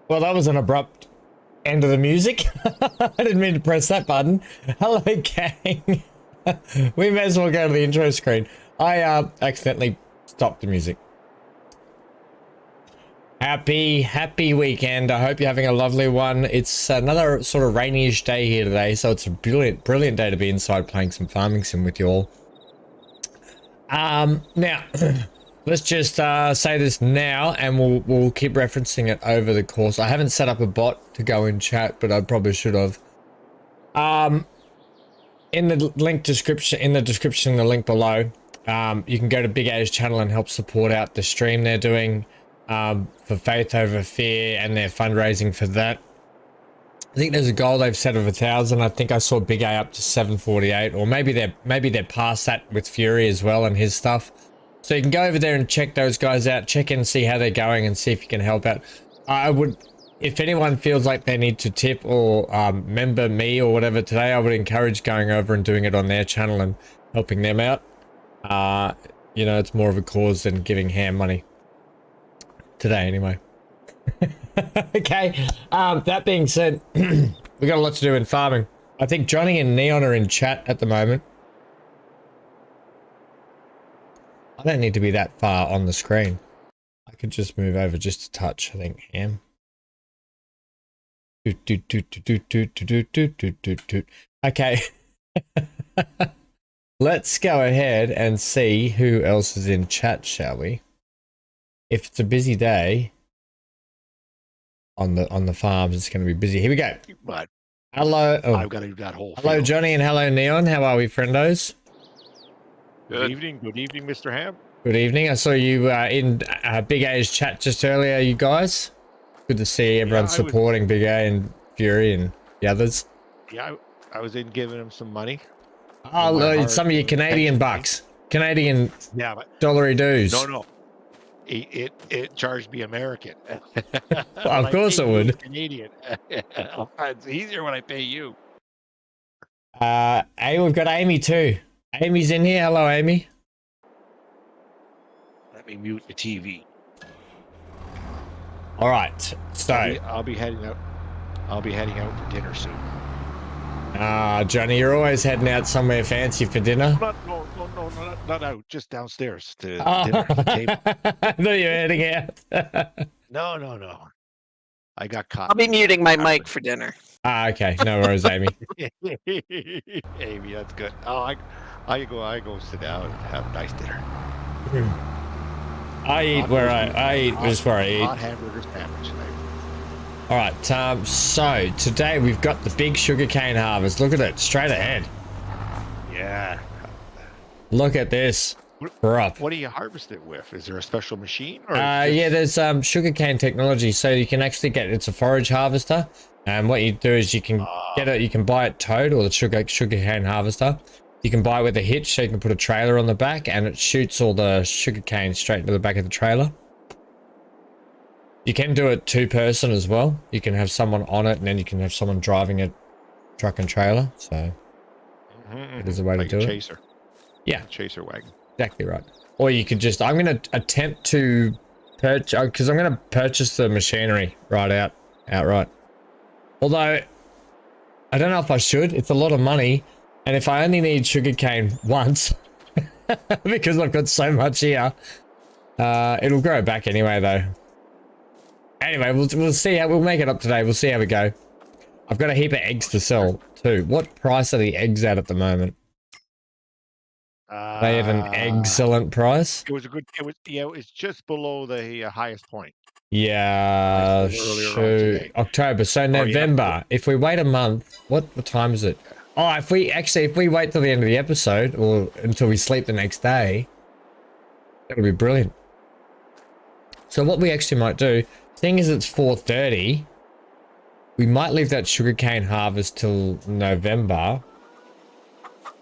Well, that was an abrupt end of the music. I didn't mean to press that button. Hello, gang. We may as well go to the intro screen. I accidentally stopped the music. Happy weekend. I hope you're having a lovely one. It's another sort of rainy-ish day here today, so it's a brilliant day to be inside playing some farming sim with you all. Now, let's just say this now, and we'll keep referencing it over the course. I haven't set up a bot to go in chat, but I probably should have. In the description, the link below, you can go to Big A's channel and help support out the stream they're doing for Faith Over Fear and their fundraising for that. I think there's a goal they've set of 1,000. I think I saw Big A up to 748, or maybe they're past that with Fury as well and his stuff. So you can go over there and check those guys out, check in, see how they're going, and see if you can help out. I would, if anyone feels like they need to tip or member me or whatever today, I would encourage going over and doing it on their channel and helping them out. You know, it's more of a cause than giving Ham money. Today, anyway. Okay, that being said, we got a lot to do in farming. I think Johnny and Neon are in chat at the moment. I don't need to be that far on the screen. I could just move over just a touch, I think, Ham. Okay. Let's go ahead and see who else is in chat, shall we? If it's a busy day on the farms, it's going to be busy. Here we go. But hello. Oh. I've got to do that whole. Hello, field. Johnny, and hello, Neon. How are we, friendos? Good evening, Mr. Ham. Good evening. I saw you in Big A's chat just earlier, you guys. Good to see everyone supporting Big A and Fury and the others. Yeah, I was in giving him some money. Oh, look, some of your Canadian bucks, Canadian dollary dues. No. It charged me American. Well, of course it would. Canadian. It's easier when I pay you. Hey, we've got Amy too. Amy's in here. Hello, Amy. Let me mute the TV. All right. So I'll be heading out. I'll be heading out for dinner soon. Johnny, you're always heading out somewhere fancy for dinner. No, not out. Just downstairs to dinner at the table. I thought you were heading out. No. I got caught. I'll be muting my mic for dinner. Okay. No worries, Amy. Amy, that's good. Oh, I go sit down and have a nice dinner. I eat where I eat. Hot hamburger sandwich tonight. All right. So today we've got the big sugarcane harvest. Look at it, straight ahead. Yeah. Look at this. We're up. What do you harvest it with? Is there a special machine? Or yeah, there's sugarcane technology, so you can actually get. It's a forage harvester, and what you do is you can get it. You can buy it towed, or the sugarcane harvester. You can buy it with a hitch, so you can put a trailer on the back, and it shoots all the sugarcane straight into the back of the trailer. You can do it two-person as well. You can have someone on it, and then you can have someone driving it, truck and trailer. So it is a way like to do chaser. it. Yeah, chaser wagon. Exactly right. Or you could just. I'm going to attempt to purchase because I'm going to purchase the machinery outright. Although I don't know if I should. It's a lot of money, and if I only need sugarcane once, because I've got so much here, it'll grow back anyway, though. Anyway, we'll see how we'll make it up today. We'll see how we go. I've got a heap of eggs to sell too. What price are the eggs at the moment? They at an excellent price. It was a good. It was just below the highest point. Yeah, shoot. October. So November. If we wait a month, what time is it? Oh, if we wait till the end of the episode or until we sleep the next day, that'll be brilliant. So what we actually might do, seeing as it's 4:30, we might leave that sugarcane harvest till November,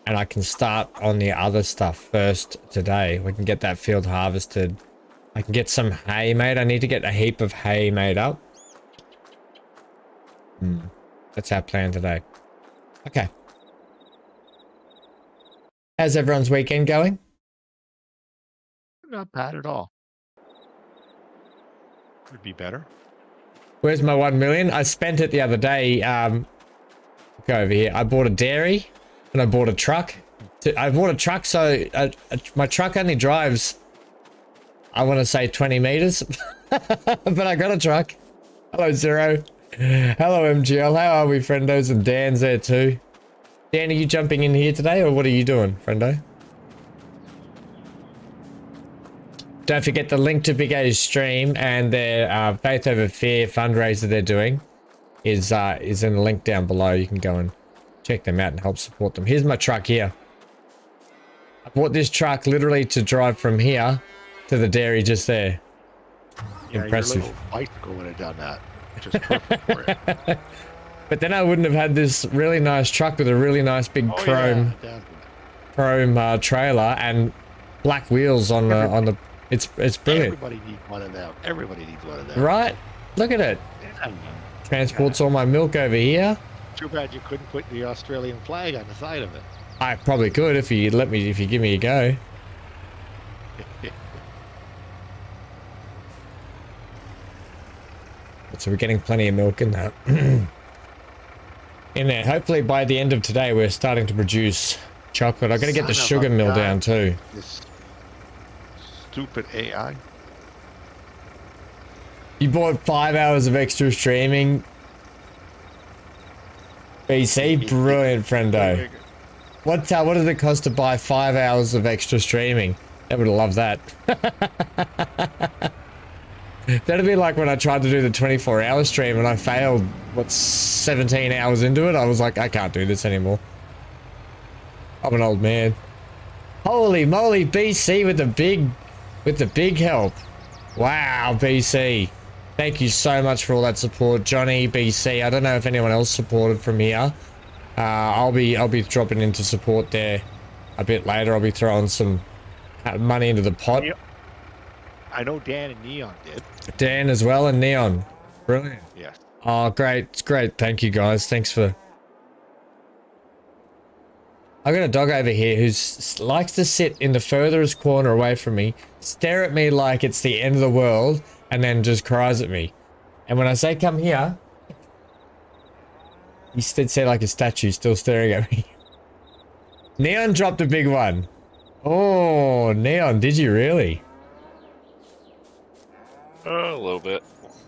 and I can start on the other stuff first today. We can get that field harvested. I can get some hay made. I need to get a heap of hay made up. That's our plan today. Okay. How's everyone's weekend going? Not bad at all. Would be better. Where's my 1 million? I spent it the other day. Go over here. I bought a dairy and I bought a truck. I bought a truck, so my truck only drives, I want to say 20 meters, but I got a truck. Hello, Zero. Hello, MGL. How are we, friendos? And Dan's there too. Dan, are you jumping in here today, or what are you doing, friendo? Don't forget the link to Big A's stream and their Faith Over Fear fundraiser they're doing is in the link down below. You can go and check them out and help support them. Here's my truck here. I bought this truck literally to drive from here to the dairy just there. Yeah, Impressive. your little bicycle would have done that. Just perfect for it. But then I wouldn't have had this really nice truck with a really nice big chrome trailer and black wheels on the. It's brilliant. Everybody needs one of them. Everybody needs one of them. Right? Look at it. Yeah. Transports all my milk over here. Too bad you couldn't put the Australian flag on the side of it. I probably could if you let me, if you give me a go. So we're getting plenty of milk in that. In there. Hopefully by the end of today we're starting to produce chocolate. I gotta get the sugar mill down too. This stupid AI. You bought 5 hours of extra streaming. BC, brilliant, friendo. What does it cost to buy 5 hours of extra streaming? I would love that. That'd be like when I tried to do the 24-hour stream and I failed, what, 17 hours into it? I was like, I can't do this anymore. I'm an old man. Holy moly, BC with the big help. Wow, BC. Thank you so much for all that support, Johnny, BC. I don't know if anyone else supported from here. I'll be dropping in to support there a bit later. I'll be throwing some money into the pot. Yep. I know Dan and Neon did. Dan as well, and Neon. Brilliant. Yes. Oh, great. It's great. Thank you, guys. Thanks for... I've got a dog over here who likes to sit in the furthest corner away from me, stare at me like it's the end of the world, and then just cries at me. And when I say come here, he sits there like a statue, still staring at me. Neon dropped a big one. Oh, Neon, did you really? A little bit.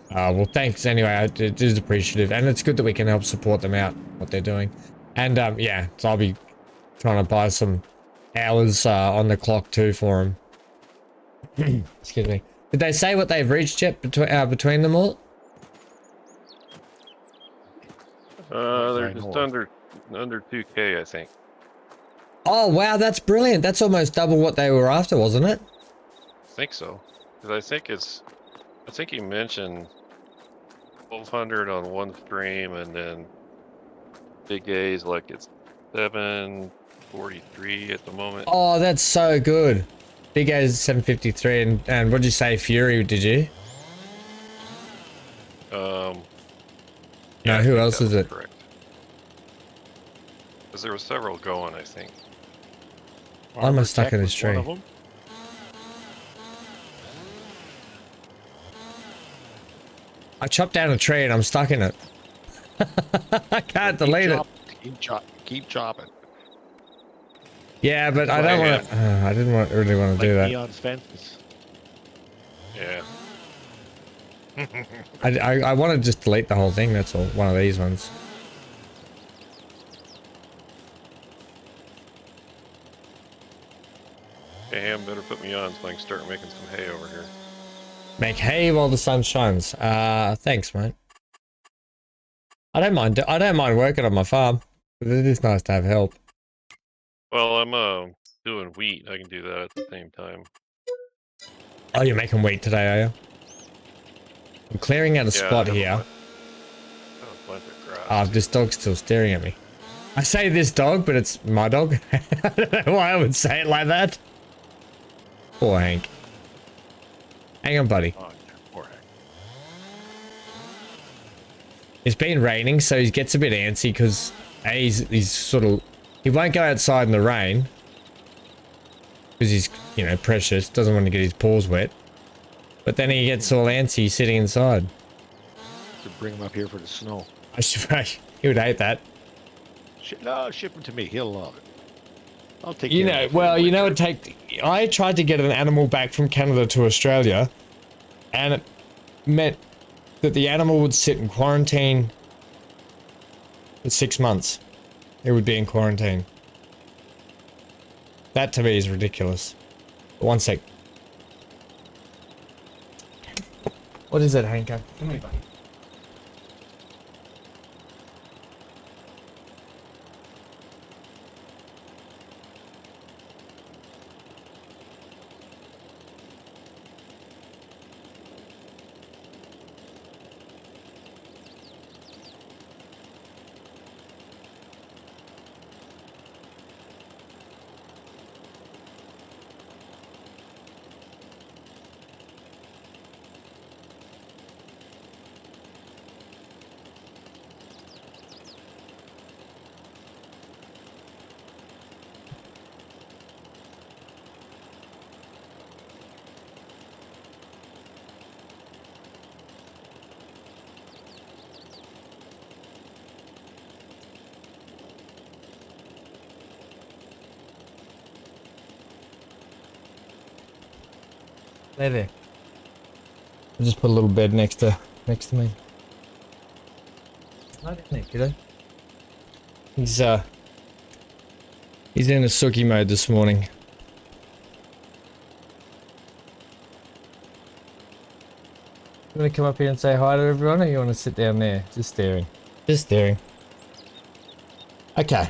Well, thanks anyway. It is appreciative, and it's good that we can help support them out, what they're doing. And yeah, so I'll be trying to buy some hours on the clock too for them. Excuse me. Did they say what they've reached yet between them all? They're just under 2K, I think. Oh wow, that's brilliant. That's almost double what they were after, wasn't it? I think so. Because I think you mentioned 1,200 on one stream, and then Big A's like it's 743 at the moment. Oh, that's so good. Big A's 753, and what'd you say, Fury? Did you? Yeah, no, who else is it? Correct. Because there were several going, I think. Why am I stuck in this tree? I chopped down a tree and I'm stuck in it. I can't delete it. Keep chopping. Yeah, but I don't want to. I didn't really want to do that. Neon's fences. Yeah. I want to just delete the whole thing. That's all. One of these ones. Hey, Ham, better put me on so I can start making some hay over here. Make hay while the sun shines. Thanks, mate. I don't mind working on my farm, but it is nice to have help. Well, I'm doing wheat. I can do that at the same time. Oh, you're making wheat today, are you? I'm clearing out a spot here. This dog's still staring at me. I say this dog, but it's my dog. I don't know why I would say it like that. Poor Hank. Hang on, buddy. Oh, poor Hank. It's been raining, so he gets a bit antsy because he's sort of... He won't go outside in the rain because he's, you know, precious. Doesn't want to get his paws wet. But then he gets all antsy sitting inside. To bring him up here for the snow. I should, he would hate that. No, ship him to me. He'll love it. I'll take You care know, of it for well, the you know, winter. I tried to get an animal back from Canada to Australia, and it meant that the animal would sit in quarantine for 6 months. It would be in quarantine. That to me is ridiculous. One sec. What is it, Hanko? Come here, buddy. There. I just put a little bed next to me. It's not in there, kiddo. He's in a Suki mode this morning. You want to come up here and say hi to everyone, or you want to sit down there, just staring? Just staring. Okay.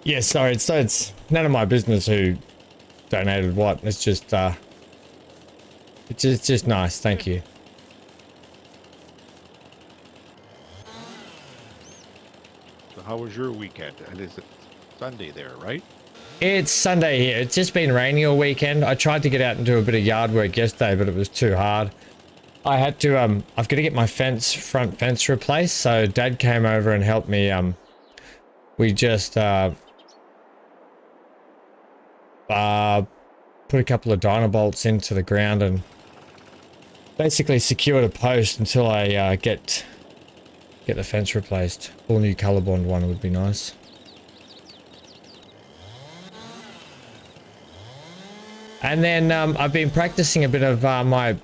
Yeah, sorry. It's none of my business who donated what. It's just nice. Thank you. So how was your weekend? And is it Sunday there, right? It's Sunday here. It's just been rainy all weekend. I tried to get out and do a bit of yard work yesterday, but it was too hard. I had to I've got to get my front fence replaced, so Dad came over and helped me. We just put a couple of dynabolts into the ground and basically secured a post until I get the fence replaced. All new colorbond one would be nice. And then I've been practicing a bit of my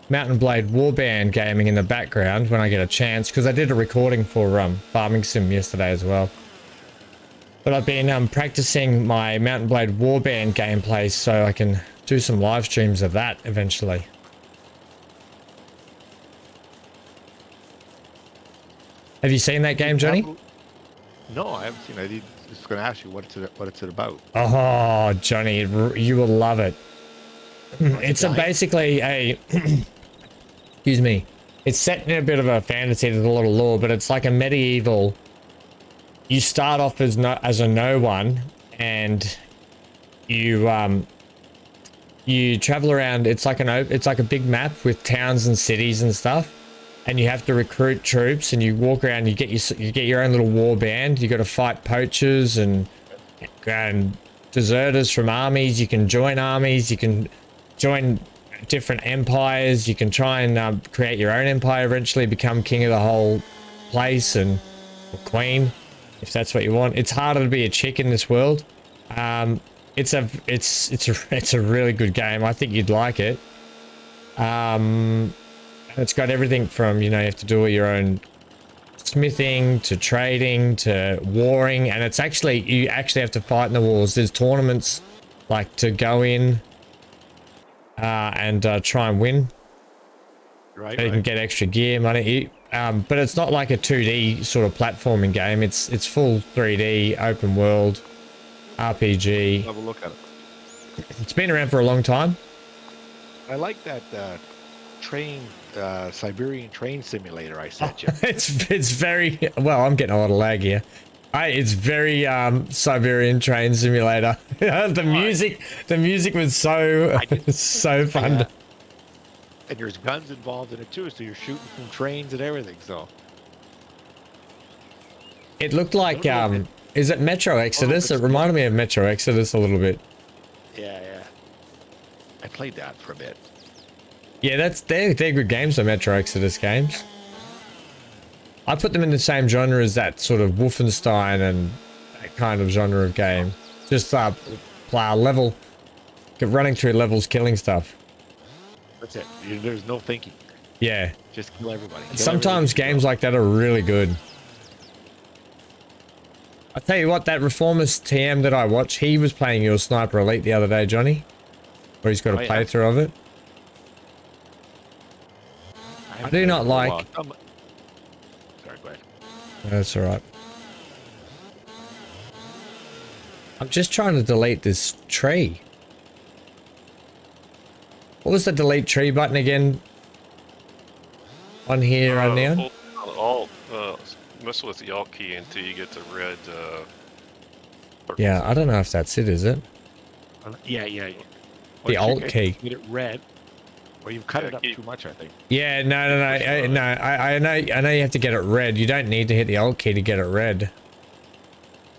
Mountain Blade Warband gaming in the background when I get a chance, because I did a recording for Farming Sim yesterday as well. But I've been practicing my Mountain Blade Warband gameplay so I can do some live streams of that eventually. Have you seen that game, Johnny? No, I haven't seen it. I was just going to ask you what it's about. Oh, Johnny, you will love it. It's basically a... excuse me. It's set in a bit of a fantasy, there's a lot of lore, but it's like a medieval... You start off as a no one, and you travel around. It's like a big map with towns and cities and stuff, and you have to recruit troops. And you walk around. You get your own little war band. You got to fight poachers and deserters from armies. You can join armies. You can join different empires. You can try and create your own empire. Eventually, become king of the whole place or queen. If that's what you want. It's harder to be a chick in this world. It's a really good game. I think you'd like it. It's got everything from, you have to do all your own smithing to trading to warring, and you actually have to fight in the wars. There's tournaments like to go in and try and win. Right. So you can get extra gear, money. But it's not like a 2D sort of platforming game. It's full 3D, open world, RPG. Have a look at it. It's been around for a long time. I like that Siberian train simulator I sent you. It's very well. I'm getting a lot of lag here. It's very Siberian train simulator. The music was so fun. Yeah. And there's guns involved in it too, so you're shooting from trains and everything. So it looked like is it Metro Exodus? It reminded me of Metro Exodus a little bit. Yeah. I played that for a bit. Yeah, they're good games, the Metro Exodus games. I put them in the same genre as that sort of Wolfenstein and that kind of genre of game. Just play a level, get running through levels, killing stuff. That's it. There's no thinking. Yeah. Just kill everybody. Sometimes games like that are really good. I tell you what, that Reformist TM that I watch, he was playing your Sniper Elite the other day, Johnny. Where he's got a playthrough of it. I do not like... Sorry, go ahead. That's alright. I'm just trying to delete this tree. What was the delete tree button again? On here, Neon? Alt, mess with the Alt key until you get the red, Yeah, I don't know if that's it, is it? Yeah. The Alt key. Get it red. Well, you've cut it up too much, I think. Yeah, no. I know you have to get it red. You don't need to hit the Alt key to get it red.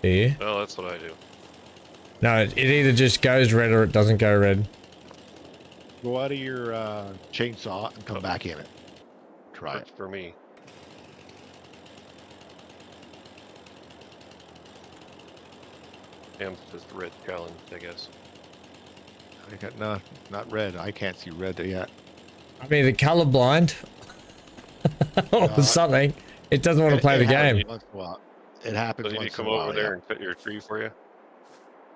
Do you? No, that's what I do. No, it either just goes red or it doesn't go red. Go out of your chainsaw and come back in it. Try it. For me. And just red challenge, I guess. I got not red. I can't see red yet. I mean, the colorblind or something. It doesn't want to play the game. It happens. So you need to come over there and cut your tree for you.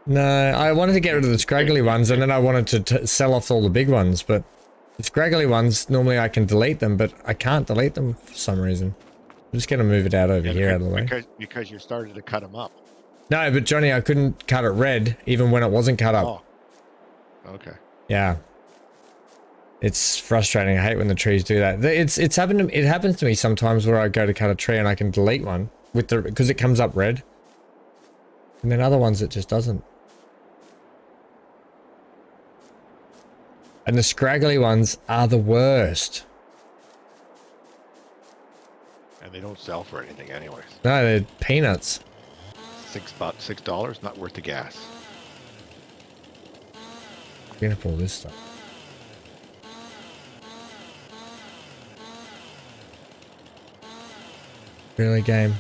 No, I wanted to get rid of the scraggly ones, and then I wanted to sell off all the big ones, but the scraggly ones, normally I can delete them, but I can't delete them for some reason. I'm just going to move it out over here out of the way. Because you started to cut them up. No, but Johnny, I couldn't cut it red, even when it wasn't cut up. Oh. Okay. Yeah. It's frustrating. I hate when the trees do that. It's happened to, it happens to me sometimes where I go to cut a tree and I can delete one with the, because it comes up red. And then other ones it just doesn't. And the scraggly ones are the worst. And they don't sell for anything anyways. No, they're peanuts. $6, not worth the gas. Clean up all this stuff. Really, game?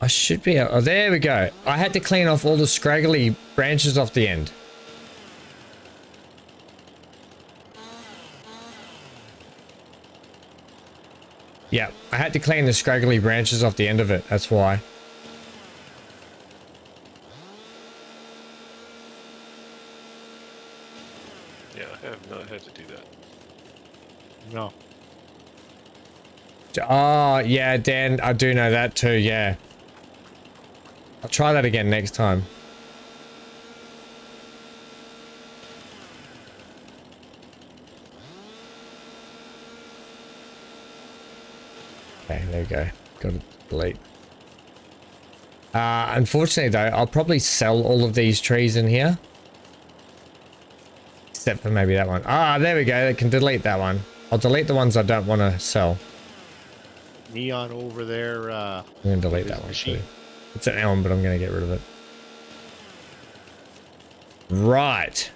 I should be able... Oh, there we go. I had to clean off all the scraggly branches off the end. Yeah, I had to clean the scraggly branches off the end of it. That's why. Yeah, I have not had to do that. No. Oh, yeah, Dan, I do know that too, yeah. I'll try that again next time. Okay, there we go. Got to delete. Unfortunately though, I'll probably sell all of these trees in here. Except for maybe that one. Ah, there we go. I can delete that one. I'll delete the ones I don't want to sell. Neon over there. I'm going to delete that one too. It's an elm, but I'm going to get rid of it. Right.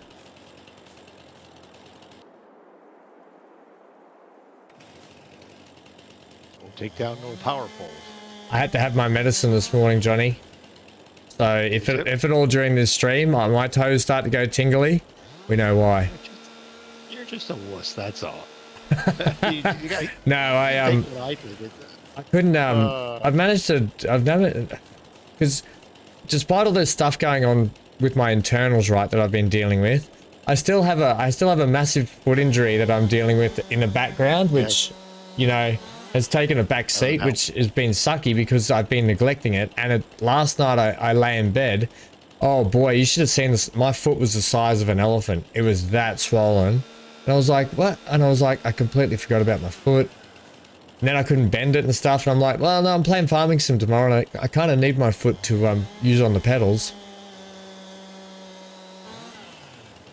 Don't take down no power poles. I had to have my medicine this morning, Johnny. So if it all during this stream, my toes start to go tingly, we know why. You're just a wuss, that's all. No, I couldn't. I've managed to. I've never, because despite all this stuff going on with my internals, right, that I've been dealing with, I still have a massive foot injury that I'm dealing with in the background, which, you know, has taken a back seat, which has been sucky because I've been neglecting it. And last night I lay in bed. Oh boy, you should have seen this. My foot was the size of an elephant. It was that swollen. And I was like, what? And I was like, I completely forgot about my foot. And then I couldn't bend it and stuff. And I'm like, well, no, I'm playing farming sim tomorrow. And I kind of need my foot to use on the pedals.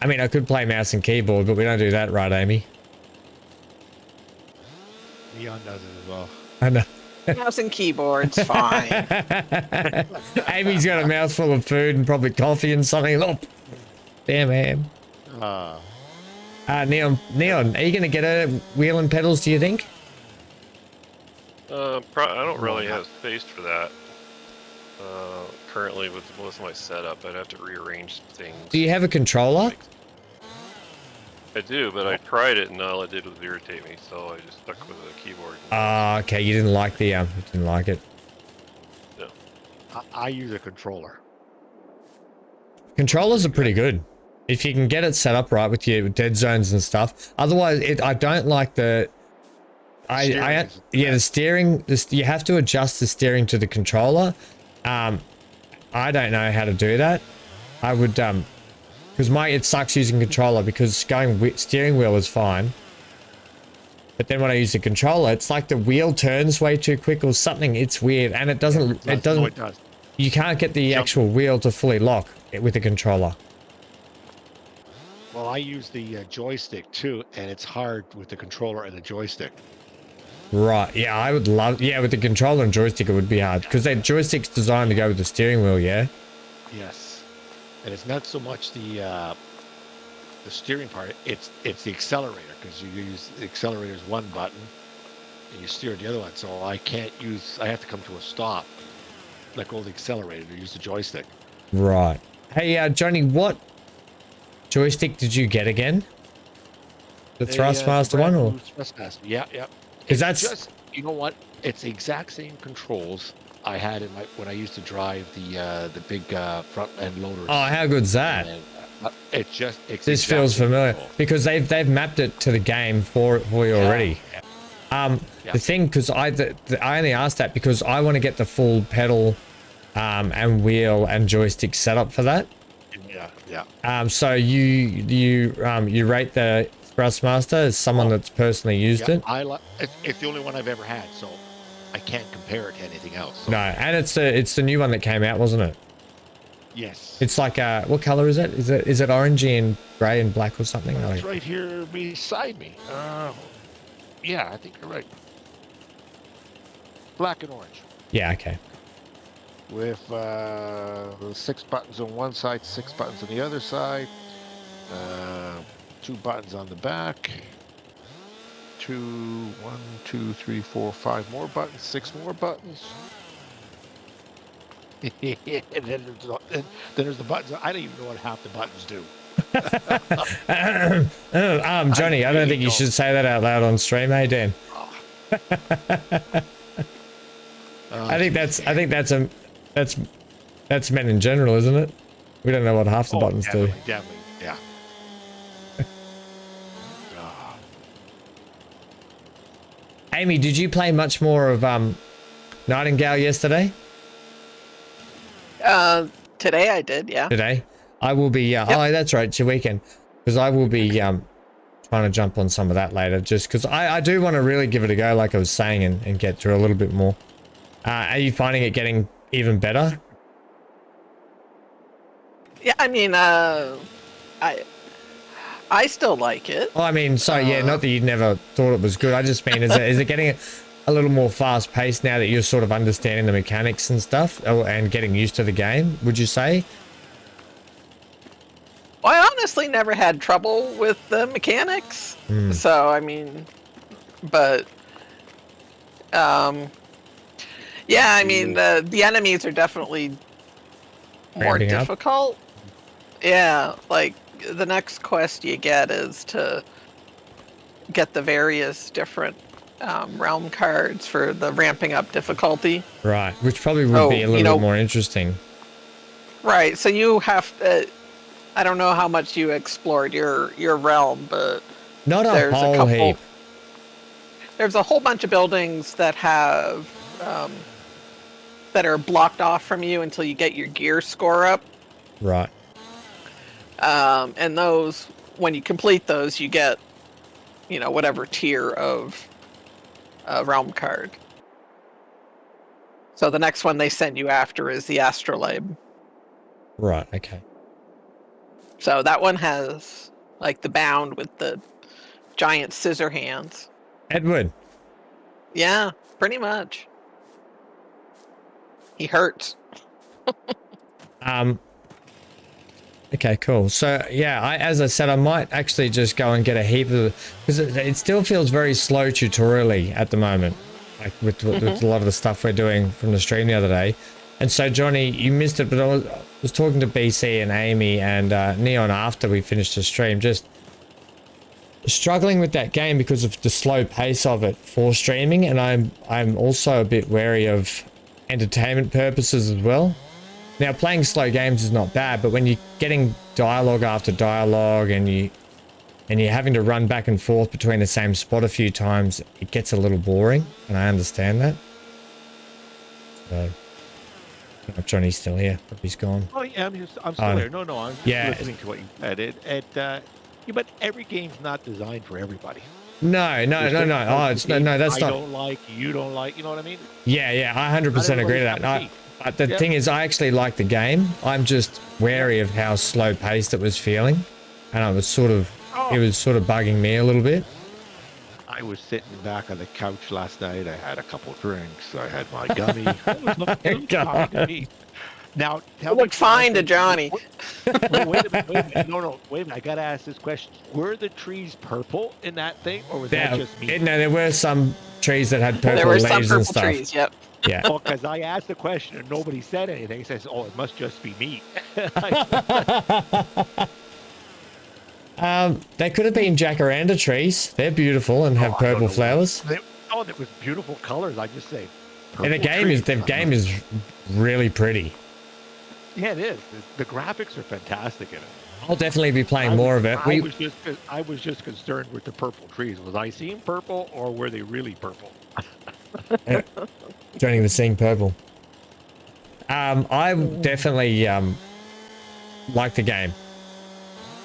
I mean, I could play mouse and keyboard, but we don't do that, right, Amy? Neon does it as well. I know. Mouse and keyboard's fine. Amy's got a mouthful of food and probably coffee and something. Oh, damn, Am. Neon, are you gonna get a wheel and pedals? Do you think? I don't really have space for that. Currently with my setup, I'd have to rearrange things. Do you have a controller? I do, but I tried it and all it did was irritate me, so I just stuck with the keyboard. Okay, you didn't like the you didn't like it. No. I use a controller. Controllers are pretty good if you can get it set up right with your dead zones and stuff. Otherwise, I don't like the. The steering. You have to adjust the steering to the controller. I don't know how to do that. I would because it sucks using controller because going steering wheel is fine. But then when I use the controller, it's like the wheel turns way too quick or something. It's weird, and it doesn't. It doesn't. No, it does. You can't get the actual wheel to fully lock with the controller. Well, I use the joystick too, and it's hard with the controller and the joystick. Right. Yeah, I would love. Yeah, with the controller and joystick, it would be hard because that joystick's designed to go with the steering wheel. Yeah. Yes, and it's not so much the steering part. It's the accelerator because you use the accelerator's one button and you steer the other one. So I have to come to a stop, let go of the accelerator to use the joystick. Right. Hey, Johnny, what joystick did you get again? The Thrustmaster one, or? Thrustmaster. Yeah. Because that's just, you know what? It's the exact same controls I had when I used to drive the big front end loaders. Oh, how good's that? And, it's this feels familiar because they've mapped it to the game for you already. Yeah. The thing, because I only asked that because I want to get the full pedal and wheel and joystick setup for that. Yeah. So you rate the Thrustmaster as someone that's personally used it? It's the only one I've ever had, so I can't compare it to anything else. So. No, and it's the new one that came out, wasn't it? Yes. It's like what color is it? Is it orangey and grey and black or something? It's right here beside me. Yeah, I think you're right. Black and orange. Yeah. Okay. With 6 buttons on one side, 6 buttons on the other side. 2 buttons on the back. 1, 2, 3, 4, 5 more buttons. 6 more buttons. And then there's the buttons. I don't even know what half the buttons do. Johnny, I don't think you should say that out loud on stream, hey Dan. I think that's men in general, isn't it? We don't know what half the buttons do. Definitely, yeah. Amy, did you play much more of Nightingale yesterday? Today I did, yeah. Today? I will be, Yep. Oh, that's right, it's your weekend. Because I will be trying to jump on some of that later, just because I do want to really give it a go, like I was saying, and get through a little bit more. Are you finding it getting even better? Yeah, I mean, I still like it. Oh, I mean, sorry, yeah, not that you never thought it was good. I just mean, is it getting a little more fast paced now that you're sort of understanding the mechanics and stuff and getting used to the game, would you say? Well, I honestly never had trouble with the mechanics. So, I mean, but, yeah, I mean, the enemies are definitely more Ramping up? difficult. Yeah, like, the next quest you get is to get the various different realm cards for the ramping up difficulty. Right, which probably would be a little bit more interesting. Right, so you have to, I don't know how much you explored your realm, but Not a there's whole a couple. heap. There's a whole bunch of buildings that have that are blocked off from you until you get your gear score up. Right. And those, when you complete those, you get, whatever tier of realm card. So the next one they send you after is the Astrolabe. Right, okay. So that one has, like, the bound with the giant scissor hands. Edward, Yeah, pretty much. He hurts. Okay, cool. So yeah, as I said, I might actually just go and get a heap of, because it still feels very slow tutorially at the moment, like with a lot of the stuff we're doing from the stream the other day. And so Johnny, you missed it, but I was talking to BC and Amy and Neon after we finished the stream, just struggling with that game because of the slow pace of it for streaming, and I'm also a bit wary of entertainment purposes as well. Now, playing slow games is not bad, but when you're getting dialogue after dialogue and you're having to run back and forth between the same spot a few times, it gets a little boring, and I understand that. So, I don't know if Johnny's still here, but he's gone. Oh yeah, I'm still there. No, I'm just listening to what you said. Yeah, but every game's not designed for everybody. No. Oh, it's no, that's not. I don't like, you don't like, you know what I mean? Yeah, I 100% agree to that. But the thing is, I actually like the game. I'm just wary of how slow paced it was feeling, and it was sort of bugging me a little bit. I was sitting back on the couch last night. I had a couple drinks. I had my gummy. It was looking fine to me. Now, tell me, looked fine to Johnny. Wait a minute. No, wait a minute. I gotta ask this question: were the trees purple in that thing, or was that just me? No, there were some trees that had purple there were leaves some purple and stuff. trees. Yep. Yeah. Oh, because I asked the question and nobody said anything. He says, "Oh, it must just be me." They could have been jacaranda trees. They're beautiful and have purple flowers. There was beautiful colors. I just say. And the game is really pretty. Yeah, it is. The graphics are fantastic in it. I'll definitely be playing more of it. I was just concerned with the purple trees. Was I seeing purple, or were they really purple? Johnny was seeing purple. I definitely like the game.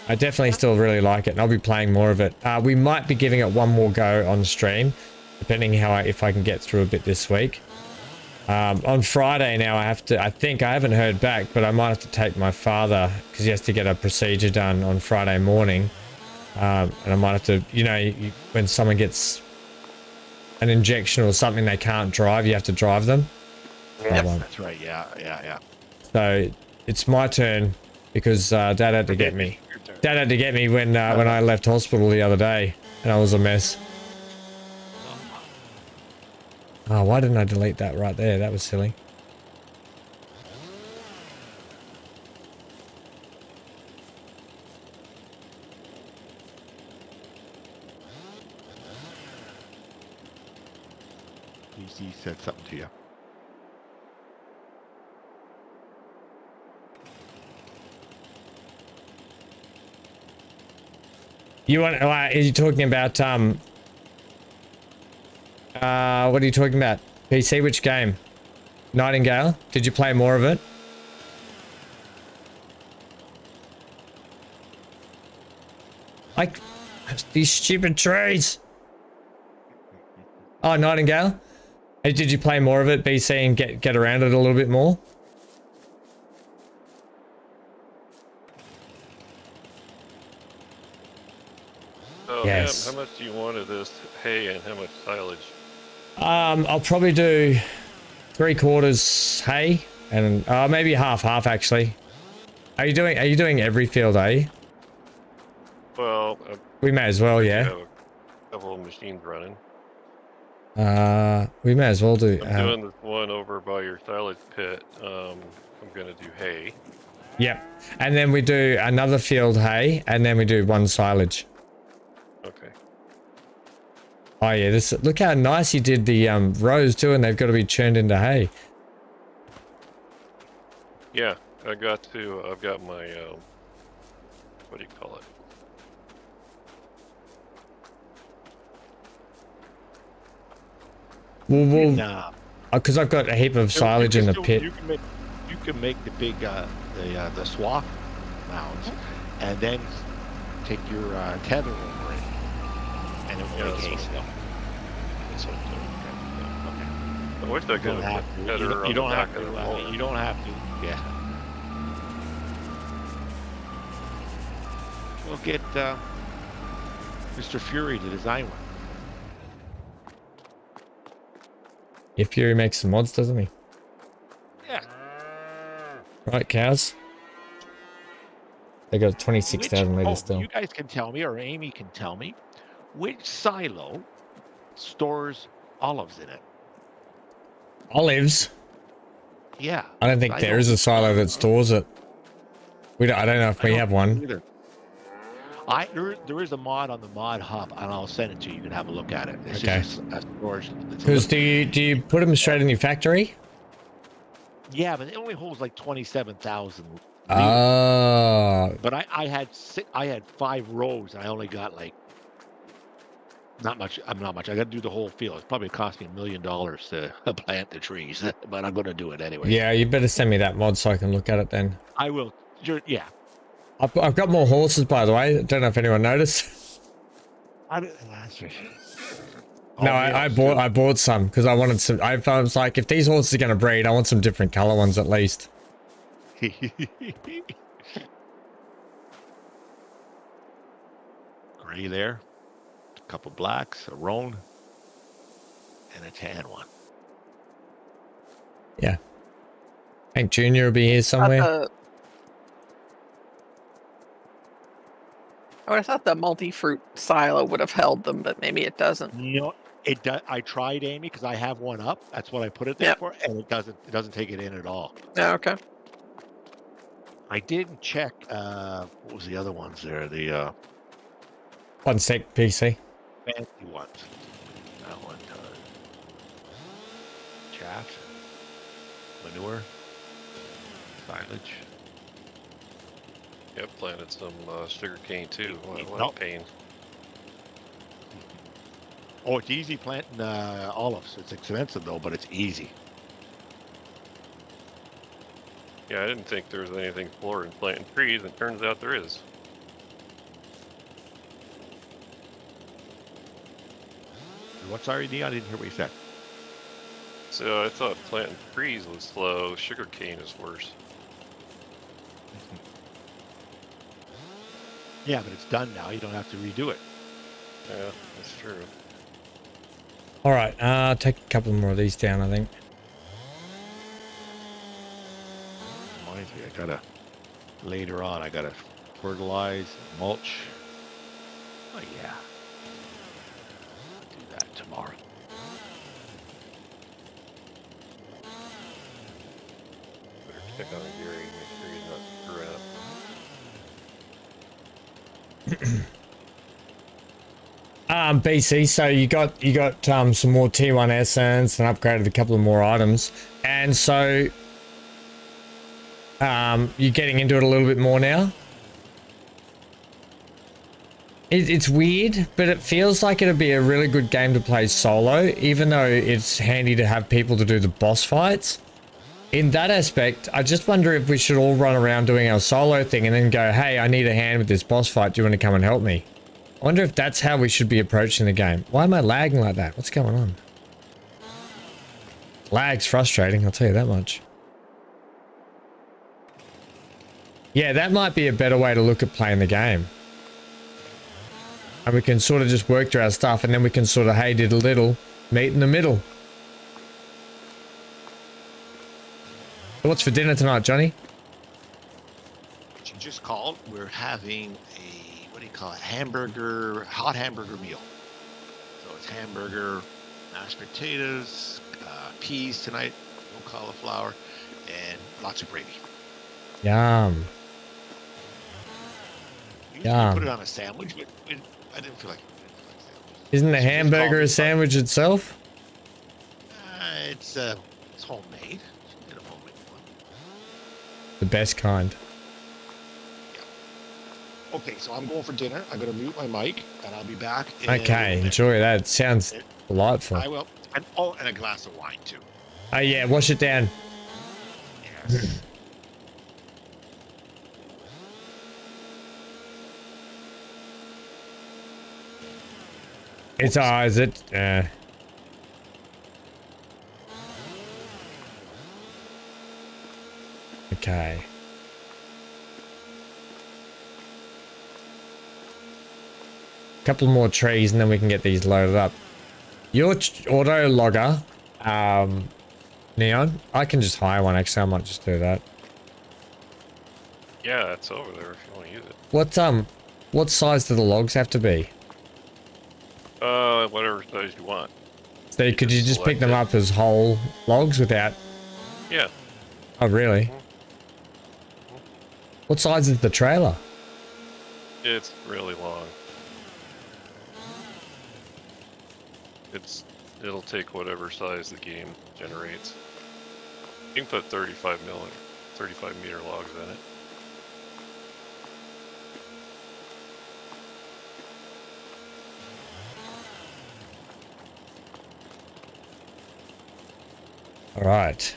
I definitely still really like it, and I'll be playing more of it. We might be giving it one more go on stream, depending if I can get through a bit this week. On Friday now, I haven't heard back, but I might have to take my father because he has to get a procedure done on Friday morning, and I might have to, when someone gets an injection or something, they can't drive, you have to drive them. Yes, that's right. Yeah. So it's my turn because Dad had to get me. Dad had to get me when I left hospital the other day, and I was a mess. Oh, why didn't I delete that right there? That was silly. PC said something to you. Are you talking about what are you talking about? PC, which game? Nightingale? Did you play more of it? Like these stupid trees. Oh, Nightingale? Hey, did you play more of it, BC, and get around it a little bit more? So, yes. How much do you want of this hay and how much silage? I'll probably do 3/4 hay and maybe half actually. Are you doing every field, eh? Well, We may as well, yeah. have a couple of machines running. We may as well do. I'm doing this one over by your silage pit. I'm gonna do hay. Yep, and then we do another field hay, and then we do one silage. Okay. Oh yeah, look how nice you did the rows too, and they've got to be churned into hay. Yeah, I've got my what do you call it? Well, because I've got a heap of silage in the pit. You can make the big the swath mounds, and then take your tether over it, and it will make hay still. That's what I'm doing. Okay. I wish I could have put tether on the back of the mower. You don't have to. Yeah. We'll get Mr. Fury to design one. Yeah, Fury makes some mods, doesn't he? Right, cows? They got 26,000 liters still. You guys can tell me, or Amy can tell me, which silo stores olives in it? Olives? Yeah. I don't think there is a silo that stores it. I don't know if we have one. Either. There is a mod on the mod hub, and I'll send it to you. You can have a look at it. It's Okay. just a storage. Because do you put them straight in your factory? Yeah, but it only holds like 27,000. Oh. But I had 5 rows, and I only got like not much. I'm not much. I got to do the whole field. It's probably cost me $1 million to plant the trees, but I'm going to do it anyway. Yeah, you better send me that mod so I can look at it then. I will. Yeah. I've got more horses, by the way. Don't know if anyone noticed. No, I bought some because I wanted some. I was like, if these horses are going to breed, I want some different color ones at least. Gray there, a couple blacks, a roan, and a tan one. Yeah. Hank Jr. will be here somewhere. I would have thought the multi-fruit silo would have held them, but maybe it doesn't. No, it does. I tried, Amy, because I have one up. That's what I put it there for, and it doesn't. It doesn't take it in at all. Oh, okay. I didn't check. What was the other ones there? The 1 sec, PC. fancy ones. That one. Chaff, manure, silage. Yep, planted some sugar cane too. What Nope. pain. Oh, it's easy planting olives. It's expensive though, but it's easy. Yeah, I didn't think there was anything for in planting trees, and it turns out there is. What's already? I didn't hear what you said. So I thought planting trees was slow. Sugar cane is worse. Yeah, but it's done now. You don't have to redo it. Yeah, that's true. All right, take a couple more of these down, I think. Reminds me, I gotta later on. I gotta fertilize, mulch. Oh yeah, do that tomorrow. Better check on Gary, make sure he's not screwing up. BC, so you got some more T1 essence and upgraded a couple of more items, and so you're getting into it a little bit more now. It's weird, but it feels like it'd be a really good game to play solo, even though it's handy to have people to do the boss fights. In that aspect, I just wonder if we should all run around doing our solo thing and then go, hey, I need a hand with this boss fight. Do you want to come and help me? I wonder if that's how we should be approaching the game. Why am I lagging like that? What's going on? Lag's frustrating, I'll tell you that much. Yeah, that might be a better way to look at playing the game. And we can sort of just work through our stuff, and then we can sort of, hey, diddle diddle, meet in the middle. So what's for dinner tonight, Johnny? She just called. We're having a, what do you call it? Hot hamburger meal. So it's hamburger, mashed potatoes, peas tonight, no cauliflower, and lots of gravy. Yum. You put it on a sandwich, but I didn't feel like sandwiches. Isn't the hamburger a sandwich itself? It's homemade. She did a homemade one. The best kind. Yeah. Okay, so I'm going for dinner. I'm going to mute my mic, and I'll be back. Okay, enjoy that. Sounds delightful. I will. And a glass of wine, too. Oh, yeah, wash it down. Yes. It's is it? Okay. Couple more trees and then we can get these loaded up. Your auto logger Neon? I can just hire one, actually. I might just do that. Yeah, it's over there if you want to use it. What size do the logs have to be? Whatever size you want. So could you just pick select them it. up as whole logs without... Yeah. Oh, really? Mhm. What size is the trailer? It's really long. It'll take whatever size the game generates. You can put 35 meter logs in it. All right.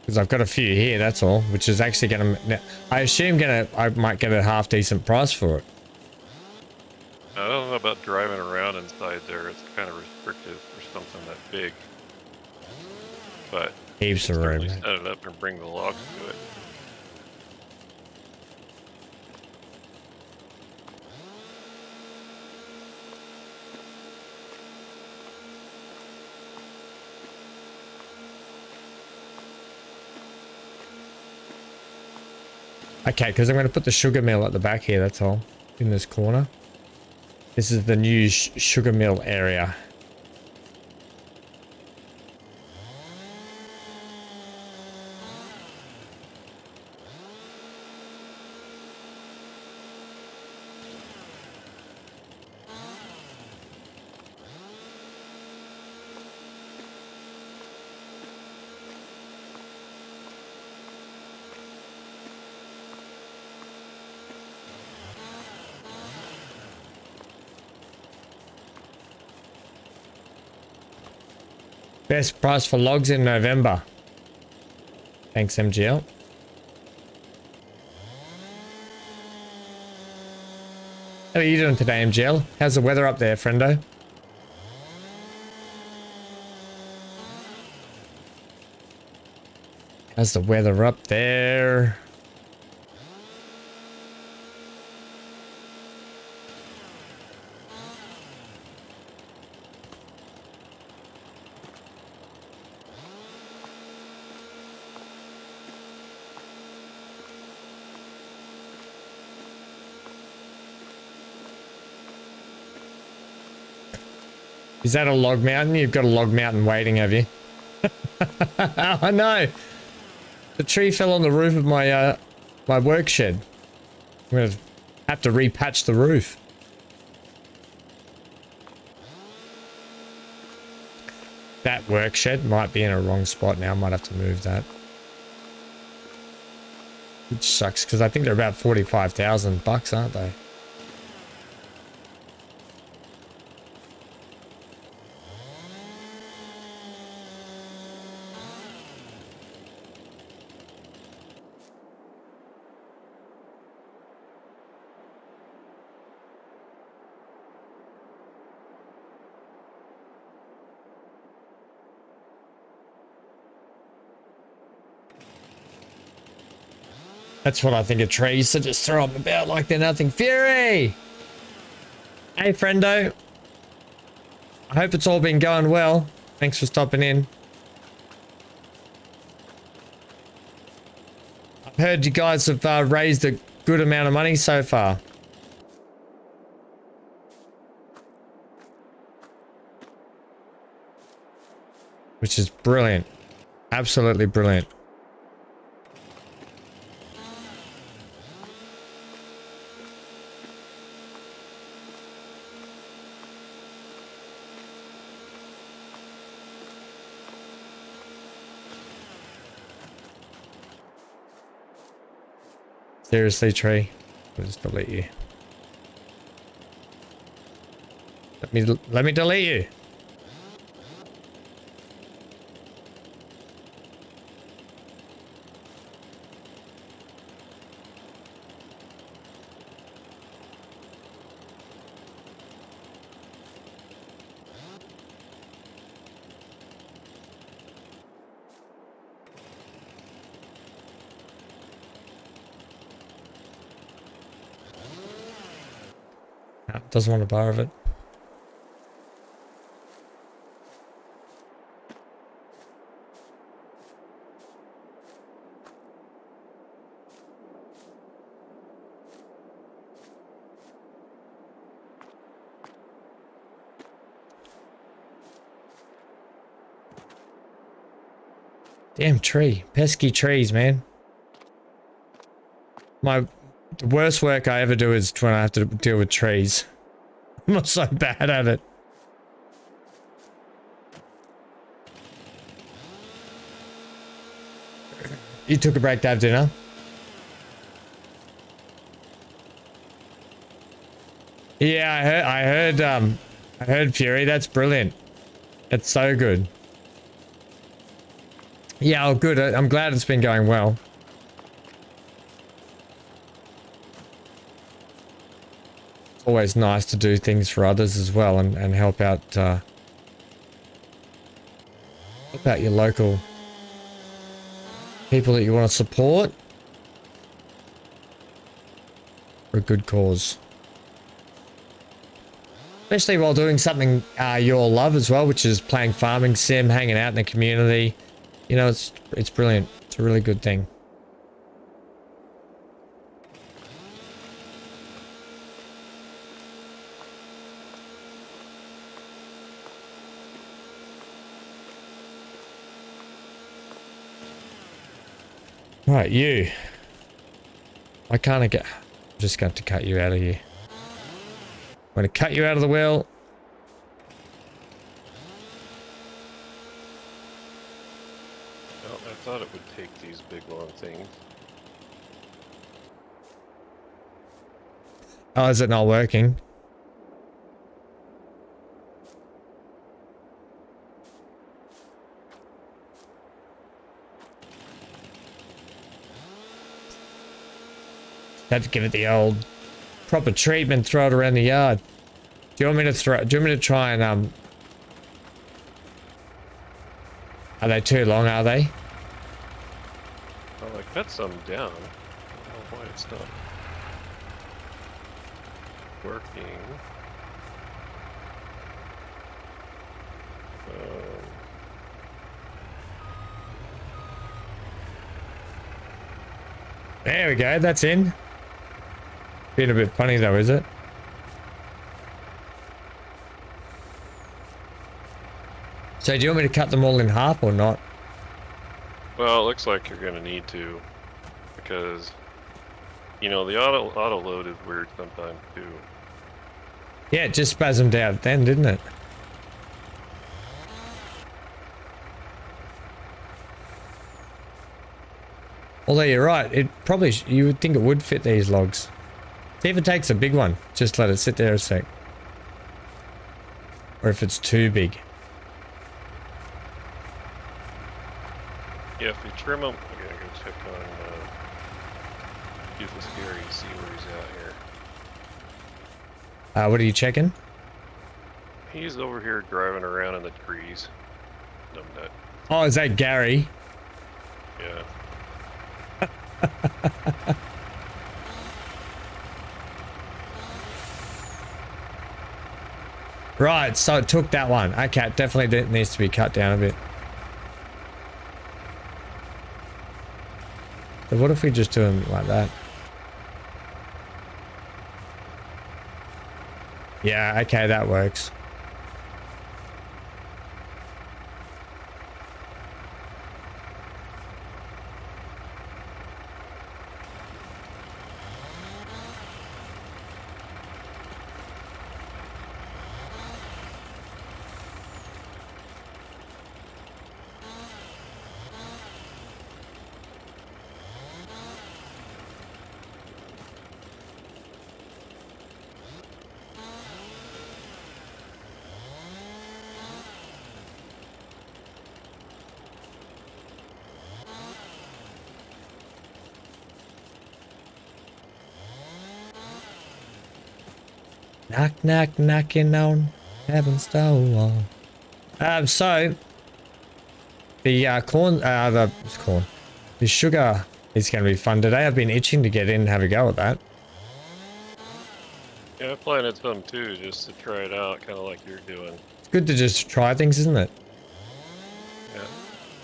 Because I've got a few here, that's all. Which is actually going to... I assume I might get a half decent price for it. I don't know about driving around inside there. It's kind of restrictive for something that big. But Heaps you of can room. certainly set it up and bring the logs to it. Okay, because I'm going to put the sugar mill at the back here, that's all. In this corner. This is the new sugar mill area. Best price for logs in November. Thanks, MGL. How are you doing today, MGL? How's the weather up there, friendo? How's the weather up there? Is that a log mountain? You've got a log mountain waiting, have you? Oh no! The tree fell on the roof of my my work shed. I'm gonna have to repatch the roof. That work shed might be in a wrong spot now. I might have to move that. Which sucks because I think they're about $45,000, aren't they? That's what I think of trees, so just throw them about like they're nothing. Fury! Hey, friendo. I hope it's all been going well. Thanks for stopping in. I've heard you guys have raised a good amount of money so far. Which is brilliant. Absolutely brilliant. Seriously, tree. I'll just delete you. Let me delete you. No, doesn't want a bar of it. Damn tree. Pesky trees, man. The worst work I ever do is when I have to deal with trees. I'm not so bad at it. You took a break to have dinner? Yeah, I heard Fury. That's brilliant. That's so good. Yeah, oh good. I'm glad it's been going well. It's always nice to do things for others as well and help out your local people that you want to support for a good cause. Especially while doing something you all love as well, which is playing farming sim, hanging out in the community. You know, it's brilliant. It's a really good thing. Right, you. Why can't I get... I'm just going to cut you out of here. I'm going to cut you out of the wheel. Well, I thought it would take these big long things. Oh, is it not working? Had to give it the old proper treatment, throw it around the yard. Do you want me to try and are they too long, are they? Well, I cut some down. I don't know why it's not working. There we go, that's in. Being a bit funny though, is it? So do you want me to cut them all in half or not? Well, it looks like you're gonna need to, because you know the auto load is weird sometimes too. Yeah, it just spasmed out then, didn't it? Although you're right, it probably you would think it would fit these logs. See if it takes a big one. Just let it sit there a sec. Or if it's too big. Yeah, if you trim them, I gotta go check on Beautiful Scary and see where he's at here. What are you checking? He's over here driving around in the trees. Numbnut. Oh, is that Gary? Yeah. Right, so it took that one. Okay, it definitely needs to be cut down a bit. So what if we just do them like that? Yeah, okay, that works. Knock, knock, knocking on heaven's door. So the corn, the sugar is going to be fun today. I've been itching to get in and have a go at that. Yeah, I planted some too, just to try it out, kind of like you're doing. It's good to just try things, isn't it? Yeah.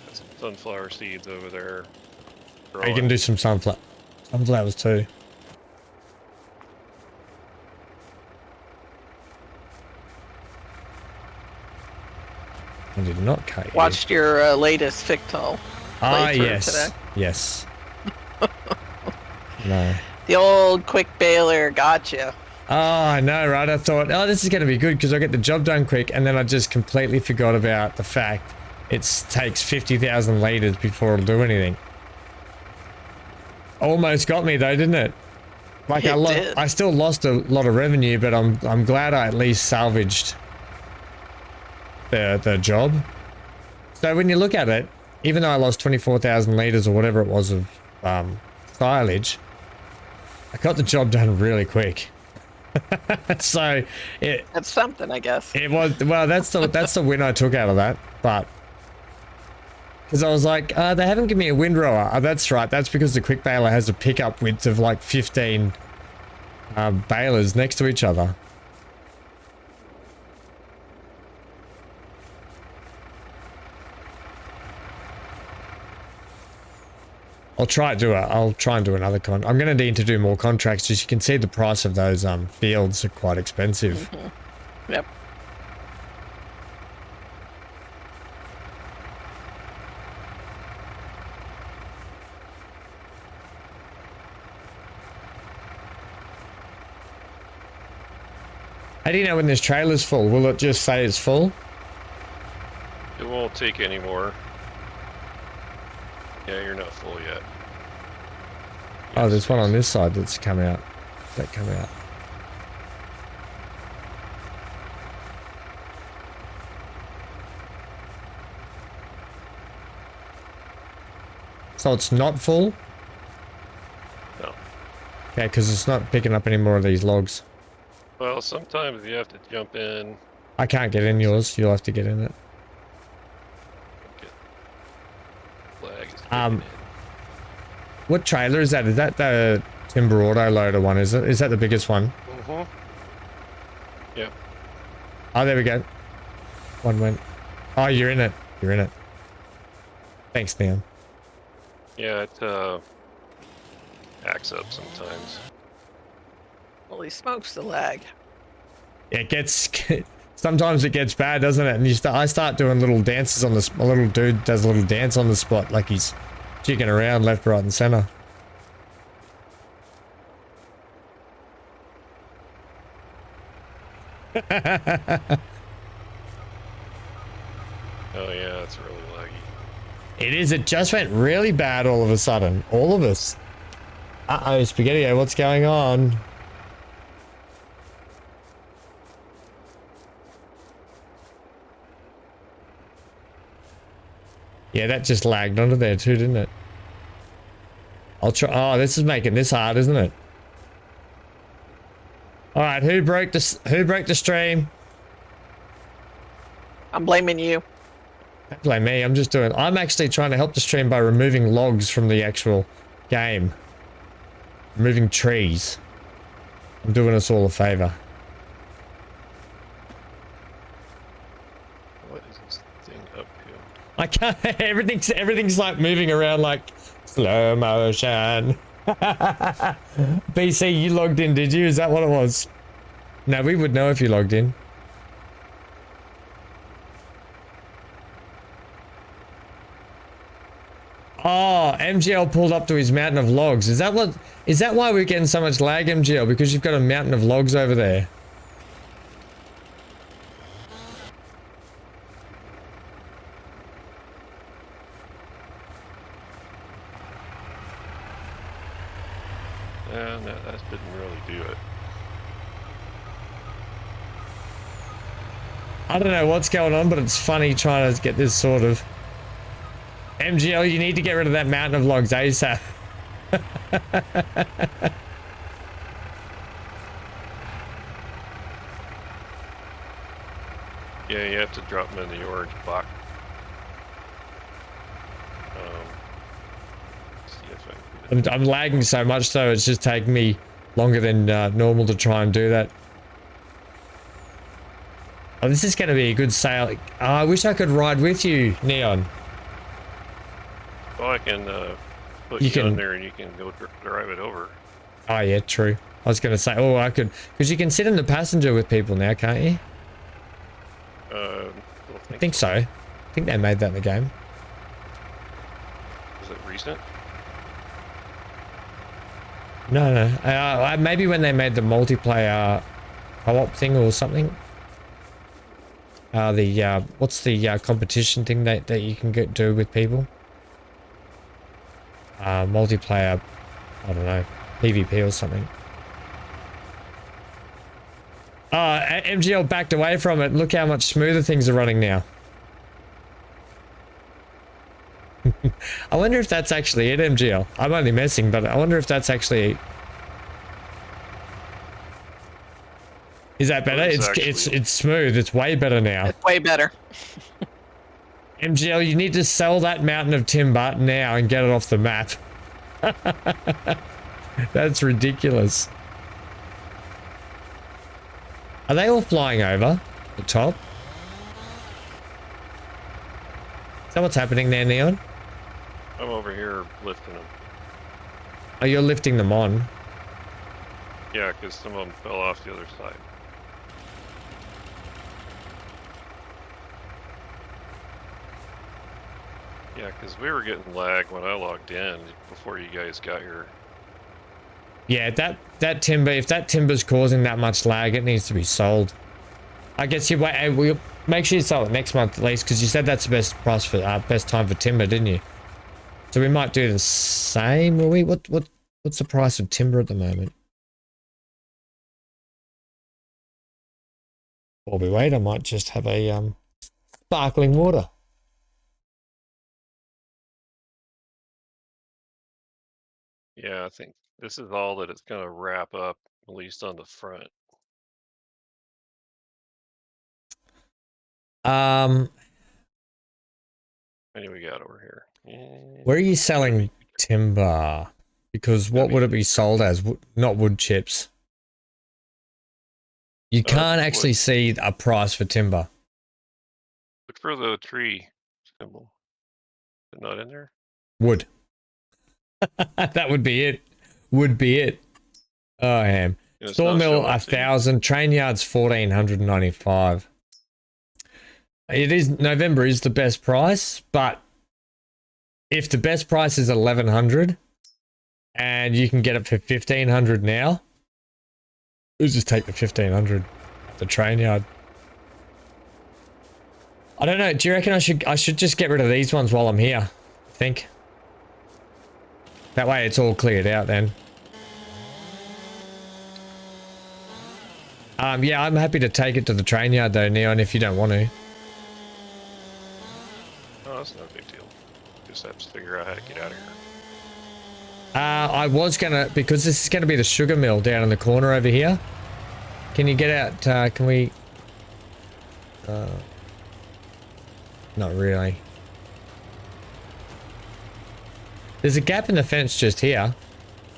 Got some sunflower seeds over there. You can do some sunflowers too. I did not cut you. Watched your latest Fictal. Ah, playthrough yes. today. Yes. No. The old quick baler gotcha. Oh, I know, right? I thought, oh, this is going to be good because I get the job done quick, and then I just completely forgot about the fact it takes 50,000 liters before it'll do anything. Almost got me though, didn't it? Like It did. I still lost a lot of revenue, but I'm glad I at least salvaged the job. So when you look at it, even though I lost 24,000 liters or whatever it was of silage, I got the job done really quick. So That's something, I guess. it was, well, that's the win I took out of that. But because I was like, they haven't given me a windrower. Oh, that's right. That's because the quick baler has a pickup width of like 15 balers next to each other. I'll try and do another I'm going to need to do more contracts. As you can see, the price of those fields are quite expensive. Yep. How do you know when this trailer's full? Will it just say it's full? It won't take any more. Yeah, you're not full yet. Oh, there's one on this side that's come out. That come out. So it's not full? No. Okay, because it's not picking up any more of these logs. Well, sometimes you have to jump in. I can't get in yours. You'll have to get in it. Flag is Um, getting in. What trailer is that? Is that the timber auto loader one? Is it? Is that the biggest one? Mhm. Yeah. Oh, there we go. One went. Oh, you're in it. You're in it. Thanks, Neon. Yeah, it acts up sometimes. Holy smokes, the lag. It gets. Sometimes it gets bad, doesn't it? And I start doing little dances on the. A little dude does a little dance on the spot, like he's jigging around left, right, and center. Oh yeah, it's really laggy. It is. It just went really bad all of a sudden. All of us. Uh-oh, Spaghetti, what's going on? Yeah, that just lagged onto there too, didn't it? I'll try. Oh, this is making this hard, isn't it? All right, who broke the stream? I'm blaming you. Don't blame me. I'm actually trying to help the stream by removing logs from the actual game. Removing trees. I'm doing us all a favor. What is this thing up here? I can't. Everything's like moving around like slow motion. BC, you logged in, did you? Is that what it was? No, we would know if you logged in. Oh, MGL pulled up to his mountain of logs. Is that why we're getting so much lag, MGL? Because you've got a mountain of logs over there. No, that didn't really do it. I don't know what's going on, but it's funny trying to get this sort of... MGL, you need to get rid of that mountain of logs ASAP. Yeah, you have to drop them in the orange box. See if I can do that. I'm lagging so much, so it's just taking me longer than normal to try and do that. Oh, this is going to be a good sail. Oh, I wish I could ride with you, Neon. Well, I can put You you can- on there and you can go drive it over. Oh, yeah, true. I was going to say, oh, I could... Because you can sit in the passenger with people now, can't you? Don't I think so. I think they made that in the game. it recent? No. Maybe when they made the multiplayer co-op thing or something. What's the competition thing that you can do with people? Multiplayer, I don't know, PvP or something. MGL backed away from it. Look how much smoother things are running now. I wonder if that's actually it, MGL. I'm only messing, but I wonder if that's actually... Is that better? It's smooth. It's way better now. It's way better. MGL, you need to sell that mountain of timber now and get it off the map. That's ridiculous. Are they all flying over the top? Is that what's happening there, Neon? I'm over here lifting them. Oh, you're lifting them on. Yeah, because some of them fell off the other side. Yeah, because we were getting lag when I logged in before you guys got here. Yeah, that timber, if that timber's causing that much lag, it needs to be sold. I guess we'll make sure you sell it next month at least, because you said that's the best price for best time for timber, didn't you? So we might do the same, will we? What's the price of timber at the moment? While we wait, I might just have a sparkling water. Yeah, I think this is all that it's going to wrap up, at least on the front. What do we got over here? Where are you selling timber? Because what would it be sold as? Not wood chips. You can't actually see a price for timber. Look for the tree symbol. Is it not in there? Wood. That would be it. Would be it. Oh, ham. Sawmill 1,000. Train yards 1,495. It is November is the best price, but if the best price is 1,100 and you can get it for 1,500 now, we'll just take the 1,500 at the train yard. I don't know. Do you reckon I should just get rid of these ones while I'm here? I think. That way it's all cleared out then. Yeah, I'm happy to take it to the train yard though, Neon, if you don't want to. Oh, that's no big deal. Just have to figure out how to get out of here. I was gonna, because this is gonna be the sugar mill down in the corner over here. Can you get out, can we... not really. There's a gap in the fence just here,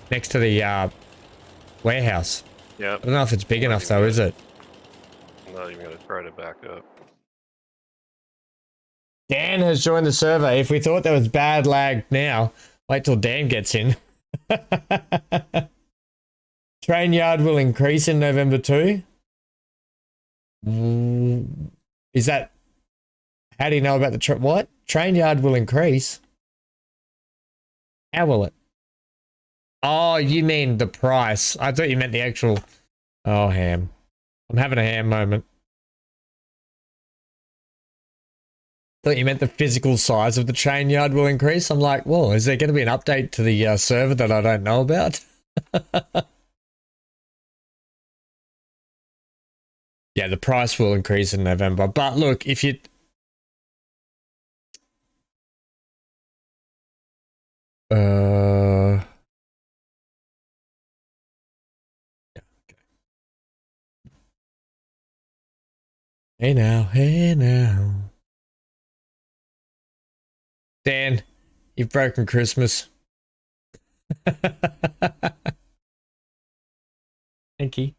next to the warehouse. Yeah. I don't know if it's big enough though, is it? I'm not even going to try to back up. Dan has joined the server. If we thought there was bad lag now, wait till Dan gets in. Train yard will increase in November too. Is that... How do you know about the... What? Train yard will increase? How will it? Oh, you mean the price. I thought you meant the actual... Oh, ham. I'm having a ham moment. Thought you meant the physical size of the train yard will increase. I'm like, whoa, is there going to be an update to the server that I don't know about? Yeah, the price will increase in November. But look, if you... Yeah, okay. Hey now, hey now. Dan, you've broken Christmas. Hanky, you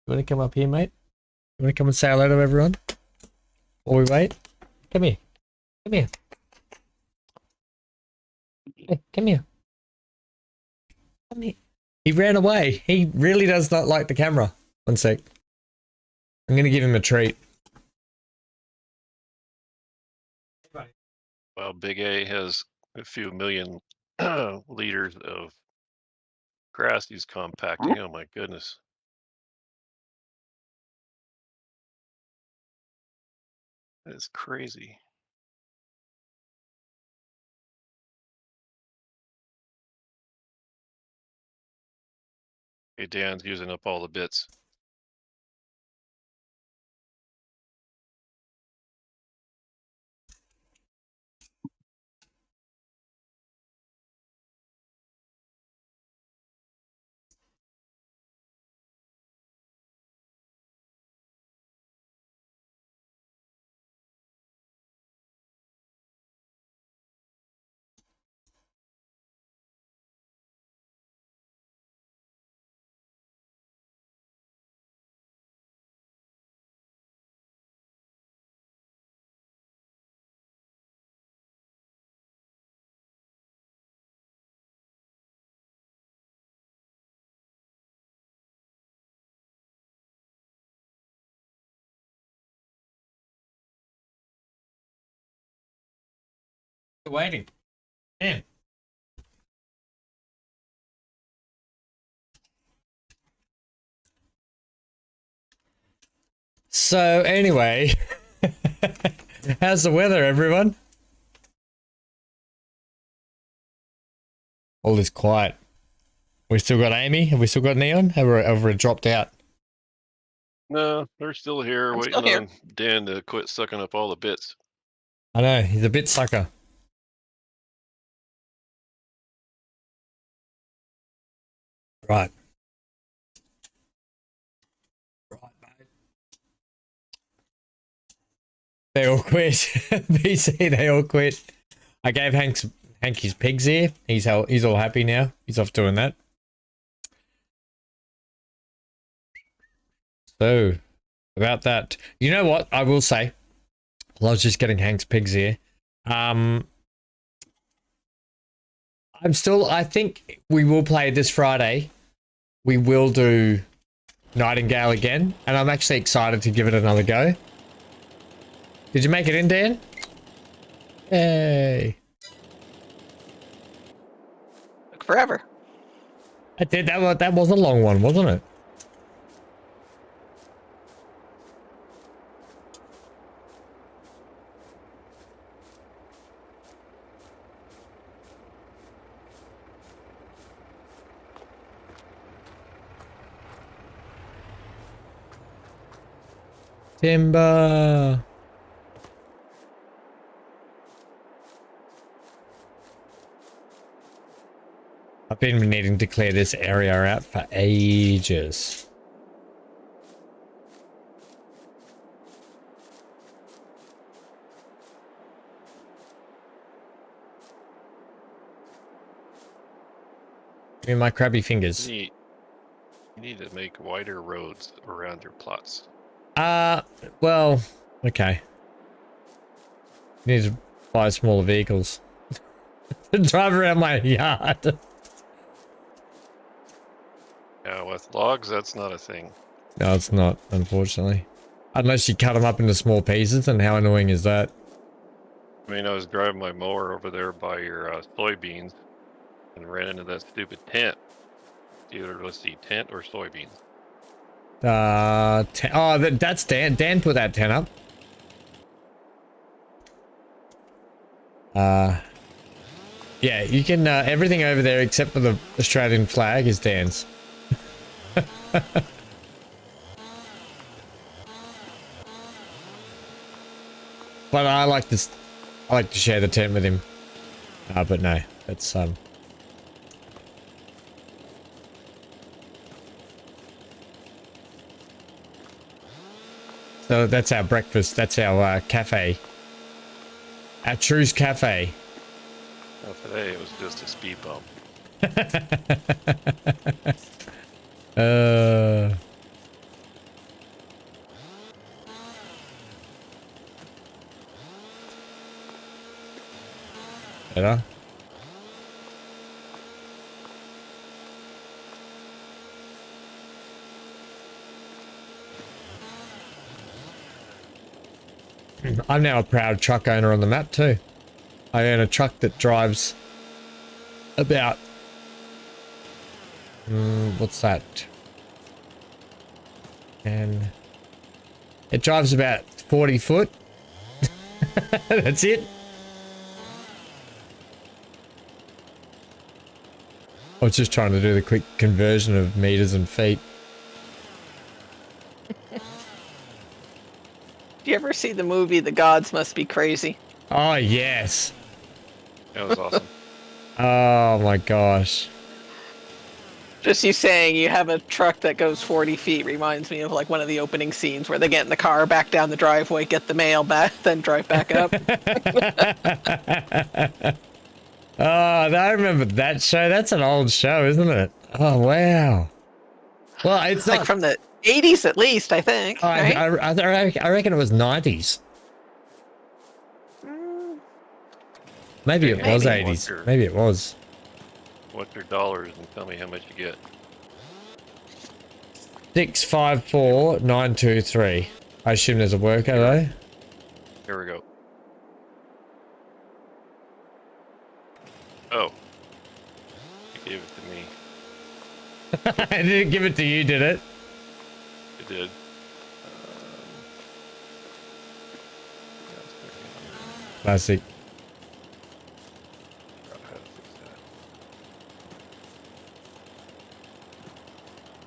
want to come up here, mate? You want to come and say hello to everyone? While we wait? Come here. Come here. Hey, come here. Come here. He ran away. He really does not like the camera. One sec. I'm going to give him a treat. Well, Big A has a few million liters of grass he's compacting. Oh my goodness. That is crazy. Okay, Dan's using up all the bits. Waiting. Man. So anyway, how's the weather, everyone? All is quiet. We still got Amy? Have we still got Neon? Have we dropped out? No, they're still here I'm waiting still here. on Dan to quit sucking up all the bits. I know, he's a bit sucker. Right. Right, mate. They all quit. BC, they all quit. I gave Hank his pigs here. He's all happy now. He's off doing that. So, about that. You know what? I will say. I was just getting Hank's pigs here. I think we will play this Friday. We will do Nightingale again. And I'm actually excited to give it another go. Did you make it in, Dan? Yay. Took forever. I did. That was a long one, wasn't it? Timber. I've been needing to clear this area out for ages. Give me my crabby fingers. You need to make wider roads around your plots. Well, okay. Need to buy smaller vehicles to drive around my yard. Yeah, with logs, that's not a thing. No, it's not, unfortunately. Unless you cut them up into small pieces, and how annoying is that? I mean, I was driving my mower over there by your soybeans and ran into that stupid tent. Either let's see, tent or soybeans. That's Dan. Dan put that tent up. Yeah, you can, everything over there except for the Australian flag is Dan's. But I like to share the tent with him. But no, that's So that's our breakfast. That's our cafe. Our True's Cafe. Well, today it was just a speed bump. Better. I'm now a proud truck owner on the map too. I own a truck that drives about what's that? And it drives about 40 foot. That's it. I was just trying to do the quick conversion of meters and feet. Do you ever see the movie The Gods Must Be Crazy? Oh, yes. That was awesome. Oh my gosh. Just you saying you have a truck that goes 40 feet reminds me of like one of the opening scenes where they get in the car, back down the driveway, get the mail back, then drive back up. Oh, I remember that show. That's an old show, isn't it? Oh, wow. Well, it's Like not from the 80s at least, I think. Right? I reckon it was 90s. Maybe it was Maybe. 80s. Maybe it was. What's your dollars and tell me how much you get? 654,923. I assume there's a worker though. Here we go. Oh. You gave it to me. I didn't give it to you, did it? It did. Classic.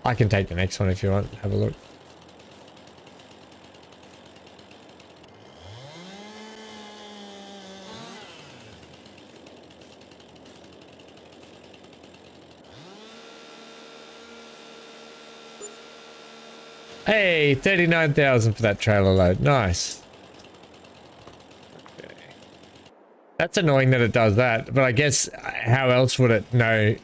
I can take the next one if you want. Have a look. Hey, 39,000 for that trailer load. Nice. Okay. That's annoying that it does that, but I guess how else would it know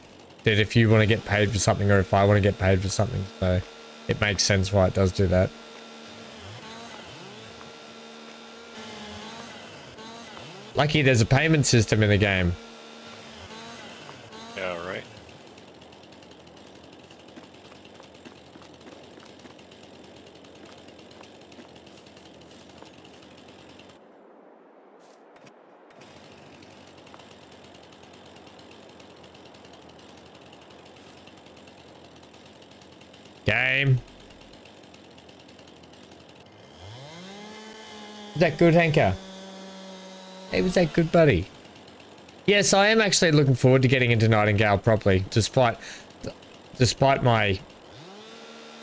that if you want to get paid for something or if I want to get paid for something? So it makes sense why it does do that. Lucky there's a payment system in the game. Yeah, right. Game. Is that good, Hanker? Hey, was that good, buddy? Yes, I am actually looking forward to getting into Nightingale properly, despite my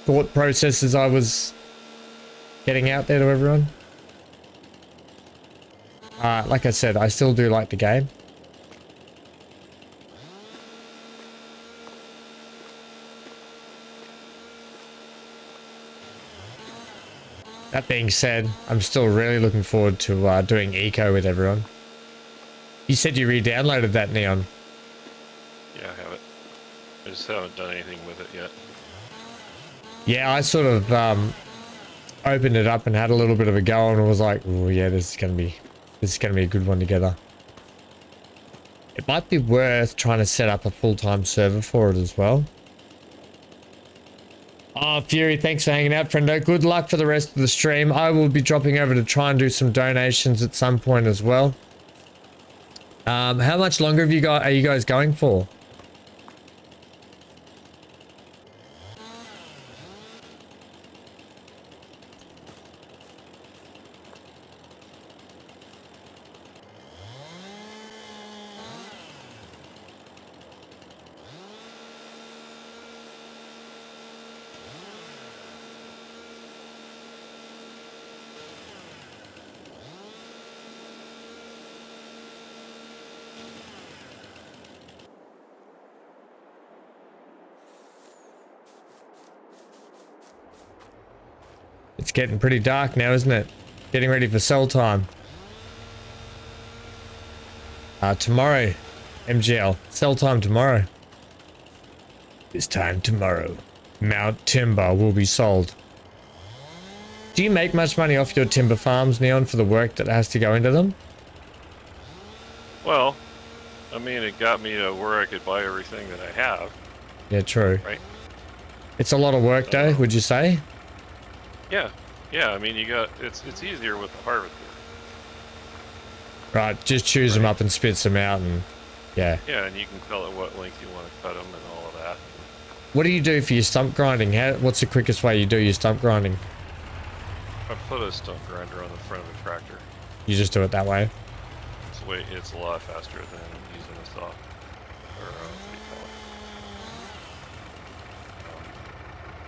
thought processes I was getting out there to everyone. Like I said, I still do like the game. That being said, I'm still really looking forward to doing eco with everyone. You said you re-downloaded that, Neon. Yeah, I have it. I just haven't done anything with it yet. Yeah, I sort of opened it up and had a little bit of a go and was like, oh yeah, this is gonna be a good one together. It might be worth trying to set up a full-time server for it as well. Oh, Fury, thanks for hanging out, friendo. Good luck for the rest of the stream. I will be dropping over to try and do some donations at some point as well. How much longer are you guys going for? It's getting pretty dark now, isn't it? Getting ready for cell time. Tomorrow, MGL. Cell time tomorrow. This time tomorrow, Mount Timber will be sold. Do you make much money off your timber farms, Neon, for the work that has to go into them? Well, I mean, it got me to where I could buy everything that I have. Yeah, true. Right. It's a lot of work, though, would you say? Yeah, yeah. I mean, it's easier with the harvester. Right, just chews them up and spits them out, and Yeah. Yeah, and you can tell it what length you want to cut them and all of that. What do you do for your stump grinding? What's the quickest way you do your stump grinding? I put a stump grinder on the front of the tractor. You just do it that way? It's a lot faster than using a saw. Or, what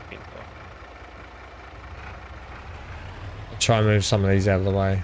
do you call it? Chainsaw. I'll try and move some of these out of the way.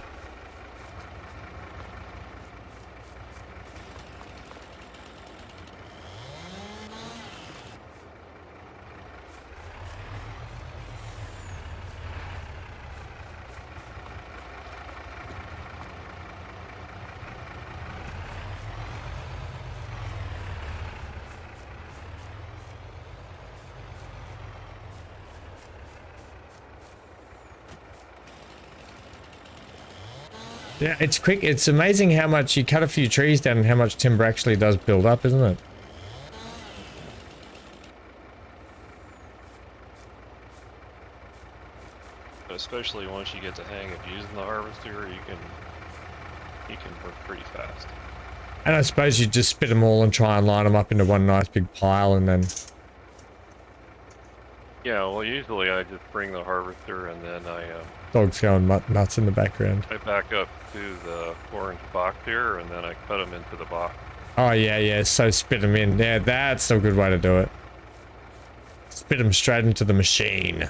Yeah, it's quick. It's amazing how much you cut a few trees down and how much timber actually does build up, isn't it? Especially once you get the hang of using the harvester, you can work pretty fast. And I suppose you just spit them all and try and line them up into one nice big pile and then... Yeah, well, usually I just bring the harvester and then Dogs going nuts in the background. I back up to the orange box here and then I cut them into the box. Oh, yeah, yeah. So spit them in. Yeah, that's a good way to do it. Spit them straight into the machine.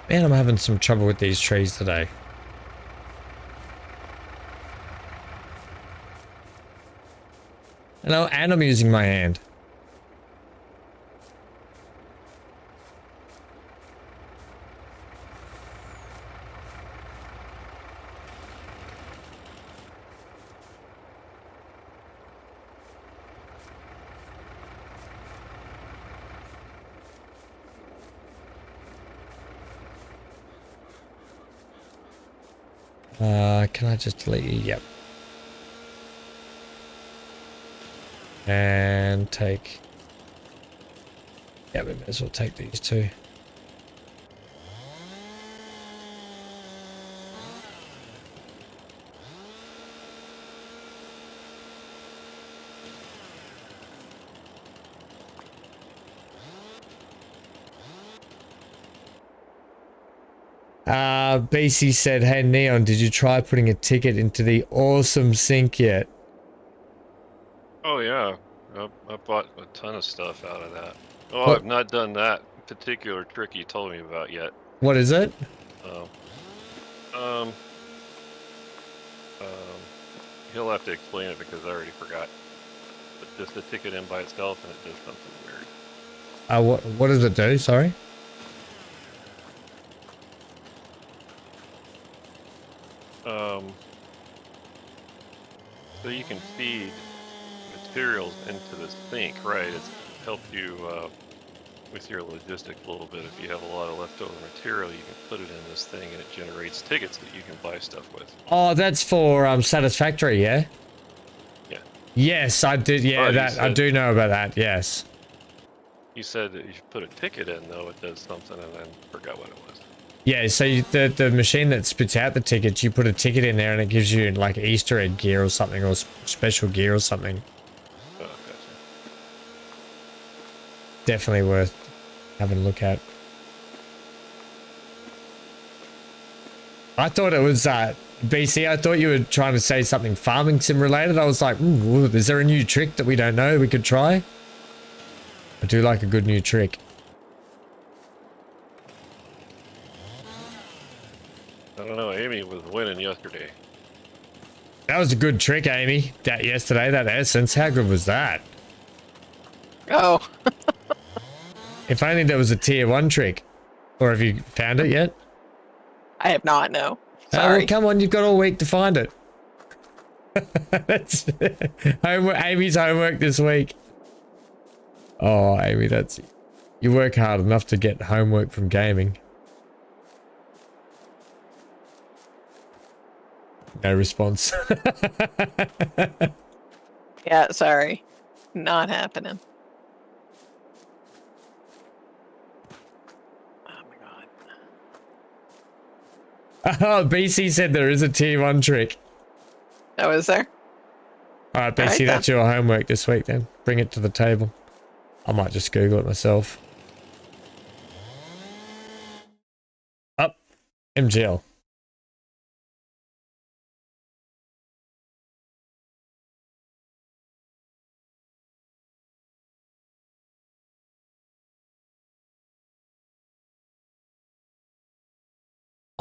Man, I'm having some trouble with these trees today. And I'm using my hand. Can I just delete you? Yep. And take... Yeah, we may as well take these two. BC said, hey Neon, did you try putting a ticket into the awesome sink yet? Oh yeah, I bought a ton of stuff out of that. Oh, What? I've not done that particular trick you told me about yet. What is it? Oh. He'll have to explain it because I already forgot. But just the ticket in by itself and it does something weird. What does it do? Sorry? So you can feed materials into the sink, right? It's helped you with your logistics a little bit. If you have a lot of leftover material, you can put it in this thing and it generates tickets that you can buy stuff with. Oh, that's for Satisfactory, yeah? Yeah. Yes, I did. Yeah, Oh, that I do know about that. Yes. You said that you should put a ticket in, though. It does something, and then forgot what it was. Yeah, so the machine that spits out the tickets, you put a ticket in there and it gives you like Easter egg gear or something, or special gear or something. Oh, gotcha. Definitely worth having a look at. I thought it was BC. I thought you were trying to say something farming sim related. I was like, ooh, is there a new trick that we don't know we could try? I do like a good new trick. I don't know. Amy was winning yesterday. That was a good trick, Amy. That yesterday, that essence. How good was that? Oh, If only there was a tier 1 trick. Or have you found it yet? I have not. No. Oh, Sorry. well, come on, you've got all week to find it. That's Amy's homework this week. Oh, Amy, that's... You work hard enough to get homework from gaming. No response. Yeah, sorry. Not happening. Oh my god. Oh, BC said there is a tier 1 trick. Oh, is there? Alright, All right, BC, that's your homework this week then. Bring it to the table. I might just Google it myself. Up. MGL.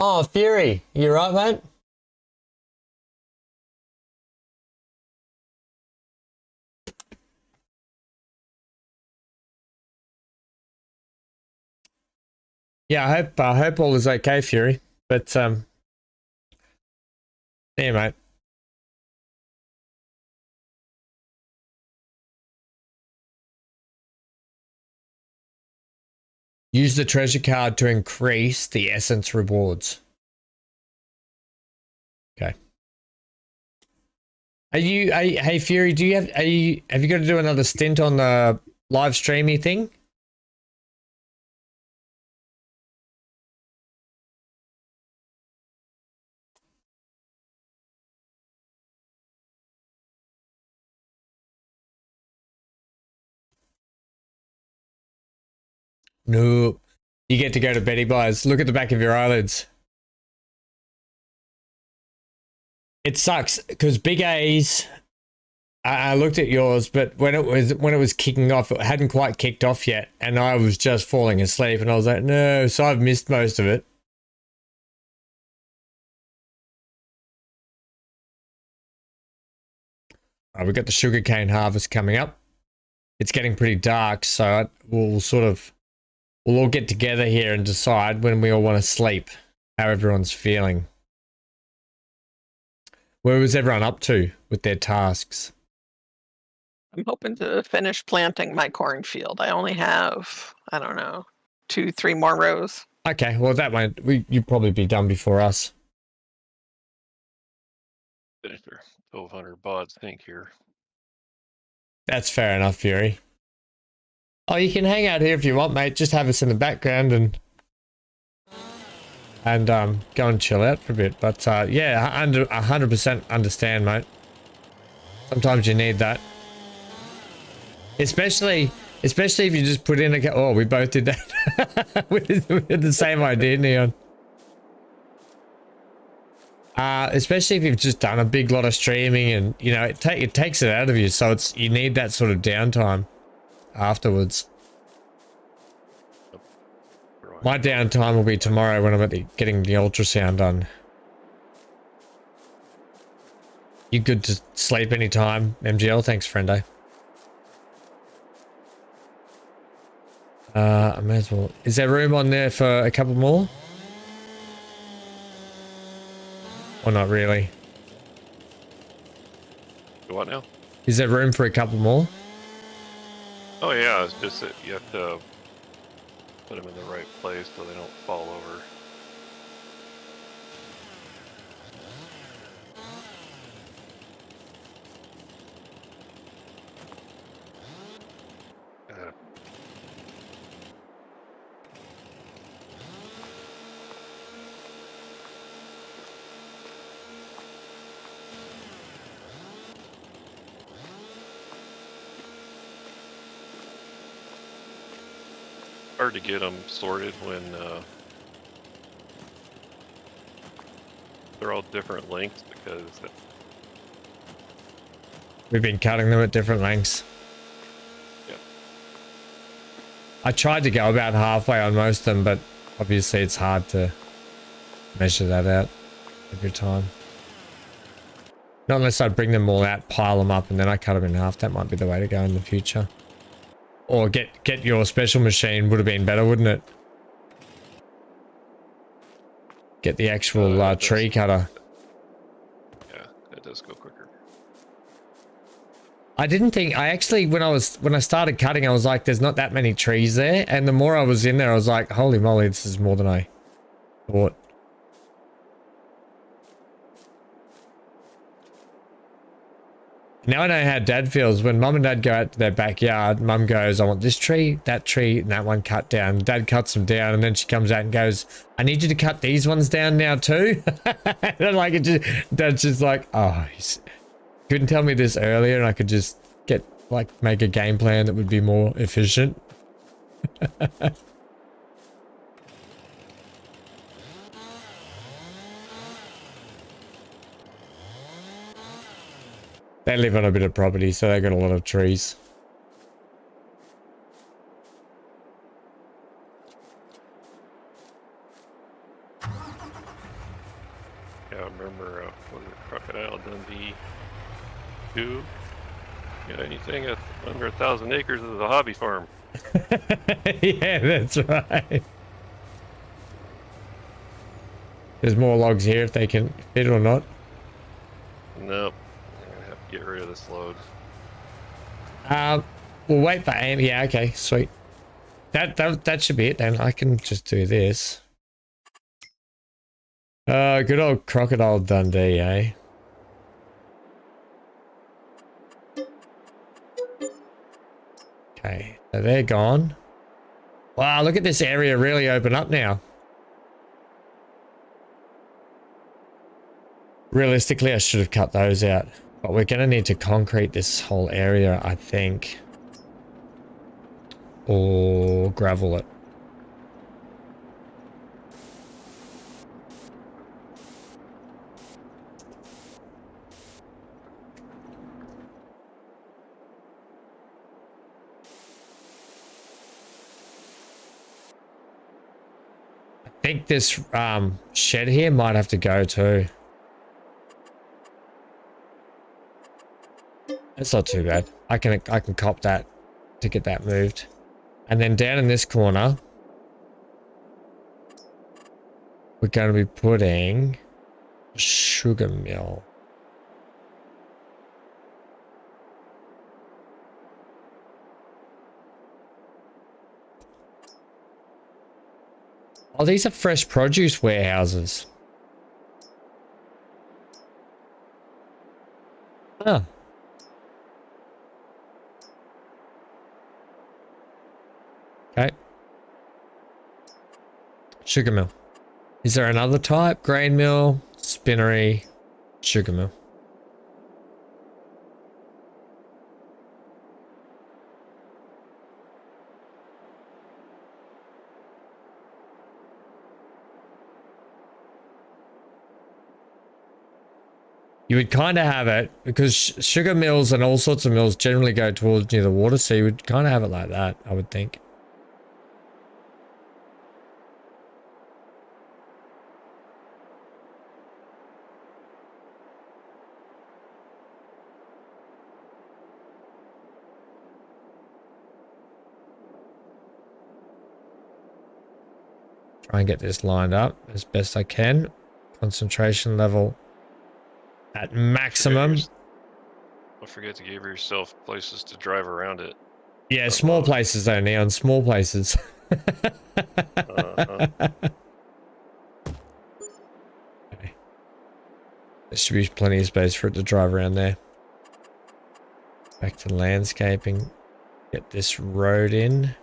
Oh, Fury. You right, mate? Yeah, I hope all is okay, Fury. But yeah, mate. Use the treasure card to increase the essence rewards. Okay. Hey Fury, have you got to do another stint on the live streamy thing? No. You get to go to Betty Bly's. Look at the back of your eyelids. It sucks because Big A's. I looked at yours, but when it was kicking off, it hadn't quite kicked off yet, and I was just falling asleep, and I was like, no. So I've missed most of it. We've got the sugarcane harvest coming up. It's getting pretty dark, so we'll all get together here and decide when we all want to sleep, how everyone's feeling. Where was everyone up to with their tasks? I'm hoping to finish planting my cornfield. I only have, I don't know, 2-3 more rows. Okay, well that won't. You'll probably be done before us. Finish their 1,200 bods think here. That's fair enough, Fury. Oh, you can hang out here if you want, mate. Just have us in the background and go and chill out for a bit. But yeah, 100% understand, mate. Sometimes you need that. Especially if you just put in a... Oh, we both did that. we had the same idea, Neon. Especially if you've just done a big lot of streaming and, you know, it takes it out of you. So you need that sort of downtime afterwards. My downtime will be tomorrow when I'm getting the ultrasound done. You good to sleep anytime, MGL? Thanks, friendo. I may as well. Is there room on there for a couple more? Or not really? What now? Is there room for a couple more? Oh yeah, it's just that you have to put them in the right place so they don't fall over. Hard to get them sorted when they're all different lengths because We've been cutting them at different lengths. Yeah. I tried to go about halfway on most of them, but obviously it's hard to measure that out every time. Not unless I bring them all out, pile them up, and then I cut them in half. That might be the way to go in the future. Or get your special machine would have been better, wouldn't it? Get the actual tree cutter. Yeah, that does go quicker. I didn't think, I actually, when I started cutting, I was like, there's not that many trees there. And the more I was in there, I was like, holy moly, this is more than I thought. Now I know how Dad feels. When Mum and Dad go out to their backyard, Mum goes, I want this tree, and that one cut down. Dad cuts them down, and then she comes out and goes, I need you to cut these ones down now too. And like, Dad's just like, oh, couldn't tell me this earlier, and I could just make a game plan that would be more efficient. They live on a bit of property, so they got a lot of trees. Yeah, I remember, was it Crocodile Dundee 2? Yeah, anything under 1,000 acres is a hobby farm. Yeah, that's right. There's more logs here if they can fit or not. Nope. I'm gonna have to get rid of this load. We'll wait for Amy. Yeah, okay, sweet. That should be it then. I can just do this. Good old Crocodile Dundee, eh? Okay, so they're gone. Wow, look at this area really open up now. Realistically, I should have cut those out. But we're going to need to concrete this whole area, I think. Or gravel it. I think this shed here might have to go too. It's not too bad. I can cop that to get that moved. And then down in this corner, we're going to be putting a sugar mill. Oh, these are fresh produce warehouses. Huh. Okay. Sugar mill. Is there another type? Grain mill, spinnery, sugar mill. You would kind of have it because sugar mills and all sorts of mills generally go towards near the water, so you would kind of have it like that, I would think. Try and get this lined up as best I can. Concentration level at maximum. Don't forget to give yourself places to drive around it. Yeah, small places though, Neon. Small places. Uh-huh. Okay. There should be plenty of space for it to drive around there. Back to landscaping. Get this road in.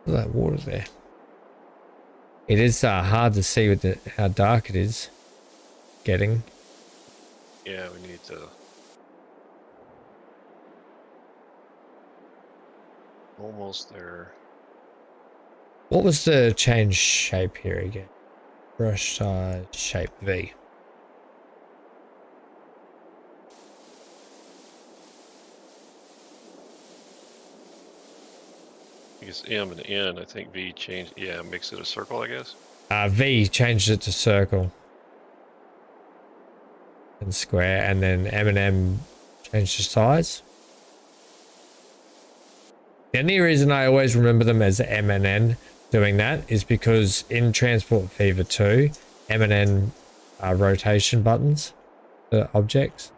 Look at that water there. It is hard to see with how dark it is getting. Yeah, we need to almost there. What was the change shape here again? Brush size shape V. guess M and N. I think V changed. Yeah, makes it a circle, I guess. V changed it to circle and square, and then M and M changed the size. The only reason I always remember them as M and N doing that is because in Transport Fever 2, M and N are rotation buttons for objects.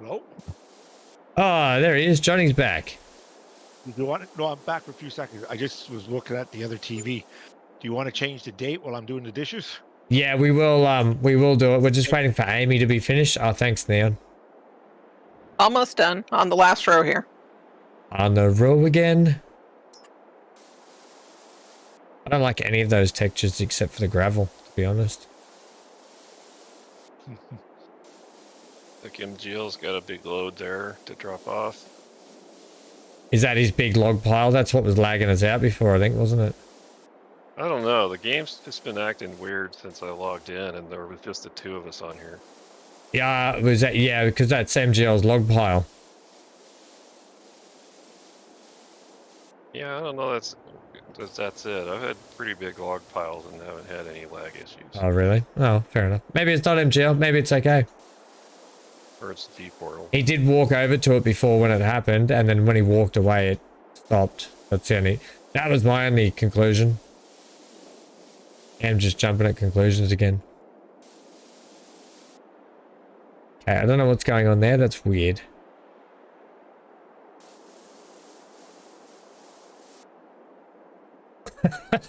Hello? Oh, there he is. Johnny's back. Do you want to, no, I'm back for a few seconds. I just was looking at the other TV. Do you want to change the date while I'm doing the dishes? Yeah, we will do it. We're just waiting for Amy to be finished. Oh, thanks, Neon. Almost done on the last row here. On the row again. I don't like any of those textures except for the gravel, to be honest. Like MGL's got a big load there to drop off. Is that his big log pile? That's what was lagging us out before, I think, wasn't it? I don't know. The game's just been acting weird since I logged in, and there was just the two of us on here. Yeah, was that? Yeah, because that's MGL's log pile. Yeah, I don't know. That's it. I've had pretty big log piles and haven't had any lag issues. Oh, really? Oh, fair enough. Maybe it's not MGL. Maybe it's okay. Or it's the D portal. He did walk over to it before when it happened, and then when he walked away, it stopped. That's the only. That was my only conclusion. I'm just jumping at conclusions again. Okay, I don't know what's going on there. That's weird.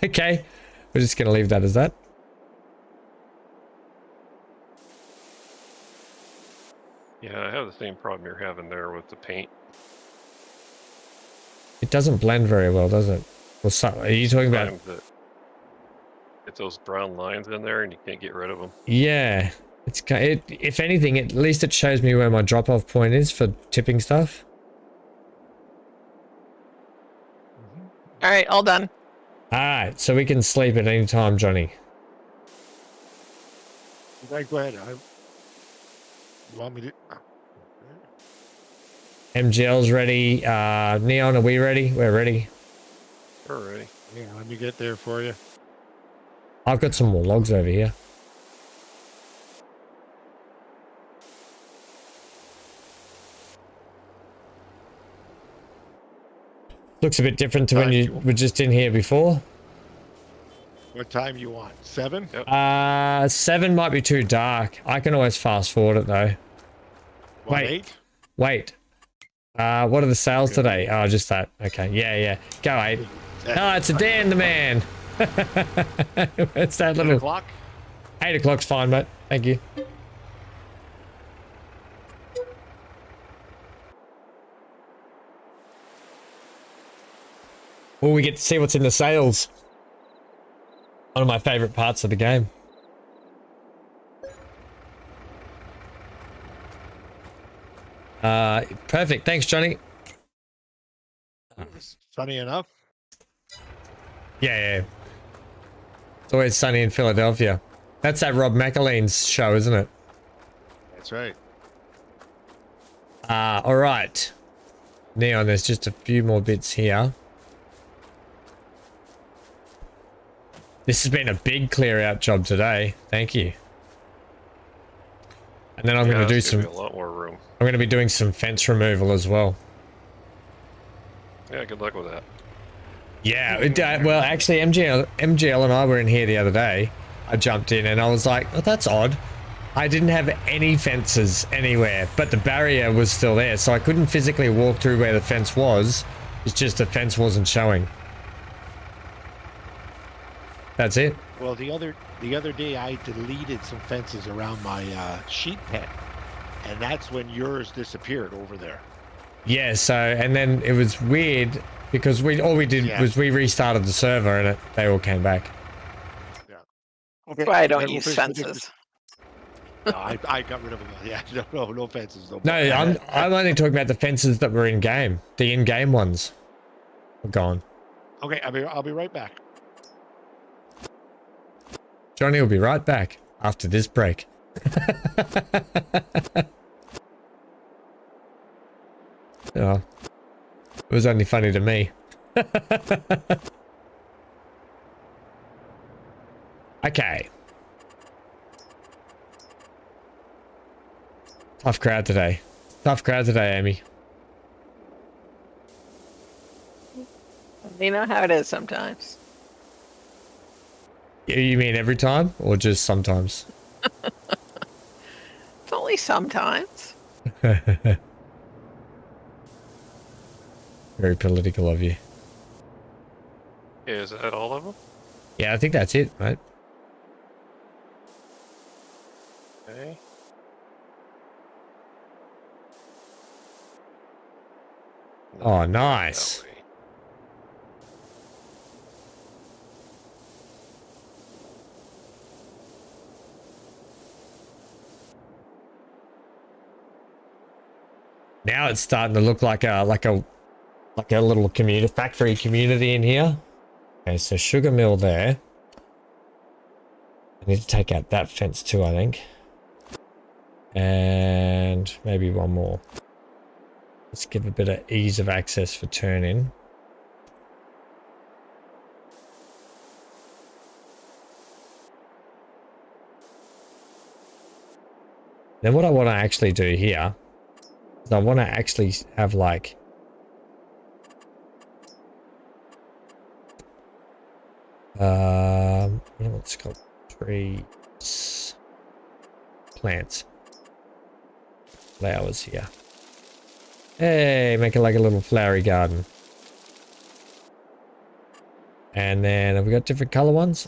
Okay, we're just gonna leave that as that. Yeah, I have the same problem you're having there with the paint. It doesn't blend very well, does it? Well, so, are you talking about? Get those brown lines in there, and you can't get rid of them. Yeah, if anything, at least it shows me where my drop-off point is for tipping stuff. All right, all done. All right, so we can sleep at any time, Johnny. You guys go ahead. You want me to? MGL's ready. Neon, are we ready? We're ready. We're ready. Yeah, let me get there for you. I've got some more logs over here. Looks a bit different to when you were just in here before. What time you want? 7? Yep. 7 might be too dark. I can always fast forward it though. What, Wait. 8? Wait. What are the sales today? Oh, just that. Okay. Yeah. Go 8. Oh, it's a Dan the man. It's that 8 little. o'clock? 8 o'clock's fine, mate. Thank you. Oh, we get to see what's in the sales. One of my favorite parts of the game. Perfect. Thanks, Johnny. Sunny enough? Yeah. It's always sunny in Philadelphia. That's that Rob MacLeod's show, isn't it? That's right. All right. Neon, there's just a few more bits here. This has been a big clear out job today. Thank you. And then I'm going to do some. A lot more room. I'm going to be doing some fence removal as well. Yeah, good luck with that. Yeah. Well, actually, MGL and I were in here the other day. I jumped in and I was like, oh, that's odd. I didn't have any fences anywhere, but the barrier was still there, so I couldn't physically walk through where the fence was. It's just the fence wasn't showing. That's it. Well, the other day I deleted some fences around my sheep pen, and that's when yours disappeared over there. Yeah. So, and then it was weird because all we did was we restarted the server and they all came back. Yeah. That's why I don't use fences. No, I got rid of them. Yeah, no fences. No, I'm only talking about the fences that were in game. The in-game ones are gone. Okay, I'll be right back. Johnny will be right back after this break. Oh, it was only funny to me. Okay. Tough crowd today. Tough crowd today, Amy. You know how it is sometimes. You mean every time or just sometimes? It's only sometimes. Very political of you. Is that all of them? Yeah, I think that's it, right? Okay. Oh, Not nice. that way. Now it's starting to look like a little factory community in here. Okay, so sugar mill there. I need to take out that fence too, I think. And maybe one more. Let's give a bit of ease of access for turn-in. Then what I want to actually do here is I want to actually have like what's it called? Trees, plants, flowers here. Hey, make it like a little flowery garden. And then have we got different color ones?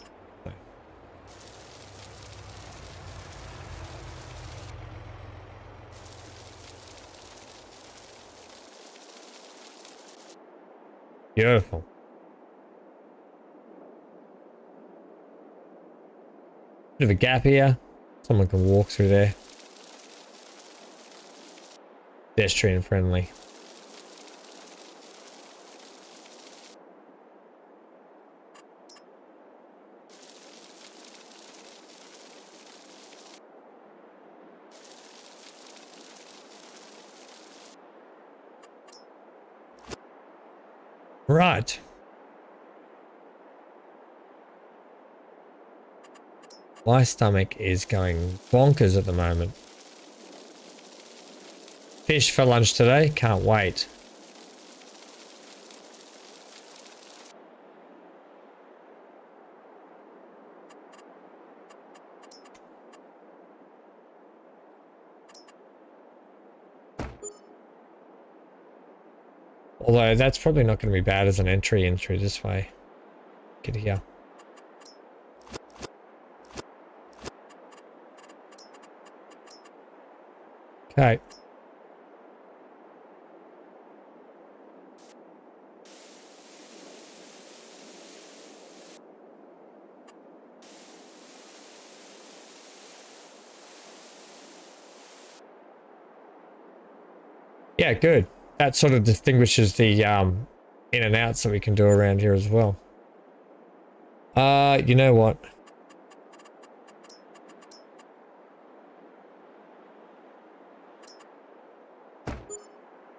Beautiful. Bit of a gap here. Someone can walk through there. Pedestrian friendly. Right. My stomach is going bonkers at the moment. Fish for lunch today. Can't wait. Although that's probably not going to be bad as an entry in through this way. Get here. Okay. Yeah, good. That sort of distinguishes the in and outs that we can do around here as well. You know what?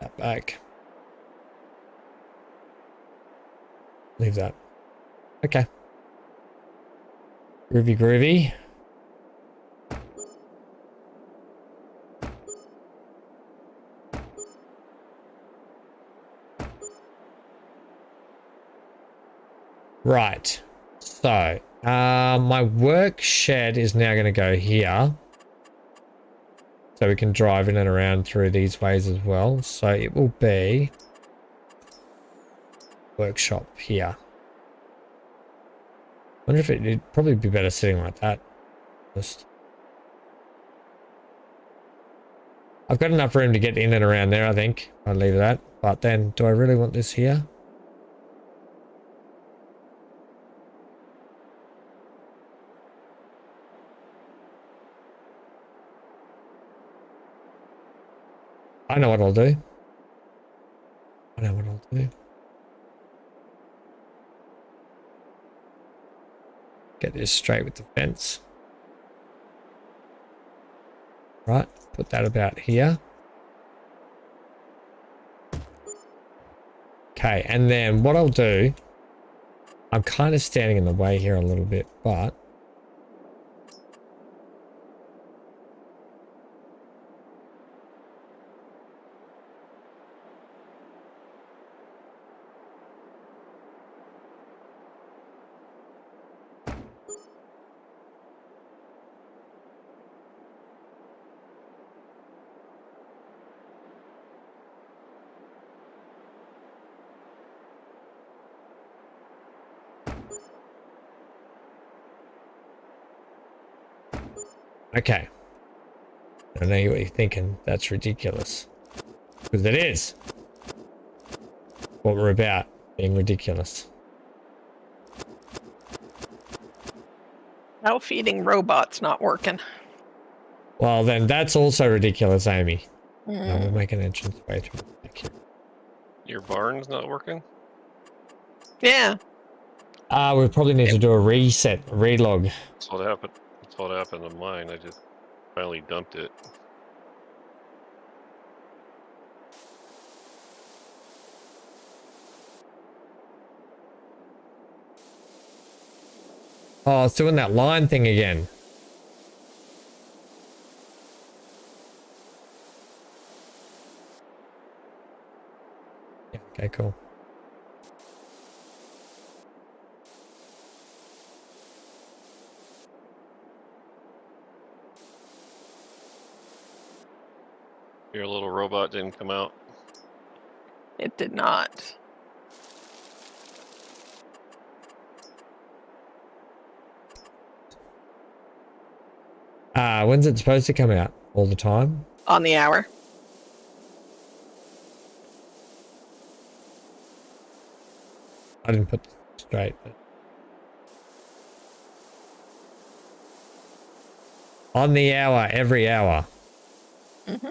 That back. Leave that. Okay. Groovy, groovy. Right. So, my work shed is now going to go here. So we can drive in and around through these ways as well. So it will be workshop here. Wonder if it'd probably be better sitting like that. Just I've got enough room to get in and around there, I think. I'll leave that. But then, do I really want this here? I know what I'll do. I know what I'll do. Get this straight with the fence. Right, put that about here. Okay, and then what I'll do, I'm kind of standing in the way here a little bit, but okay. I know what you're thinking. That's ridiculous. Because it is. What we're about, being ridiculous. Now feeding robots not working. Well, then that's also ridiculous, Amy. Mm. We'll make an entrance way through the back here. Your barn's not working? Yeah. We probably need to do a reset, relog. That's what happened. That's what happened to mine. I just finally dumped it. Oh, it's doing that line thing again. Yeah, okay, cool. Your little robot didn't come out. It did not. When's it supposed to come out? All the time? On the hour. I didn't put it straight. But... On the hour, every hour. Mm-hmm.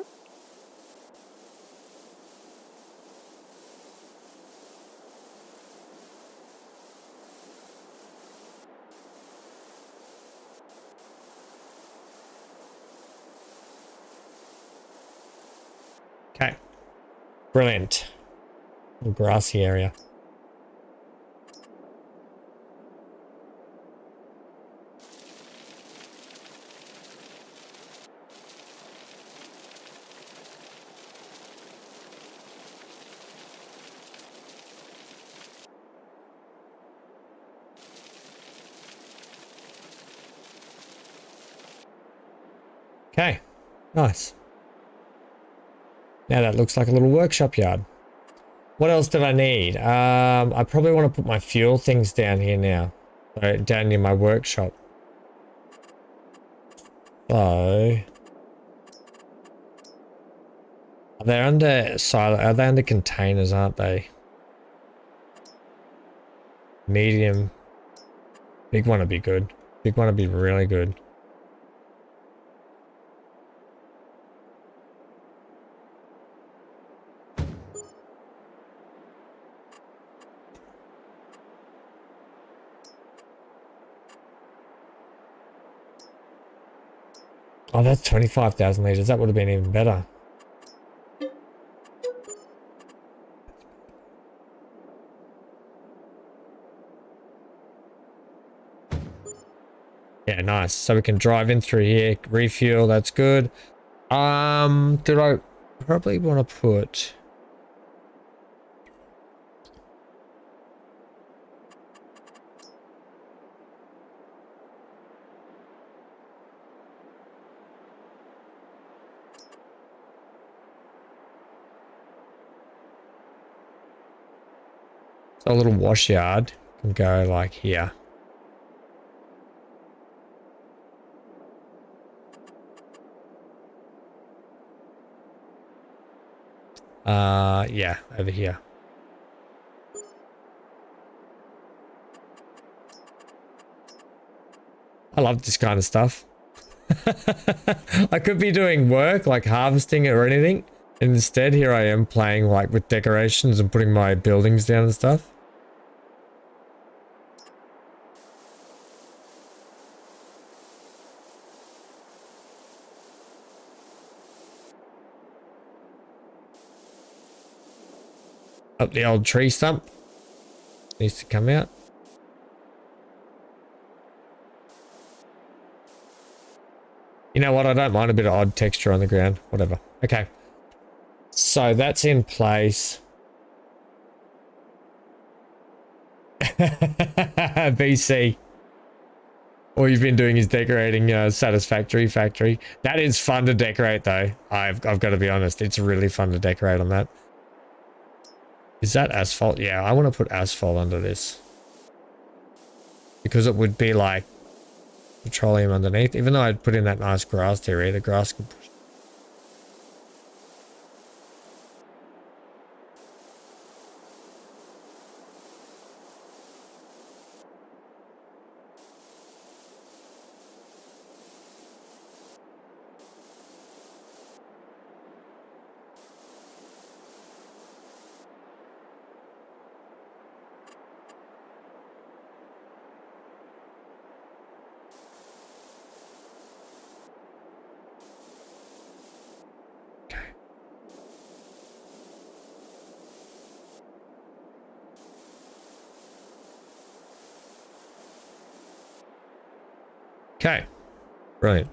Okay. Brilliant. Little grassy area. Okay, nice. Now that looks like a little workshop yard. What else did I need? I probably want to put my fuel things down here now. So down near my workshop. So are they under silo? Are they under containers, aren't they? Medium. Big one would be good. Big one would be really good. Oh, that's 25,000 litres. That would have been even better. Yeah, nice. So we can drive in through here, refuel. That's good. Did I probably want to put... So a little wash yard can go like here. Yeah, over here. I love this kind of stuff. I could be doing work like harvesting or anything. Instead, here I am playing like with decorations and putting my buildings down and stuff. Up the old tree stump. Needs to come out. You know what? I don't mind a bit of odd texture on the ground. Whatever. Okay. So that's in place. BC. All you've been doing is decorating Satisfactory Factory. That is fun to decorate though. I've got to be honest. It's really fun to decorate on that. Is that asphalt? Yeah, I want to put asphalt under this. Because it would be like petroleum underneath. Even though I'd put in that nice grass area, the grass could push. Okay, brilliant.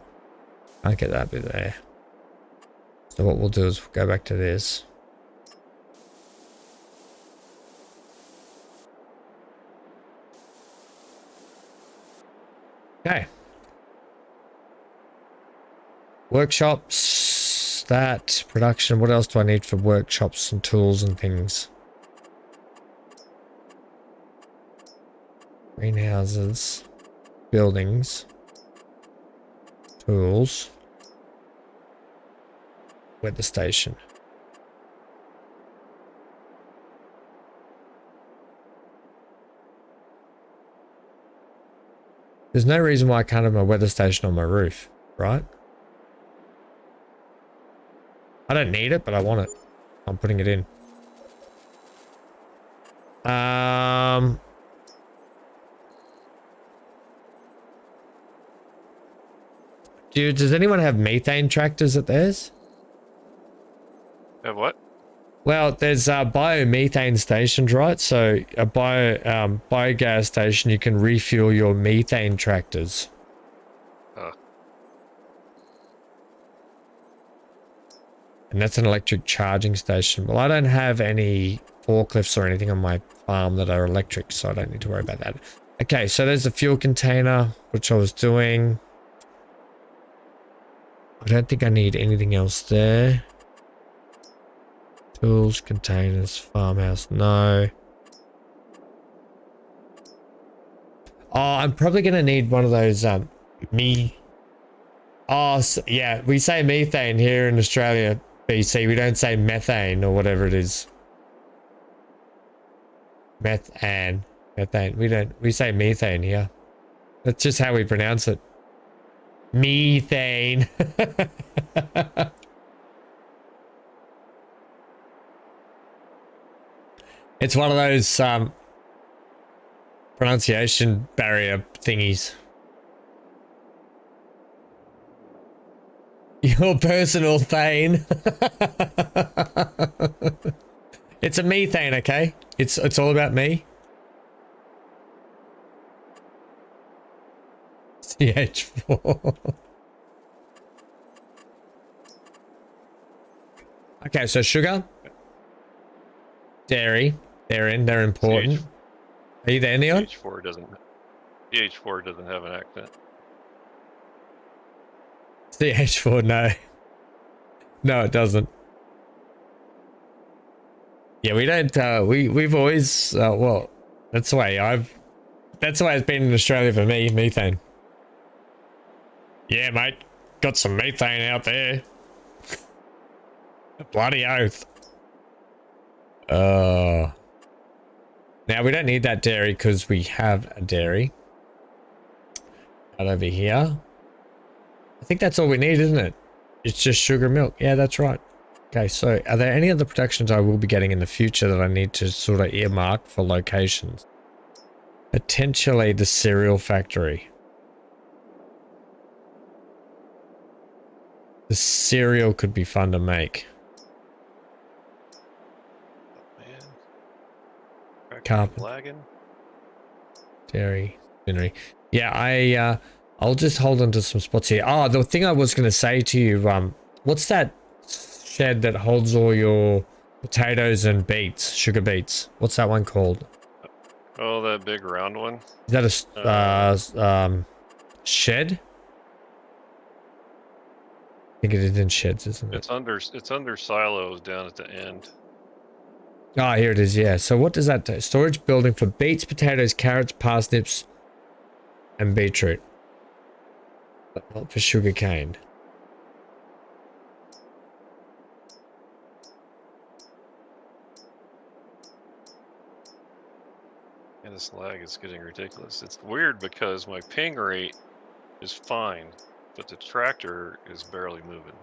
I'll get that bit there. So what we'll do is we'll go back to this. Okay. Workshops, that, production. What else do I need for workshops and tools and things? Greenhouses, buildings. Tools. Weather station. There's no reason why I can't have my weather station on my roof, right? I don't need it, but I want it. I'm putting it in. Dude, does anyone have methane tractors at theirs? Have what? Well, there's biomethane stations, right? So a biogas station, you can refuel your methane tractors. And that's an electric charging station. Well, I don't have any forklifts or anything on my farm that are electric, so I don't need to worry about that. Okay, so there's the fuel container, which I was doing. I don't think I need anything else there. Tools, containers, farmhouse, no. Oh, I'm probably going to need one of those, Oh, so, yeah, we say methane here in Australia, BC. We don't say methane or whatever it is. Methane. We say methane here. That's just how we pronounce it. Methane. It's one of those pronunciation barrier thingies. Your personal thane. It's a methane, okay? It's all about me. CH4. Okay, so sugar, dairy, they're important. Are you there, Neon? CH4 doesn't have an accent. CH4, no. No, it doesn't. Yeah, we don't, we've always, well, that's the way it's been in Australia for me, methane. Yeah, mate, got some methane out there. Bloody oath. Now we don't need that dairy because we have a dairy. Right over here. I think that's all we need, isn't it? It's just sugar milk. Yeah, that's right. Okay, so are there any other productions I will be getting in the future that I need to sort of earmark for locations? Potentially the cereal factory. The cereal could be fun to make. carpet, Lagging. dairy, spinnery. Yeah, I'll just hold on to some spots here. Oh, the thing I was going to say to you, what's that shed that holds all your potatoes and beets, sugar beets? What's that one called? Oh, that big round one. Is that a shed? I think it is in sheds, isn't it? It's under silos down at the end. Ah, here it is, yeah. So what does that do? Storage building for beets, potatoes, carrots, parsnips, and beetroot. But not for sugar cane. And this lag is getting ridiculous. It's weird because my ping rate is fine, but the tractor is barely moving.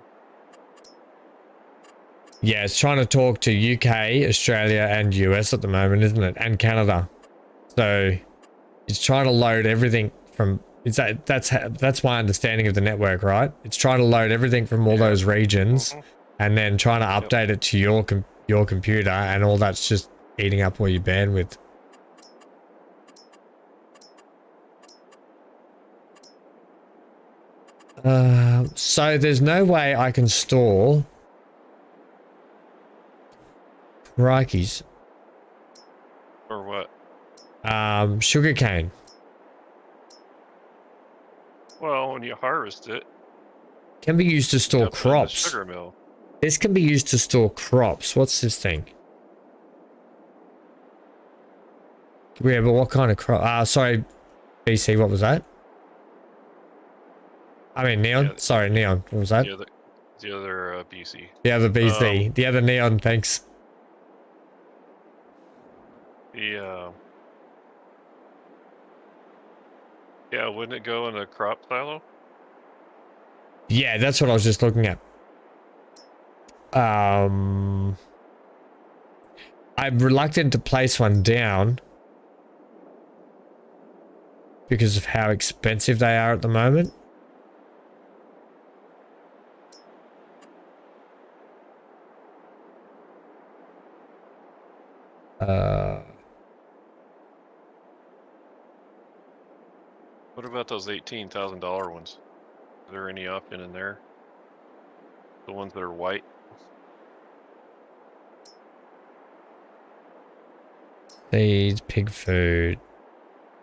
Yeah, it's trying to talk to UK, Australia, and US at the moment, isn't it? And Canada. So it's trying to load everything from. That's my understanding of the network, right? It's trying to load everything from all those regions, and then trying to update it to your computer, and all that's just eating up all your bandwidth. So there's no way I can store. Crikeys. Or what? Sugarcane. Well, when you harvest it, Can be used to store dump it in the crops. sugar mill. This can be used to store crops. What's this thing? Yeah, but what kind of crop? Sorry, BC, what was that? I mean, Neon. Yeah, Sorry, Neon. What was that? The other BC. The other BC. The other Neon, thanks. Yeah, wouldn't it go in a crop silo? Yeah, that's what I was just looking at. I'm reluctant to place one down because of how expensive they are at the moment. What about those $18,000 ones? Is there any option in there? The ones that are white? Seeds, pig food,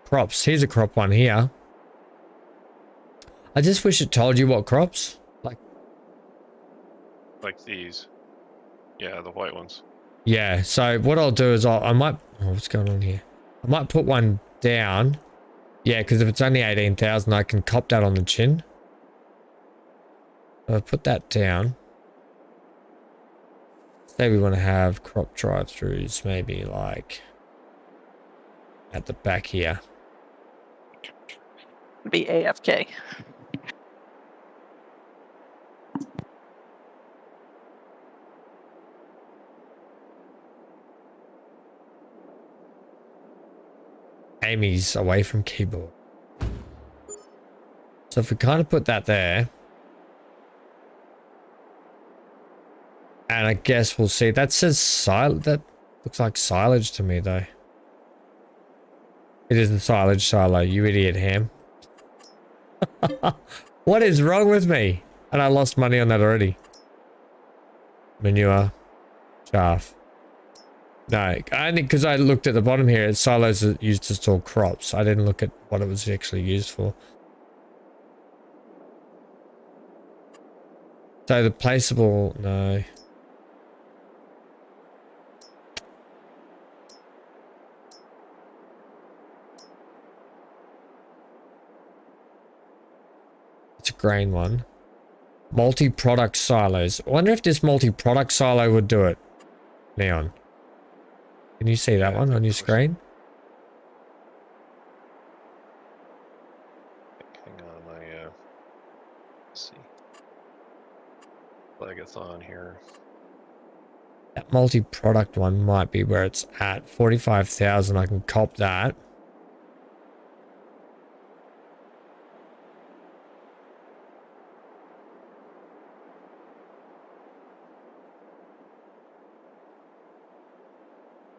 crops. Here's a crop one here. I just wish it told you what crops. Like these. Yeah, the white ones. Yeah, so what I'll do is I might... Oh, what's going on here? I might put one down. Yeah, because if it's only 18,000, I can cop that on the chin. I'll put that down. Say we want to have crop drive-throughs, maybe like at the back here. Be AFK. Amy's away from keyboard. So if we kind of put that there. And I guess we'll see. That says silage. That looks like silage to me, though. It isn't silage silo, you idiot ham. What is wrong with me? And I lost money on that already. Manure. Chaff. No, only because I looked at the bottom here. It's silos are used to store crops. I didn't look at what it was actually used for. So the placeable, no. It's a grain one. Multi-product silos. I wonder if this multi-product silo would do it. Neon. Can you see that one on your screen? Hang on, let's see. Flagathon here. That multi-product one might be where it's at. 45,000, I can cop that.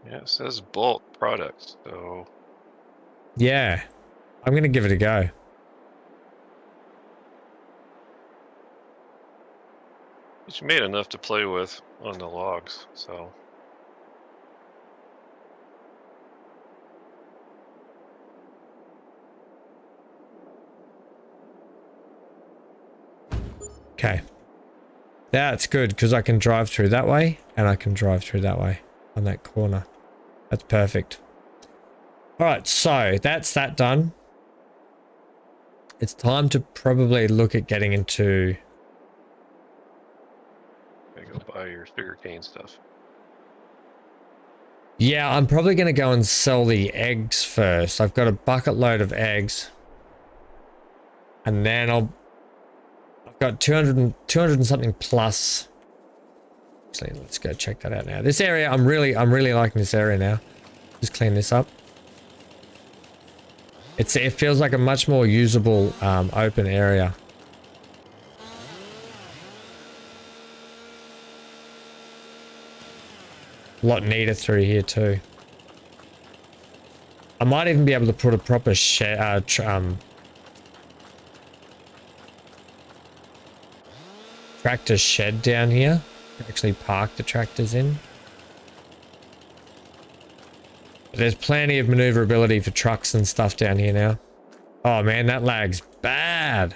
Yeah, it says bulk products, so Yeah, I'm gonna give it a go. it's made enough to play with on the logs, so. Okay. That's good because I can drive through that way and I can drive through that way on that corner. That's perfect. All right, so that's that done. It's time to probably look at getting into... I go buy your sugarcane stuff. Yeah, I'm probably going to go and sell the eggs first. I've got a bucket load of eggs. And then I've got 200 and something plus. Actually, let's go check that out now. This area, I'm really liking this area now. Just clean this up. It feels like a much more usable open area. A lot neater through here too. I might even be able to put a proper shed, tractor shed down here. Actually park the tractors in. There's plenty of maneuverability for trucks and stuff down here now. Oh man, that lag's bad.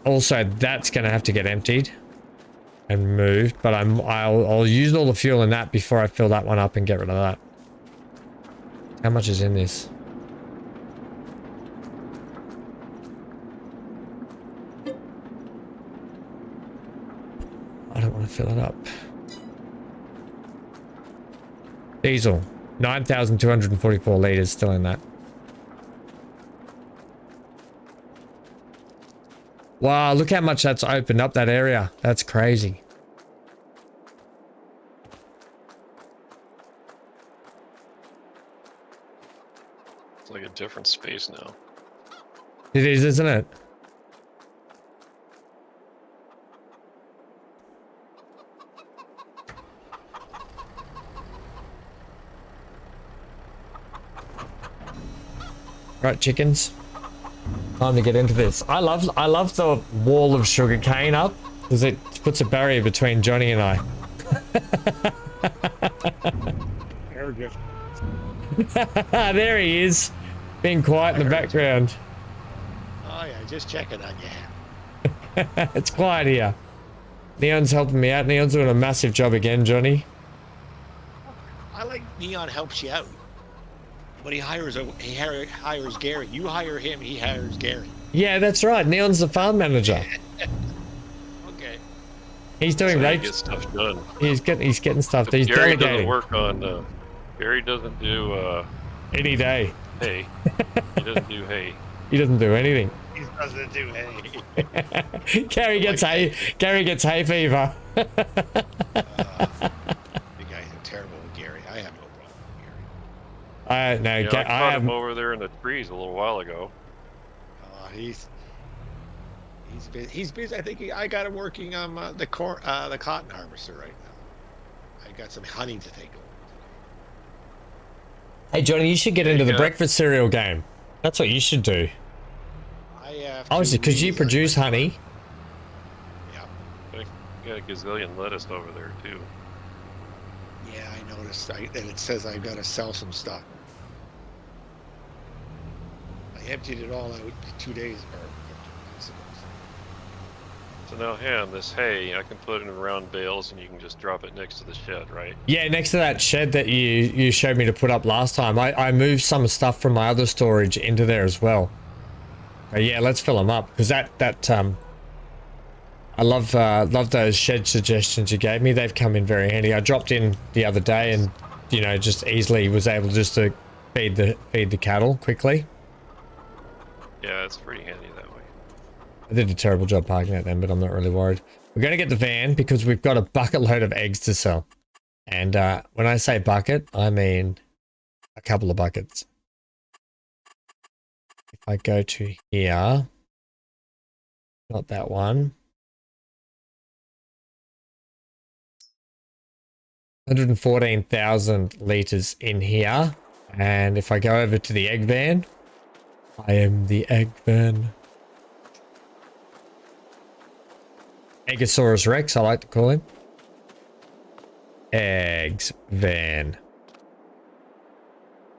Also, that's gonna have to get emptied and moved, but I'll use all the fuel in that before I fill that one up and get rid of that. How much is in this? I don't want to fill it up. Diesel, 9,244 liters still in that. Wow, look how much that's opened up that area. That's crazy. It's like a different space now. It is, isn't it? Right, chickens. Time to get into this. I love the wall of sugar cane up because it puts a barrier between Johnny and I. There he is, being quiet in the background. Oh yeah, just checking on you. It's quiet here. Neon's helping me out. Neon's doing a massive job again, Johnny. I like Neon helps you out. But he hires Gary. You hire him, he hires Gary. Yeah, that's right. Neon's the farm manager. Okay. He's doing So he right. gets stuff done. He's getting stuff. But He's Gary delegating. doesn't work on. Gary doesn't do Any day. hay. He doesn't do hay. He doesn't do anything. He doesn't do hay. Gary gets hay. Gary gets hay fever. You guys are terrible with Gary. I have no problem with Gary. No, Yeah, I I caught have. him over there in the trees a little while ago. He's busy. I think I got him working on the cotton harvester right now. I got some honey to take over. Hey Johnny, you should get into the breakfast cereal game. That's what you should do. I have. Obviously, because you produce honey. Yeah. I got a gazillion lettuce over there too. Yeah, I noticed. And it says I've got to sell some stuff. I emptied it all out 2 days ago. So now, Ham, this hay, I can put it in round bales and you can just drop it next to the shed, right? Yeah, next to that shed that you showed me to put up last time. I moved some stuff from my other storage into there as well. Yeah, let's fill them up because I love those shed suggestions you gave me. They've come in very handy. I dropped in the other day and just easily was able just to feed the cattle quickly. Yeah, it's pretty handy that way. I did a terrible job parking at them, but I'm not really worried. We're going to get the van because we've got a bucket load of eggs to sell. And when I say bucket, I mean a couple of buckets. If I go to here, not that one. 114,000 liters in here. And if I go over to the egg van, I am the egg van. Eggosaurus Rex, I like to call him. Eggs van.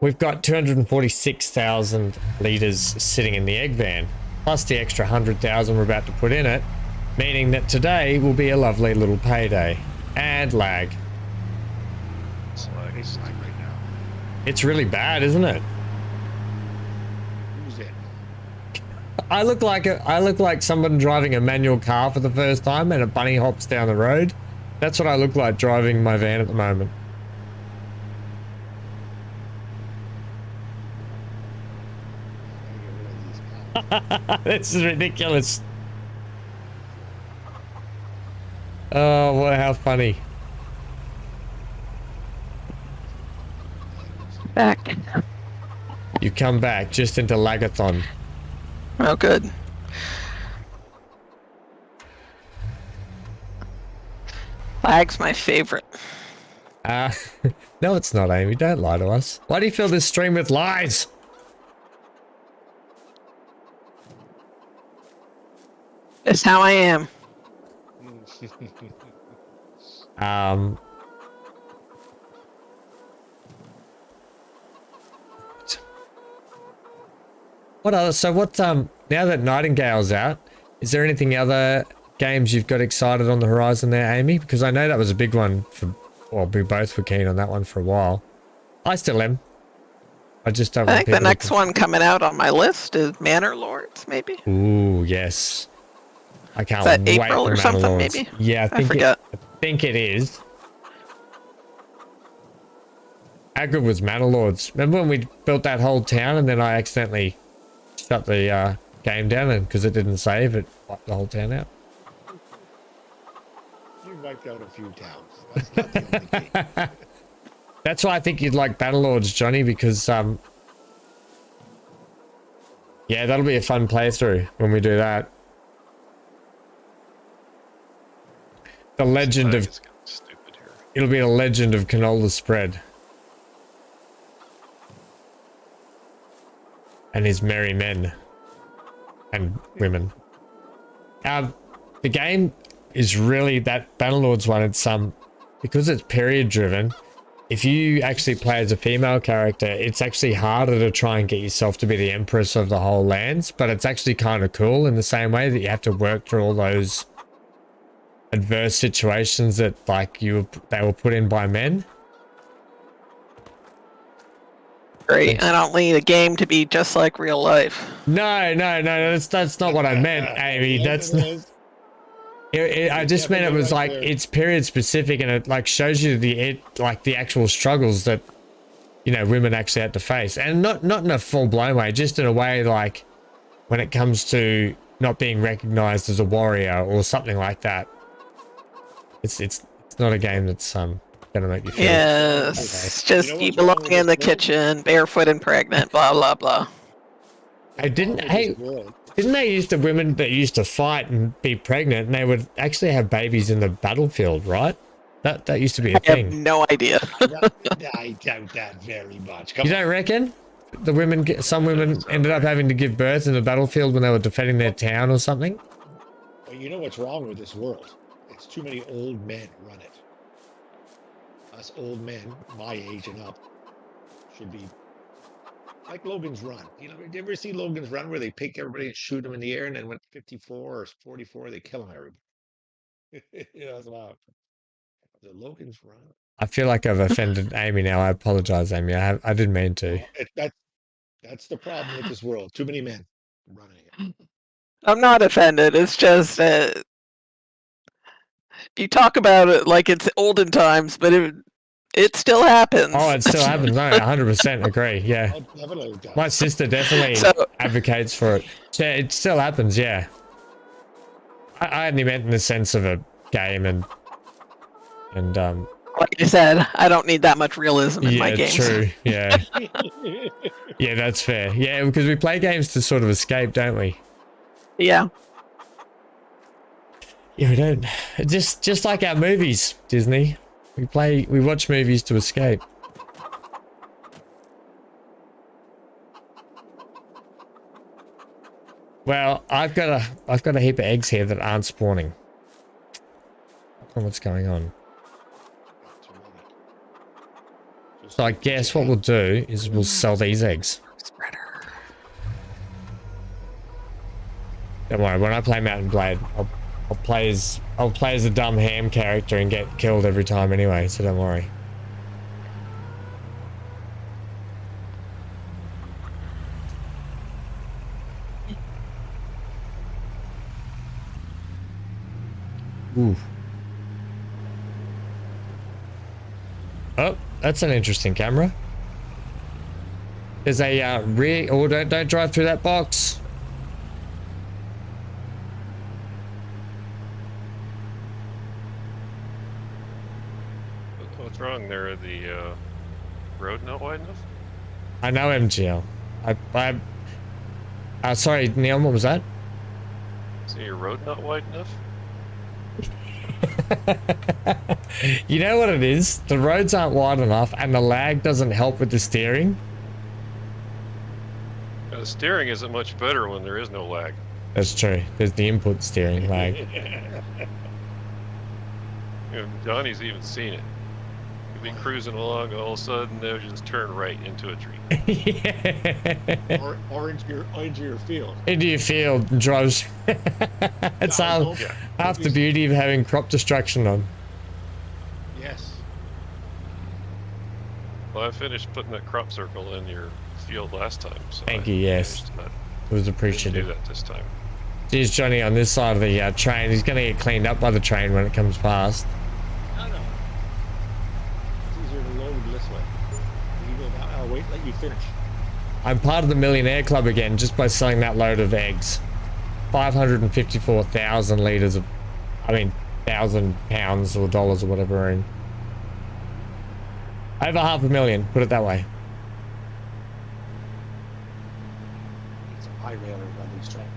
We've got 246,000 liters sitting in the egg van, plus the extra 100,000 we're about to put in it, meaning that today will be a lovely little payday. And lag. It's like right now. It's really bad, isn't it? Who's it? I look like someone driving a manual car for the first time and a bunny hops down the road. That's what I look like driving my van at the moment. This is ridiculous. Oh, well, how funny. Back. You come back just into Lagathon. Oh, good. Lag's my favorite. No, it's not, Amy. Don't lie to us. Why do you fill this stream with lies? It's how I am. What other? So what? Now that Nightingale's out, is there anything other games you've got excited on the horizon there, Amy? Because I know that was a big one for. Well, we both were keen on that one for a while. I still am. I just don't. I think the next one coming out on my list is Manor Lords, maybe. Ooh, yes. I can't Is that wait April for or Manor something, Lords. maybe? Yeah, I forget. I think it is. How good was Manor Lords? Remember when we built that whole town and then I accidentally shut the game down and because it didn't save, it wiped the whole town out? You wiped out a few towns. That's not the only game. That's why I think you'd like Battlelords, Johnny, because yeah, that'll be a fun playthrough when we do that. The legend of Stupid here. it'll be a legend of canola spread. And his merry men and women. The game is really that Battlelords one. It's because it's period driven. If you actually play as a female character, it's actually harder to try and get yourself to be the empress of the whole lands. But it's actually kind of cool in the same way that you have to work through all those adverse situations that they were put in by men. Great. I don't need a game to be just like real life. No, that's not what I meant, Amy. That's not. I just meant it was like it's period specific and it like shows you the actual struggles that women actually had to face, and not in a full blown way, just in a way like when it comes to not being recognized as a warrior or something like that. It's not a game that's gonna make you feel. Yes, just you belong in the kitchen, barefoot and pregnant, blah blah blah. Didn't they use the women that used to fight and be pregnant, and they would actually have babies in the battlefield, right? That used to be a thing. I have no idea. I doubt that very much. You don't reckon? Some women ended up having to give birth in the battlefield when they were defending their town or something? Well, you know what's wrong with this world? It's too many old men run it. Us old men, my age and up, should be like Logan's Run. Did you ever see Logan's Run where they pick everybody and shoot them in the air, and then when 54 or 44, they kill them everybody? It's about the Logan's Run. I feel like I've offended Amy now. I apologize, Amy. I didn't mean to. That's the problem with this world. Too many men running it. I'm not offended. It's just you talk about it like it's olden times, but it still happens. Oh, it still happens. No, 100% agree. Yeah. My sister definitely advocates for it. Yeah, it still happens, yeah. I only meant in the sense of a game and like I said, I don't need that much realism in my games. Yeah, true. Yeah. Yeah, that's fair. Yeah, because we play games to sort of escape, don't we? Yeah. Yeah, we don't. Just like our movies, Disney. We watch movies to escape. Well, I've got a heap of eggs here that aren't spawning. I don't know what's going on. So I guess what we'll do is we'll sell these eggs. Spreader. Don't worry, when I play Mountain Blade, I'll play as a dumb ham character and get killed every time anyway, so don't worry. Ooh. Oh, that's an interesting camera. There's a rear. Oh, don't drive through that box. What's wrong there? The road not wide enough? I know MGL. Sorry, Neil, what was that? Is your road not wide enough? You know what it is? The roads aren't wide enough and the lag doesn't help with the steering. The steering isn't much better when there is no lag. That's true. There's the input steering lag. Johnny's even seen it. You'll be cruising along, all of a sudden they'll just turn right into a tree. Yeah. Or into your field. Into your field and drives. It's half the beauty of having crop destruction on. Yes. Well, I finished putting that crop circle in your field last time. So Thank you, yes. It was Do appreciative. that this time. Here's Johnny on this side of the train. He's going to get cleaned up by the train when it comes past. No. It's easier to load this way. You go down. I'll wait, let you finish. I'm part of the Millionaire Club again just by selling that load of eggs. 554,000 litres of, 1,000 pounds or dollars or whatever. And over 500,000, put it that way. It's a high railer on these tractors.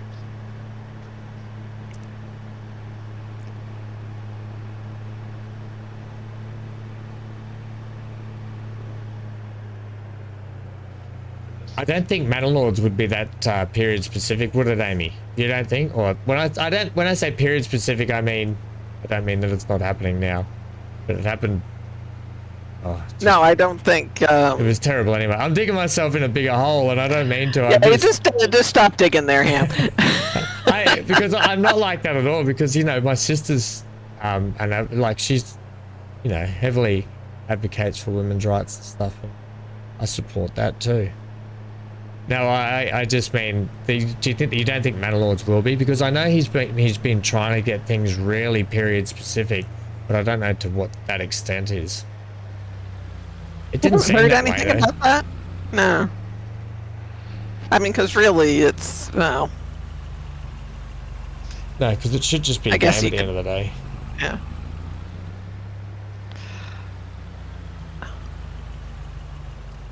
I don't think MacLeod's would be that period specific, would it, Amy? You don't think? Or when I say period specific, I don't mean that it's not happening now, but it happened. Oh, No, I don't think. it was terrible anyway. I'm digging myself in a bigger hole, and I don't mean to. Yeah, just stop digging there, Ham. Because I'm not like that at all. Because my sister's, she's, heavily advocates for women's rights and stuff, and I support that too. No, I just mean, you don't think MacLeod's will be? Because I know he's been trying to get things really period specific, but I don't know to what that extent is. It didn't seem heard that way, anything though. about that? No. Because really, it's No, because it should just be a game at the end of the day. Yeah.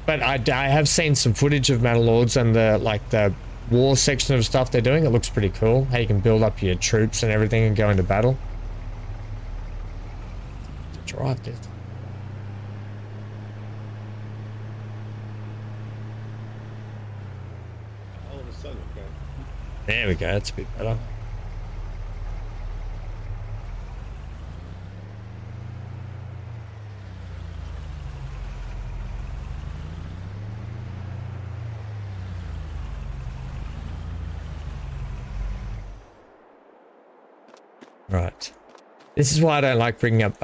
But I have seen some footage of MacLeod's and the war section of stuff they're doing. It looks pretty cool. How you can build up your troops and everything and go into battle. Drive this. All of a sudden, okay. There we go. That's a bit better. Right. This is why I don't like bringing up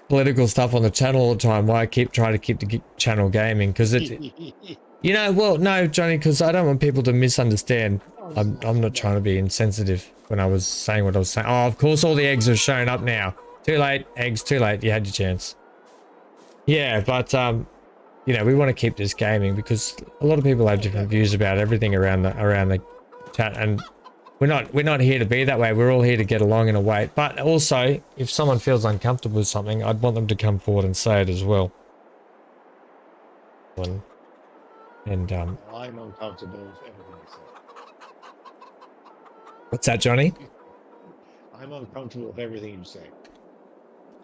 political stuff on the channel all the time. Why I trying to keep the channel gaming, because well, no, Johnny, because I don't want people to misunderstand. I'm not trying to be insensitive when I was saying what I was saying. Oh, of course, all the eggs are showing up now. Too late, eggs. Too late. You had your chance. Yeah, but we want to keep this gaming because a lot of people have different views about everything around the chat, and we're not here to be that way. We're all here to get along in a way. But also, if someone feels uncomfortable with something, I'd want them to come forward and say it as well. And I'm uncomfortable with everything you say. What's that, Johnny? I'm uncomfortable with everything you say.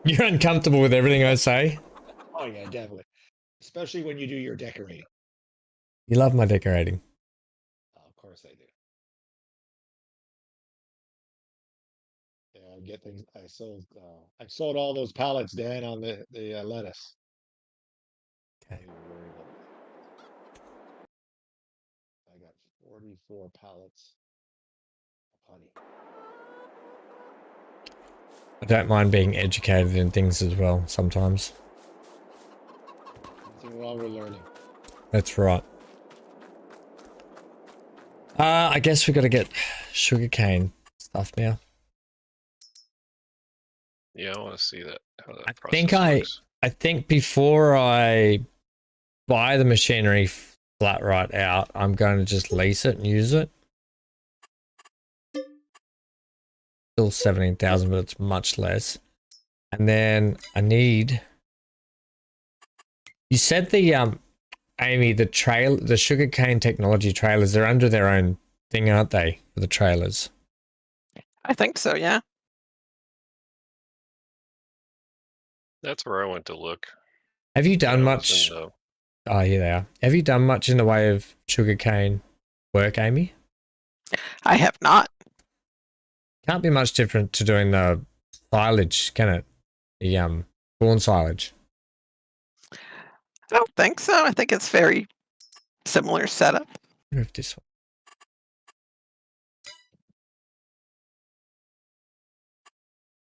You're uncomfortable with everything I say? Oh yeah, definitely. Especially when you do your decorating. You love my decorating. Of course I do. Yeah, I get things. I sold all those pallets, Dan, on the lettuce. Okay. Don't even worry about that. I got 44 pallets of honey. I don't mind being educated in things as well sometimes. Nothing wrong with learning. That's right. I guess we got to get sugarcane stuff now. Yeah, I want to see that how that think process works. I think before I buy the machinery flat right out, I'm going to just lease it and use it. Still 17,000, but it's much less. And then I need. You said the Amy, the sugarcane technology trailers, they're under their own thing, aren't they? For the trailers. I think so, yeah. That's where I went to look. Have you done Yeah, much? Oh, here they are. Have you done much in the way of sugarcane work, Amy? I have not. Can't be much different to doing the silage, can it? The corn silage. I don't think so. I think it's very similar setup. Move this one.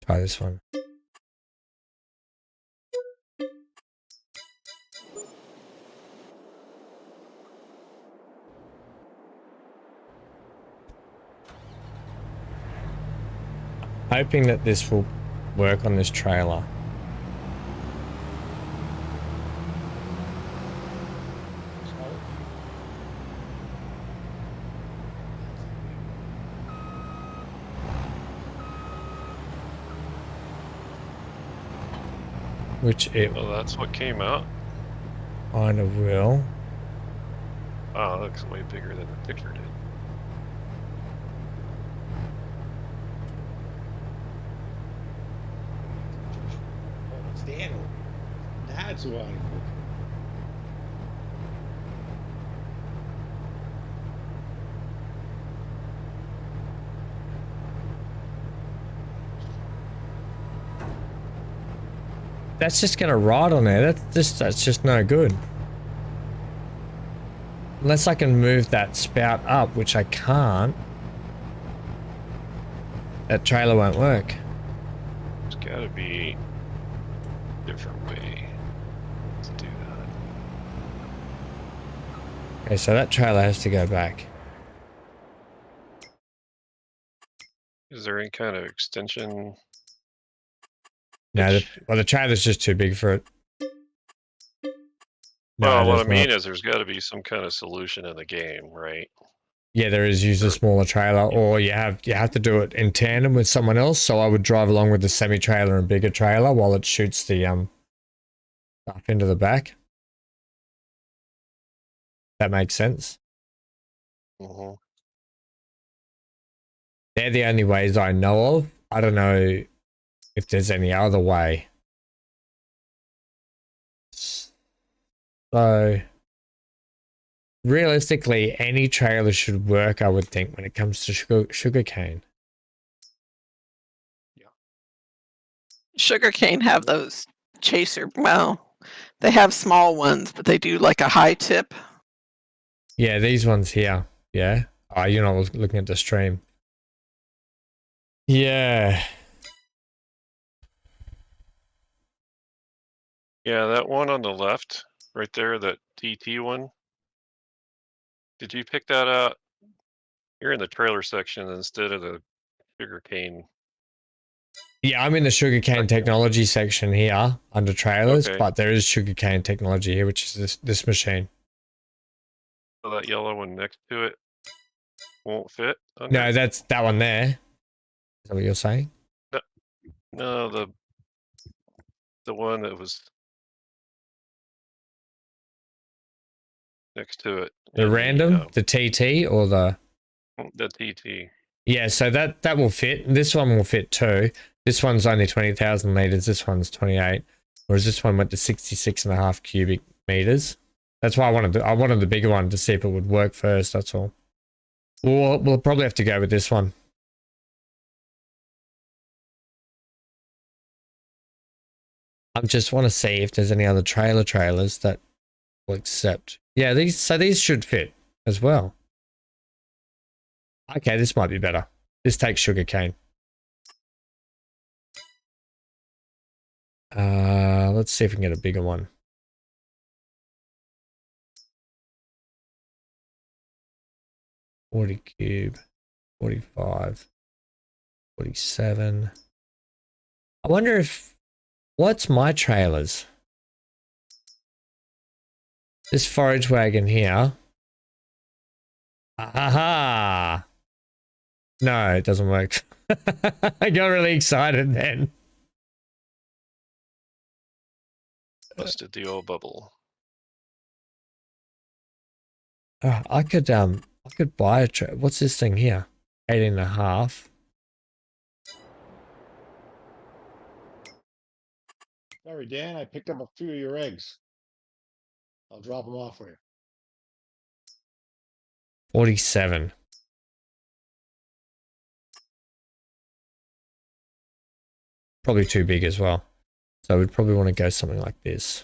Try this one. Hoping that this will work on this trailer. Which it Well, that's what came out. kind of will. Oh, it looks way bigger than the picture did. Oh, it's Dan. That's why. That's just gonna rot on there. That's just no good. Unless I can move that spout up, which I can't. That trailer won't work. There's got to be a different way to do that. Okay, so that trailer has to go back. Is there any kind of extension? No, Itch? the trailer's just too big for it. No, Well, what I there's mean not. is there's got to be some kind of solution in the game, right? Yeah, there is. Use a smaller trailer, or you have to do it in tandem with someone else. So I would drive along with the semi trailer and bigger trailer while it shoots the stuff into the back. That makes sense. Mm-hmm. They're the only ways I know of. I don't know if there's any other way. So realistically, any trailer should work, I would think, when it comes to sugarcane. Sugarcane have those chaser. Well, they have small ones, but they do like a high tip. Yeah, these ones here. Yeah. Oh, you're not looking at the stream. Yeah. Yeah, that one on the left, right there, that TT one. Did you pick that out? You're in the trailer section instead of the sugarcane. Yeah, I'm in the sugarcane technology section here under trailers, Okay. but there is sugarcane technology here, which is this machine. So that yellow one next to it won't fit under? No, that's that one there. Is that what you're saying? No, the one that was next to it. The random, the TT, or the TT. Yeah, so that will fit. This one will fit too. This one's only 20,000 liters. This one's 28. Whereas this one went to 66.5 cubic meters. That's why I wanted the bigger one to see if it would work first. That's all. We'll probably have to go with this one. I just want to see if there's any other trailers that will accept. Yeah, these should fit as well. Okay, this might be better. This takes sugarcane. Let's see if we can get a bigger one. $40 cube, 45, 47. I wonder if, what's my trailers? This forage wagon here. Aha! No, it doesn't work. I got really excited then. Busted the old bubble. I could buy a what's this thing here? 18.5. Sorry, Dan, I picked up a few of your eggs. I'll drop them off for you. 47. Probably too big as well. So we'd probably want to go something like this.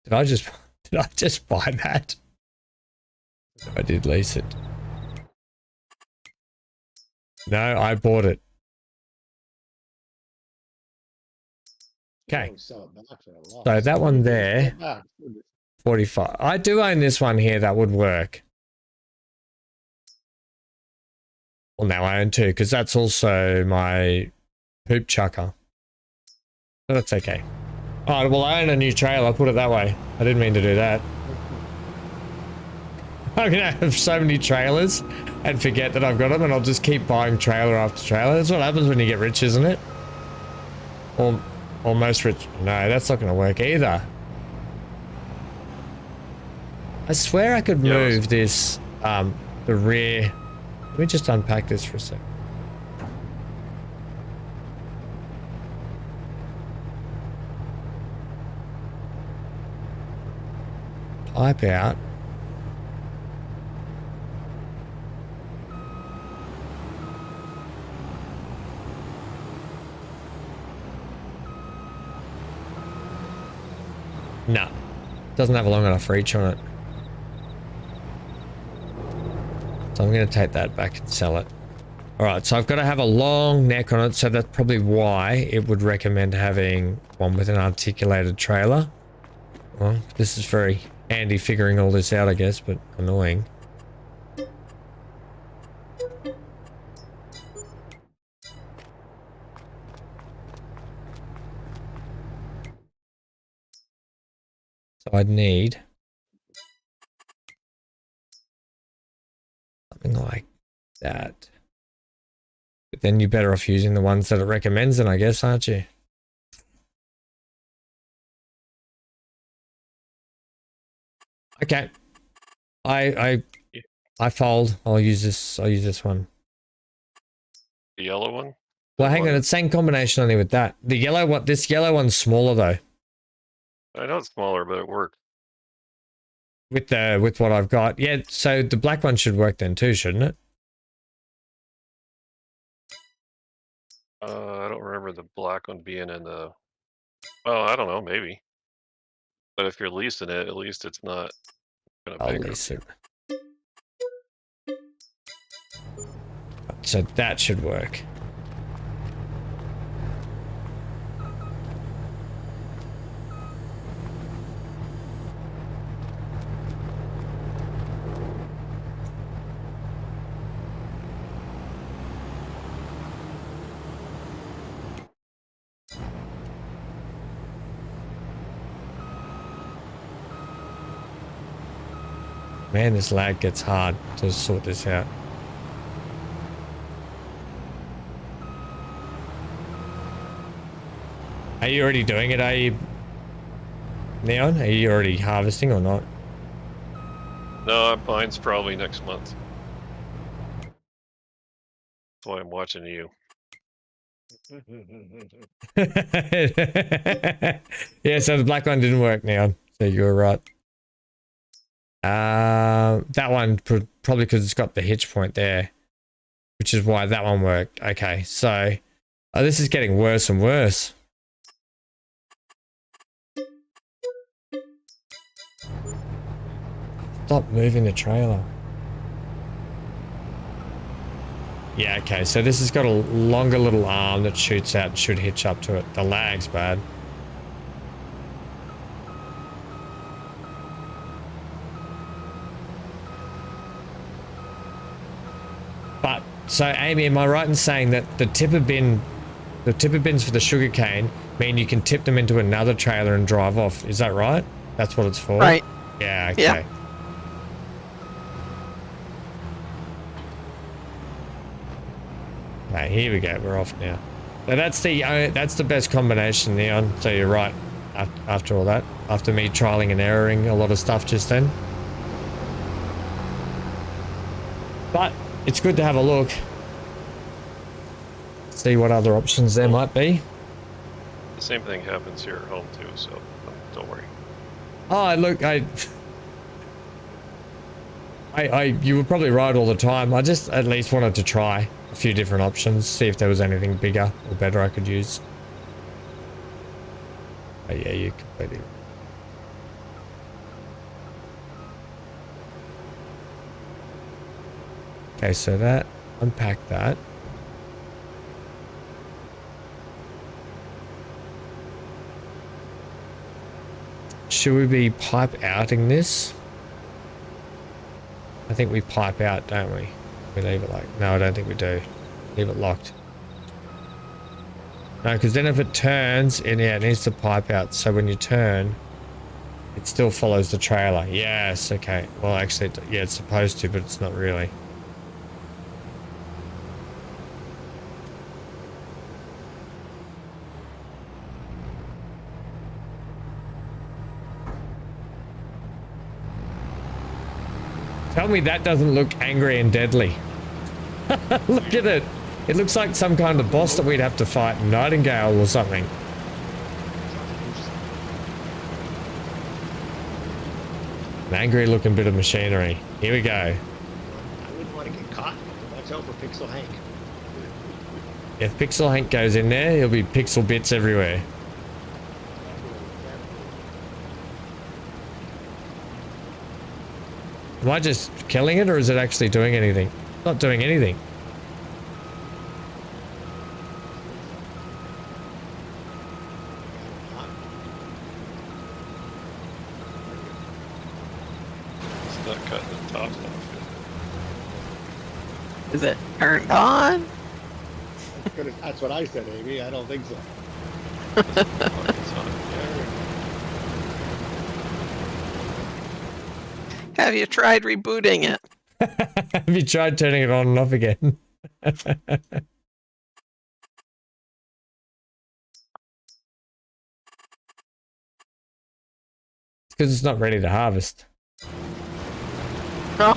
Did I just buy that? I did lease it. No, I bought it. Okay. So that one there, 45. I do own this one here that would work. Well, now I own two because that's also my poop chucker. But that's okay. Oh, well, I own a new trailer, put it that way. I didn't mean to do that. I'm going to have so many trailers and forget that I've got them, and I'll just keep buying trailer after trailer. That's what happens when you get rich, isn't it? Or almost rich. No, that's not going to work either. I swear I could move this, the rear. Let me just unpack this for a sec. Pipe out. No, doesn't have a long enough reach on it. So I'm going to take that back and sell it. All right, so I've got to have a long neck on it, so that's probably why it would recommend having one with an articulated trailer. Well, this is very handy figuring all this out, I guess, but annoying. So I'd need something like that. But then you're better off using the ones that it recommends, then I guess, aren't you? Okay. I fold. I'll use this one. The yellow one? Well, hang on, it's same combination only with that. The yellow one, this yellow one's smaller though. I know it's smaller, but it works. With what I've got. Yeah, so the black one should work then too, shouldn't it? I don't remember the black one being in the... Well, I don't know, maybe. But if you're leasing it, at least it's not gonna I'll pick up. lease it. So that should work. Man, this lag gets hard to sort this out. Are you already doing it? Are you Neon, are you already harvesting or not? No, mine's probably next month. That's why I'm watching you. Yeah, so the black one didn't work, Neon. So you were right. That one probably because it's got the hitch point there, which is why that one worked. Okay, so this is getting worse and worse. Stop moving the trailer. Yeah, okay, so this has got a longer little arm that shoots out and should hitch up to it. The lag's bad. But, so Amy, am I right in saying that the tipper bins for the sugarcane mean you can tip them into another trailer and drive off? Is that right? That's what it's for? Right. Yeah, okay. Yeah. Okay, here we go. We're off now. So that's the best combination, Neon. So you're right. After all that, after me trialing and erroring a lot of stuff just then. But it's good to have a look. See what other options there might be. The same thing happens here at home too, so don't worry. Oh, look, you were probably right all the time. I just at least wanted to try a few different options, see if there was anything bigger or better I could use. Oh yeah, you completely. Okay, so that, unpack that. Should we be pipe outing this? I think we pipe out, don't we? We leave it like, no, I don't think we do. Leave it locked. No, because then if it turns, yeah, it needs to pipe out. So when you turn, it still follows the trailer. Yes, okay. Well, actually, yeah, it's supposed to, but it's not really. Tell me that doesn't look angry and deadly. Look at it. It looks like some kind of boss that we'd have to fight, Nightingale or something. An angry looking bit of machinery. Here we go. I wouldn't want to get caught. Watch out for Pixel Hank. If Pixel Hank goes in there, he'll be pixel bits everywhere. Am I just killing it or is it actually doing anything? It's not doing anything. It's not cutting the top off. Is it turned on? That's what I said, Amy. I don't think so. It's on. Have you tried rebooting it? Have you tried turning it on and off again? Because it's not ready to harvest. Oh,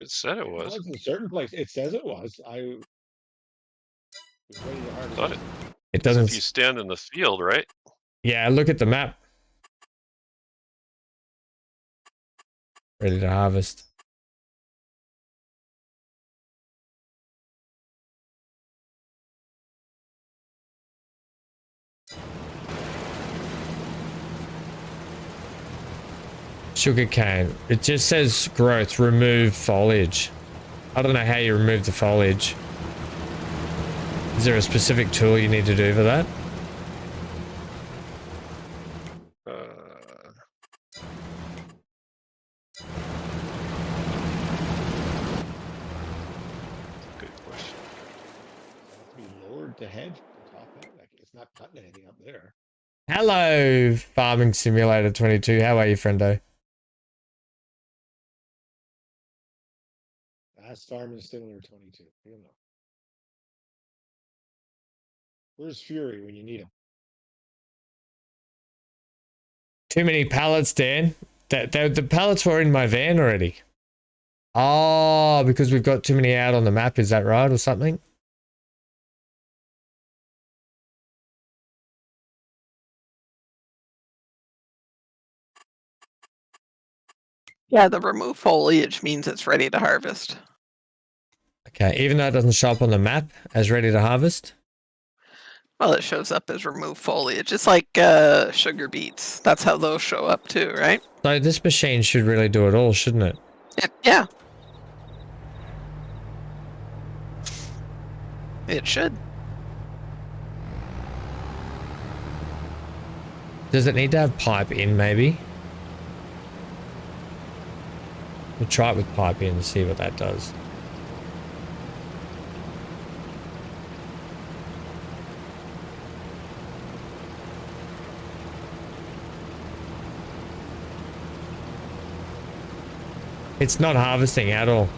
It said it It was. was in a certain place. It says it was. I was ready to harvest. Thought it. It If doesn't. you stand in the field, right? Yeah, look at the map. Ready to harvest. Sugarcane. It just says growth, remove foliage. I don't know how you remove the foliage. Is there a specific tool you need to do for that? Good question. Be lowered to hedge to top it. Like it's not cutting anything up there. Hello, Farming Simulator 22. How are you, friendo? That's Farming Simulator 22. You know. Where's Fury when you need him? Too many pallets, Dan. The pallets were in my van already. Oh, because we've got too many out on the map, is that right, or something? Yeah, the remove foliage means it's ready to harvest. Okay, even though it doesn't show up on the map as ready to harvest? Well, it shows up as remove foliage. It's like sugar beets. That's how those show up too, right? So this machine should really do it all, shouldn't it? Yeah. It should. Does it need to have pipe in, maybe? We'll try it with pipe in and see what that does. It's not harvesting at all.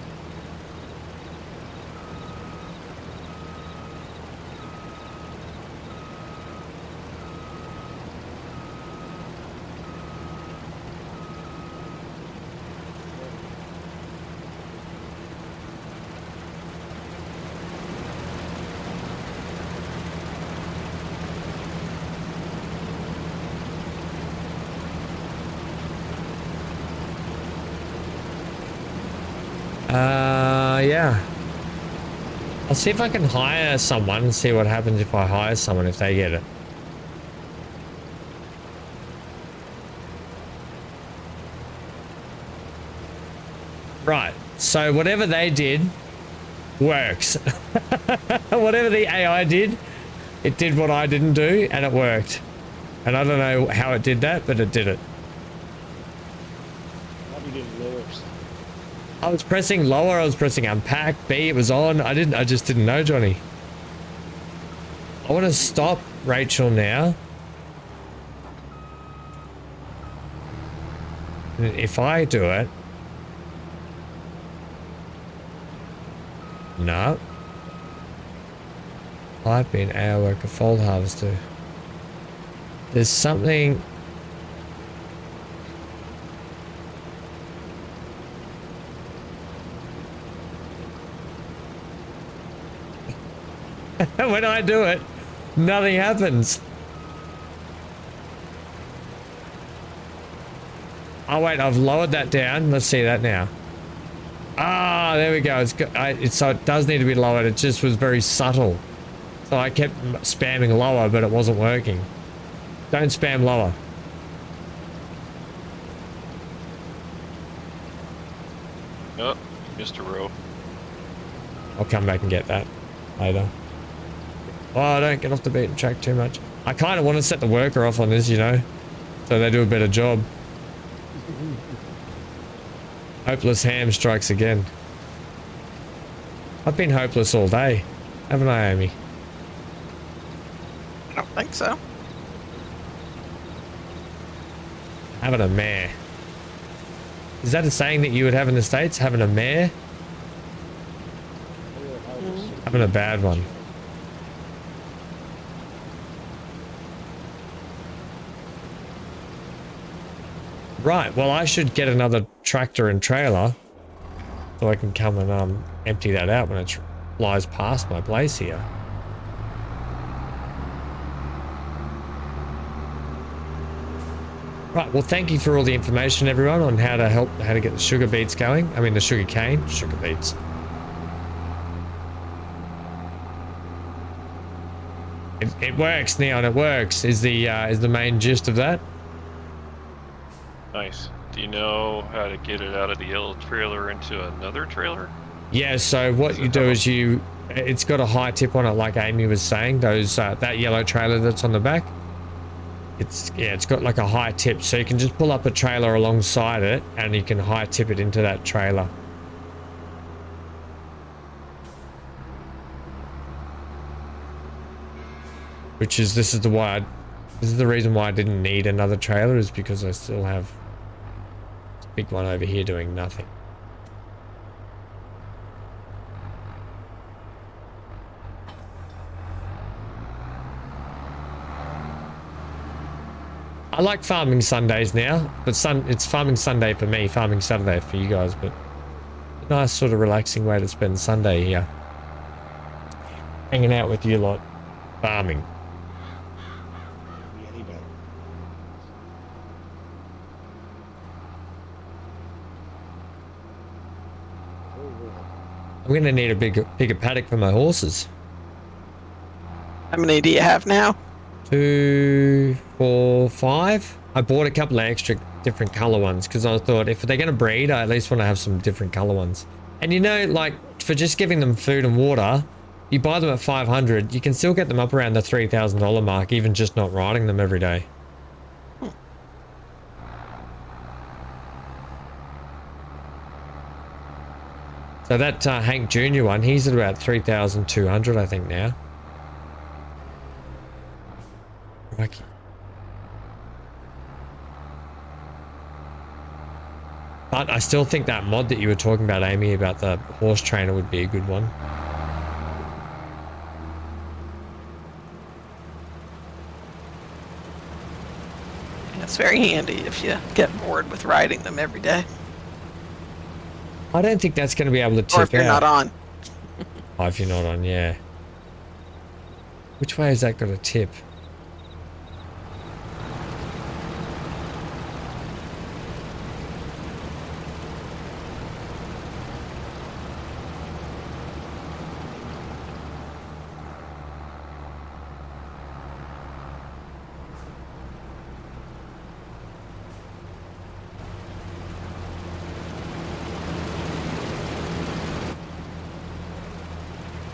Yeah. I'll see if I can hire someone and see what happens if I hire someone if they get it. Right. So whatever they did works. Whatever the AI did, it did what I didn't do and it worked. And I don't know how it did that, but it did it. Probably didn't lower. I was pressing lower, I was pressing unpack, B, it was on. I just didn't know, Johnny. I want to stop Rachel now. If I do it. No. Pipe in, AI worker, fold harvester. There's something. When I do it, nothing happens. Oh wait, I've lowered that down. Let's see that now. Ah, there we go. So it does need to be lowered. It just was very subtle. So I kept spamming lower, but it wasn't working. Don't spam lower. Oh, missed a row. I'll come back and get that later. Oh, don't get off the beaten track too much. I kind of want to set the worker off on this, you know, so they do a better job. Hopeless ham strikes again. I've been hopeless all day, haven't I, Amy? I don't think so. Having a mare. Is that a saying that you would have in the States? Having a mare? Having a bad one. Right, well I should get another tractor and trailer so I can come and empty that out when it flies past my place here. Right, well thank you for all the information everyone on how to get the sugar beets going. I mean the sugar cane, sugar beets. It works, Neon, it works, is the main gist of that. Nice. Do you know how to get it out of the yellow trailer into another trailer? Yeah, so what you do is it's got a high tip on it like Amy was saying, that yellow trailer that's on the back. It's got like a high tip, so you can just pull up a trailer alongside it and you can high tip it into that trailer. This is the reason why I didn't need another trailer, is because I still have this big one over here doing nothing. I like farming Sundays now, but it's farming Sunday for me, farming Saturday for you guys, but a nice sort of relaxing way to spend Sunday here. Hanging out with you lot, farming. Be any better. I'm gonna need a bigger paddock for my horses. How many do you have now? 2, 4, 5. I bought a couple of extra different color ones because I thought if they're gonna breed, I at least want to have some different color ones. And you know, like for just giving them food and water, you buy them at 500, you can still get them up around the $3,000 mark, even just not riding them every day. So that Hank Jr. one, he's at about 3,200, I think now. Crikey. But I still think that mod that you were talking about, Amy, about the horse trainer would be a good one. It's very handy if you get bored with riding them every day. I don't think that's going to be able to tip Or if you're out. not on. Oh, if you're not on, yeah. Which way has that got to tip?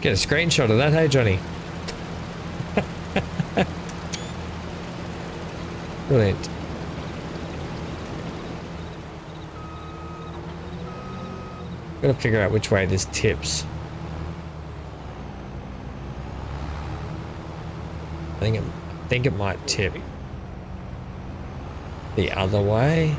Get a screenshot of that, hey Johnny? Brilliant. Gotta figure out which way this tips. I think it might tip the other way.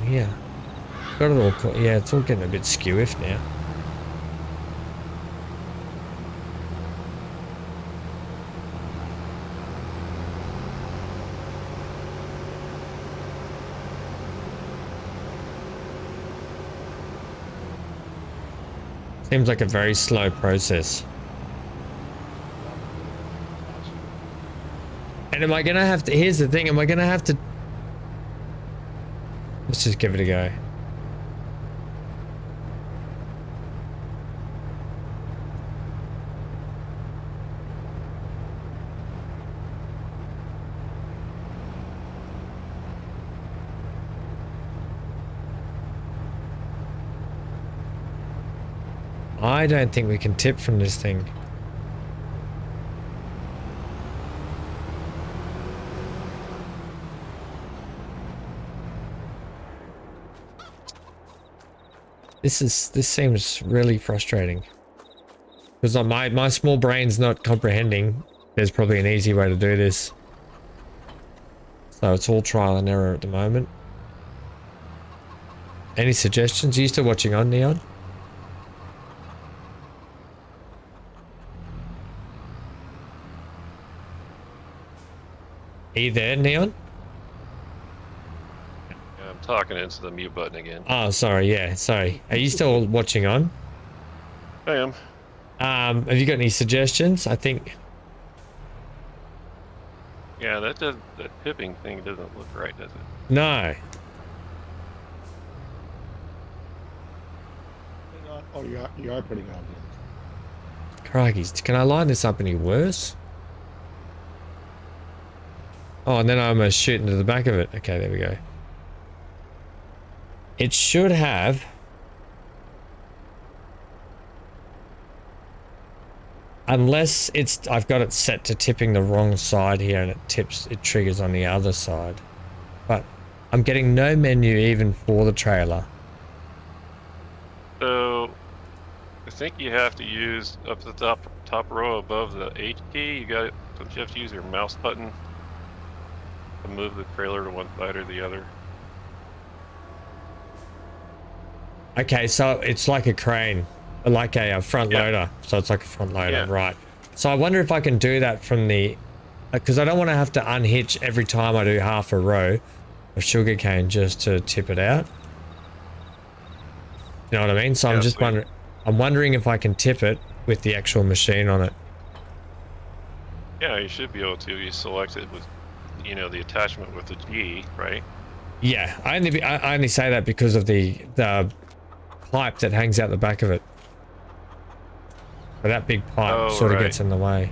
Yeah, got it all. Yeah, it's all getting a bit skew-iff now. Seems like a very slow process. And am I gonna have to? Here's the thing: am I gonna have to? Let's just give it a go. I don't think we can tip from this thing. This seems really frustrating. Because my small brain's not comprehending. There's probably an easy way to do this. So it's all trial and error at the moment. Any suggestions? Are you still watching on, Neon? Are you there, Neon? Yeah, I'm talking into the mute button again. Oh, sorry. Yeah, sorry. Are you still watching on? I am. Have you got any suggestions? I think. Yeah, that tipping thing doesn't look right, does it? No. Oh, you are putting on. Crikey's. Can I line this up any worse? Oh, and then I almost shoot into the back of it. Okay, there we go. It should have... Unless it's... I've got it set to tipping the wrong side here and it triggers on the other side. But I'm getting no menu even for the trailer. So, I think you have to use up the top row above the H key. Don't you have to use your mouse button Move the trailer to one side or the other. Okay, so it's like a crane, like a front Yeah. loader. So it's like a front loader, Yeah. right? So I wonder if I can do that from the, because I don't want to have to unhitch every time I do half a row of sugarcane just to tip it out. You know what I mean? So I'm Yeah, just sweet. wondering if I can tip it with the actual machine on it. Yeah, you should be able to. You select it with, you know, the attachment with the G, right? Yeah, I only say that because of the pipe that hangs out the back of it. But that big pipe Oh, sort of right. gets in the way.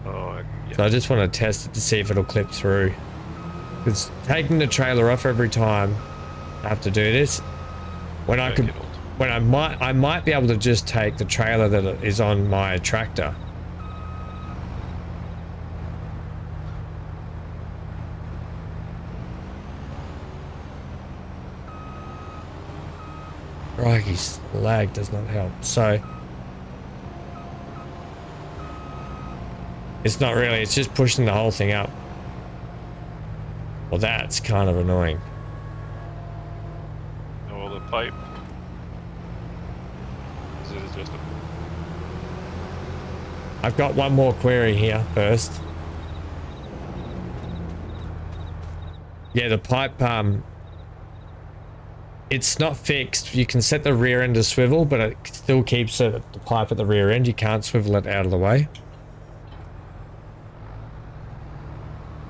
Oh, yeah. So I just want to test it to see if it'll clip through. Because taking the trailer off every time I have to do this, when I Make could, it old. when I might be able to just take the trailer that is on my tractor. Crikey's lag does not help. So it's not really, it's just pushing the whole thing up. Well, that's kind of annoying. Oh, well, the pipe. This is just a, I've got one more query here first. Yeah, the pipe, it's not fixed. You can set the rear end to swivel, but it still keeps the pipe at the rear end. You can't swivel it out of the way.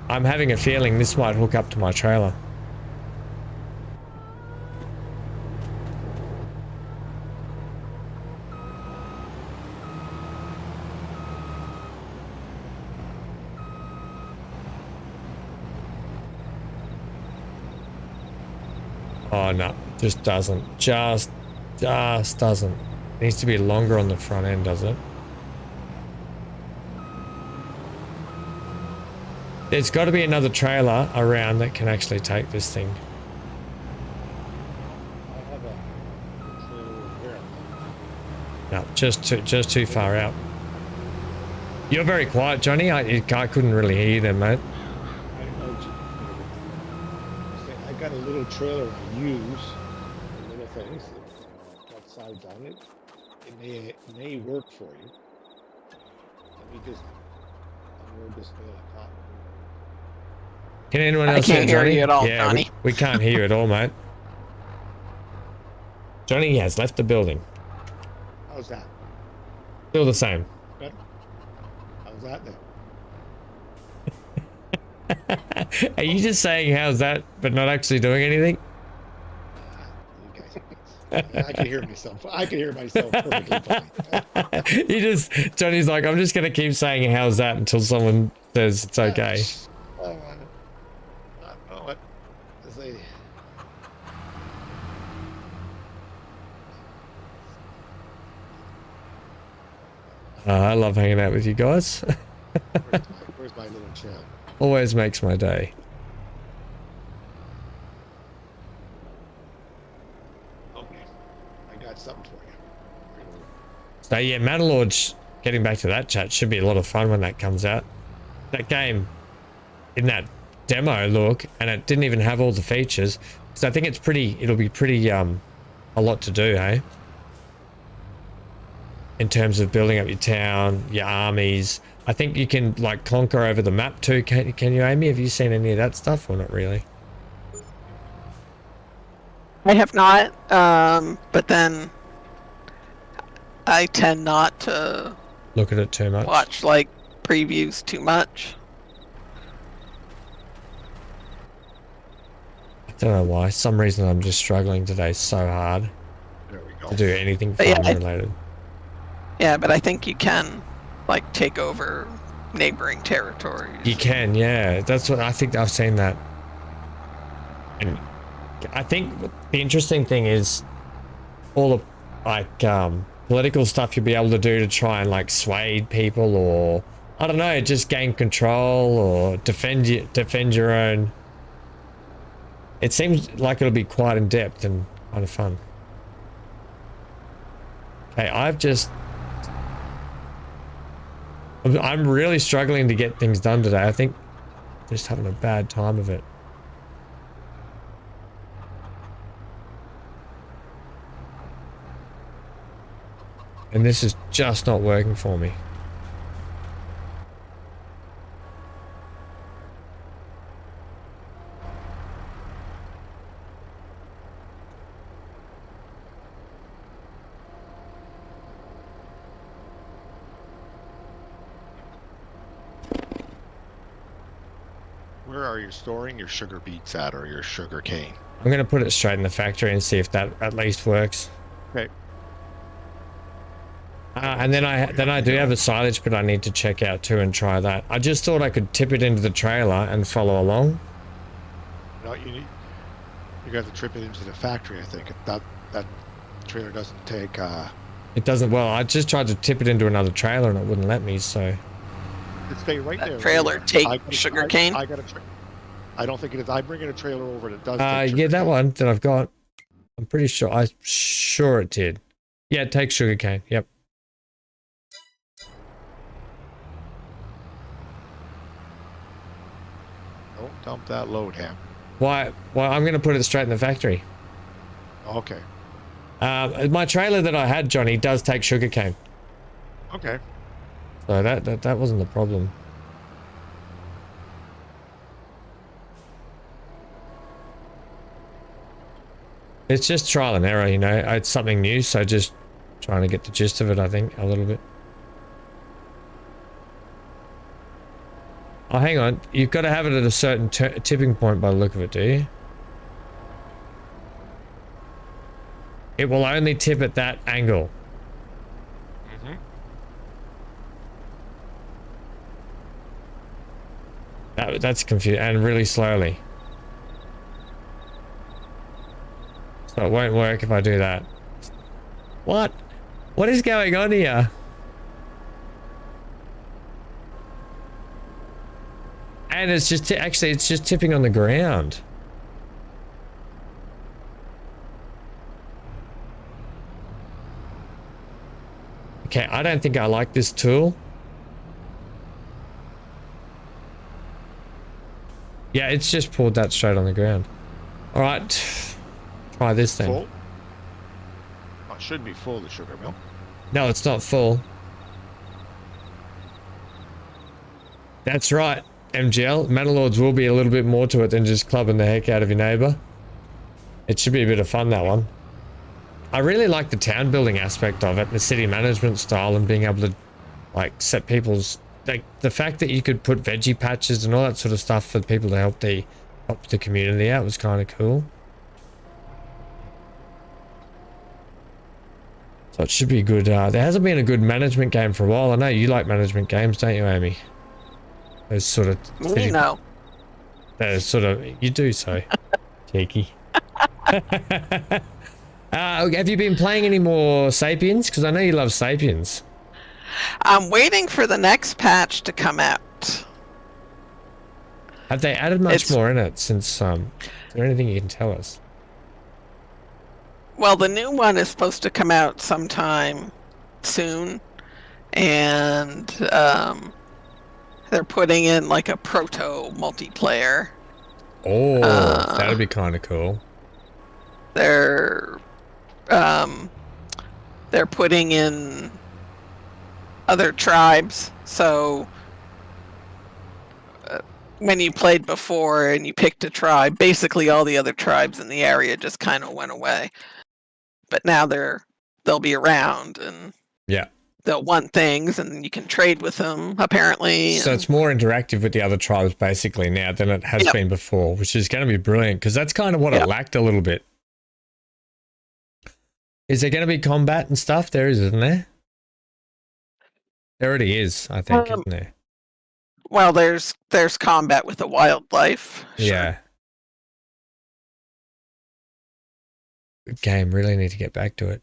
I'm having a feeling this might hook up to my trailer. Oh no, just doesn't. Just doesn't. It needs to be longer on the front end, does it? There's got to be another trailer around that can actually take this thing. I have a trailer over here. No, just too far out. You're very quiet, Johnny. I couldn't really hear you then, mate. I got a little trailer I use, little things, got sides on it. It may work for you. Let me just unload this thing on top. Can anyone I else can't hear Johnny? you at all, Yeah, Johnny. we can't hear you at all, mate. Johnny has left the building. How's that? Still the same. Better? How's that then? Are you just saying how's that, but not actually doing anything? You guys, I can hear myself. I can hear myself perfectly fine. Johnny's like, I'm just gonna keep saying how's that until someone says it's okay. I don't know what to say. I love hanging out with you guys. Where's my little trail? Always makes my day. Okay, I got something for you. So yeah, MacLeod, getting back to that chat, should be a lot of fun when that comes out. That game, in that demo look, and it didn't even have all the features. So I think it'll be pretty, a lot to do, hey? In terms of building up your town, your armies. I think you can like conquer over the map too. Can you, Amy? Have you seen any of that stuff or not really? I have not, but then I tend not to Look at it too much. watch like previews too much. I don't know why. Some reason I'm just struggling today so hard There we go. to do anything But yeah, farm related. Yeah, but I think you can like take over neighboring territories. You can, yeah. That's what I think. I've seen that. And I think the interesting thing is all the like political stuff you'll be able to do to try and like sway people, or I don't know, just gain control or defend your own. It seems like it'll be quite in depth and kind of fun. Okay, I'm really struggling to get things done today. I think Just having a bad time of it. And this is just not working for me. Where are you storing your sugar beets at, or your sugar cane? I'm gonna put it straight in the factory and see if that at least works. Okay. And then I do have a silage pit I need to check out too and try that. I just thought I could tip it into the trailer and follow along. No, you got to trip it into the factory. I think that trailer doesn't take. It doesn't. Well, I just tried to tip it into another trailer and it wouldn't let me. So Stay right there. That trailer take sugar cane? I don't think it is. I'm bringing a trailer over that does. yeah, that one that I've got. I'm pretty sure. I'm sure it did. Yeah, it takes sugarcane. Yep. Don't dump that load, Ham. Why? Well, I'm going to put it straight in the factory. Okay. My trailer that I had, Johnny, does take sugarcane. Okay. So that wasn't the problem. It's just trial and error, you know. It's something new, so just trying to get the gist of it, I think, a little bit. Oh, hang on. You've got to have it at a certain tipping point by the look of it, do you? It will only tip at that angle. Mm-hmm. That's confusing, and really slowly. So it won't work if I do that. What? What is going on here? And it's just actually it's just tipping on the ground. Okay, I don't think I like this tool. Yeah, it's just poured that straight on the ground. All right, try this thing. Full? Oh, it should be full, the sugar mill. No, it's not full. That's right, MGL. MacLeods will be a little bit more to it than just clubbing the heck out of your neighbor. It should be a bit of fun, that one. I really like the town building aspect of it, the city management style, and being able to like set people's like the fact that you could put veggie patches and all that sort of stuff for people to help the community out was kind of cool. So it should be good. There hasn't been a good management game for a while. I know you like management games, don't you, Amy? Those sort of No. Those sort of you do so, cheeky. Have you been playing any more Sapiens? Because I know you love Sapiens. I'm waiting for the next patch to come out. Have they added much more in it since? Is there anything you can tell us? Well, the new one is supposed to come out sometime soon, and they're putting in like a proto multiplayer. Oh, that'd be kind of cool. They're putting in other tribes, so when you played before and you picked a tribe, basically all the other tribes in the area just kind of went away. But now they'll be around, and yeah, they'll want things, and you can trade with them apparently. So it's more interactive with the other tribes basically now than it has been before, which is going to be brilliant because that's kind of what it lacked a little bit. Is there going to be combat and stuff? There is, isn't there? There already is, I think, isn't there? Well, there's combat with the wildlife. Sure. Yeah. Good game. Really need to get back to it.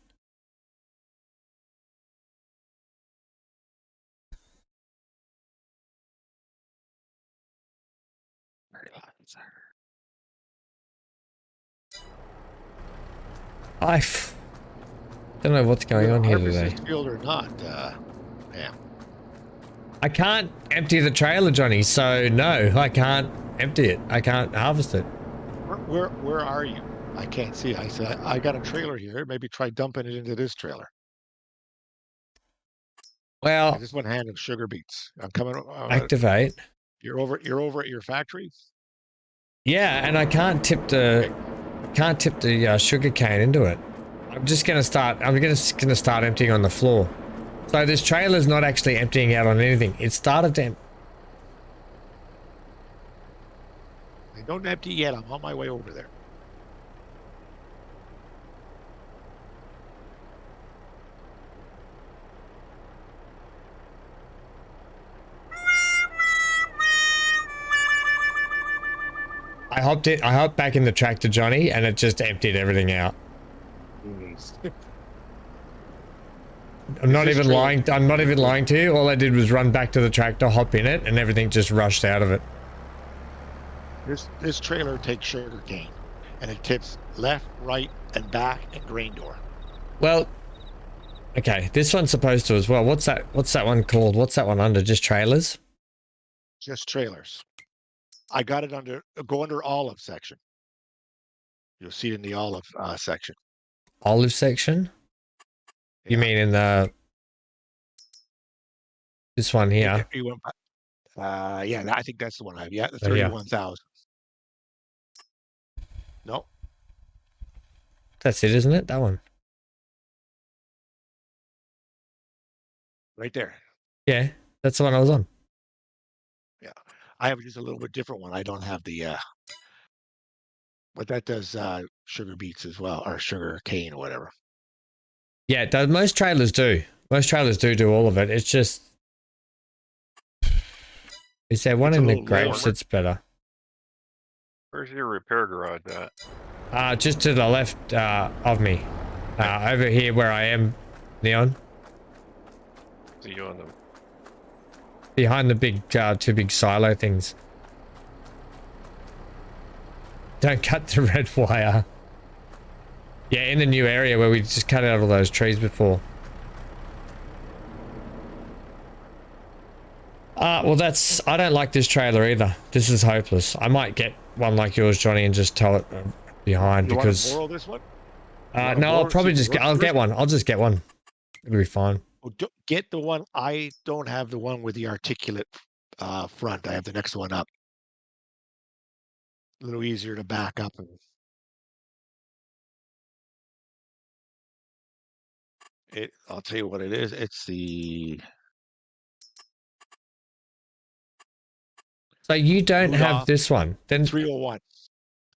I don't know what's going on here today. Field or not, yeah. I can't empty the trailer, Johnny, so no, I can't empty it. I can't harvest it. Where are you? I can't see. I said I got a trailer here. Maybe try dumping it into this trailer. Well, This one handling sugar beets. I'm coming. activate. You're over at your factory. Yeah, and I can't tip the sugar cane into it. I'm just gonna start emptying on the floor. So this trailer's not actually emptying out on anything. It started to Don't empty yet. I'm on my way over there. I hopped back in the tractor, Johnny, and it just emptied everything out. I'm not even lying to you. All I did was run back to the tractor, hop in it, and everything just rushed out of it. This trailer takes sugar cane, and it tips left, right, and back, and grain door. Well, okay, this one's supposed to as well. What's that one called? What's that one under? Just trailers? Just trailers. I got it go under olive section. You'll see it in the olive section. Olive section? Yeah. You mean in this one here? You went back. Yeah, I think that's the one I have. Yeah, the Oh, yeah. 31,000. No, That's it, isn't it? That one. right there. Yeah, that's the one I was on. Yeah, I have just a little bit different one. I don't have the. But that does sugar beets as well, or sugar cane or whatever. Yeah, it does. Most trailers do. Most trailers do all of it. It's just... Is there one It's a in the little grapes lower. that's better? Where's your repair garage at? Just to the left of me. Over here where I am, Leon. See you on the. Behind the big, two big silo things. Don't cut the red wire. Yeah, in the new area where we just cut out all those trees before. Well I don't like this trailer either. This is hopeless. I might get one like yours, Johnny, and just tow it behind You because... want to borrow this one? No, I'll probably I'll get one. I'll just get one. It'll be fine. Well, get the one. I don't have the one with the articulate front. I have the next one up. A little easier to back up. I'll tell you what it is. It's the... So you don't have Rudolph this one? Then 301.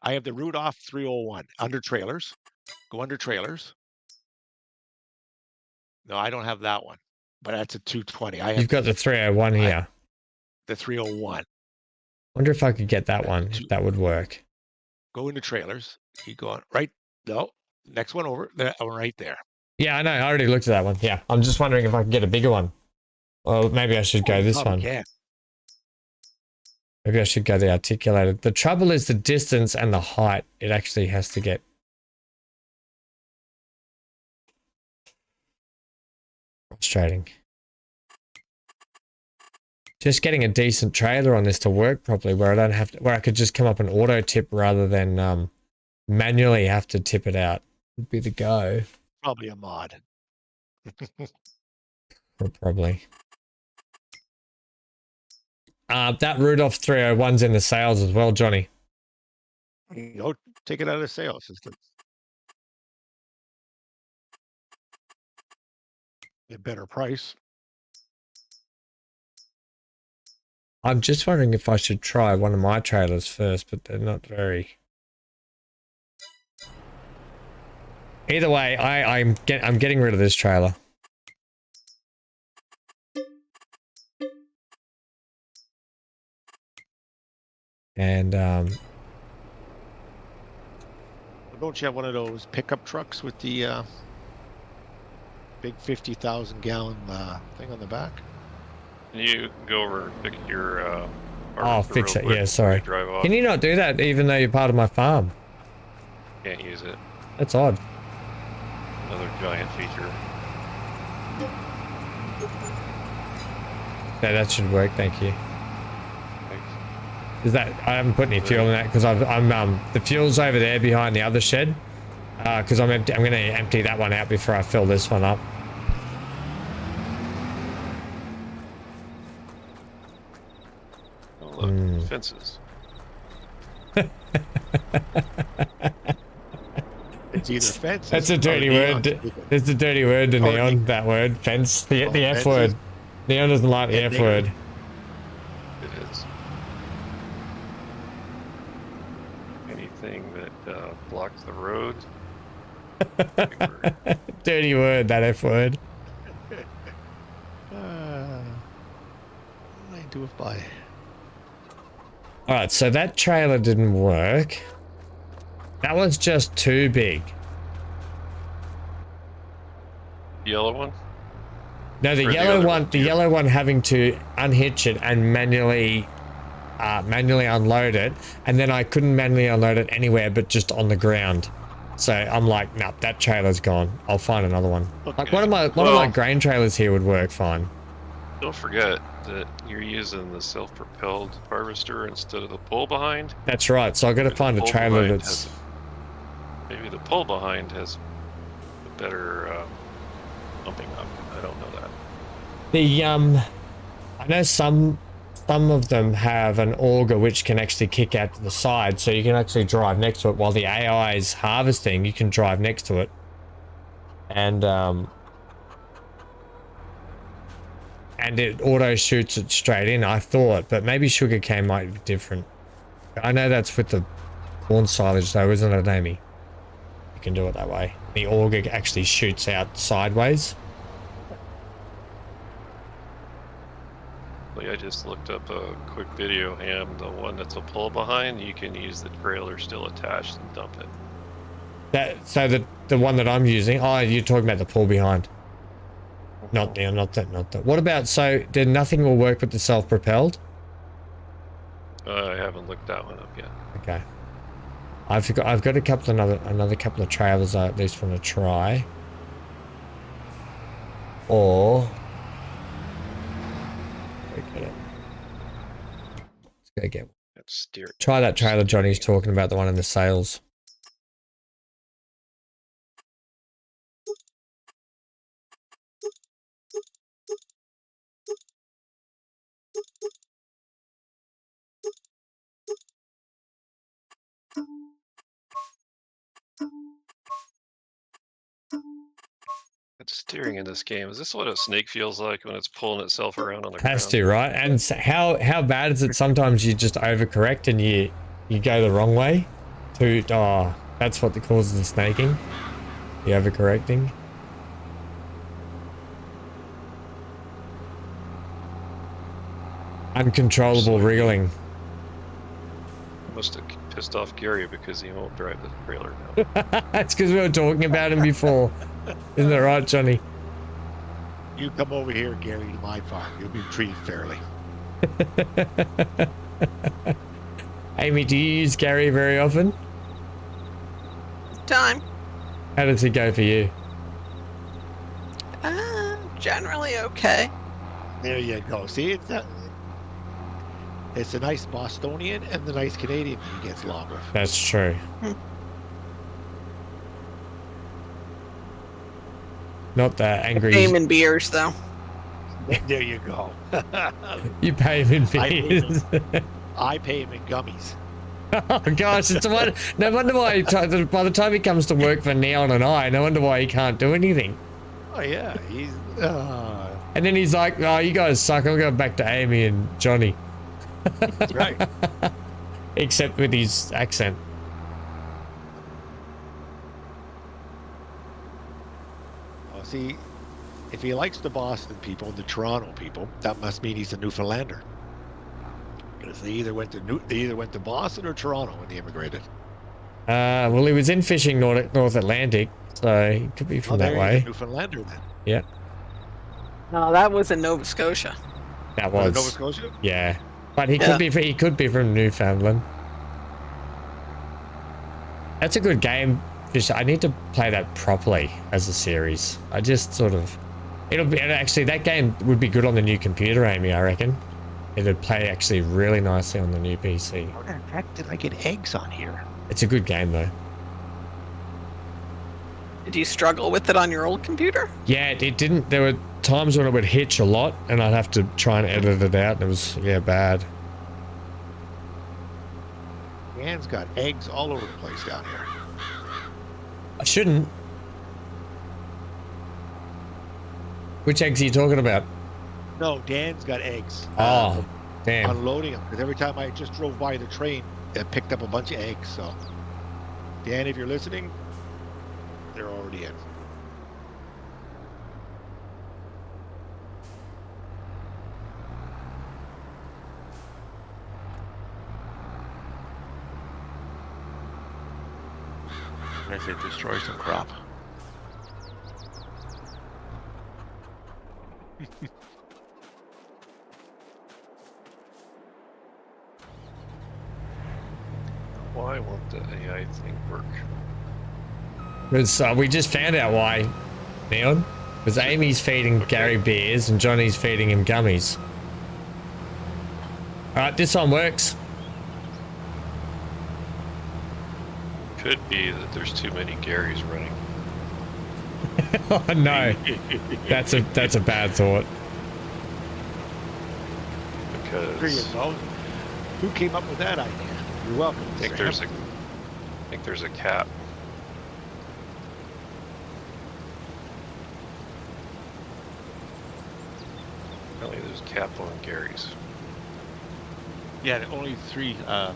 I have the Rudolph 301 under trailers. Go under trailers. No, I don't have that one, but that's a 220. I have you've got the 301 here. the 301. Wonder if I could get that one, if that would work. Go into trailers. Keep going. Right. No. Next one over. That one right there. Yeah, I know. I already looked at that one. Yeah. I'm just wondering if I can get a bigger one. Well, maybe I should go this one. Yeah. Maybe I should go the articulated. The trouble is the distance and the height. It actually has to get... frustrating. Just getting a decent trailer on this to work properly where I don't have to, where I could just come up and auto tip rather than manually have to tip it out would be the go. Probably a mod. Probably. That Rudolph 301's in the sales as well, Johnny. Take it out of the sales system. A better price. I'm just wondering if I should try one of my trailers first, but they're not very... Either way, I'm getting rid of this trailer. And Don't you have one of those pickup trucks with the big 50,000 gallon thing on the back? Can you go over and fix your I'll fix it. Yeah, sorry. drive off? Can you not do that even though you're part of my farm? Can't use it. That's odd. Another giant feature. Yeah, that should work. Thank you. Thanks. Is that I haven't put any fuel in that because I'm the fuel's over there behind the other shed. Because I'm going to empty that one out before I fill this one up. Oh, look, fences. It's either fences. That's a dirty or word. neon. It's a dirty word to Oh, Neon. That word, fence. The F fences. word. Neon doesn't like the Yeah, F they- word. It is. Anything that blocks the road. Big word. Dirty word. That F word. I do it by. All right, so that trailer didn't work. That one's just too big. Yellow one. No, the Or the yellow other one. one, The yeah. yellow one having to unhitch it and manually unload it, and then I couldn't manually unload it anywhere but just on the ground. So I'm like, nah, that trailer's gone. I'll find another one. Like Okay. one of my Well- grain trailers here would work fine. Don't forget that you're using the self-propelled harvester instead of the pull behind. That's right. So I got to Maybe the find a pull trailer behind that's. Maybe the pull behind has a better pumping up. I don't know that. The I know some of them have an auger which can actually kick out to the side, so you can actually drive next to it while the AI is harvesting. You can drive next to it, and it auto shoots it straight in. I thought, but maybe sugarcane might be different. I know that's with the corn silage though, isn't it, Amy? You can do it that way. The auger actually shoots out sideways. Like I just looked up a quick video ham. The one that's a pull behind, you can use the trailer still attached and dump it. So the one that I'm using. Oh, you're talking about the pull behind. Not that. What about, so then nothing will work with the self-propelled? I haven't looked that one up yet. Okay. I've got a couple another couple of trailers I at least want to try. Or get it. Let's go get one. That's steer. Try that trailer Johnny's talking about, the one in the sales. That's steering in this game. Is this what a snake feels like when it's pulling itself around on the Has ground? to, right? And how bad is it sometimes you just overcorrect and you go the wrong way? That's what causes the snaking. The overcorrecting. Uncontrollable wriggling. Must have pissed off Gary because he won't drive the trailer now. That's because we were talking about him before. Isn't that right, Johnny? You come over here, Gary, to my farm. You'll be treated fairly. Amy, do you use Gary very often? Time. How does it go for you? Generally okay. There you go. See, it's a nice Bostonian and the nice Canadian he gets along with. That's true. Not the angry. Name and beers, though. There you go. You pay him in I pay beers. I pay him in gummies. Oh gosh, no wonder why by the time he comes to work for Neon and I, no wonder why he can't do anything. Oh yeah, he's. And then he's like, "Oh, you guys suck. I'm going back to Amy and Johnny." Right. Except with his accent. Well, see, if he likes the Boston people, the Toronto people, that must mean he's a Newfoundlander. Because they either went to Boston or Toronto when they immigrated. Well, he was in fishing North Atlantic, so he could be from that He's way. a Newfoundlander then. Yeah, No, that was in Nova Scotia. that Nova was. Scotia. Yeah, but he Yeah. could be from Newfoundland. That's a good game. Fish. I need to play that properly as a series. I just sort of Actually, that game would be good on the new computer, Amy, I reckon. It'd play actually really nicely on the new PC. How the heck did I get eggs on here? It's a good game though. Did you struggle with it on your old computer? Yeah, it didn't. There were times when it would hitch a lot, and I'd have to try and edit it out, and it was bad. Dan's got eggs all over the place down here. I shouldn't. Which eggs are you talking about? No, Dan's got eggs. Oh, damn. Unloading them, because every time I just drove by the train, it picked up a bunch of eggs. So, Dan, if you're listening, they're already in. As it destroys some crop. Why won't the AI thing work? Because we just found out why, Neon. Because Amy's feeding Gary beers and Johnny's feeding him gummies. Alright, this one works. Could be that there's too many Garys running. Oh no. That's a bad thought. There you Because go. Who came up with that idea? You're welcome. I think there's a cap. Apparently there's a cap on Garys. Yeah, only 3. That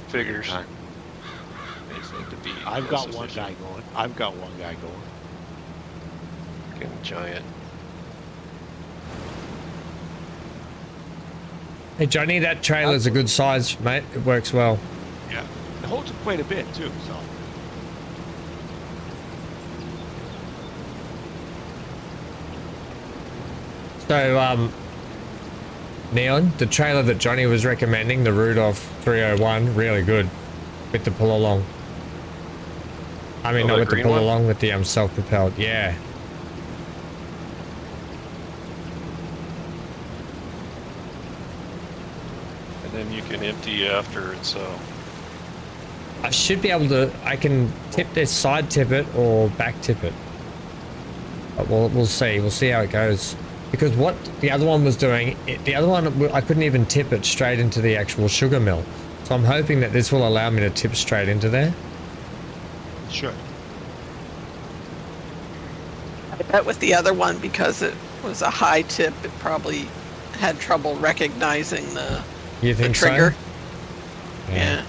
figures. They seem to be. I've I've got one guy going. I've got one guy going. Fucking giant. Hey Johnny, that trailer's a good size, mate. It works well. Yeah, it holds quite a bit too. So. So, Neon, the trailer that Johnny was recommending, the Rudolph 301, really good. With the pull along. I mean, Oh, not the with the green pull one? along, with the self-propelled. Yeah. And then you can empty after it's I should be able to. I can tip this, side tip it, or back tip it. But we'll see. We'll see how it goes. Because what the other one was doing, the other one, I couldn't even tip it straight into the actual sugar mill. So I'm hoping that this will allow me to tip straight into there. Sure. I bet with the other one, because it was a high tip, it probably had trouble recognizing You the think trigger. so? Yeah.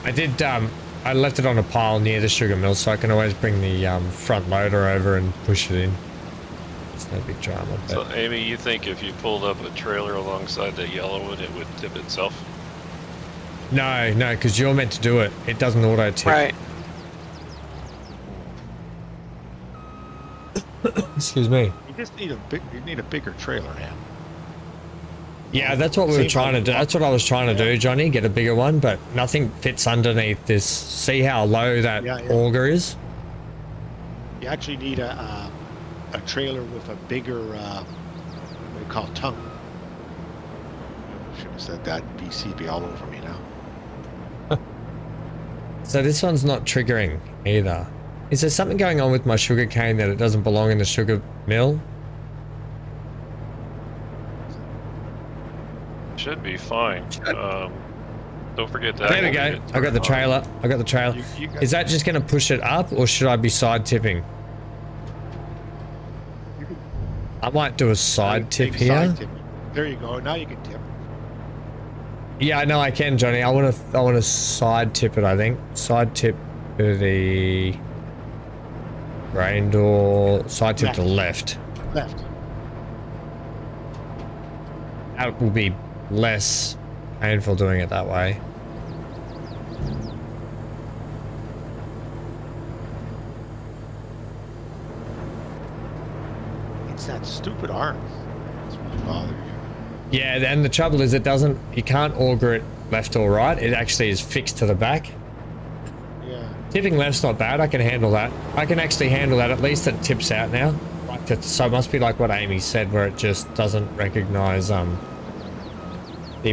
I did. I left it on a pile near the sugar mill, so I can always bring the front loader over and push it in. It's no big drama. But So, Amy, you think if you pulled up a trailer alongside that yellow one, it would tip itself? no, because you're meant to do it. It doesn't auto tip. Right. Excuse me. You just need You need a bigger trailer now. Yeah, that's what we were Same trying to do. That's what I was trying to do, Johnny. Get a bigger one, but nothing fits underneath this. See how low that auger is? You actually need a trailer with a bigger what do you call tongue. Should have said that. BC be all over me now. So this one's not triggering either. Is there something going on with my sugar cane that it doesn't belong in the sugar mill? Should be fine. Don't forget that. There we go. I got the trailer. I got the trailer. You got- Is that just going to push it up, or should I be side tipping? I might do a side tip Big here. side tip. There you go. Now you can tip. Yeah, I know I can, Johnny. I want to side tip it. I think side tip to the rain door. Side tip to the left. Left. That will be less painful doing it that way. It's that stupid arm. That's really bothering you. Yeah, and the trouble is you can't auger it left or right. It actually is fixed to the back. Yeah. Tipping left's not bad. I can handle that. I can actually handle that. At least it tips out now. So it must be like what Amy said, where it just doesn't recognize the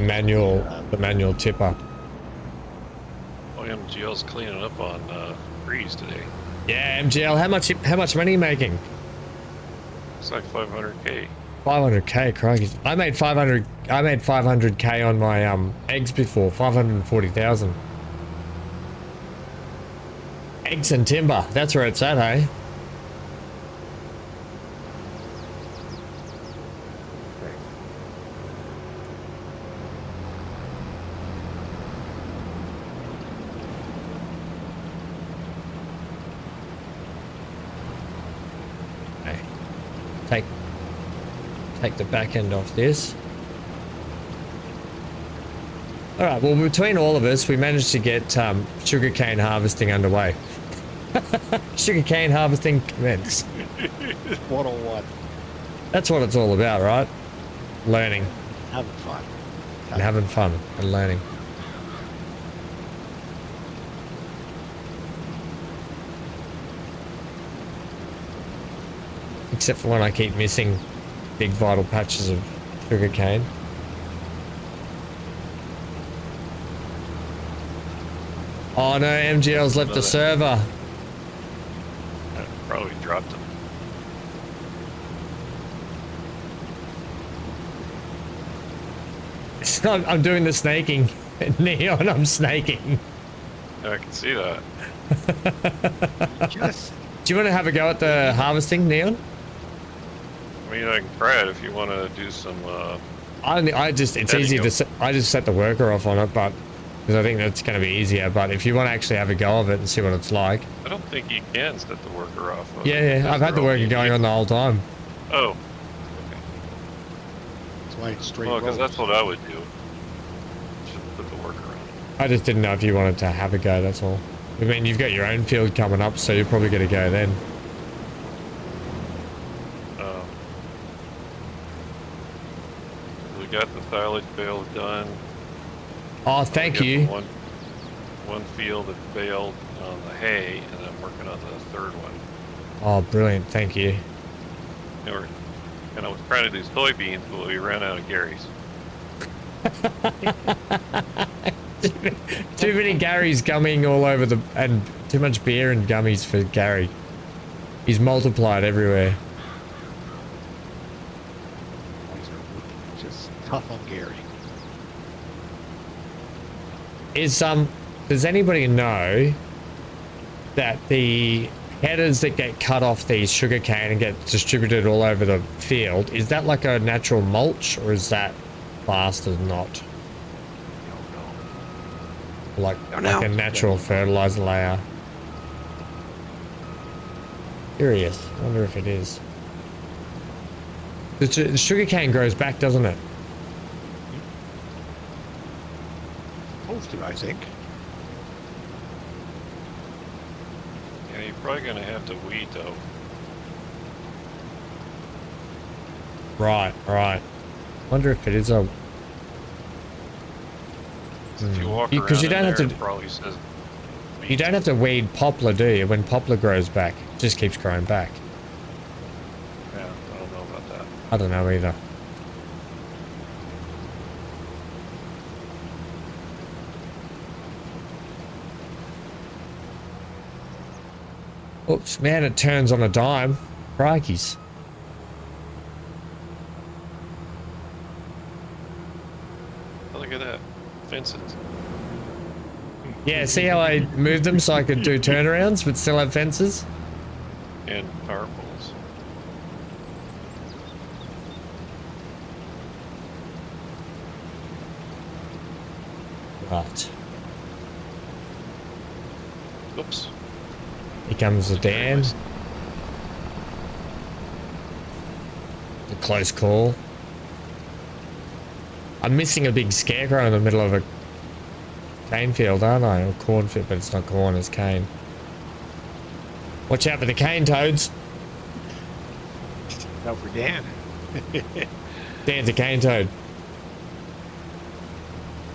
manual tipper. Oh, MGL's cleaning up on trees today. Yeah, MGL. How much money are you making? It's like 500k. 500k, crikey. I made 500k on my eggs before. 540,000. Eggs and timber. That's where it's at, hey? Take the back end off this. All right, well, between all of us, we managed to get sugarcane harvesting underway. Sugarcane harvesting commence. 101. That's what it's all about, right? Learning. Having fun. And having fun and learning. Except for when I keep missing big vital patches of sugarcane. Oh no, MGL's left the server. I probably dropped them. I'm doing the snaking. Neon, I'm snaking. I can see that. Just Do you want to have a go at the harvesting, Neon? I mean, I can try it if you want to do some. It's easy to. I just set the worker off on it, but because I think that's going to be easier. But if you want to actually have a go of it and see what it's like. I don't think you can set the worker off. Of Yeah, I've had the worker going on the whole time. Oh. Okay. that's why it's straight Well, because roads. that's what I would do. Just put the worker on. I just didn't know if you wanted to have a go, that's all. I mean, you've got your own field coming up, so you're probably going to go then. We got the silage bale done. Oh, thank We you. got one field that baled on the hay, and I'm working on the third one. Oh, brilliant. Thank you. And I was trying to do soybeans, but we ran out of Gary's. Too many Garys gumming all over and too much beer and gummies for Gary. He's multiplied everywhere. These are just tough on Gary. Does anybody know that the headers that get cut off the sugarcane and get distributed all over the field, is that like a natural mulch or is that classed as not? Like a natural fertilizer layer. Curious. I wonder if it is. The sugarcane grows back, doesn't it? Supposed to, I think. Yeah, you're probably going to have to weed, though. Right. Wonder if it is a... If you walk Because you around don't in have there, to... it probably says You don't have to weed poplar, do you? When poplar grows back, it just keeps growing back. Yeah, I don't know about that. I don't know either. Oops, man, it turns on a dime. Crikeys. Oh, look at that. Fences. Yeah, see how I moved them so I could do turnarounds but still have fences? And power poles. Right. Oops. Here comes the dam. Nice. A close call. I'm missing a big scarecrow in the middle of a cane field, aren't I? Or cornfield, but it's not corn, it's cane. Watch out for the cane toads. Now for Dan. Dan's a cane toad.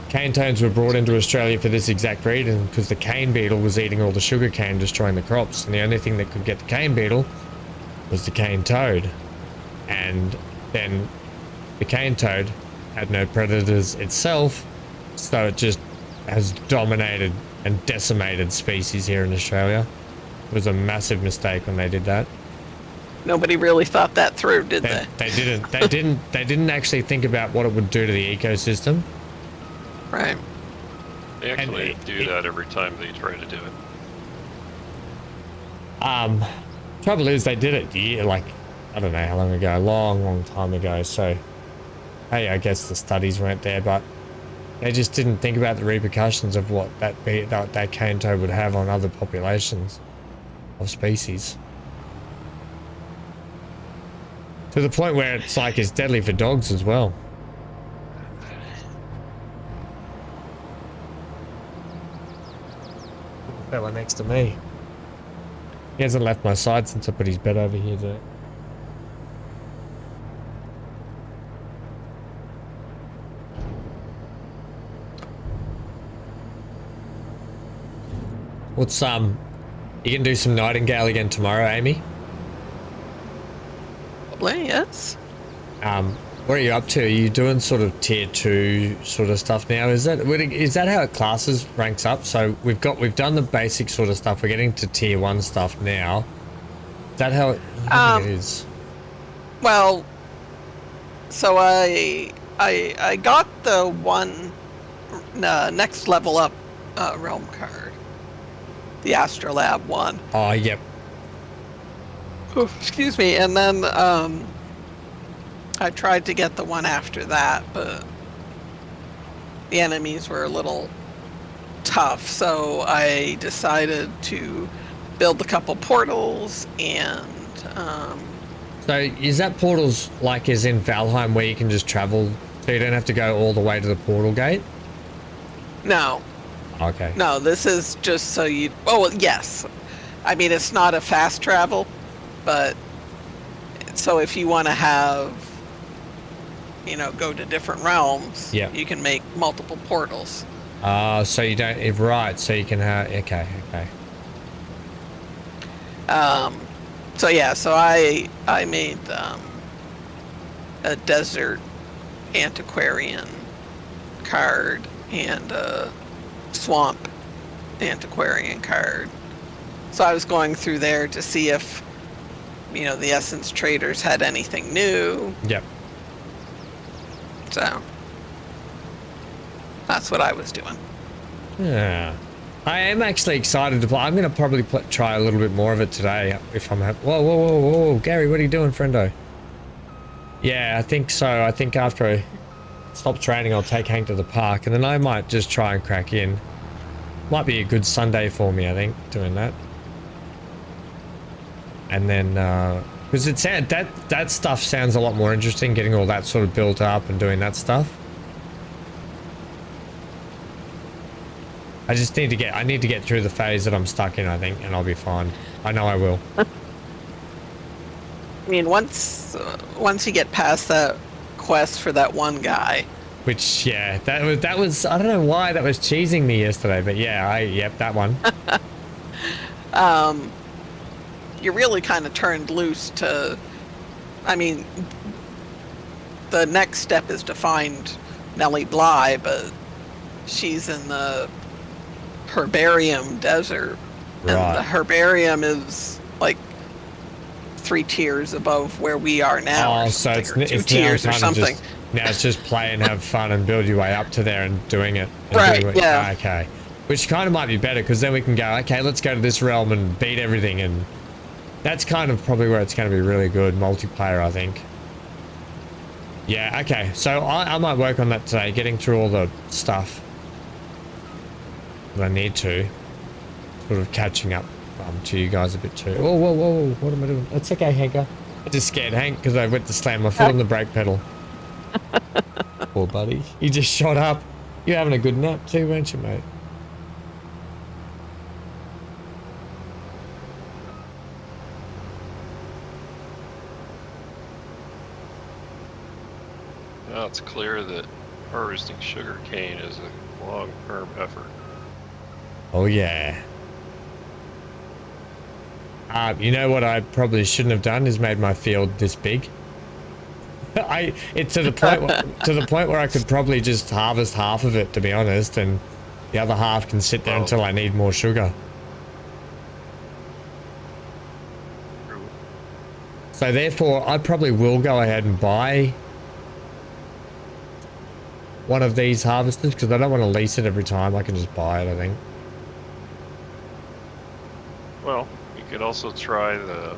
cane toads were brought into Australia for this exact reason, because the cane beetle was eating all the sugar cane, destroying the crops, and the only thing that could get the cane beetle was the cane toad. And then the cane toad had no predators itself, so it just has dominated and decimated species here in Australia. It was a massive mistake when they did that. Nobody really thought that through, did they? They didn't. They didn't actually think about what it would do to the ecosystem. Right. They actually do that every time they try to do it. Trouble is, they did it like, I don't know how long ago, a long time ago. So, hey, I guess the studies weren't there, but they just didn't think about the repercussions of what that cane toad would have on other populations of species. To the point where it's like it's deadly for dogs as well. The fella next to me. He hasn't left my side since I put his bed over here today. What's you can do some Nightingale again tomorrow, Amy? Probably, yes. What are you up to? Are you doing sort of tier 2 sort of stuff now? Is that how it classes ranks up? So we've done the basic sort of stuff. We're getting to tier 1 stuff now. Is that how it is? Well, so I got the one next level up realm card, the Astrolab one. Oh, yep. Oh, excuse me, and then I tried to get the one after that, but the enemies were a little tough, so I decided to build a couple portals and So is that portals like as in Valheim where you can just travel, so you don't have to go all the way to the portal gate? No. Okay. No, this is just so you... Oh, well, yes. I mean, it's not a fast travel, but... So if you want to have, you know, go to different realms, yeah, you can make multiple portals. So you don't... Right, so you can have... Okay. So yeah, so I made a desert antiquarian card and a swamp antiquarian card. So I was going through there to see if, you know, the Essence traders had anything new. Yep. So that's what I was doing. Yeah. I am actually excited to play. I'm going to probably try a little bit more of it today if I'm happy. Whoa, Gary, what are you doing, friendo? Yeah, I think so. I think after I stop training, I'll take Hank to the park, and then I might just try and crack in. Might be a good Sunday for me, I think, doing that. And then, because that stuff sounds a lot more interesting, getting all that sort of built up and doing that stuff. I need to get through the phase that I'm stuck in, I think, and I'll be fine. I know I will. I mean, once you get past that quest for that one guy. Which, yeah, that was I don't know why that was cheesing me yesterday, but yeah, yep, that one. You really kind of turned loose to, I mean, the next step is to find Nellie Bly, but she's in the Herbarium Desert, right. And the Herbarium is like 3 tiers above where we are now. Oh, so it's 2 tiers or something. Now it's just play and have fun and build your way up to there and doing it. Right, yeah. Okay. Which kind of might be better, because then we can go, okay, let's go to this realm and beat everything, and that's kind of probably where it's going to be really good multiplayer, I think. Yeah, okay. So I might work on that today, getting through all the stuff that I need to. Sort of catching up to you guys a bit too. Whoa, what am I doing? It's okay, Hanker. I just scared Hank because I went to slam my foot on the brake pedal. Poor buddy. He just shot up. You're having a good nap too, weren't you, mate? Well, it's clear that Harvesting sugar cane is a long-term effort. Oh yeah. You know what I probably shouldn't have done is made my field this big. It's to the point where I could probably just harvest half of it, to be honest, and the other half can sit there until I need more sugar. True. So therefore, I probably will go ahead and buy one of these harvesters because I don't want to lease it every time. I can just buy it, I think. Well, you could also try the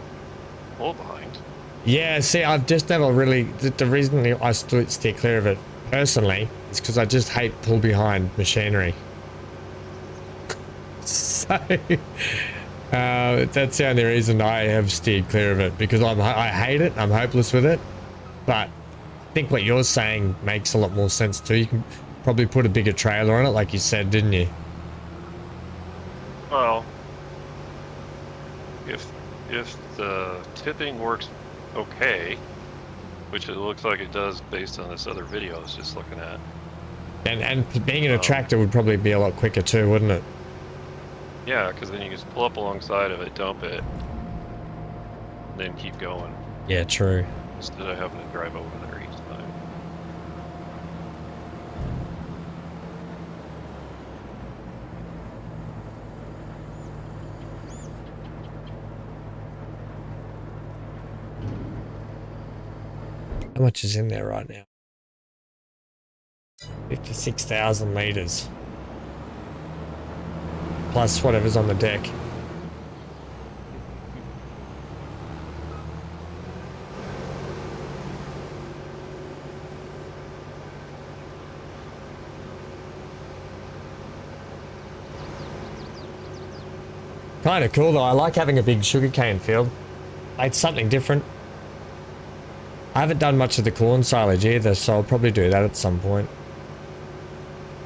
pull behind. Yeah, see, I've just never really... The reason I steer clear of it personally is because I just hate pull behind machinery. So, that's the only reason I have steered clear of it, because I hate it, I'm hopeless with it. But I think what you're saying makes a lot more sense too. You can probably put a bigger trailer on it, like you said, didn't you? Well, if the tipping works okay, which it looks like it does based on this other video I was just looking at. And being in a tractor would probably be a lot quicker too, wouldn't it? Yeah, because then you just pull up alongside of it, dump it, then keep going. Yeah, true. Instead of having to drive over there each time. How much is in there right now? 56,000 litres. Plus whatever's on the deck. Kind of cool though. I like having a big sugarcane field. It's something different. I haven't done much of the corn silage either, so I'll probably do that at some point.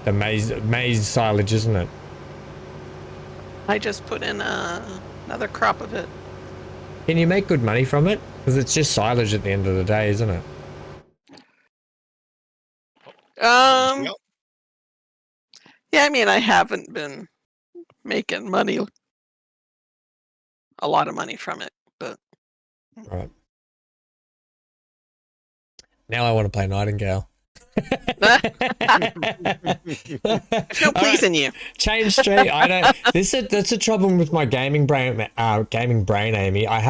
The maize silage, isn't it? I just put in another crop of it. Can you make good money from it? Because it's just silage at the end of the day, isn't it? Yeah, I mean, I haven't been making money, a lot of money from it, but Right. Now I want to play Nightingale. no pleasing you. Change street. I don't. That's a trouble with my gaming brain, Amy. I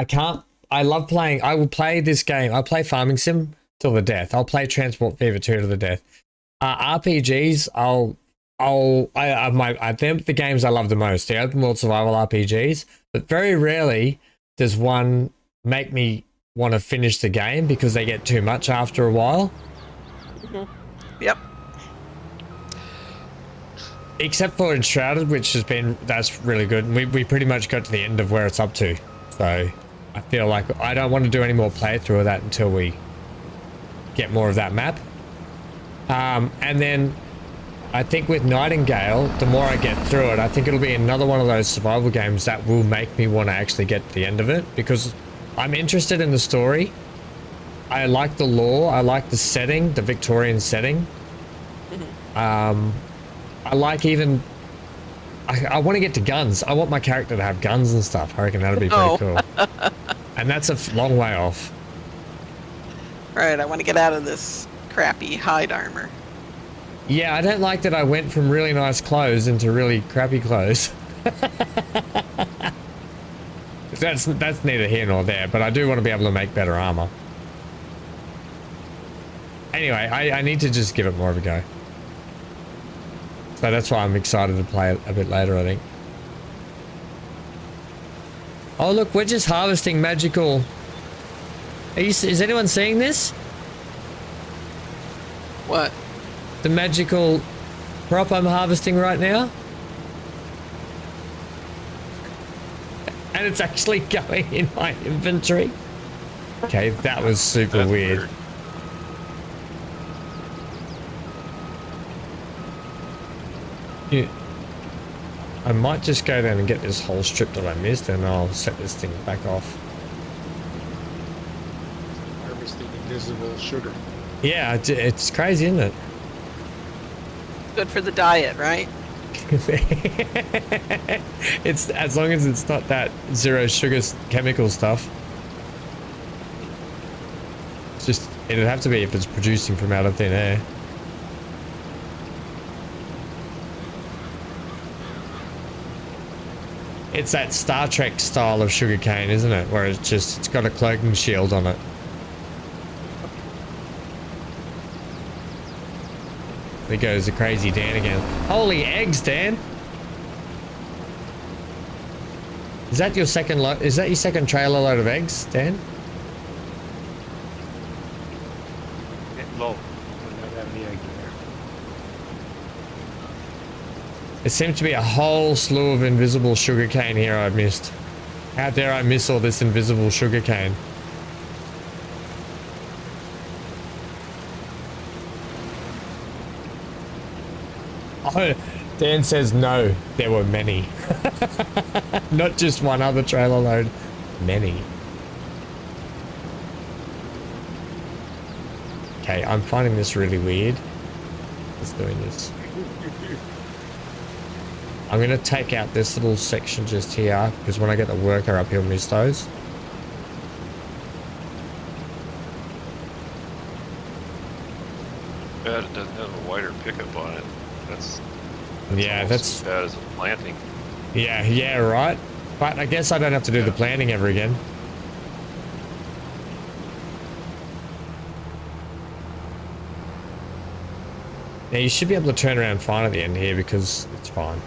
can't. I love playing. I will play this game. I play Farming Sim till the death. I'll play Transport Fever 2 to the death. RPGs. They're the games I love the most. The open world survival RPGs. But very rarely does one make me want to finish the game because they get too much after a while. Yep. Except for Enshrouded, which that's really good. We pretty much got to the end of where it's up to. So I feel like I don't want to do any more playthrough of that until we get more of that map. And then I think with Nightingale, the more I get through it, I think it'll be another one of those survival games that will make me want to actually get to the end of it, because I'm interested in the story. I like the lore. I like the setting, the Victorian setting. I like even... I want to get to guns. I want my character to have guns and stuff. I reckon that'd be pretty cool. And that's a long way off. Right, I want to get out of this crappy hide armor. Yeah, I don't like that I went from really nice clothes into really crappy clothes. That's neither here nor there, but I do want to be able to make better armor. Anyway, I need to just give it more of a go. So that's why I'm excited to play it a bit later, I think. Oh look, we're just harvesting magical... Is anyone seeing this? What? The magical crop I'm harvesting right now? And it's actually going in my inventory. Okay, that was super weird. Yeah. I might just go down and get this whole strip that I missed, and I'll set this thing back off. Harvesting invisible sugar. Yeah, it's crazy, isn't it? Good for the diet, right? It's as long as it's not that zero sugar chemical stuff. It's just it'd have to be if it's producing from out of thin air. It's that Star Trek style of sugarcane, isn't it? Where it's got a cloaking shield on it. There goes the crazy Dan again. Holy eggs, Dan! Is that your second load? Is that your second trailer load of eggs, Dan? Low. Would not have any egg in there. There seems to be a whole slew of invisible sugarcane here I've missed. How dare I miss all this invisible sugarcane? Oh, Dan says no, there were many. Not just one other trailer load, many. Okay, I'm finding this really weird. Let's doing this. I'm gonna take out this little section just here because when I get the worker up, he'll miss those. Bad it doesn't have a wider pickup on it. That's Yeah, almost that's as bad as a planting. yeah, right. But I guess I don't have to do the planning ever again. Yeah, you should be able to turn around fine at the end here because it's fine.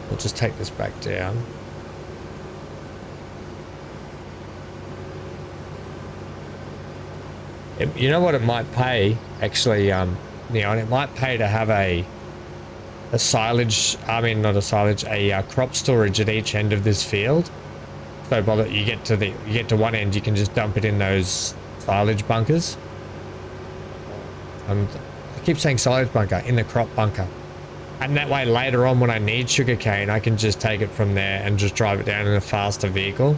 We'll just take this back down. You know what it might pay, actually, Neon? It might pay to have a silage, I mean not a silage, a crop storage at each end of this field. So by the you get to one end, you can just dump it in those silage bunkers. I keep saying silage bunker, in the crop bunker. And that way later on when I need sugarcane, I can just take it from there and just drive it down in a faster vehicle.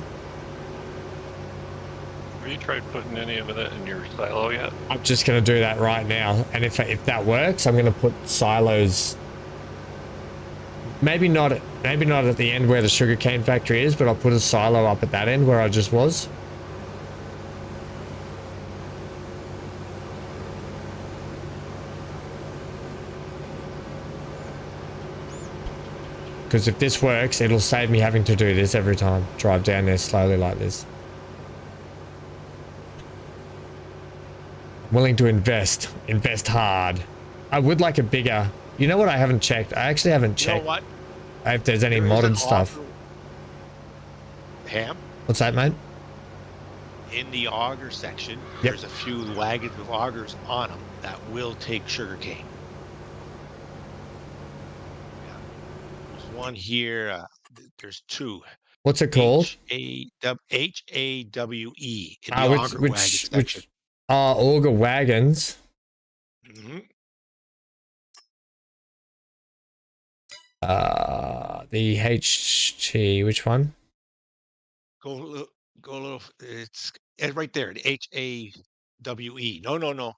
Have you tried putting any of that in your silo yet? I'm just going to do that right now. And if that works, I'm going to put silos. Maybe not at the end where the sugarcane factory is, but I'll put a silo up at that end where I just was. Because if this works, it'll save me having to do this every time. Drive down there slowly like this. I'm willing to invest hard. I would like a bigger... You know what I haven't checked? I actually haven't checked. You know what? If there's any There is modern an stuff. auger- Ham? What's that, mate? In the auger section, Yep. there's a few wagons with augers on them that will take sugarcane. Yeah. There's one here. There's two. What's it called? H-A-W-E in the auger wagon section. Auger wagons. Mhm. The HT, which one? Go a little. It's right there. The H-A-W-E. No. No,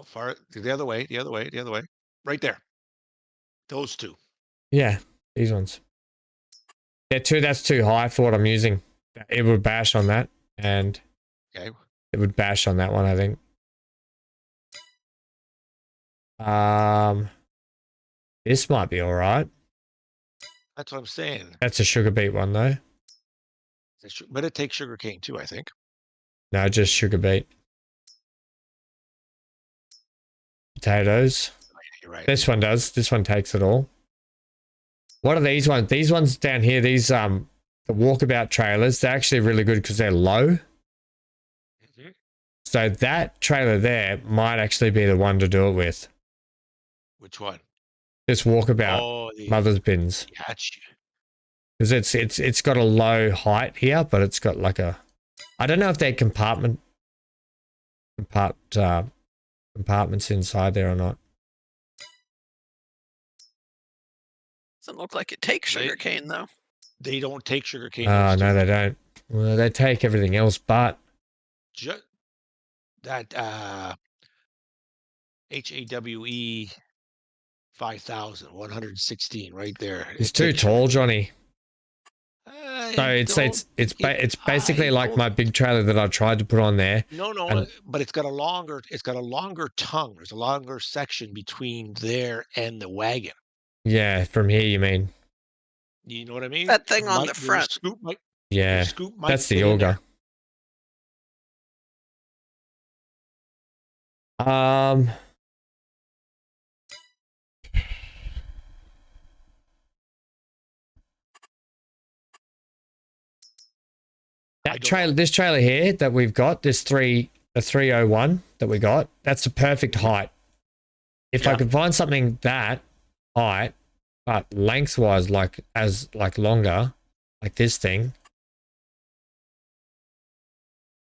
far the other way. The other way. Right there. Those two. Yeah, these ones. Yeah, that's too high for what I'm using. It would bash on that, and Okay. it would bash on that one, I think. This might be all right. That's what I'm saying. That's a sugar beet one though. But it takes sugarcane too, I think. No, just sugar beet. Potatoes. You're right. This one does. This one takes it all. What are these ones? These ones down here, these the walkabout trailers, they're actually really good because they're low. Mhm. So that trailer there might actually be the one to do it with. Which one? This walkabout Oh, the mother's bins. hatch. Because it's got a low height here, but it's got like a, I don't know if they're compartments inside there or not. Doesn't look like it takes sugarcane though. They don't take sugarcane. Oh those no, two. they don't. Well, they take everything else, but that HAWE 5,116 right there. It's too tall, Johnny. So it's basically like my big trailer that I tried to put on there. No, and but it's got a longer tongue. There's a longer section between there and the wagon. yeah, from here you mean? You know what I mean? That thing on the Your front. scoop might Yeah, that's the fit in auger. there. This trailer here that we've got, the 301 that we got, that's the perfect height. If I could find something that height, but lengthwise like longer, like this thing.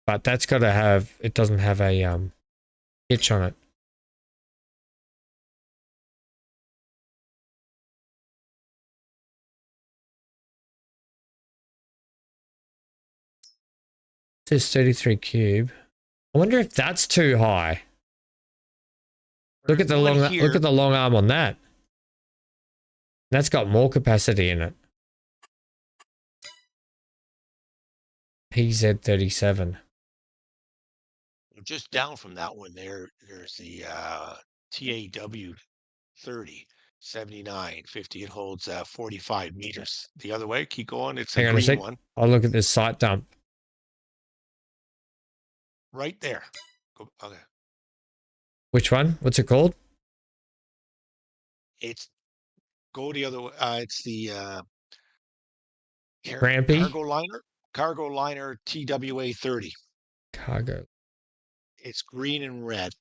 But that's got to have, it doesn't have a hitch on it. It says 33 cube. I wonder if that's too high. Look at the long arm on that. That's got more capacity in it. PZ37. Just down from that one there's the TAW 30 79 50. It holds 45 meters. The other way, keep going. It's a green one. I'll look at this site dump. Right there. Okay. Which one? What's it called? It's go the other way. It's the cargo liner TWA 30. Cargo. It's green and red.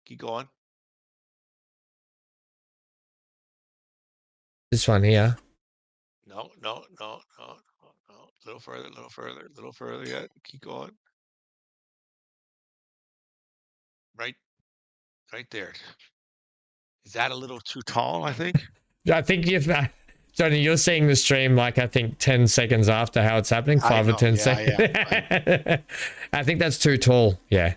Keep going. This one here. No. Little further yet. Keep going. Right there. Is that a little too tall, I think? I think Johnny, you're seeing the stream like I think 10 seconds after how it's happening, 5 or 10 seconds. Yeah. I think that's too tall. Yeah.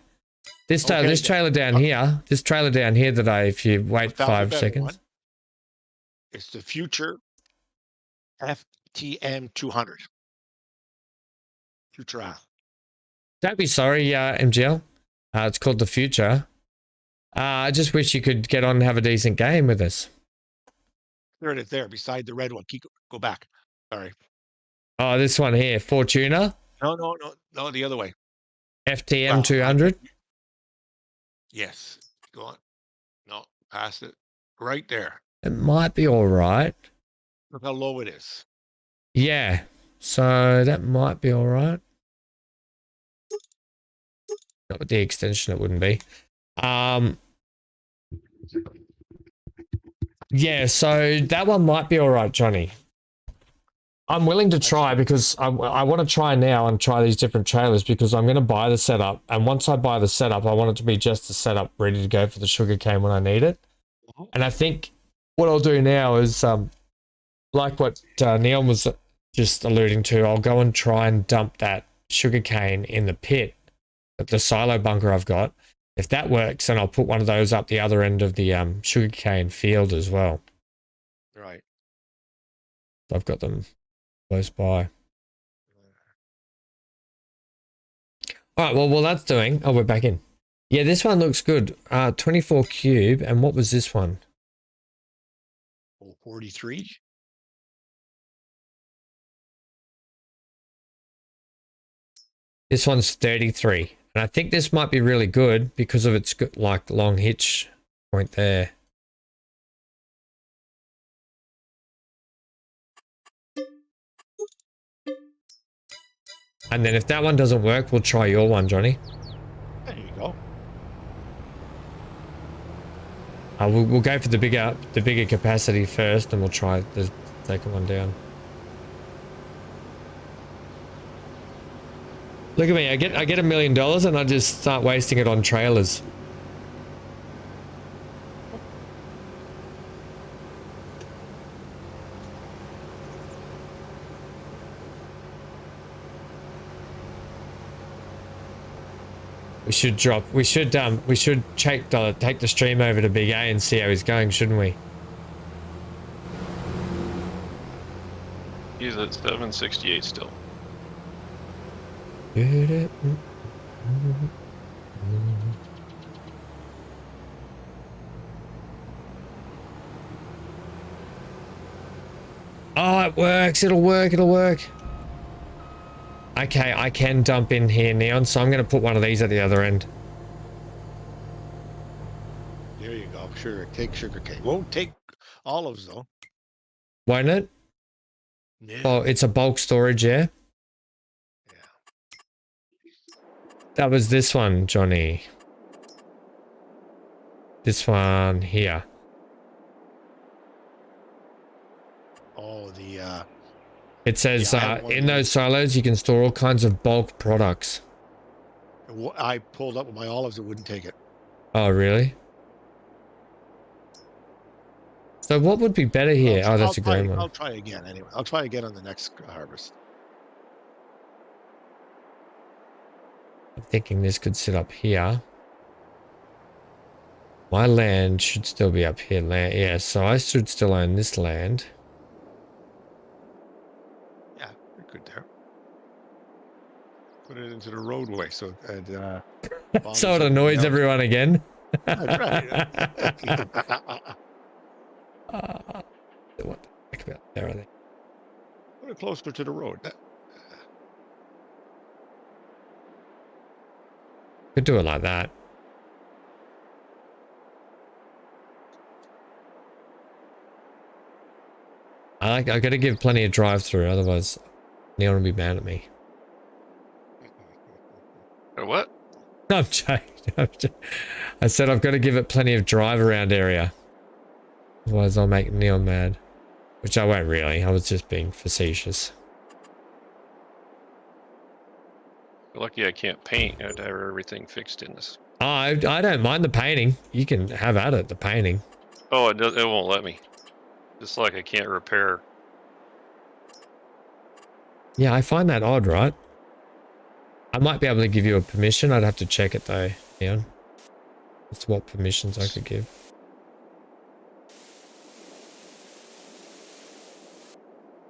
This trailer down here that if you wait 5 seconds. It's the Future FTM 200. Future. Don't be sorry, MGL. It's called the Future. I just wish you could get on and have a decent game with us. There it is, there beside the red one. Go back. Sorry. Oh, this one here, Fortuna. No, the other way. FTM 200. Yes. Go on. No, past it. Right there. It might be all right. Look how low it is. Yeah. So that might be all right. Not with the extension, it wouldn't be. Yeah, so that one might be all right, Johnny. I'm willing to try because I want to try now and try these different trailers because I'm going to buy the setup. And once I buy the setup, I want it to be just the setup ready to go for the sugarcane when I need it. And I think what I'll do now is, like what Neil was just alluding to, I'll go and try and dump that sugarcane in the pit at the silo bunker I've got. If that works, then I'll put one of those up the other end of the sugarcane field as well. Right. I've got them close by. All right, well, that's doing. Oh, we're back in. Yeah, this one looks good. 24 cube. And what was this one? 43. This one's 33. And I think this might be really good because of its like long hitch point there. And then if that one doesn't work, we'll try your one, Johnny. There you go. We'll go for the bigger capacity first, and we'll try the second one down. Look at me! I get $1 million, and I just start wasting it on trailers. We should take the stream over to Big A and see how he's going, shouldn't we? He's at 768 still. Oh, it works. It'll work. Okay, I can dump in here, Neon, so I'm going to put one of these at the other end. There you go. Take sugar cane. Won't take olives though. Won't it? Yeah. Oh, it's a bulk storage, yeah? That was this one, Johnny. This one here. Oh, the It says Yeah, in those silos you can store all kinds of bulk products. I pulled up with my olives, it wouldn't take it. Oh, really? So what would be better here? Oh, that's a green one. I'll try again anyway. I'll try again on the next harvest. I'm thinking this could sit up here. My land should still be up here. Yeah, so I should still own this land. Yeah, you're good there. Put it into the roadway so it So it annoys everyone again. That's right. What the heck about there are they? Put it closer to the road. Could do it like that. I got to give plenty of drive through, otherwise Neon will be mad at me. What? I'm joking. I said I've got to give it plenty of drive around area. Otherwise I'll make Neon mad. Which I won't really. I was just being facetious. Lucky I can't paint. I have to have everything fixed in this. I don't mind the painting. You can have at it, the painting. Oh, it won't let me. Just like I can't repair. Yeah, I find that odd, right? I might be able to give you a permission. I'd have to check it though, Neon. That's what permissions I could give.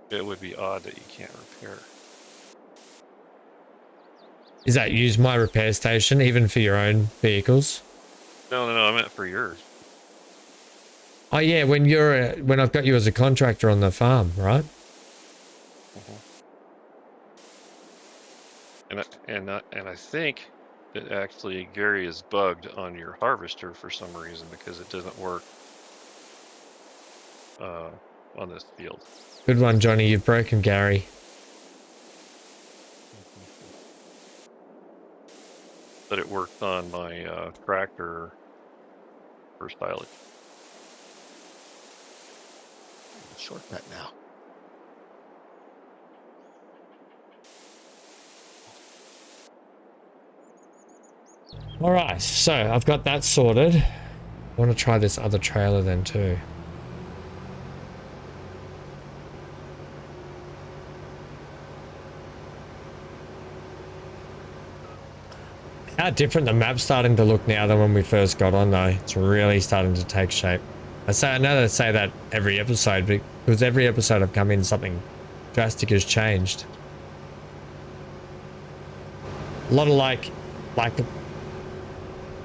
It would be odd that you can't repair. Is that use my repair station even for your own vehicles? No, I meant for yours. Oh yeah, when I've got you as a contractor on the farm, right? And I think that actually Gary is bugged on your harvester for some reason because it doesn't work on this field. Good one, Johnny. You've broken Gary. But it worked on my tractor for silage. Shortcut now. All right, so I've got that sorted. I want to try this other trailer then too. How different the map's starting to look now than when we first got on though. It's really starting to take shape. I know that I say that every episode, but because every episode I've come in, something drastic has changed. A lot of like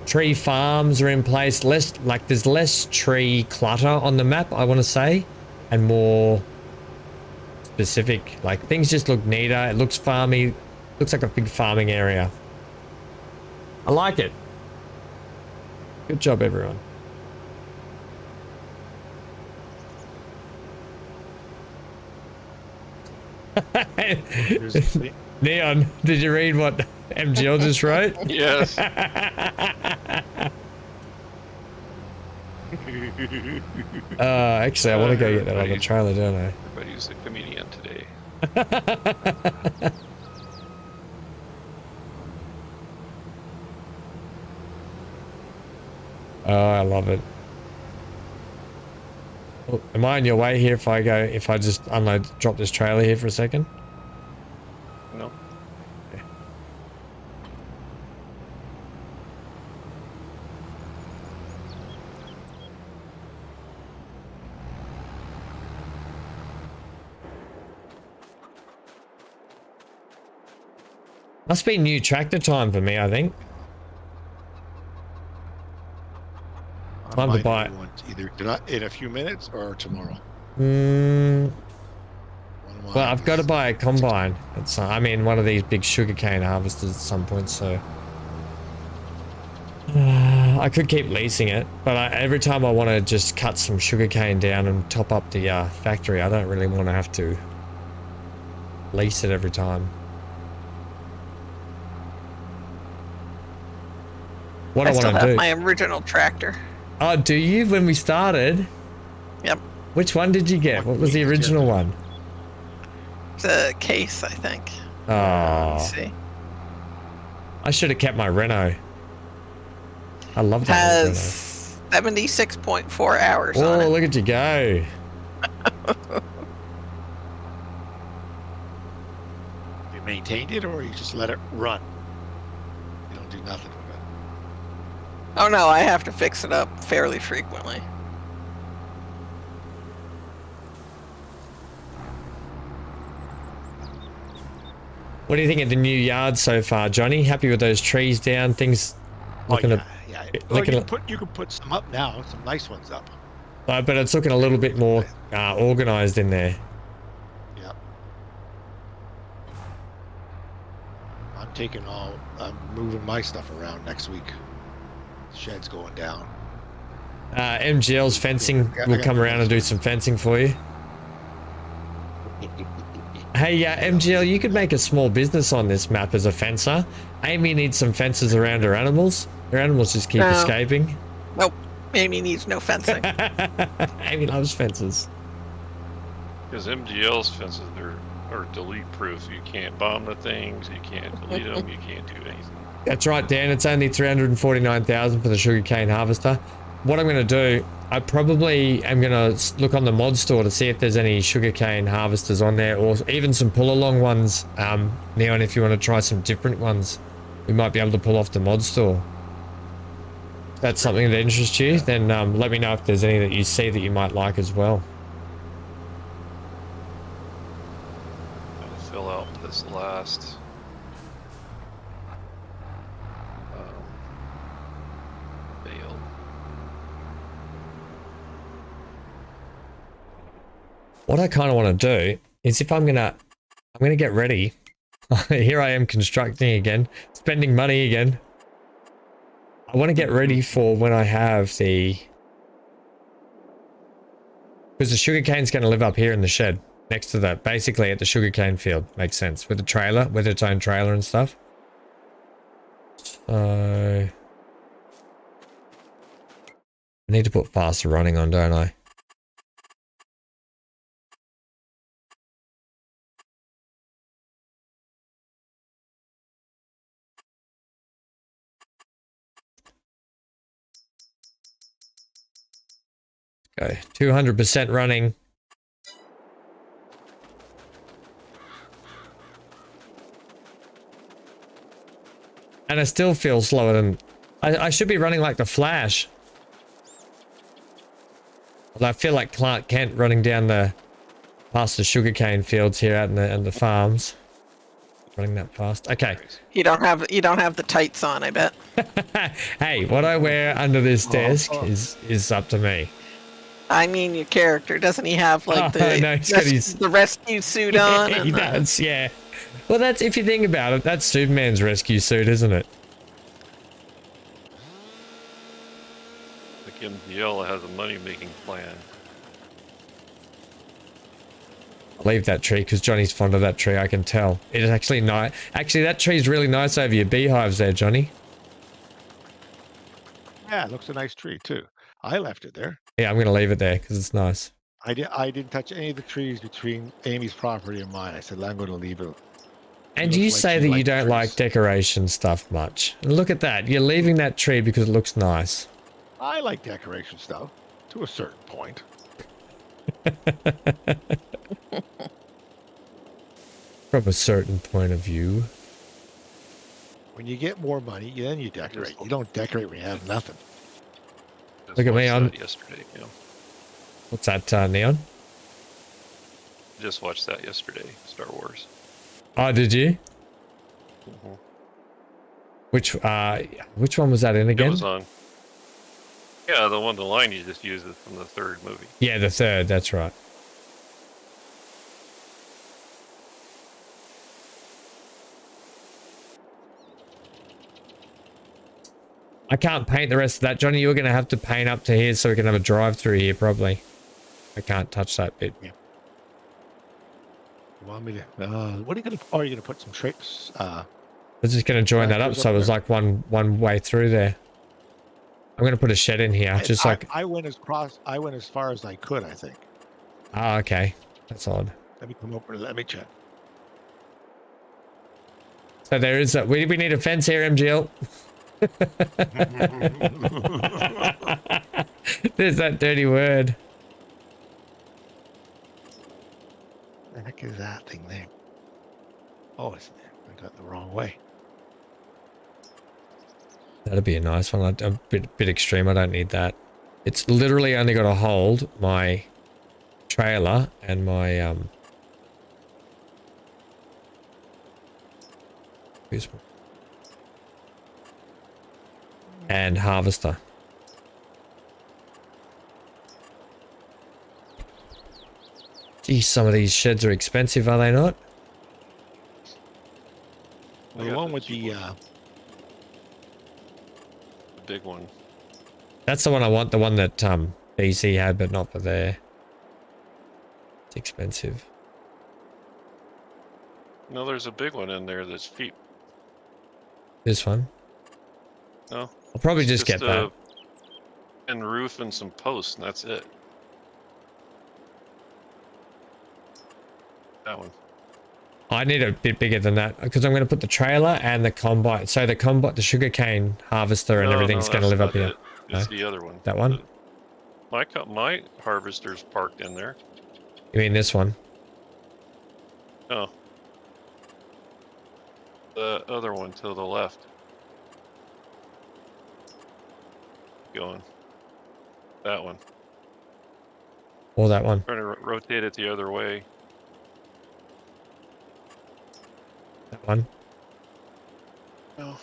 tree farms are in place. There's less tree clutter on the map, I want to say, and more specific. Like things just look neater. It looks farmy. Looks like a big farming area. I like it. Good job, everyone. Neon, did you read what MGL just wrote? Yes. Actually, I want to go get that other trailer, don't I? Everybody's a comedian today. Oh, I love it. Oh, am I on your way here if I just drop this trailer here for a second? No. Okay. Must be new tractor time for me, I think. Time to buy it. Either tonight, in a few minutes, or tomorrow. Mm, One of well, mine I've got to is- buy a combine. It's, I mean, one of these big sugarcane harvesters at some point, so... I could keep leasing it, but every time I want to just cut some sugarcane down and top up the factory, I don't really want to have to lease it every time. What I still want to have do... my original tractor. Oh, do you? When we started? Yep. Which one did you get? What was the original one? It's a case, I think. Oh, Let's see. I should have kept my Renault. I love that Renault. Has 76.4 hours on Oh, it. look at you go. You maintained it, or you just let it run? You don't do nothing with it. Oh no, I have to fix it up fairly frequently. What do you think of the new yard so far, Johnny? Happy with those trees down? Things looking yeah. Well, looking you can put some up now, some nice ones up. but it's looking a little bit more organized in there. Yeah. I'm moving my stuff around next week. The shed's going down. MGL's fencing will come around and do some fencing for you. Hey, MGL, you could make a small business on this map as a fencer. Amy needs some fences around her animals. Her animals just keep escaping. Nope. Amy needs no fencing. Amy loves fences. Because MGL's fences are delete proof. You can't bomb the things, you can't delete them, you can't do anything. That's right, Dan. It's only 349,000 for the sugarcane harvester. What I'm going to do, I probably am going to look on the mod store to see if there's any sugarcane harvesters on there, or even some pull-along ones. Neon, if you want to try some different ones, we might be able to pull off the mod store. If that's something that interests you, then let me know if there's any that you see that you might like as well. I'll fill out this last bale. What I kind of want to do is, if I'm gonna get ready. Here I am constructing again, spending money again. I want to get ready for when I have the, because the sugarcane's going to live up here in the shed next to that, basically at the sugarcane field. Makes sense with the trailer, with its own trailer and stuff. So I need to put faster running on, don't I? Go 200% running. And I still feel slower than... I should be running like the Flash. Although I feel like Clark Kent running down past the sugarcane fields here out in the farms. Running that fast. Okay. You don't have the tights on, I bet. Hey, what I wear under this desk is up to me. I mean, your character, doesn't he have like No, he's got the rescue suit on? He does, yeah. Well, that's, if you think about it, that's Superman's rescue suit, isn't it? Like MGL has a money-making plan. I'll leave that tree because Johnny's fond of that tree, I can tell. It is actually nice. Actually, that tree's really nice over your beehives there, Johnny. Yeah, it looks a nice tree too. I left it there. Yeah, I'm going to leave it there because it's nice. I didn't touch any of the trees between Amy's property and mine. I said, I'm going to leave it. And Looks you like say you that like you don't trees. like decoration stuff much. And look at that. You're leaving that tree because it looks nice. I like decoration stuff to a certain point. From a certain point of view. When you get more money, then you decorate. You don't decorate when you have nothing. Just Look at me, watched I'm- that yesterday. What's that, Neon? Just watched that yesterday. Star Wars. Oh, did you? Mhm. Which one was that in It again? was on. Yeah, the line you just used is from the third movie. Yeah, the third, that's right. I can't paint the rest of that, Johnny. You're going to have to paint up to here so we can have a drive through here, probably. I can't touch that bit. Yeah. You want me to? What are you gonna? Oh, are you gonna put some shapes? I was just going to join that up Tractors so up it was there? like one way through there. I'm going to put a shed in here, just like... I went I went as far as I could. I think. Ah, okay. That's odd. Let me come over. Let me check. So there is a... We need a fence here, MGL. There's that dirty word. The heck is that thing there? Oh, I got the wrong way. That'd be a nice one. A bit extreme. I don't need that. It's literally only got to hold my trailer and my and harvester. Geez, some of these sheds are expensive, are they not? Well, Yeah, the one the with cheap the one. The big one. That's the one I want. The one that BC had, but not for there. It's expensive. No, there's a big one in there that's cheap. This one. No. I'll probably It's just get that. And roof and some posts, and that's it. That one. I need a bit bigger than that because I'm going to put the trailer and the combine. So the sugarcane harvester and everything's going to live up here. It's No? the other one. That one? My harvester's parked in there. You mean this one? Oh. The other one to the left. Going. That one. Or that one? Trying to rotate it the other way. That one? No.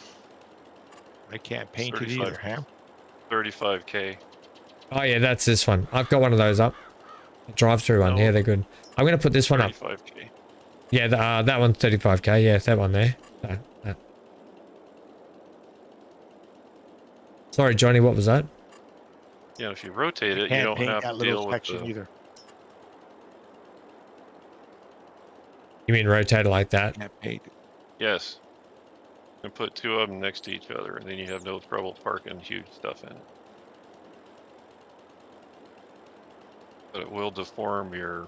I can't paint it 35. either, huh? 35K. Oh yeah, that's this one. I've got one of those up. Drive-through one. No. Yeah, they're good. I'm going to put this one up. 35K. Yeah, that one's 35k. Yeah, that one there. That. Sorry, Johnny, what was that? Yeah, if you rotate it, you Can't don't paint have that to little deal with section the... either. You mean rotate it like that? Can't paint it. Yes. And put two of them next to each other, and then you have no trouble parking huge stuff in it. But it will deform your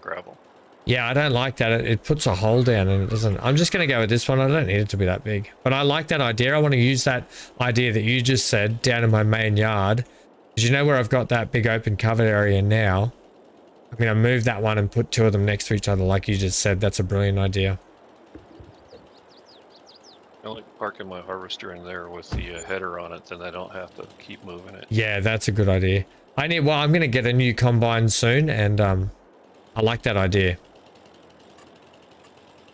gravel. Yeah, I don't like that. It puts a hole down and it doesn't. I'm just going to go with this one. I don't need it to be that big. But I like that idea. I want to use that idea that you just said down in my main yard. Because you know where I've got that big open covered area now? I'm going to move that one and put two of them next to each other like you just said. That's a brilliant idea. I like parking my harvester in there with the header on it, then I don't have to keep moving it. Yeah, that's a good idea. I'm going to get a new combine soon and I like that idea.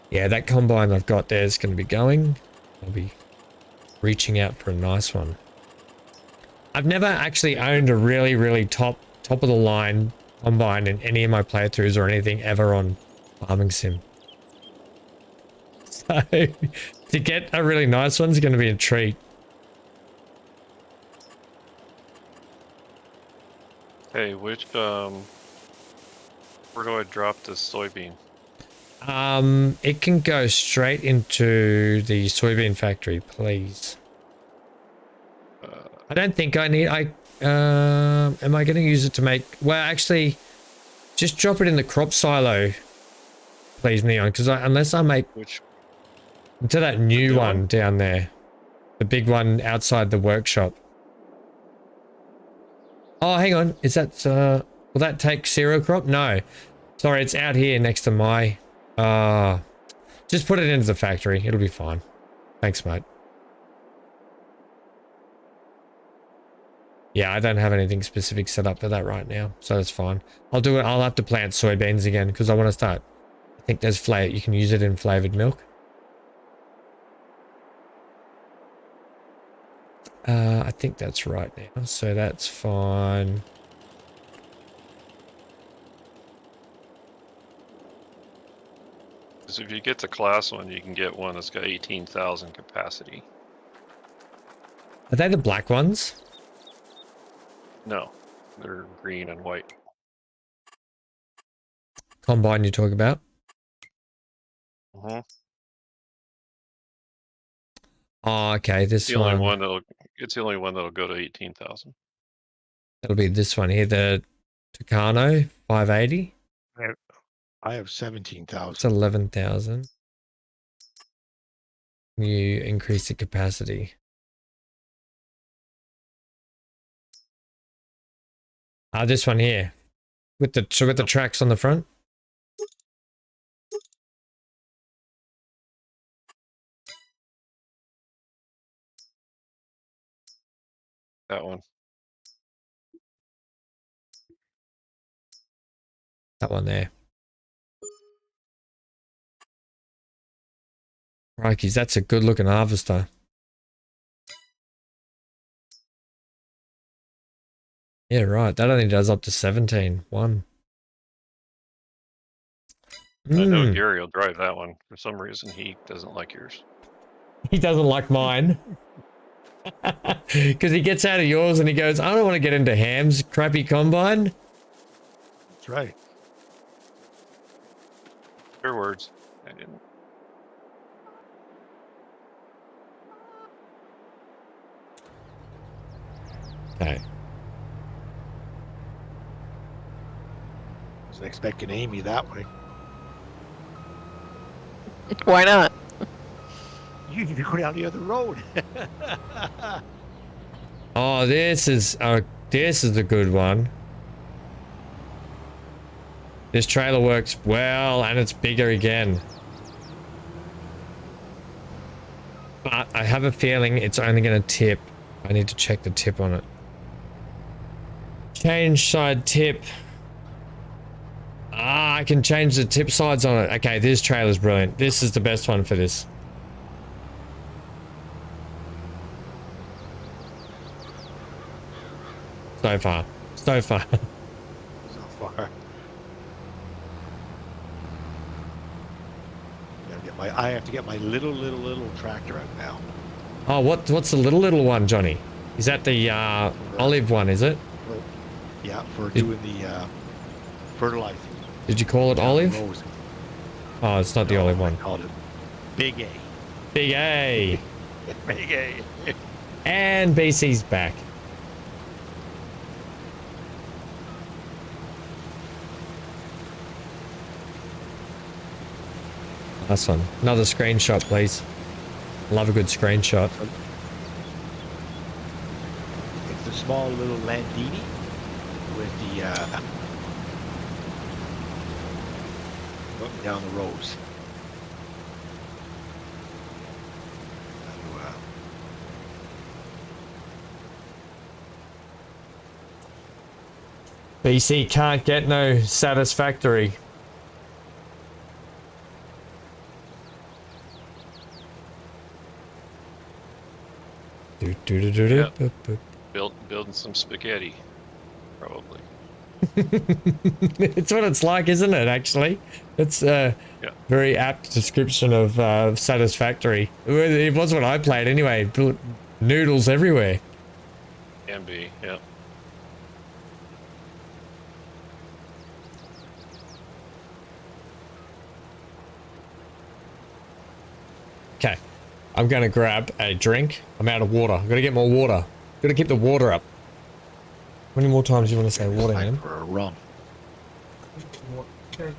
Yeah, that combine I've got there is going to be going. I'll be reaching out for a nice one. I've never actually owned a really, really top of the line combine in any of my playthroughs or anything ever on Farming Sim. So to get a really nice one is going to be a treat. Hey, which where do I drop the soybean? It can go straight into the soybean factory, please. I don't think I need. Am I going to use it to make? Well, actually, just drop it in the crop silo, please, Neon. Because unless I make Which to that new The one one? down there, the big one outside the workshop. Oh, hang on. Is that will that take zero crop? No, sorry, it's out here next to my. Just put it into the factory. It'll be fine. Thanks, mate. Yeah, I don't have anything specific set up for that right now, so that's fine. I'll do it. I'll have to plant soybeans again because I want to start. I think there's flavor. You can use it in flavored milk. I think that's right now. So that's fine. Because if you get the class one, you can get one that's got 18,000 capacity. Are they the black ones? No, they're green and white. Combine you talk about? Mm-hmm. Oh, okay. This The only one. one that'll. It's the only one that'll go to 18,000. That'll be this one here, the Tucano 580. I have 17,000. It's 11,000. You increase the capacity. This one here, with the tracks on the front. That one. That one there. Crikeys, that's a good looking harvester. Yeah, right. That only does up to 17. One. I know Mm. Gary will drive that one. For some reason, he doesn't like yours. He doesn't like mine. Because he gets out of yours and he goes, I don't want to get into Ham's crappy combine. That's right. Your words. I didn't. Okay. Wasn't expecting Amy that way. Why not? You need to go down the other road. Oh, this is a good one. This trailer works well and it's bigger again. But I have a feeling it's only going to tip. I need to check the tip on it. Change side tip. I can change the tip sides on it. Okay, this trailer's brilliant. This is the best one for this. So far. So far. So far. I have to get my little tractor out now. Oh, what's the little one, Johnny? Is that the olive one, is it? Yeah, for doing the fertilizing. Did you call it olive? Rose. Oh, it's not the olive I one. called it Big A. Big A. Big A. And BC's back. Last one. Another screenshot, please. Love a good screenshot. It's a small little Landini with the down the rows. BC can't get no satisfactory. Yep. Building some spaghetti, probably. It's what it's like, isn't it, actually? It's a very apt description of satisfactory. It was what I played anyway. Noodles everywhere. Can be, yeah. Okay, I'm going to grab a drink. I'm out of water. I've got to get more water. Got to keep the water up. How many more times do you want to say water, man? For a rum. Okay.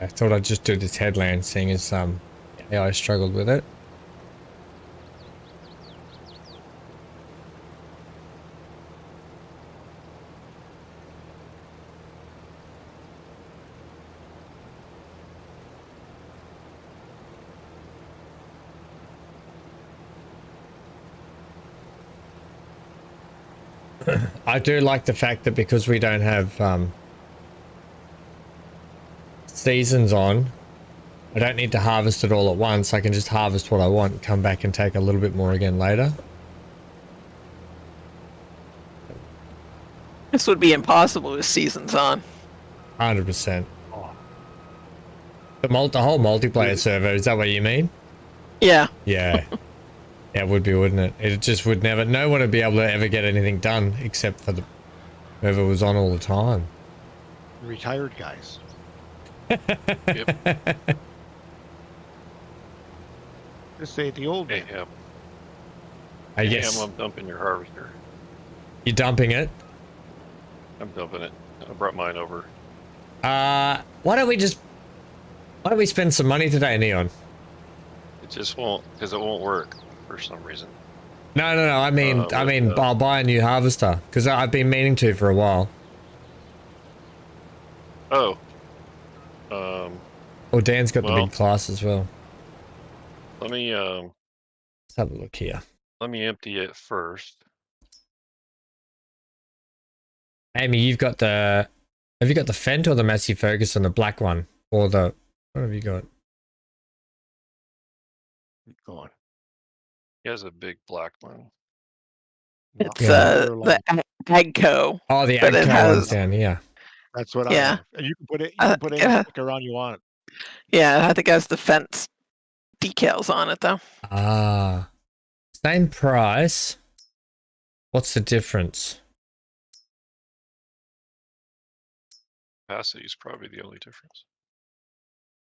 I thought I'd just do this headland, seeing as AI struggled with it. I do like the fact that because we don't have seasons on, I don't need to harvest it all at once. I can just harvest what I want, come back and take a little bit more again later. This would be impossible with seasons on. 100%. Oh, The whole multiplayer server, is that what you mean? Yeah. Yeah. Yeah, it would be, wouldn't it? It just would never, no one would be able to ever get anything done except for whoever was on all the time. retired guys. Yep. This ain't the old Hey, man. yeah. I guess I'm dumping your harvester. you're dumping it. I'm dumping it. I brought mine over. Why don't we spend some money today, Neon? It just won't, because it won't work for some reason. No. I mean, I'll buy a new harvester because I've been meaning to for a while. Oh. Oh, Dan's got the Well- big class as well. Let me Let's have a look here. empty it first. Amy, have you got the Fendt or the Massey Ferguson, the black one, or what have you got? Go on. He has a big black one. It's Yeah. the Agco. Oh, the But it Agco has- one's down here. That's what I Yeah. have. And you can put it. You can put any Yeah. sticker on you want. Yeah, I think it has the fence decals on it though. Ah, same price. What's the difference? Capacity is probably the only difference.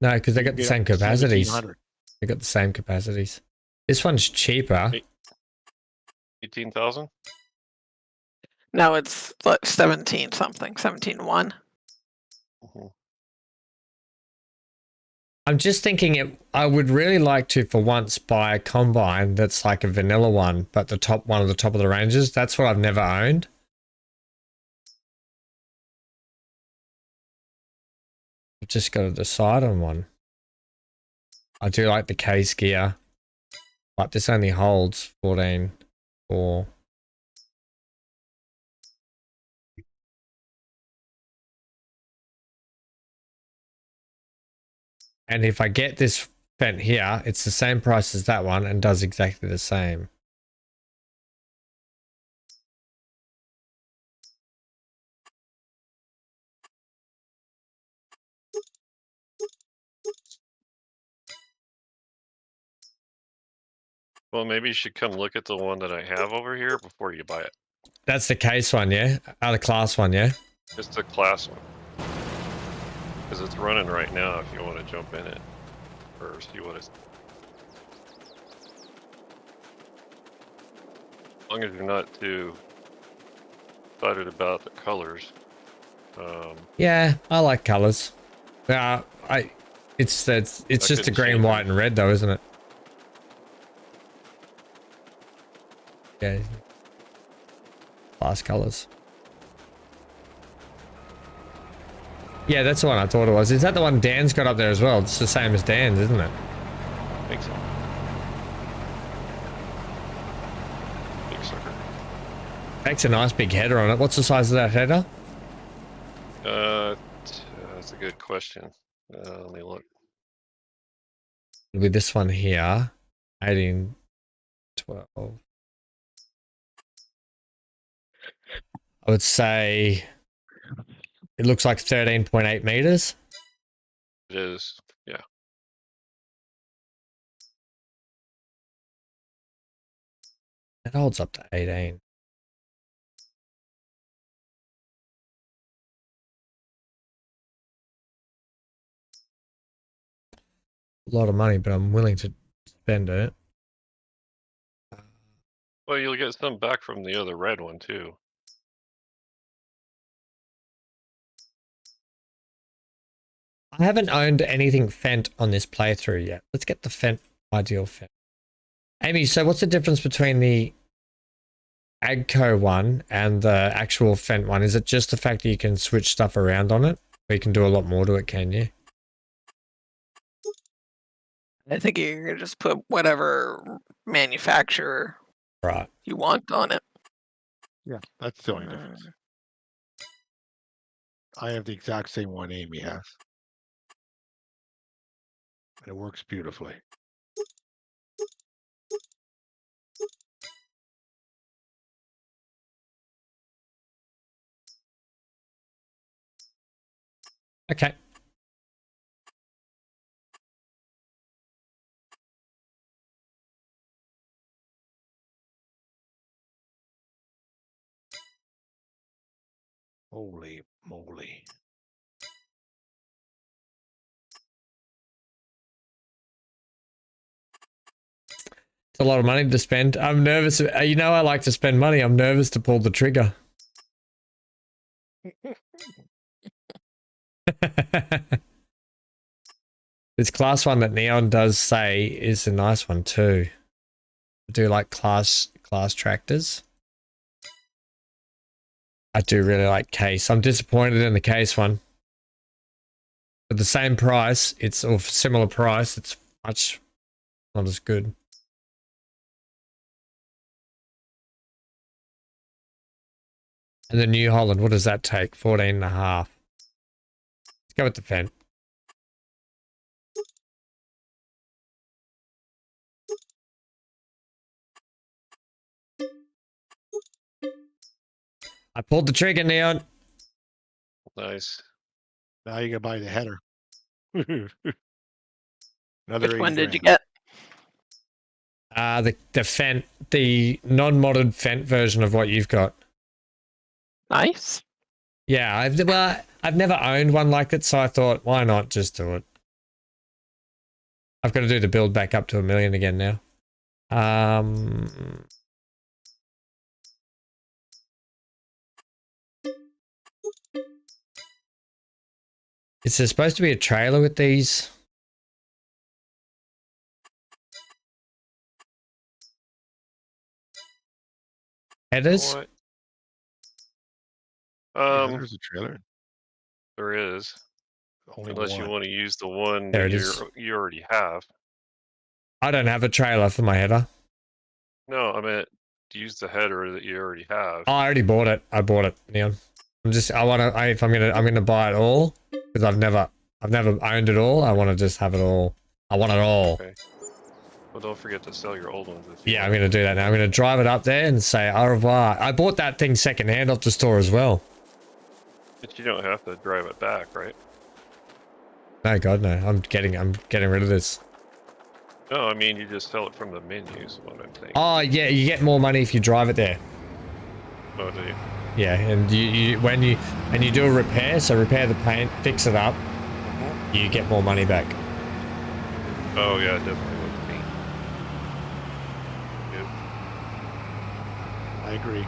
No, because they You got can the get same up to capacities. 1700. They got the same capacities. This one's cheaper. 18,000? No, it's like 17 something, 17.1. Mm-hmm. I'm just thinking I would really like to, for once, buy a combine that's like a vanilla one, but one of the top of the ranges. That's what I've never owned. I've just got to decide on one. I do like the case gear, but this only holds 14 for. And if I get this Fendt here, it's the same price as that one and does exactly the same. Well, maybe you should come look at the one that I have over here before you buy it. That's the case one, yeah? The class one, yeah? It's the class one. Because it's running right now if you want to jump in it. Or see what it's... As long as you're not too excited about the colors. Yeah, I like colors. It's just a couldn't green, change white, it. and red, though, isn't it? Yeah. Class colors. Yeah, that's the one I thought it was. Is that the one Dan's got up there as well? It's the same as Dan's, isn't it? I think so. Big sucker. Makes a nice big header on it. What's the size of that header? That's a good question. Let me look. It'll be this one here. 18, 12. I would say it looks like 13.8 meters. It is, yeah. It holds up to 18. A lot of money, but I'm willing to spend it. Well, you'll get some back from the other red one too. I haven't owned anything Fent on this playthrough yet. Let's get the Fent ideal Fent. Amy, so what's the difference between the Agco one and the actual Fent one? Is it just the fact that you can switch stuff around on it? Or you can do a lot more to it, can you? I think you can just put whatever manufacturer Right. you want on it. Yeah, that's the only difference. I have the exact same one Amy has. And it works beautifully. Okay. Holy moly. It's a lot of money to spend. I'm nervous. You know I like to spend money. I'm nervous to pull the trigger. This class one that Neon does say is a nice one too. I do like class tractors. I do really like case. I'm disappointed in the case one. For the same price, or similar price, it's much not as good. And the New Holland, what does that take? 14.5. Let's go with the Fent. I pulled the trigger, Neon. Nice. Now you can buy the header. Another Which one 80 did you grand. get? The Fent, the non-modded Fent version of what you've got. Nice. Yeah, I've never owned one like it, so I thought, why not just do it? I've got to do the build back up to 1 million again now. Is there supposed to be a trailer with these? Headers? What? Yeah, there's a trailer. There is. Only Unless one. you want to use the one There that it is. you already have. I don't have a trailer for my header. No, I meant to use the header that you already have. Oh, I already bought it. I bought it, Neon. I'm gonna buy it all because I've never owned it all. I want to just have it all. I want it all. Okay. Well, don't forget to sell your old ones. If you Yeah, I'm want. gonna do that now. I'm gonna drive it up there and say au revoir. I bought that thing secondhand off the store as well. But you don't have to drive it back, right? No, God, no. I'm getting rid of this. No, I mean you just sell it from the menu is what I'm thinking. Oh yeah, you get more money if you drive it there. Oh, do you? Yeah, and when you do a repair, so repair the paint, fix it up, you get more money back. Oh yeah, definitely with me. Good. I agree.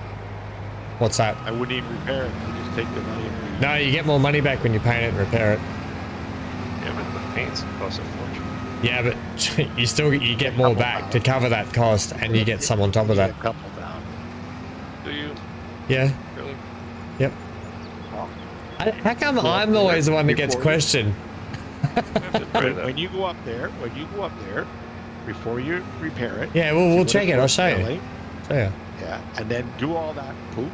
What's that? I wouldn't even repair it. I just take the money and No, you get more money back when you paint it and repair it. Yeah, but the paints cost a fortune. Yeah, but you get more back to cover that cost, and you get some on top of get that. a couple down. Do you? Yeah. Really? Yep. Well, How come Well, I'm always the one that gets before- questioned? I have to try that. when you go up there, before you repair it. Yeah, see we'll what check it. I'll works show you. belly, So yeah. Yeah, and then do all that poop,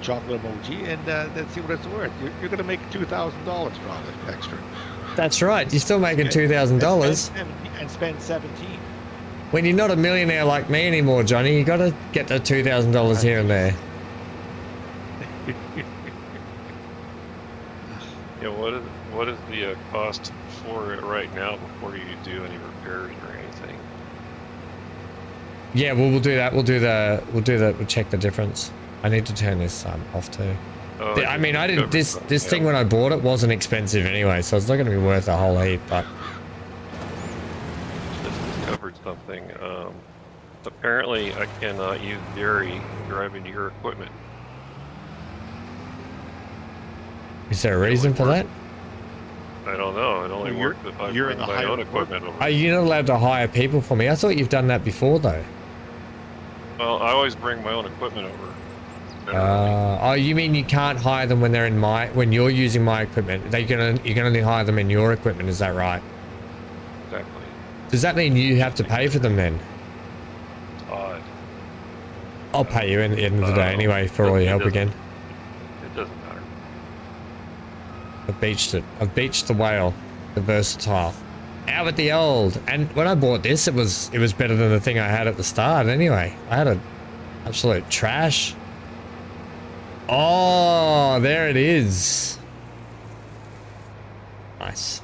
chocolate emoji, and then see what it's worth. You're going to make $2,000 for all this extra. That's right. You're still making $2,000. And spend 17. When you're not a millionaire like me anymore, Johnny, you got to get the $2,000 here and there. Yeah, what is the cost for it right now before you do any repairs or anything? Yeah, well, we'll do that. We'll check the difference. I need to turn this off too. Oh, I mean, I didn't. covered This something, thing yeah. when I bought it wasn't expensive anyway, so it's not going to be worth a whole heap. But Just discovered something. Apparently, I cannot use Jerry driving your equipment. is there a reason for that? I don't know. It only Well, worked if I you're bring in the my higher own work. equipment over. Are you not allowed to hire people for me? I thought you've done that before, though. Well, I always bring my own equipment over. Generally. Oh, you mean you can't hire them when they're in when you're using my equipment? You can only hire them in your equipment, is that right? Exactly. Does that mean you have to pay for them then? Odd. I'll pay you in the end of the day anyway for all your help again. It doesn't matter. I've beached it. I've beached the whale, the versatile. Out with the old. And when I bought this, it was better than the thing I had at the start anyway. I had a absolute trash. Oh, there it is. Nice.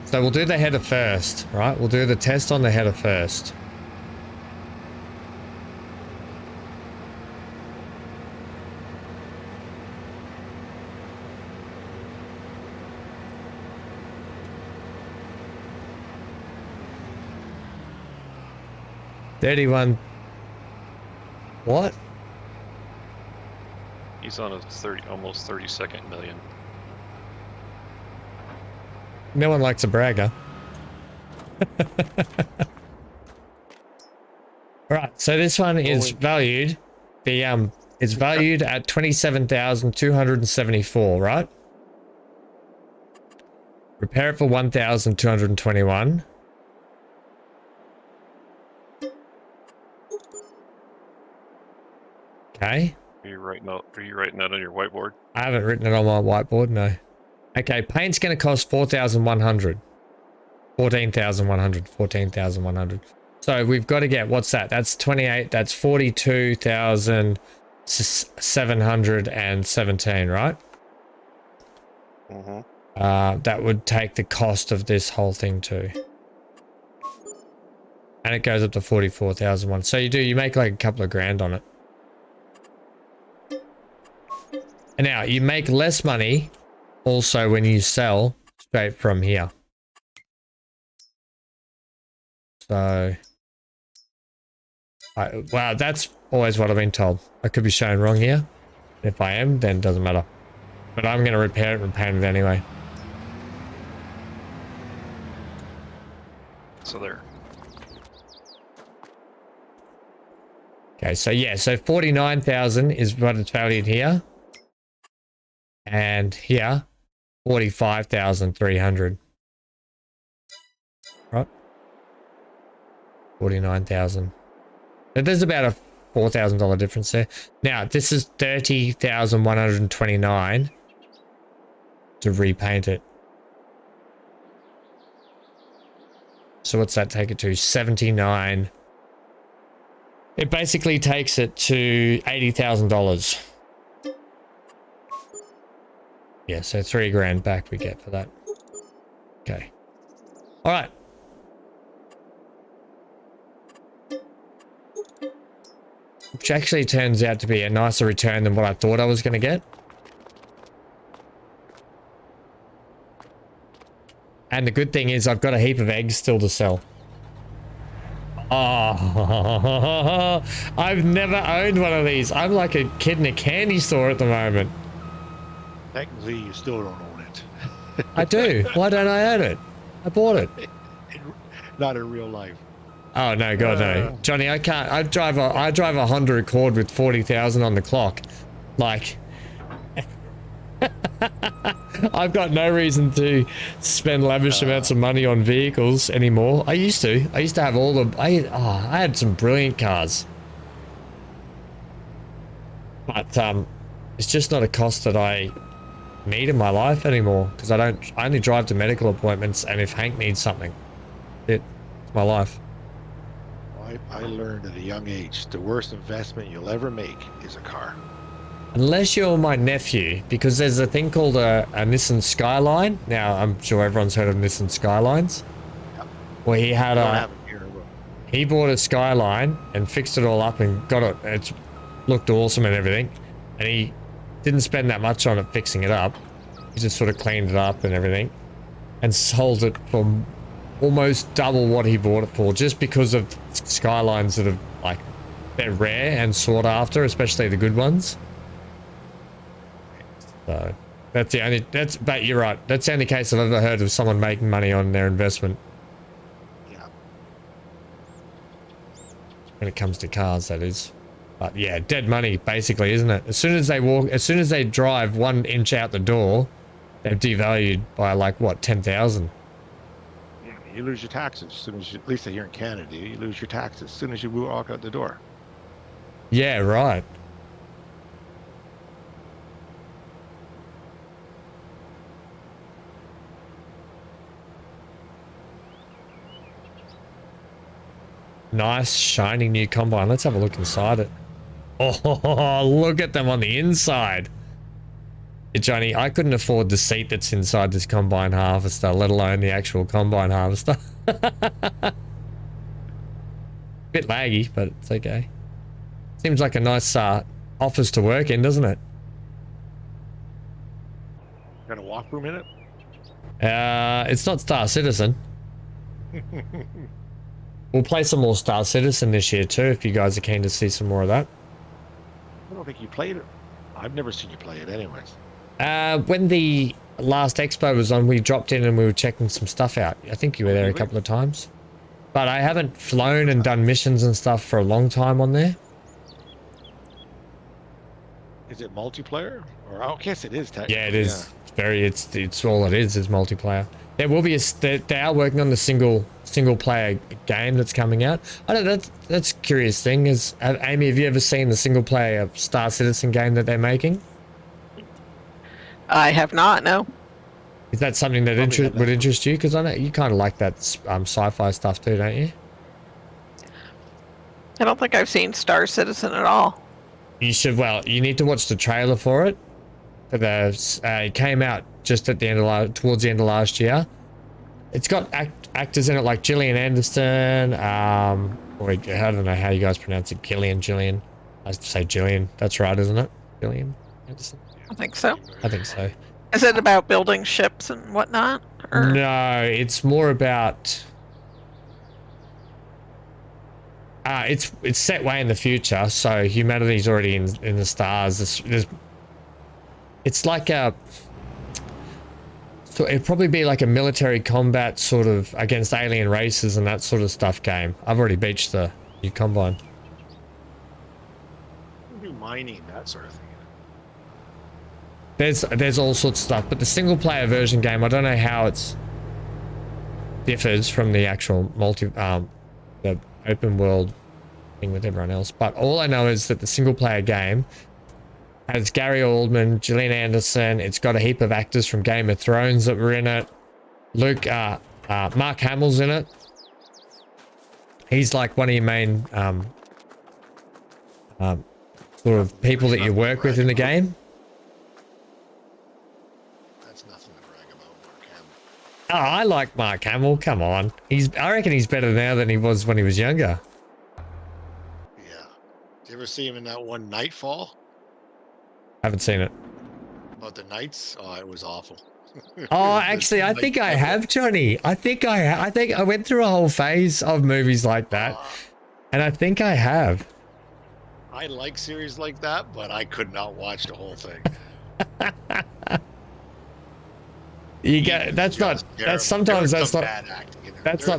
So we'll do the header first, right? We'll do the test on the header first. $31. What? He's on a almost 30-second million. No one likes a bragger. Alright, so this one is valued. It's valued at 27,274, right? Repair it for 1,221. Okay. Are you writing that on your whiteboard? I haven't written it on my whiteboard, no. Okay, paint's going to cost 4,100. 14,100. 14,100. So we've got to get, what's that? That's 28. That's 42,717, right? Mm-hmm. That would take the cost of this whole thing too. And it goes up to 44,001. So you make like a couple of grand on it. And now you make less money also when you sell straight from here. So, wow, that's always what I've been told. I could be shown wrong here. If I am, then it doesn't matter. But I'm going to repair it and paint it anyway. So there. Okay, so yeah, so 49,000 is what it's valued here. And here, 45,300. Right? 49,000. So there's about a $4,000 difference there. Now, this is 30,129 to repaint it. So what's that take it to? 79. It basically takes it to $80,000. Yeah, so 3 grand back we get for that. Okay. All right. Which actually turns out to be a nicer return than what I thought I was going to get. And the good thing is I've got a heap of eggs still to sell. Oh, I've never owned one of these. I'm like a kid in a candy store at the moment. Technically, you still don't own it. I do. Why don't I own it? I bought it. Not in real life. Oh no, God no, Johnny! I can't. I drive a Honda Accord with 40,000 on the clock. Like, I've got no reason to spend lavish amounts of money on vehicles anymore. I used to have all the. I had some brilliant cars, but it's just not a cost that I need in my life anymore because I only drive to medical appointments, and if Hank needs something, it's my life. I learned at a young age, the worst investment you'll ever make is a car. Unless you're my nephew, because there's a thing called a Nissan Skyline. Now, I'm sure everyone's heard of Nissan Skylines. Yep. Well, he had he bought a Skyline and fixed it all up and got it. It looked awesome and everything. And he didn't spend that much on it fixing it up. He just sort of cleaned it up and everything. And sold it for almost double what he bought it for, just because of Skylines that are like, they're rare and sought after, especially the good ones. So that's the only, but you're right. That's the only case I've ever heard of someone making money on their investment Yeah. when it comes to cars, that is. But yeah, dead money basically, isn't it? As soon as they drive 1 inch out the door, they've devalued by like what, 10,000. Yeah, you lose your taxes as soon as you, at least here in Canada, you lose your taxes as soon as you walk out the door. Yeah, right. Nice, shiny new combine. Let's have a look inside it. Oh, look at them on the inside. Hey, Johnny, I couldn't afford the seat that's inside this combine harvester, let alone the actual combine harvester. Bit laggy, but it's okay. Seems like a nice office to work in, doesn't it? Got a walk room in it? It's not Star Citizen. We'll play some more Star Citizen this year too, if you guys are keen to see some more of that. I don't think you played it. I've never seen you play it anyways. When the last expo was on, we dropped in and we were checking some stuff out. I think you were there a couple of times. But I haven't flown and done missions and stuff for a long time on there. Is it multiplayer? Or I guess it is technically. Yeah, it is. It's all it is multiplayer. There will be they are working on the single player game that's coming out. I don't know, that's a curious thing. Amy, have you ever seen the single player Star Citizen game that they're making? I have not, no. Is that something that would interest you? Because I know you kind of like that sci-fi stuff too, don't you? I don't think I've seen Star Citizen at all. You should. Well, you need to watch the trailer for it. It came out just at the end towards the end of last year. It's got actors in it like Gillian Anderson. Or I don't know how you guys pronounce it. Gillian. I say Gillian. That's right, isn't it? Gillian Anderson. I think so. I think so. Is it about building ships and whatnot? Or? No, it's more about. It's set way in the future, so humanity's already in the stars. It's like a. So it'd probably be like a military combat sort of against alien races and that sort of stuff game. I've already beached the new combine. Do mining, that sort of thing. There's all sorts of stuff, but the single player version game, I don't know how it's differs from the actual the open world thing with everyone else. But all I know is that the single player game has Gary Oldman, Gillian Anderson. It's got a heap of actors from Game of Thrones that were in it. Mark Hamill's in it. He's like one of your main sort of people that you work with in the game. That's nothing to brag about, Mark Hamill. Oh, I like Mark Hamill. Come on, I reckon he's better now than he was when he was younger. Yeah. Did you ever see him in that one Nightfall? Haven't seen it. About the Knights? Oh, it was awful. Oh, actually, I think I have, Johnny. I think I went through a whole phase of movies like that, and I think I have. I like series like that, but I could not watch the whole thing. That's not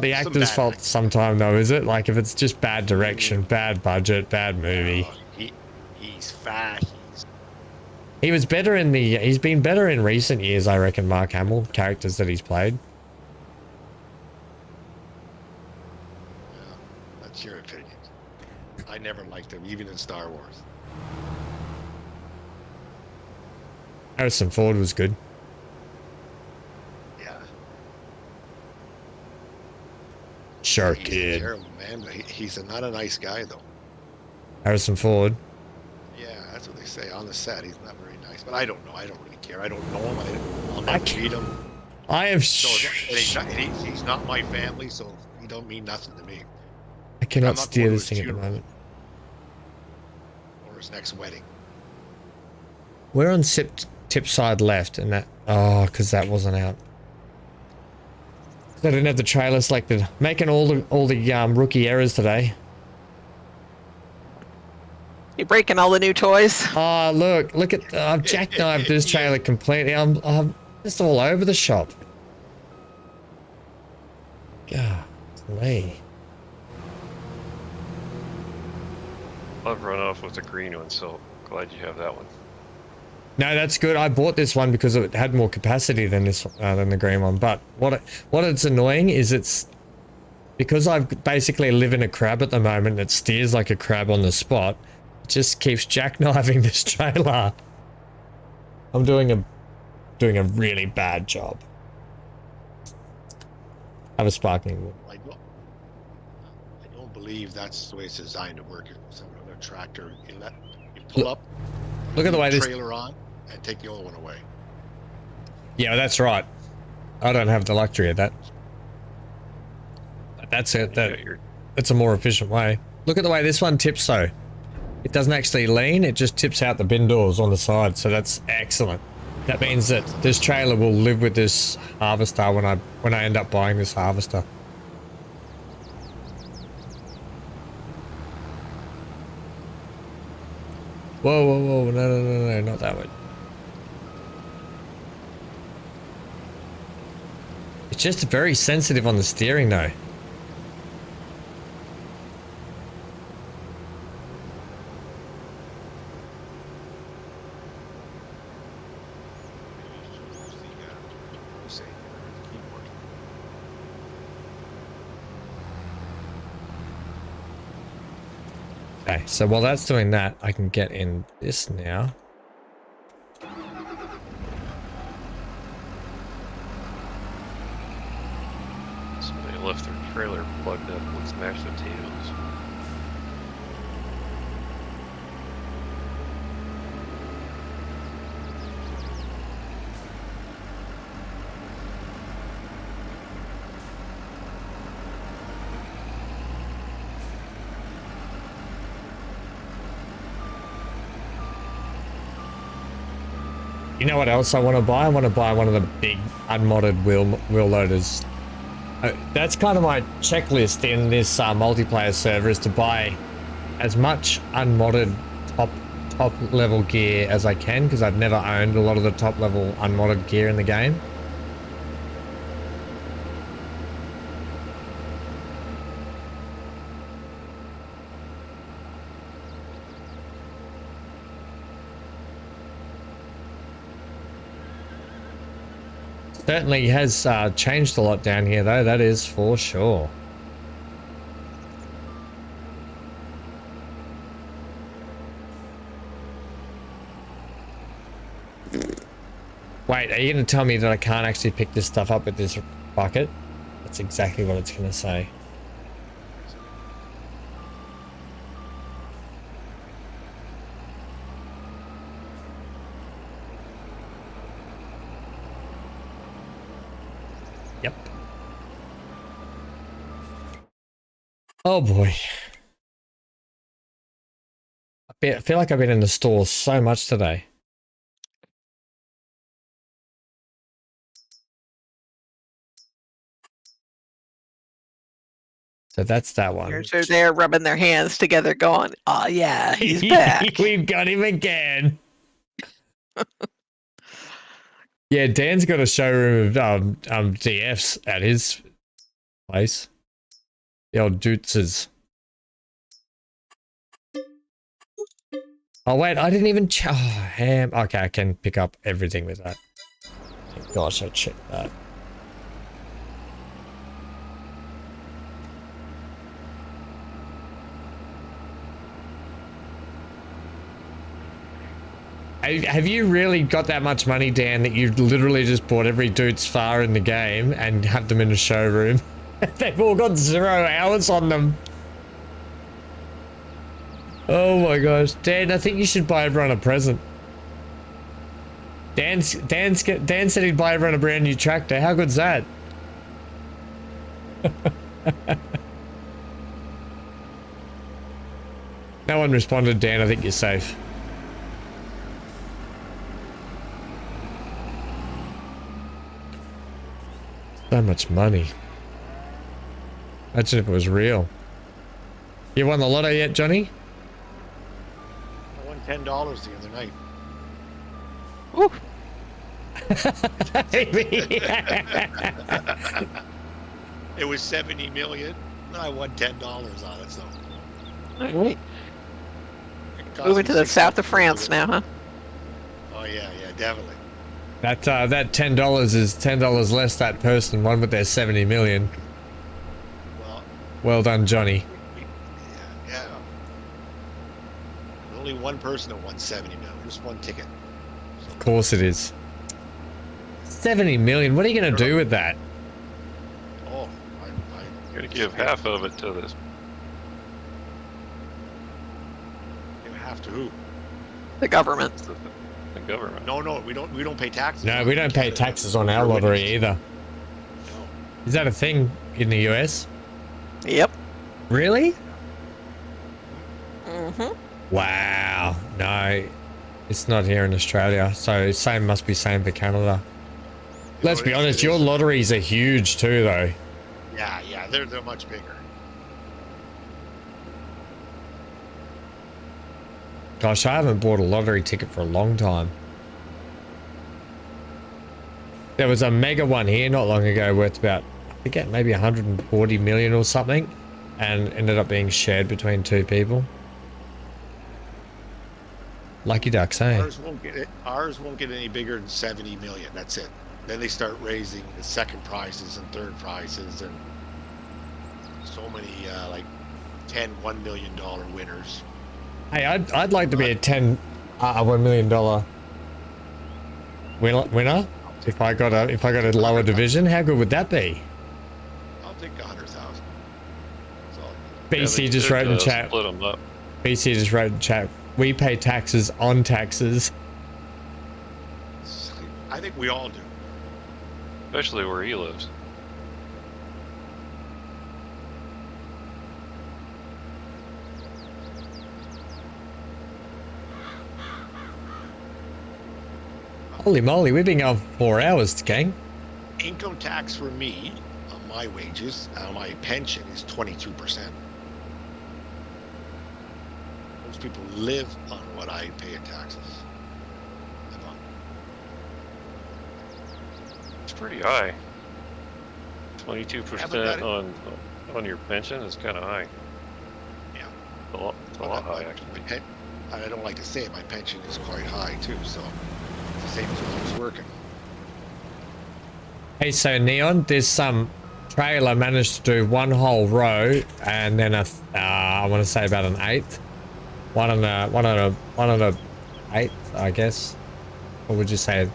the actor's fault sometimes though, is it? Like if it's just bad direction, bad budget, bad movie. He's fat. He's been better in recent years, I reckon, Mark Hamill, characters that he's played. Yeah, that's your opinion. I never liked him, even in Star Wars. Harrison Ford was good. Yeah. Sure, He's kid. terrible, man. He's not a nice guy, though. Harrison Ford. Yeah, that's what they say on the set. He's not very nice, but I don't know. I don't really care. I don't know him. I'll never meet him. I have. So he's not my family, so he don't mean nothing to me. I cannot steer this thing at the moment. Or his next wedding. We're on tip side left, and that. Oh, because that wasn't out. They didn't have the trailer selected. Making all the rookie errors today. You breaking all the new toys? Oh, look at, I've jackknifed this trailer completely. I'm just all over the shop. God, me. I've run off with the green one, so glad you have that one. No, that's good. I bought this one because it had more capacity than this than the green one. But what it's annoying is it's because I basically live in a crab at the moment. It steers like a crab on the spot. It just keeps jackknifing this trailer. I'm doing a really bad job. Have a sparkling wood. I don't believe that's the way it's designed to work. Some other tractor, you pull up, Look at the way this trailer on, and take the old one away. Yeah, that's right. I don't have the luxury of that. But that's it. That's a more efficient way. Look at the way this one tips though. It doesn't actually lean, it just tips out the bin doors on the side, so that's excellent. That means that this trailer will live with this harvester when I end up buying this harvester. Whoa, whoa, whoa, no, not that one. It's just very sensitive on the steering though. Okay, so while that's doing that, I can get in this now. Somebody left their trailer plugged up with mashed potatoes. You know what else I want to buy? I want to buy one of the big unmodded wheel loaders. That's kind of my checklist in this multiplayer server, is to buy as much unmodded top level gear as I can, because I've never owned a lot of the top level unmodded gear in the game. Certainly has changed a lot down here though, that is for sure. Wait, are you going to tell me that I can't actually pick this stuff up with this bucket? That's exactly what it's going to say. Yep. Oh boy. I feel like I've been in the store so much today. So that's that one. So they're rubbing their hands together going, oh yeah, he's back. We've got him again. Yeah, Dan's got a showroom of DFs at his place. The old Dutses. Oh wait, I didn't even ham. Okay, I can pick up everything with that. Gosh, I checked that. Have you really got that much money, Dan, that you've literally just bought every Dutz far in the game and have them in a showroom? They've all got 0 hours on them. Oh my gosh. Dan, I think you should buy everyone a present. Dan said he'd buy everyone a brand new tractor. How good's that? No one responded, Dan. I think you're safe. So much money. Imagine if it was real. You won the lotto yet, Johnny? $10 the other night. Ooh. It was 70 million. I won $10 on it, so. All right. It cost Moving me to the $6 south of to France do it. now, huh? Oh yeah, definitely. That $10 is $10 less that person won with their 70 million. Well, Well done, Johnny. yeah. Only one person that won 70 million. Just one ticket. Of course it is. 70 million. What are you going to do with that? Oh, You're gonna give half of it to this. you have to who? The government. The government. No, we don't pay taxes. No, on we it. don't pay Canada. taxes on our We're lottery winners. either. No. Is that a thing in the US? Yep. Really? Mm-hmm. Wow. No, it's not here in Australia. So same must be same for Canada. You Let's know, be it honest, is- your lotteries are huge too, though. Yeah, they're much bigger. Gosh, I haven't bought a lottery ticket for a long time. There was a mega one here not long ago worth about, I forget, maybe 140 million or something, and ended up being shared between two people. Lucky ducks, eh? Ours won't get any bigger than 70 million. That's it. Then they start raising the second prizes and third prizes, and so many like 10 $1 million winners. Hey, I'd like to be a $1 million winner if I got a lower division. How good would that be? I'll take 100,000. So BC just wrote in chat. Split them up. BC just wrote in chat. We pay taxes on taxes. I think we all do. Especially where he lives. Holy moly, we've been going for 4 hours, gang. Income tax for me on my wages, on my pension is 22%. Most people live on what I pay in taxes. Live on. It's pretty high. Haven't 22% got it. on your pension is kind of high. Yeah. It's a lot high, actually. I don't like to say it, my pension is quite high too, so it's the same as when I was working. Hey, so Neon, there's some trailer managed to do one whole row and then I want to say about an eighth. One on a eighth, I guess. Or would you say a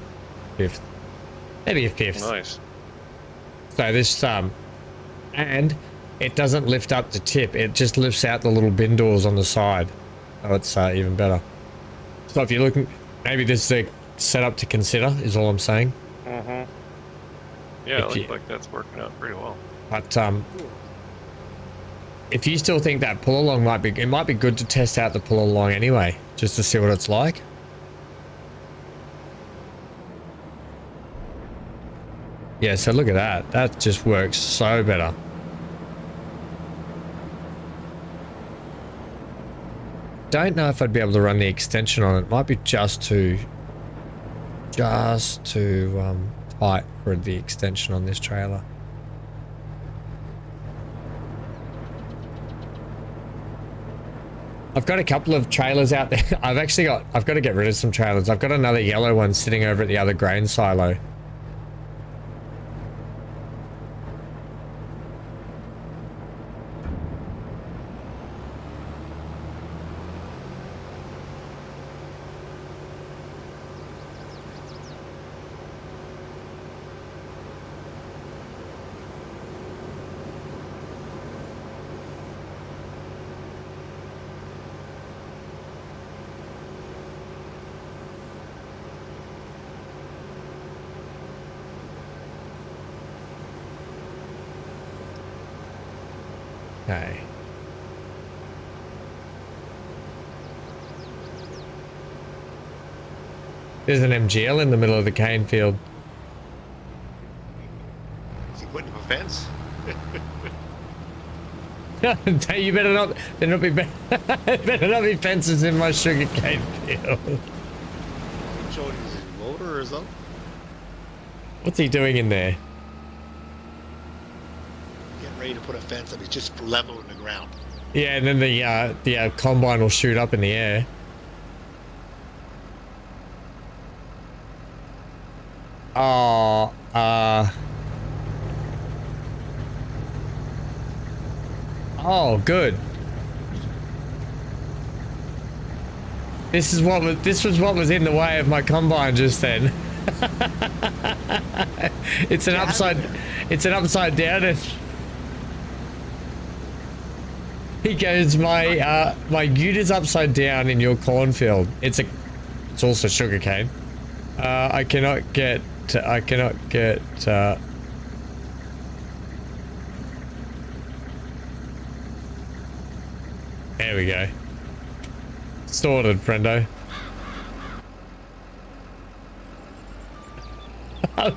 fifth? Maybe a fifth. Nice. So this and it doesn't lift up the tip, it just lifts out the little bin doors on the side. So it's even better. So if you're looking, maybe this is a setup to consider, is all I'm saying. Mm-hmm. Yeah, If it looks you- like that's working out pretty well. But if you still think that pull along might be good to test out the pull along anyway, just to see what it's like. Yeah, so look at that. That just works so better. Don't know if I'd be able to run the extension on it. Might be just too tight for the extension on this trailer. I've got a couple of trailers out there. I've got to get rid of some trailers. I've got another yellow one sitting over at the other grain silo. Okay. There's an MGL in the middle of the cane field. Is he putting up a fence? You better not. There not be. Better not be fences in my sugarcane field. Showing his motor or something. What's he doing in there? Getting ready to put a fence up. He's just leveling the ground. Yeah, and then the combine will shoot up in the air. Oh, oh, good. This was what was in the way of my combine just then. It's an upside down, and he goes, my ute is upside down in your cornfield. It's also sugarcane. I cannot get there we go. Sorted, friendo. I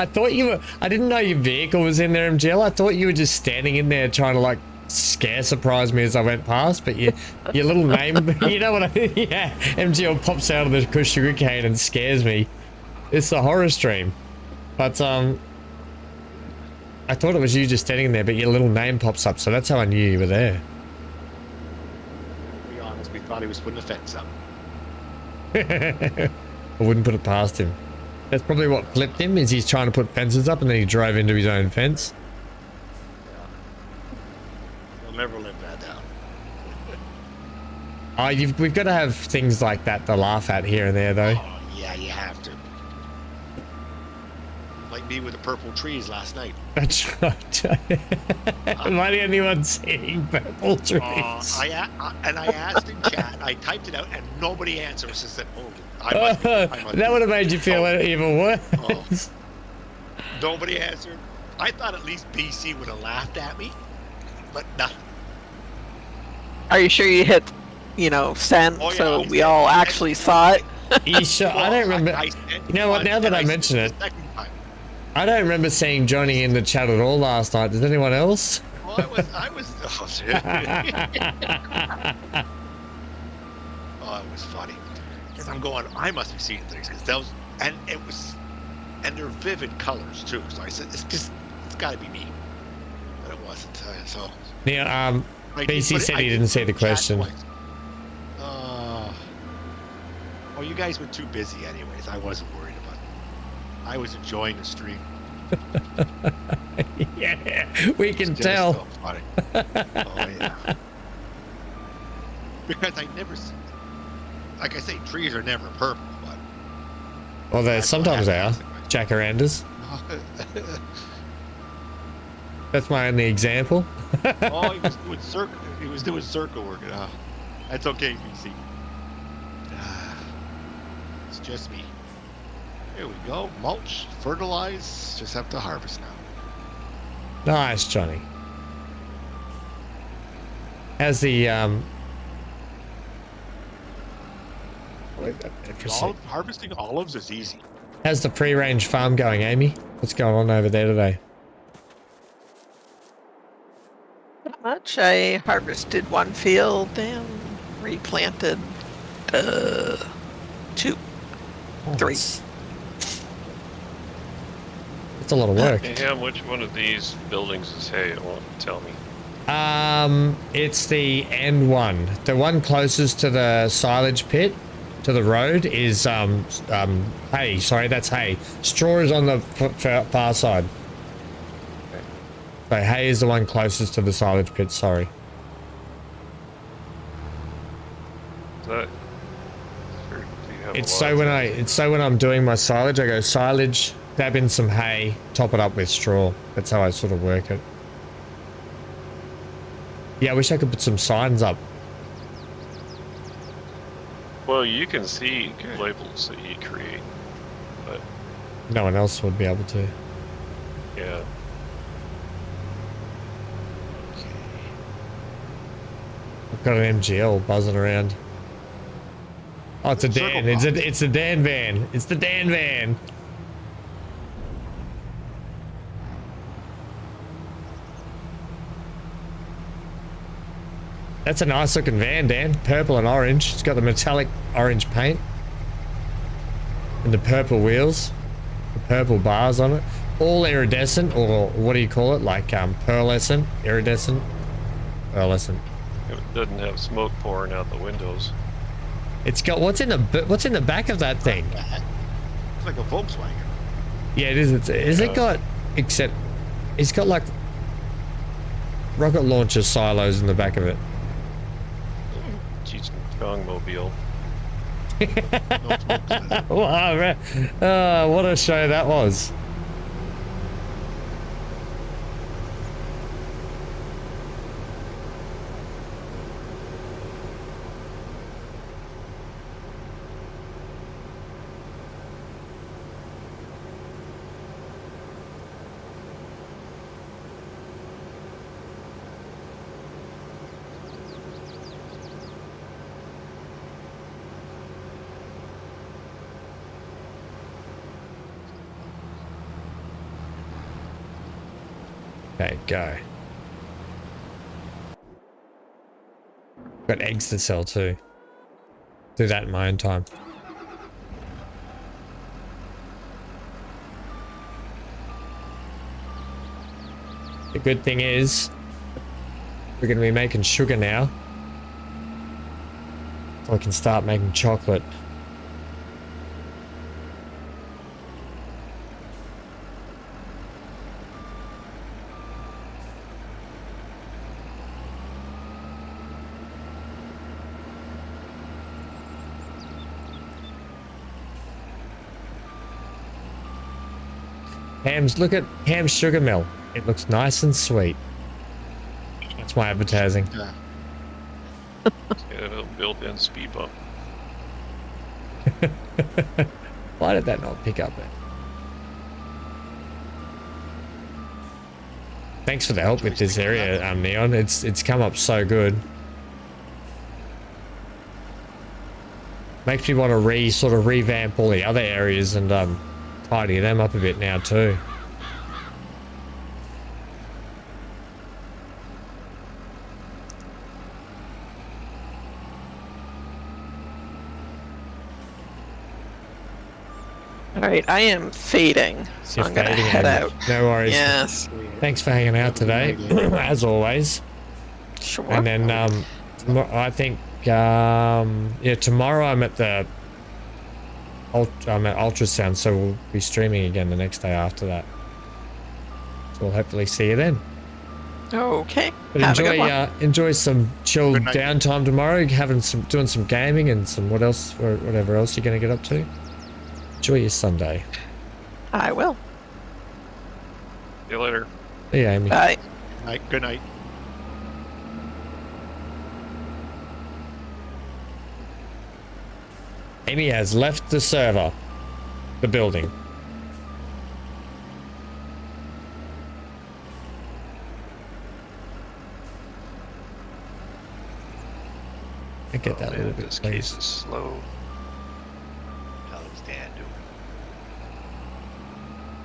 thought you were. I didn't know your vehicle was in there, MGL. I thought you were just standing in there trying to like scare surprise me as I went past. But your little name, you know what I mean? Yeah, MGL pops out of the sugarcane and scares me. It's a horror stream. But I thought it was you just standing there, but your little name pops up, so that's how I knew you were there. To be honest, we thought he was putting a fence up. I wouldn't put it past him. That's probably what flipped him, is he's trying to put fences up and then he drove into his own fence. Yeah. We'll never live that down. We've got to have things like that to laugh at here and there, though. Oh, yeah, you have to. Like me with the purple trees last night. That's right. Am I the only one seeing purple trees? I asked in chat, I typed it out, and nobody answered. I said, oh, that would have made you feel even worse. Oh. Nobody answered. I thought at least BC would have laughed at me, but nothing. Are you sure you hit, send so we all actually saw it? You sure? I don't remember. You know what? Now that I mention it, I don't remember seeing Johnny in the chat at all last night. Does anyone else? Well, I was. Oh, shit. Oh, it was funny. Because I'm going, I must be seeing things. Because those, and they're vivid colors too. So I said, it's got to be me. But it wasn't. So. Yeah. BC said he didn't see the question. Well, you guys were too busy, anyways. I wasn't worried about it. I was enjoying the stream. Yeah, we can tell. So funny. Oh yeah. Because I never, like I say, trees are never purple, but. Well, sometimes they are. Jacarandas. That's my only example. Oh, he was doing circle. He was doing circle work. Oh, that's okay, BC. It's just me. Here we go. Mulch, fertilize. Just have to harvest now. Nice, Johnny. How's the Harvesting olives is easy. How's the free-range farm going, Amy? What's going on over there today? Not much. I harvested one field and replanted 2, 3. It's a lot of work. Hey, which one of these buildings is hay? It won't tell me. It's the end one. The one closest to the silage pit, to the road, is hay. Sorry, that's hay. Straw is on the far side. Okay. So hay is the one closest to the silage pit. Sorry. Is that? It's so when I'm doing my silage, I go silage, dab in some hay, top it up with straw. That's how I sort of work it. Yeah, I wish I could put some signs up. Well, you can see labels that you create, but no one else would be able to. yeah. I've got an MGL buzzing around. Oh, it's a Dan. It's the Dan van. It's the Dan van. That's a nice looking van, Dan. Purple and orange. It's got the metallic orange paint. And the purple wheels. The purple bars on it. All iridescent, or what do you call it? Like pearlescent? Iridescent? Pearlescent. It doesn't have smoke pouring out the windows. It's got what's in the back of that thing? It's like a Volkswagen. Yeah, it is. It got except it's got like rocket launcher silos in the back of it. Cheech and Chong mobile. Wow, man. What a show that was. Okay, go. Got eggs to sell too. Do that in my own time. The good thing is, we're going to be making sugar now. So I can start making chocolate. Look at Ham's sugar mill. It looks nice and sweet. That's my advertising. Yeah. It's got a built-in speed bump. Why did that not pick up it? Thanks for the help with this area, Neon. It's come up so good. Makes me want to sort of revamp all the other areas and tidy them up a bit now too. All right, I am fading, so You're I'm gonna fading head out. out. No worries. Yes, Thanks for hanging out today, as always. sure. And then I think yeah, tomorrow I'm at the I'm at ultrasound, so we'll be streaming again the next day after that. So we'll hopefully see you then. Okay. But Have a good one. enjoy some chill Good night. downtime tomorrow, doing some gaming and some whatever else you're gonna get up to. Enjoy your Sunday. I will. See you later. See you, Amy. Bye. Good night. Amy has left the server, the building. I get that a little bit, This case please. is slow. How's Dan doing?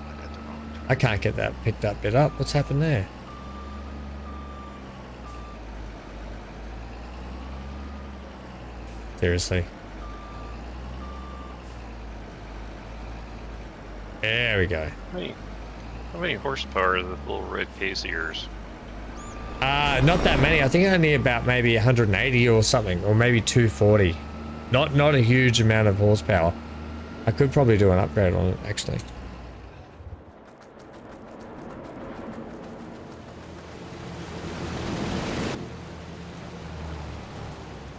I got the wrong I can't get that picked up bit up. What's happened there? Seriously. There we go. How many horsepower are the little red case of yours? Not that many. I think only about maybe 180 or something, or maybe 240. Not a huge amount of horsepower. I could probably do an upgrade on it, actually.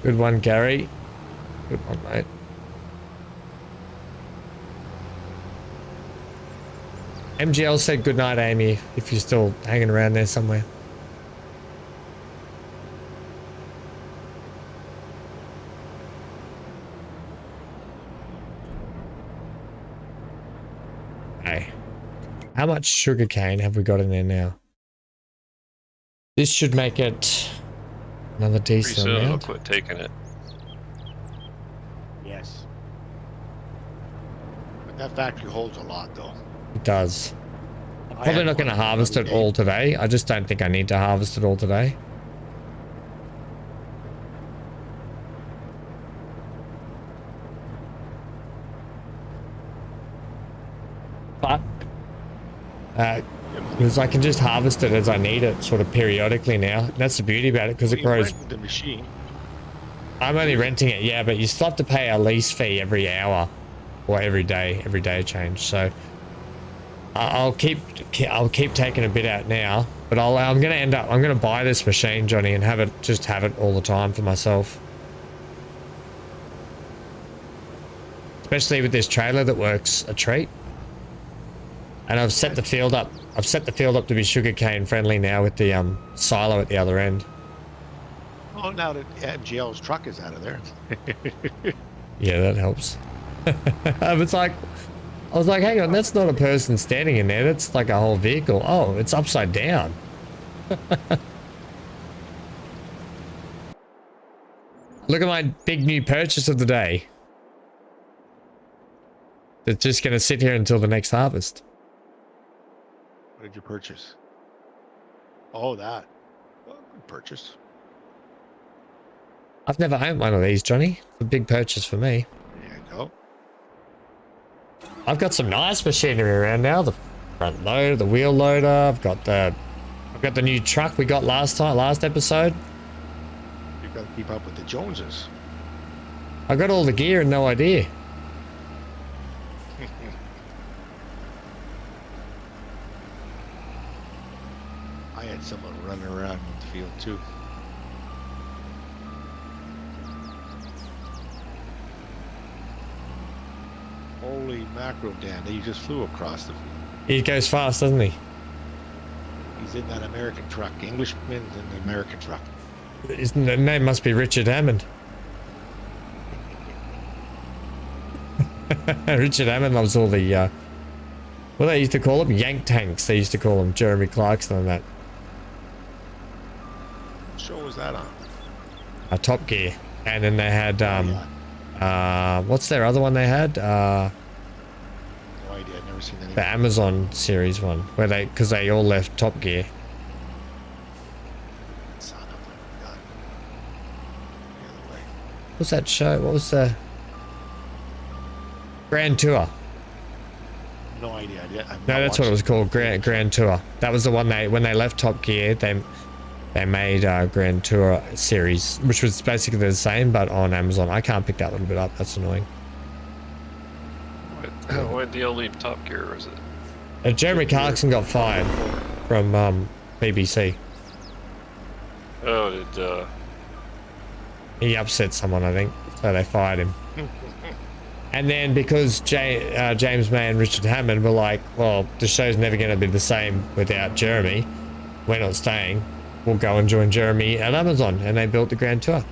Good one, Gary. Good one, mate. MGL said good night, Amy, if you're still hanging around there somewhere. Hey, how much sugar cane have we got in there now? This should make it another Pretty decent soon it'll amount. quit taking it. Yes. But that factory holds a lot, though. It does. I Probably had not going to one harvest the it other day. all today. I just don't think I need to harvest it all today. Because I can just harvest it as I need it, sort of periodically now. That's the beauty about it, because it grows. The machine. I'm only renting it, yeah, but you still have to pay a lease fee every hour or every day change. So I'll keep taking a bit out now, but I'm gonna buy this machine, Johnny, and have it all the time for myself. Especially with this trailer that works a treat. And I've set the field up. I've set the field up to be sugarcane friendly now with the silo at the other end. Oh, now that MGL's truck is out of there. Yeah, that helps. I was like, hang on, that's not a person standing in there. That's like a whole vehicle. Oh, it's upside down. Look at my big new purchase of the day. It's just going to sit here until the next harvest. What did you purchase? Oh, that. Well, good purchase. I've never owned one of these, Johnny. It's a big purchase for me. There you go. I've got some nice machinery around now. The front loader, the wheel loader. I've got the new truck we got last episode. You've got to keep up with the Joneses. I got all the gear and no idea. I had someone running around in the field too. Holy mackerel, Dan. He just flew across the field. He goes fast, doesn't he? He's in that American truck. Englishman's in the American truck. His name must be Richard Hammond. Richard Hammond loves all the, what they used to call them? Yank tanks. They used to call them Jeremy Clarkson and that. What show was that on? Top Gear. And then they had, what's their other one they had? No idea. I've never seen anything. The Amazon series one, where because they all left Top Gear. Son of a gun. The other way. What's that show? What was the Grand Tour? No idea. No, that's what it was called. Grand Tour. That was the one when they left Top Gear, they made Grand Tour series, which was basically the same but on Amazon. I can't pick that little bit up. That's annoying. Why did the leave Top Gear? Was it? Jeremy Clarkson got fired from BBC. Oh, did He upset someone, I think, so they fired him. And then because James May and Richard Hammond were like, well, the show's never going to be the same without Jeremy. We're not staying. We'll go and join Jeremy at Amazon. And they built the Grand Tour.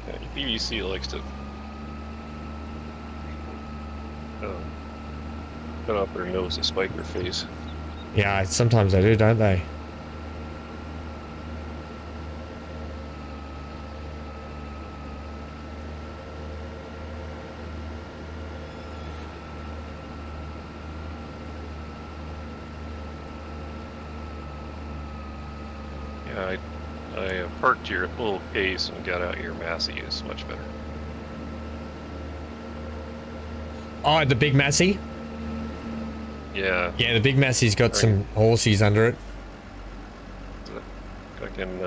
yeah, BBC likes to cut off their nose to spike their face. Yeah, sometimes they do, don't they? Yeah, I parked your little case and got out your Massey. It's much better. Oh, the Big Massey? Yeah. Yeah, the Big Massey's got some horsies under it. I can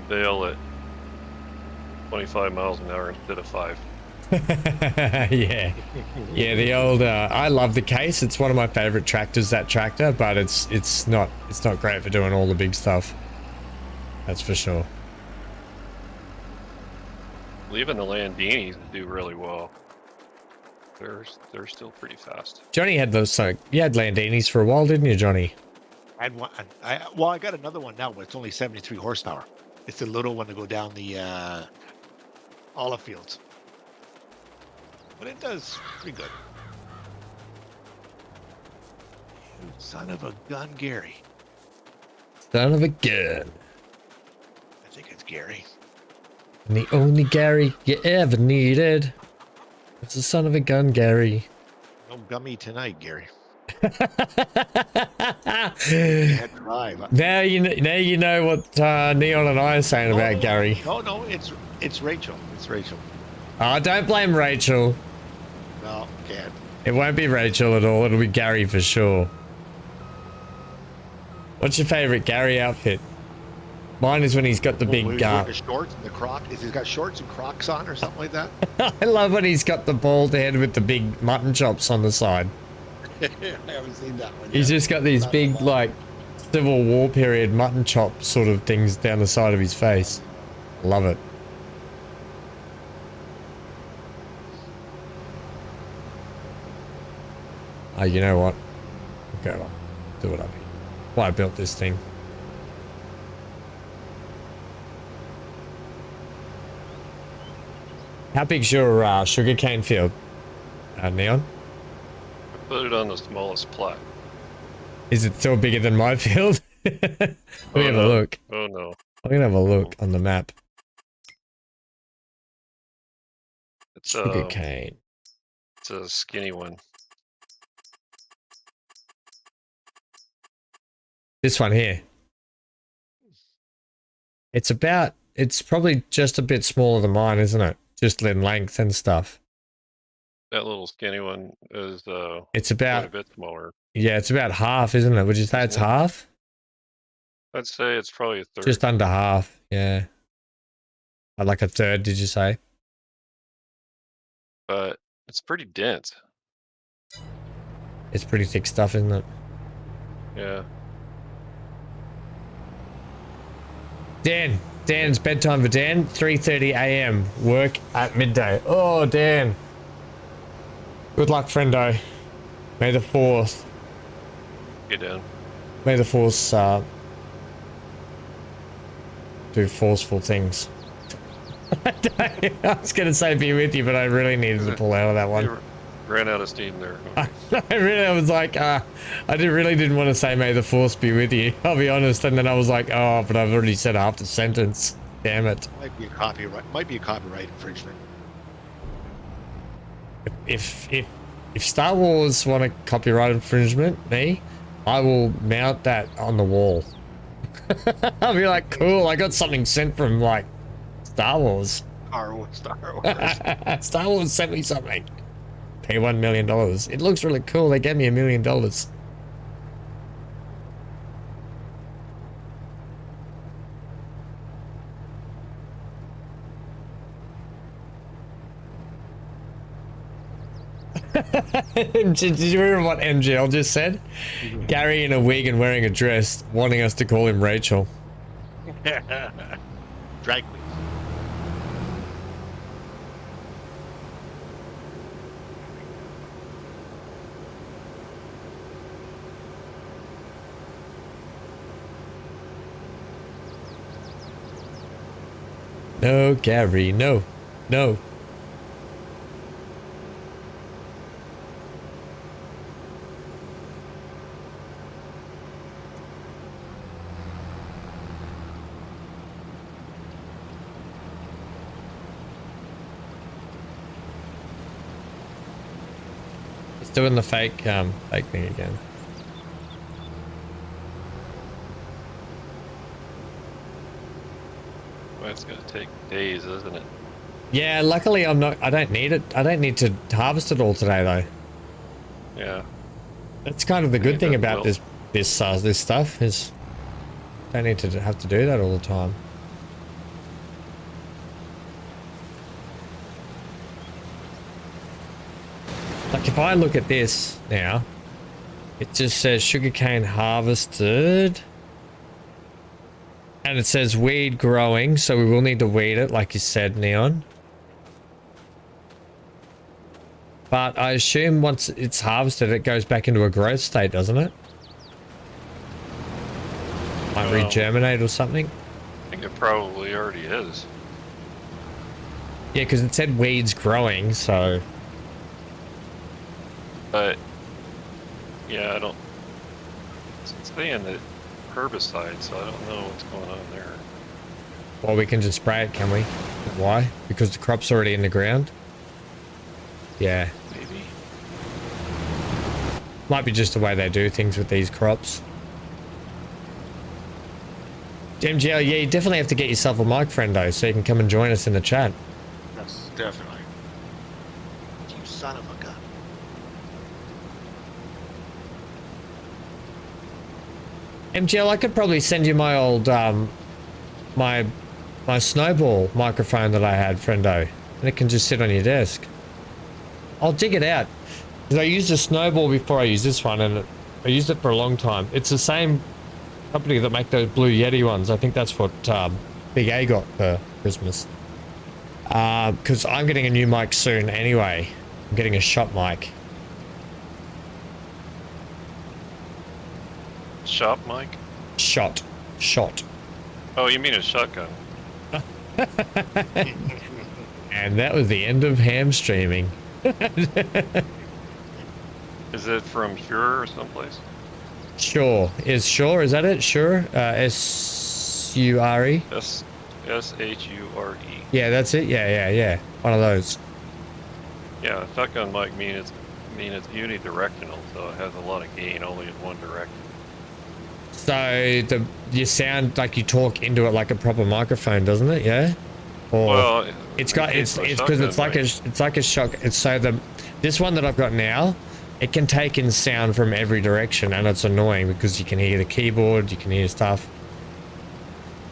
bail at 25 miles an hour instead of 5. Yeah. Yeah, the old I love the case. It's one of my favorite tractors, that tractor, but it's not great for doing all the big stuff. That's for sure. Even the Landinis do really well. They're still pretty fast. Johnny had those, so you had Landinis for a while, didn't you, Johnny? I had one. I got another one now, but it's only 73 horsepower. It's the little one to go down the olive fields. But it does pretty good. You son of a gun, Gary. Son of a gun. I think it's Gary. And the only Gary you ever needed. It's the son of a gun, Gary. No gummy tonight, Gary. Yeah, drive. Now you know what Neon and I are saying about Gary. No, it's Rachel. It's Rachel. Oh, don't blame Rachel. No, can't. It won't be Rachel at all. It'll be Gary for sure. What's your favorite Gary outfit? Mine is when he's got the Well, big. he's wearing the shorts and the croc. Is he's got shorts and Crocs on or something like that? I love when he's got the bald head with the big mutton chops on the side. I haven't seen that one. He's yet. just got these Not big, the like, Civil War period mutton chop sort of things down the side of his face. Love it. Oh, you know what? Okay, I'll do it up here. Why I built this thing. How big's your sugarcane field, Neon? Put it on the smallest plot. Is it still bigger than my field? Let me have a look. Oh no. I'm gonna have a look on the map. It's Sugarcane. it's a skinny one. This one here. It's probably just a bit smaller than mine, isn't it? Just in length and stuff. That little skinny one is It's quite a about, bit smaller. yeah, it's about half, isn't it? Would you say it's Isn't it? half? I'd say it's probably a third. Just under half, yeah. Like a third, did you say? But it's pretty dense. It's pretty thick stuff, isn't it? Yeah. Dan's bedtime for Dan, 3:30 a.m. Work at midday. Oh, Dan. Good luck, friendo. May the 4th. Get down. May the Force do forceful things. I was going to say be with you, but I really needed to pull out of that one. Ran out of steam there. I was like, I really didn't want to say may the Force be with you. I'll be honest. And then I was like, oh, but I've already said half the sentence. Damn it. Might be a copyright infringement. If Star Wars want a copyright infringement, I will mount that on the wall. I'll be like, cool, I got something sent from like Star Wars. Star Wars. Star Wars sent me something. Pay $1 million. It looks really cool. They gave me $1 million. Did you remember what MGL just said? Gary in a wig and wearing a dress, wanting us to call him Rachel. Drag queens. No, Gary, no. No. It's doing the fake thing again. Well, it's gonna take days, isn't it? Yeah, luckily I don't need it. I don't need to harvest it all today though. Yeah. That's kind of the good Yeah, thing that about will. this stuff is don't need to have to do that all the time. Like if I look at this now, it just says sugarcane harvested. And it says weed growing, so we will need to weed it, like you said, Neon. But I assume once it's harvested, it goes back into a growth state, doesn't it? Might regerminate or something. I think it probably already is. Yeah, because it said weeds growing, so... But yeah, I don't. It's saying that herbicide, so I don't know what's going on there. Well, we can just spray it, can we? Why? Because the crop's already in the ground? Yeah. Maybe. Might be just the way they do things with these crops. MGL, yeah, you definitely have to get yourself a mic, friendo, so you can come and join us in the chat. That's definitely. You son of a gun. MGL, I could probably send you my old my snowball microphone that I had, friendo, and it can just sit on your desk. I'll dig it out because I used a snowball before I used this one, and I used it for a long time. It's the same company that make those Blue Yeti ones. I think that's what Big A got for Christmas. Because I'm getting a new mic soon anyway. I'm getting a shot mic. Shop mic? Shot. Oh, you mean a shotgun? And that was the end of ham streaming. Is it from Shure or someplace? Sure. Is that it? Sure. S-U-R-E? S-H-U-R-E. Yeah, that's it. Yeah. One of those. Yeah, a shotgun mic it's unidirectional, so it has a lot of gain only in one direction. So you sound like you talk into it like a proper microphone, doesn't it? Yeah. Or Well, it's because it's like a shock. It's so this one that I've got now, it can take in sound from every direction, and it's annoying because you can hear the keyboard, you can hear stuff.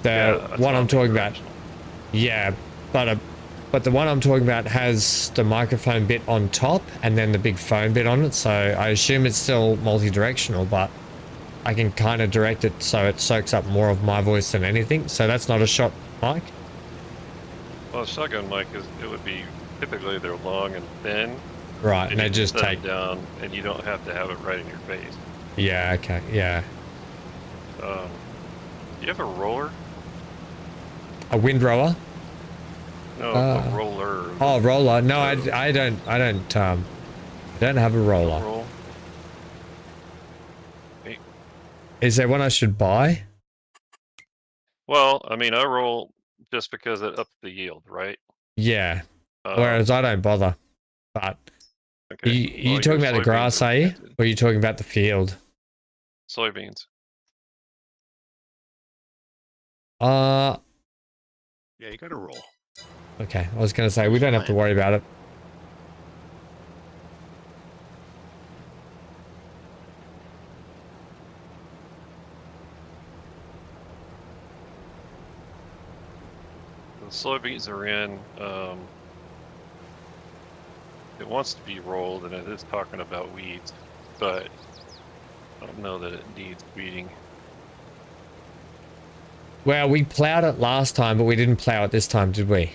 What I'm talking about, yeah, but the one I'm talking about has the microphone bit on top and then the big phone bit on it. So I assume it's still multi-directional, but I can kind of direct it so it soaks up more of my voice than anything. So that's not a shot mic. Well, a shotgun mic it would be typically they're long and thin. Right, and they just take down, and you don't have to have it right in your face. Yeah. Okay. Yeah. Do you have a roller? A windrower? No, a roller. Oh, roller. No, I don't have a roller. Roll. Hey. Is there one I should buy? Well, I mean, I roll just because it ups the yield, right? Yeah. Whereas I don't bother. But okay. you talking about the grass, are you? Or are you talking about the field? Soybeans. Yeah, you got to roll. Okay, I was going to say, we don't have to worry about it. The soybeans are in, it wants to be rolled, and it is talking about weeds, but I don't know that it needs weeding. Well, we plowed it last time, but we didn't plow it this time, did we?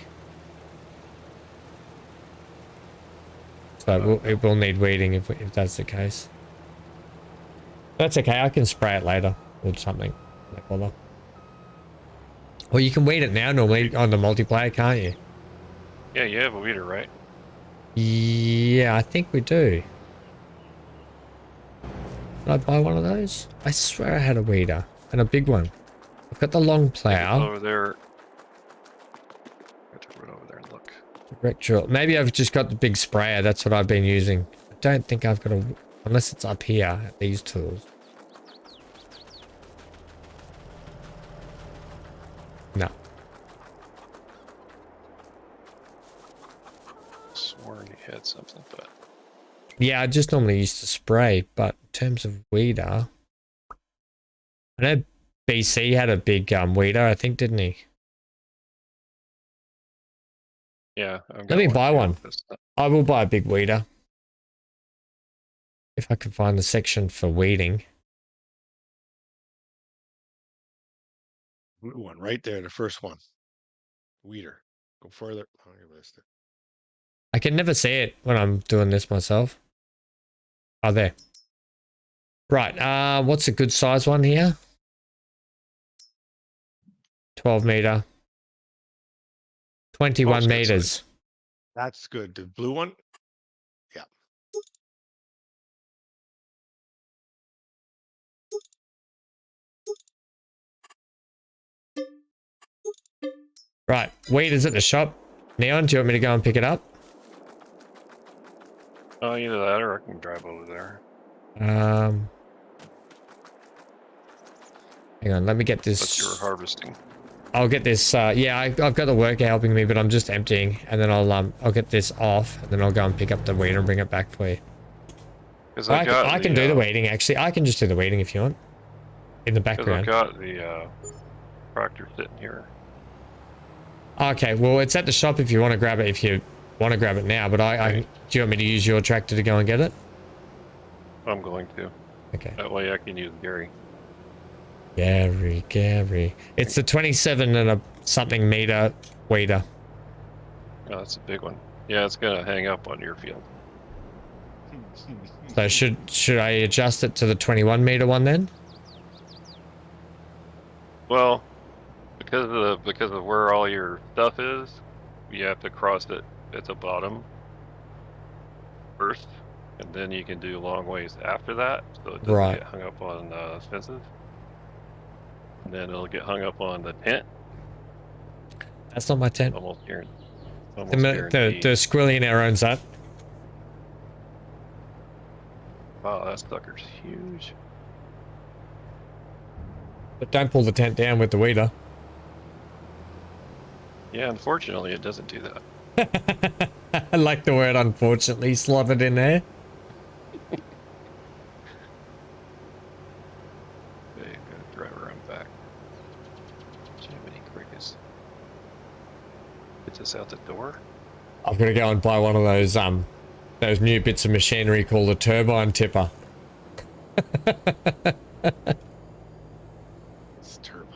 So it will need weeding if that's the case. That's okay, I can spray it later or something. No bother. Well, you can weed it now normally on the multiplayer, can't you? Yeah, you have a weeder, right? Yeah, I think we do. Did I buy one of those? I swear I had a weeder and a big one. I've got the long plow. Over there. I have to run over there and look. Direct drill. Maybe I've just got the big sprayer. That's what I've been using. I don't think I've got a... Unless it's up here at these tools. No. Sworn you had something, but... Yeah, I just normally used to spray, but in terms of weeder... I know BC had a big weeder, I think, didn't he? Yeah. Let me buy one. I will buy a big weeder. If I can find the section for weeding. Blue one right there, the first one. Weeder. Go further. Oh, you missed it. I can never see it when I'm doing this myself. Oh, there. Right, what's a good size one here? 12 meter. 21 meters. That's good. The blue one? Yeah. Right, weed is at the shop. Neon, do you want me to go and pick it up? Oh, either that or I can drive over there. Hang on, let me get this. But you're harvesting. I'll get this. Yeah, I've got the worker helping me, but I'm just emptying, and then I'll get this off, and then I'll go and pick up the weed and bring it back for you. Because I can do the weeding actually. I can just do the weeding if you want. in the Because I've background. got the tractor sitting here. Okay, well, it's at the shop if you want to grab it. If you want to grab it now, but Right. do you want me to use your tractor to go and get it? I'm going to. Okay. That way I can use Gary. Gary. It's the 27 and a something meter weeder. Oh, that's a big one. Yeah, it's gonna hang up on your field. So should I adjust it to the 21 meter one then? Well, because of where all your stuff is, you have to cross it at the bottom first, and then you can do long ways after that, so it doesn't Right. get hung up on fences. And then it'll get hung up on the tent. That's not my tent. Almost guaranteed. The squillionaire owns that. Wow, that sucker's huge. But don't pull the tent down with the weeder. Yeah, unfortunately, it doesn't do that. I like the word unfortunately slotted in there. Okay, gotta drive around back. Jiminy crickets. Get this out the door. I've got to go and buy one of those new bits of machinery called a turbine tipper. It's turbine.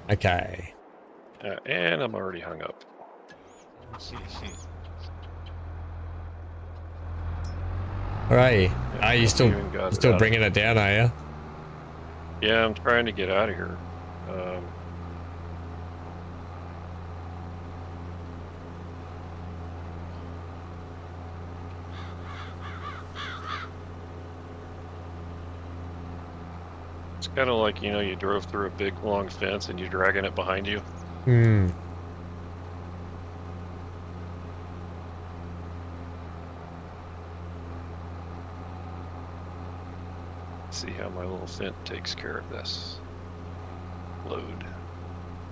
Okay. And I'm already hung up. Alright. Are you still Even got it still out. bringing it down, are you? Yeah, I'm trying to get out of here. It's kind of like, you know, you drove through a big long fence and you're dragging it behind you. Hmm. See how my little fence takes care of this load.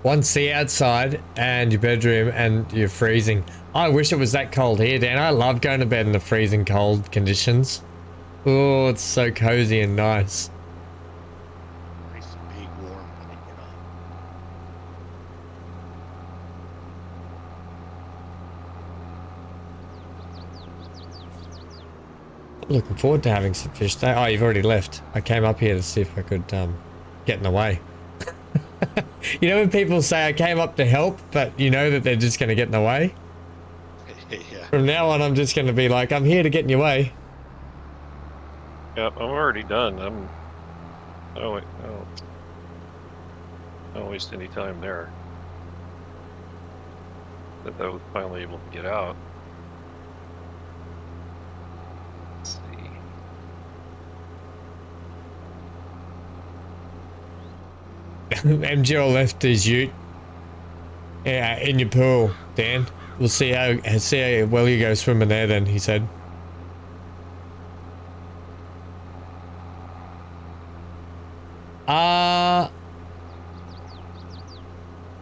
Once the outside and your bedroom and you're freezing. I wish it was that cold here, Dan. I love going to bed in the freezing cold conditions. Oh, it's so cozy and nice. Nice and big, warm when you get up. Looking forward to having some fish today. Oh, you've already left. I came up here to see if I could get in the way. You know when people say I came up to help, but you know that they're just going to get in the way? Yeah. From now on, I'm just going to be like, I'm here to get in your way. Yep, I'm already done. Oh, wait, don't waste any time there. That I was finally able to get out. Let's see. MGL left his ute in your pool, Dan. We'll see how well you go swimming there then, he said.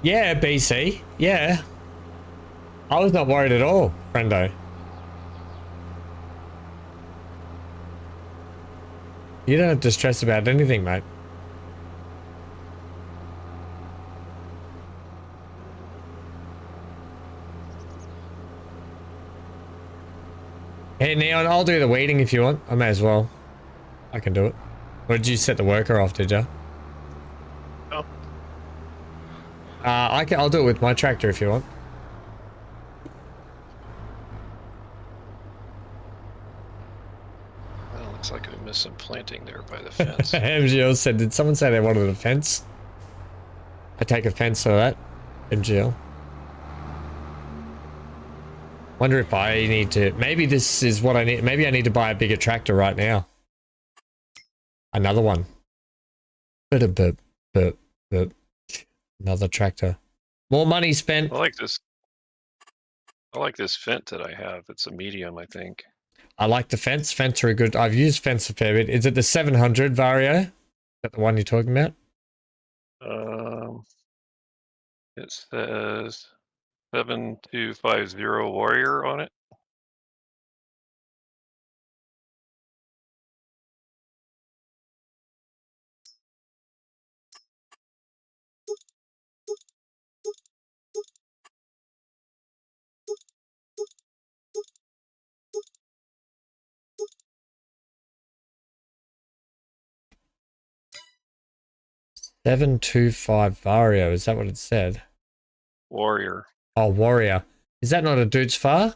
Yeah, BC. Yeah. I was not worried at all, friendo. You don't have to stress about anything, mate. Hey, Neon, I'll do the weeding if you want. I may as well. I can do it. Or did you set the worker off, did you? Oh. I'll do it with my tractor if you want. Well, looks like I missed some planting there by the fence. MGL said, did someone say they wanted a fence? I take offense to that, MGL. Wonder if I need to, maybe this is what I need. Maybe I need to buy a bigger tractor right now. Another one. But another tractor. More money spent. I like this fence that I have. It's a medium, I think. I like the fence. Fence are good. I've used fence a fair bit. Is it the 700 Vario? Is that the one you're talking about? It says 7250 Warrior on it. 725 Vario, is that what it said? Warrior. Oh, Warrior. Is that not a Dude's Far?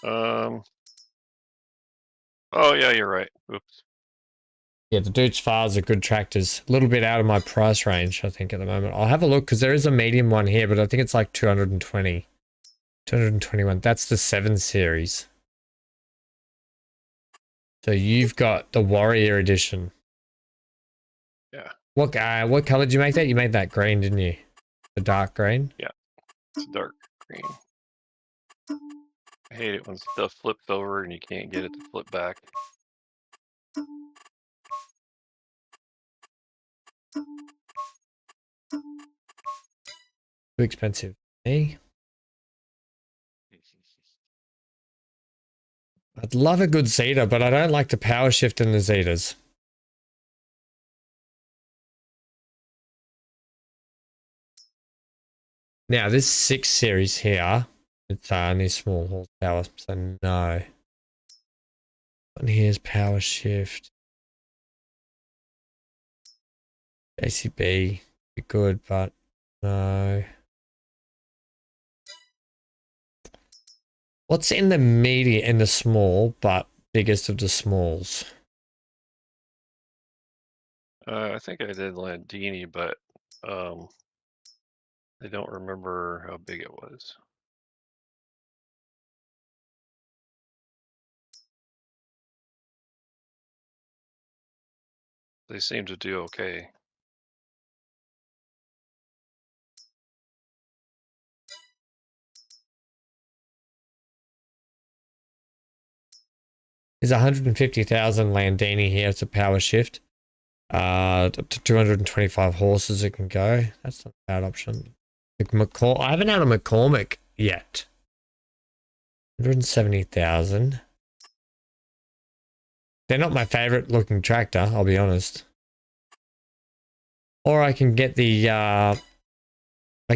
Oh yeah, you're right. Oops. Yeah, the Dude's Fars are good tractors. A little bit out of my price range, I think, at the moment. I'll have a look because there is a medium one here, but I think it's like 220. 221. That's the 7 series. So you've got the Warrior edition. Yeah. What color did you make that? You made that green, didn't you? The dark green? Yeah. It's dark green. I hate it when stuff flips over and you can't get it to flip back. Too expensive. Me? I'd love a good Zeta, but I don't like the power shift in the Zetas. Now, this 6 series here, it's only small horsepower, so no. And here's power shift. ACB, be good, but no. What's in the medium, in the small, but biggest of the smalls? I think I did Landini, but I don't remember how big it was. They seem to do okay. There's 150,000 Landini here. It's a power shift. Up to 225 horses it can go. That's not a bad option. I haven't had a McCormick yet. 170,000. They're not my favorite looking tractor, I'll be honest. Or I can get the I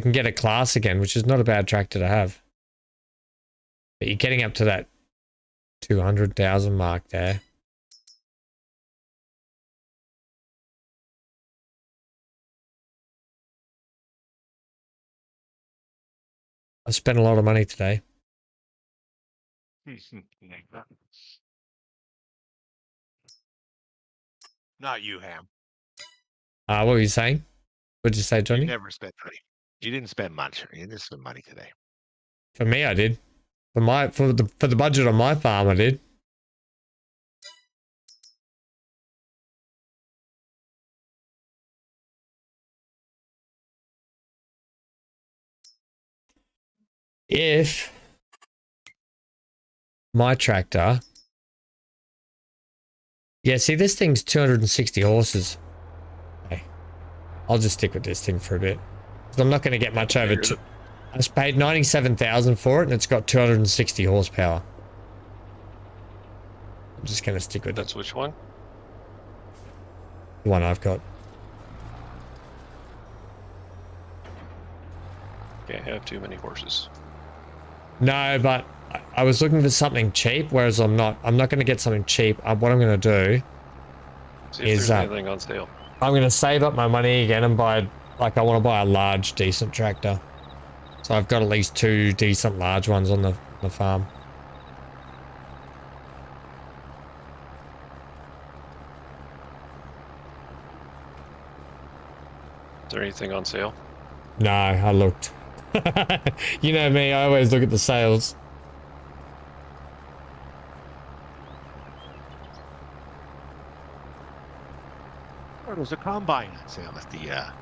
can get a Class again, which is not a bad tractor to have. But you're getting up to that 200,000 mark there. I spent a lot of money today. Not you, Ham. What were you saying? What did you say, Johnny? You never spent money. You didn't spend much. You didn't spend money today. For me, I did. For the budget on my farm, I did. If my tractor, yeah, see, this thing's 260 horses. Okay. I'll just stick with this thing for a bit. 'Cause I'm not going to get much over. I just paid 97,000 for it, and it's got 260 horsepower. I'm just going to stick with That's it. which one? The one I've got. Can't have too many horses. No, but I was looking for something cheap, whereas I'm not going to get something cheap. What I'm going to do See if is there's anything on sale. I'm going to save up my money again and buy, like, I want to buy a large, decent tractor. So I've got at least 2 decent large ones on the farm. Is there anything on sale? No, I looked. You know me, I always look at the sales. Or there's a combine on sale at the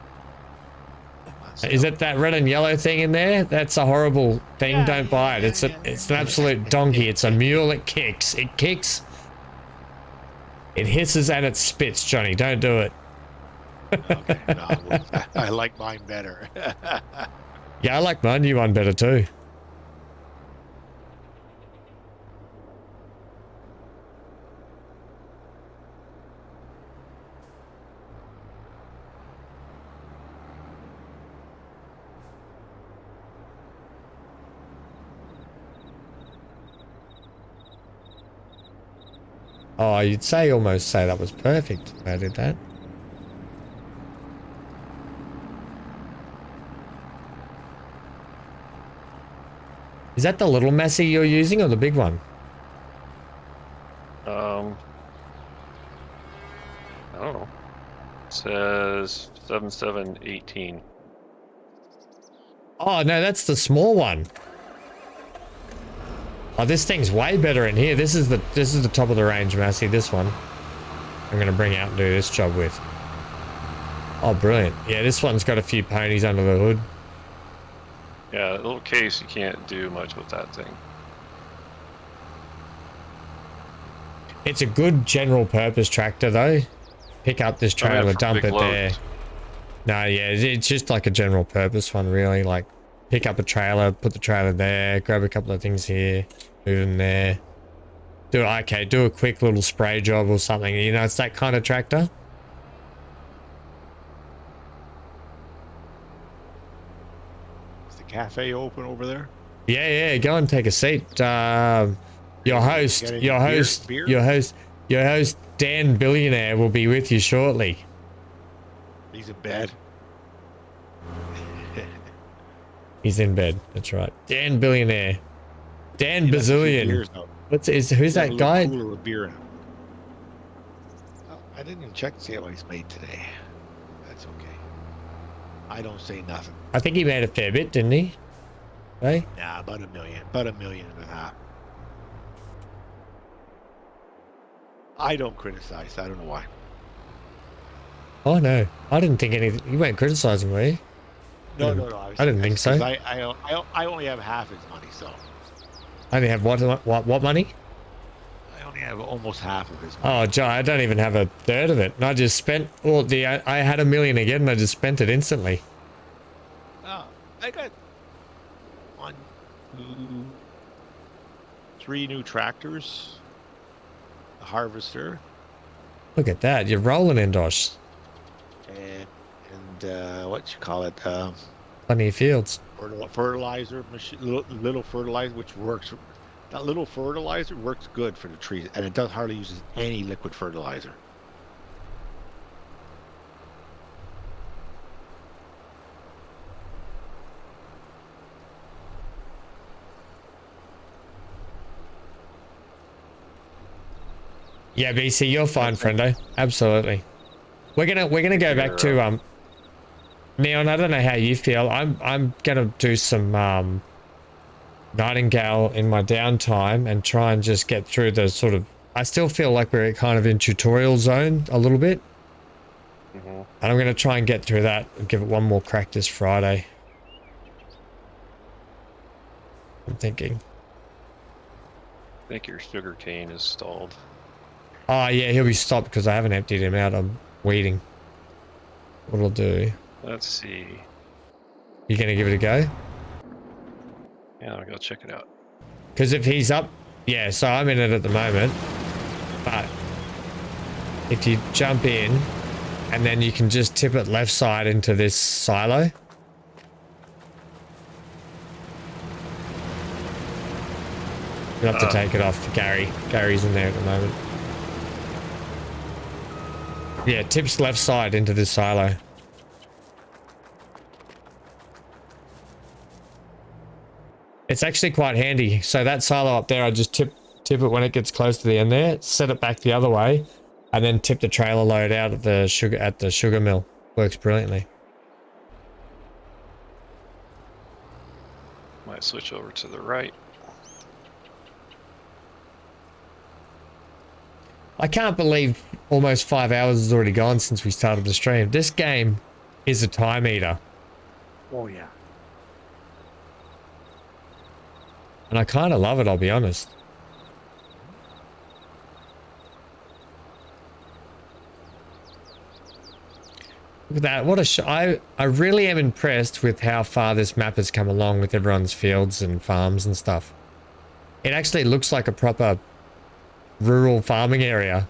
Is it that red and yellow thing in there? That's a horrible thing. Yeah, Don't buy it. It's an absolute donkey. It's a mule. It kicks. It kicks. It hisses and it spits, Johnny. Don't do it. Okay, no, I like mine better. Yeah, I like my new one better too. Oh, you'd almost say that was perfect if I did that. Is that the little Massey you're using or the big one? I don't know. It says 7718. Oh no, that's the small one. Oh, this thing's way better in here. This is the top of the range Massey. This one I'm gonna bring out and do this job with. Oh, brilliant. Yeah, this one's got a few ponies under the hood. Yeah, that little case, you can't do much with that thing. It's a good general purpose tractor though. Pick up this trailer, for dump big it there. loads. No, yeah, it's just like a general purpose one really. Like pick up a trailer, put the trailer there, grab a couple of things here, move them there. Do a quick little spray job or something. You know, it's that kind of tractor. Is the cafe open over there? Yeah, go and take a seat. Your host, Got any beer? Dan Billionaire will be with you shortly. He's in bed. He's in bed. That's right. Dan Billionaire. Dan He left a few Bazillion. beers out. Who's He that had a guy? little cooler with beer in it. Oh, I didn't even check to see what he's made today. That's okay. I don't say nothing. I think he made a fair bit, didn't he? Hey? Nah, about $1 million. About $1.5 million. I don't criticize. I don't know why. Oh no, I didn't think anything. You weren't criticizing me. No. I didn't think so. I only have half his money, so I only have what money? I only have almost half of his money. Oh, Joe, I don't even have a third of it. And I just spent all I had $1 million again, and I just spent it instantly. Oh, I got 1, 2, 3 new tractors, a harvester, Look at that, you're rolling, Endosh. and what you call it, Plenty of fields. fertilizer machine, little fertilizer, which works. That little fertilizer works good for the trees, and it does hardly uses any liquid fertilizer. Yeah, BC, you're fine, friendo. Absolutely. We're gonna go back to Neon. I don't know how you feel. I'm gonna do some Nightingale in my downtime and try and just get through the sort of. I still feel like we're kind of in tutorial zone a little bit, and I'm gonna try and get through that and give it one more crack this Friday. I'm thinking. I think your sugar cane is stalled. Oh yeah, he'll be stopped because I haven't emptied him out. I'm waiting. What I'll do. Let's see. You gonna give it a go? Yeah, I'll go check it out. Because if he's up, yeah. So I'm in it at the moment. But if you jump in, and then you can just tip it left side into this silo. You'll have to take it off for Gary. Gary's in there at the moment. Yeah, tips left side into this silo. It's actually quite handy. So that silo up there, I just tip it when it gets close to the end there, set it back the other way, and then tip the trailer load out at the sugar mill. Works brilliantly. Might switch over to the right. I can't believe almost 5 hours has already gone since we started the stream. This game is a time eater. Oh yeah. And I kind of love it, I'll be honest. Look at that. What a I really am impressed with how far this map has come along with everyone's fields and farms and stuff. It actually looks like a proper rural farming area.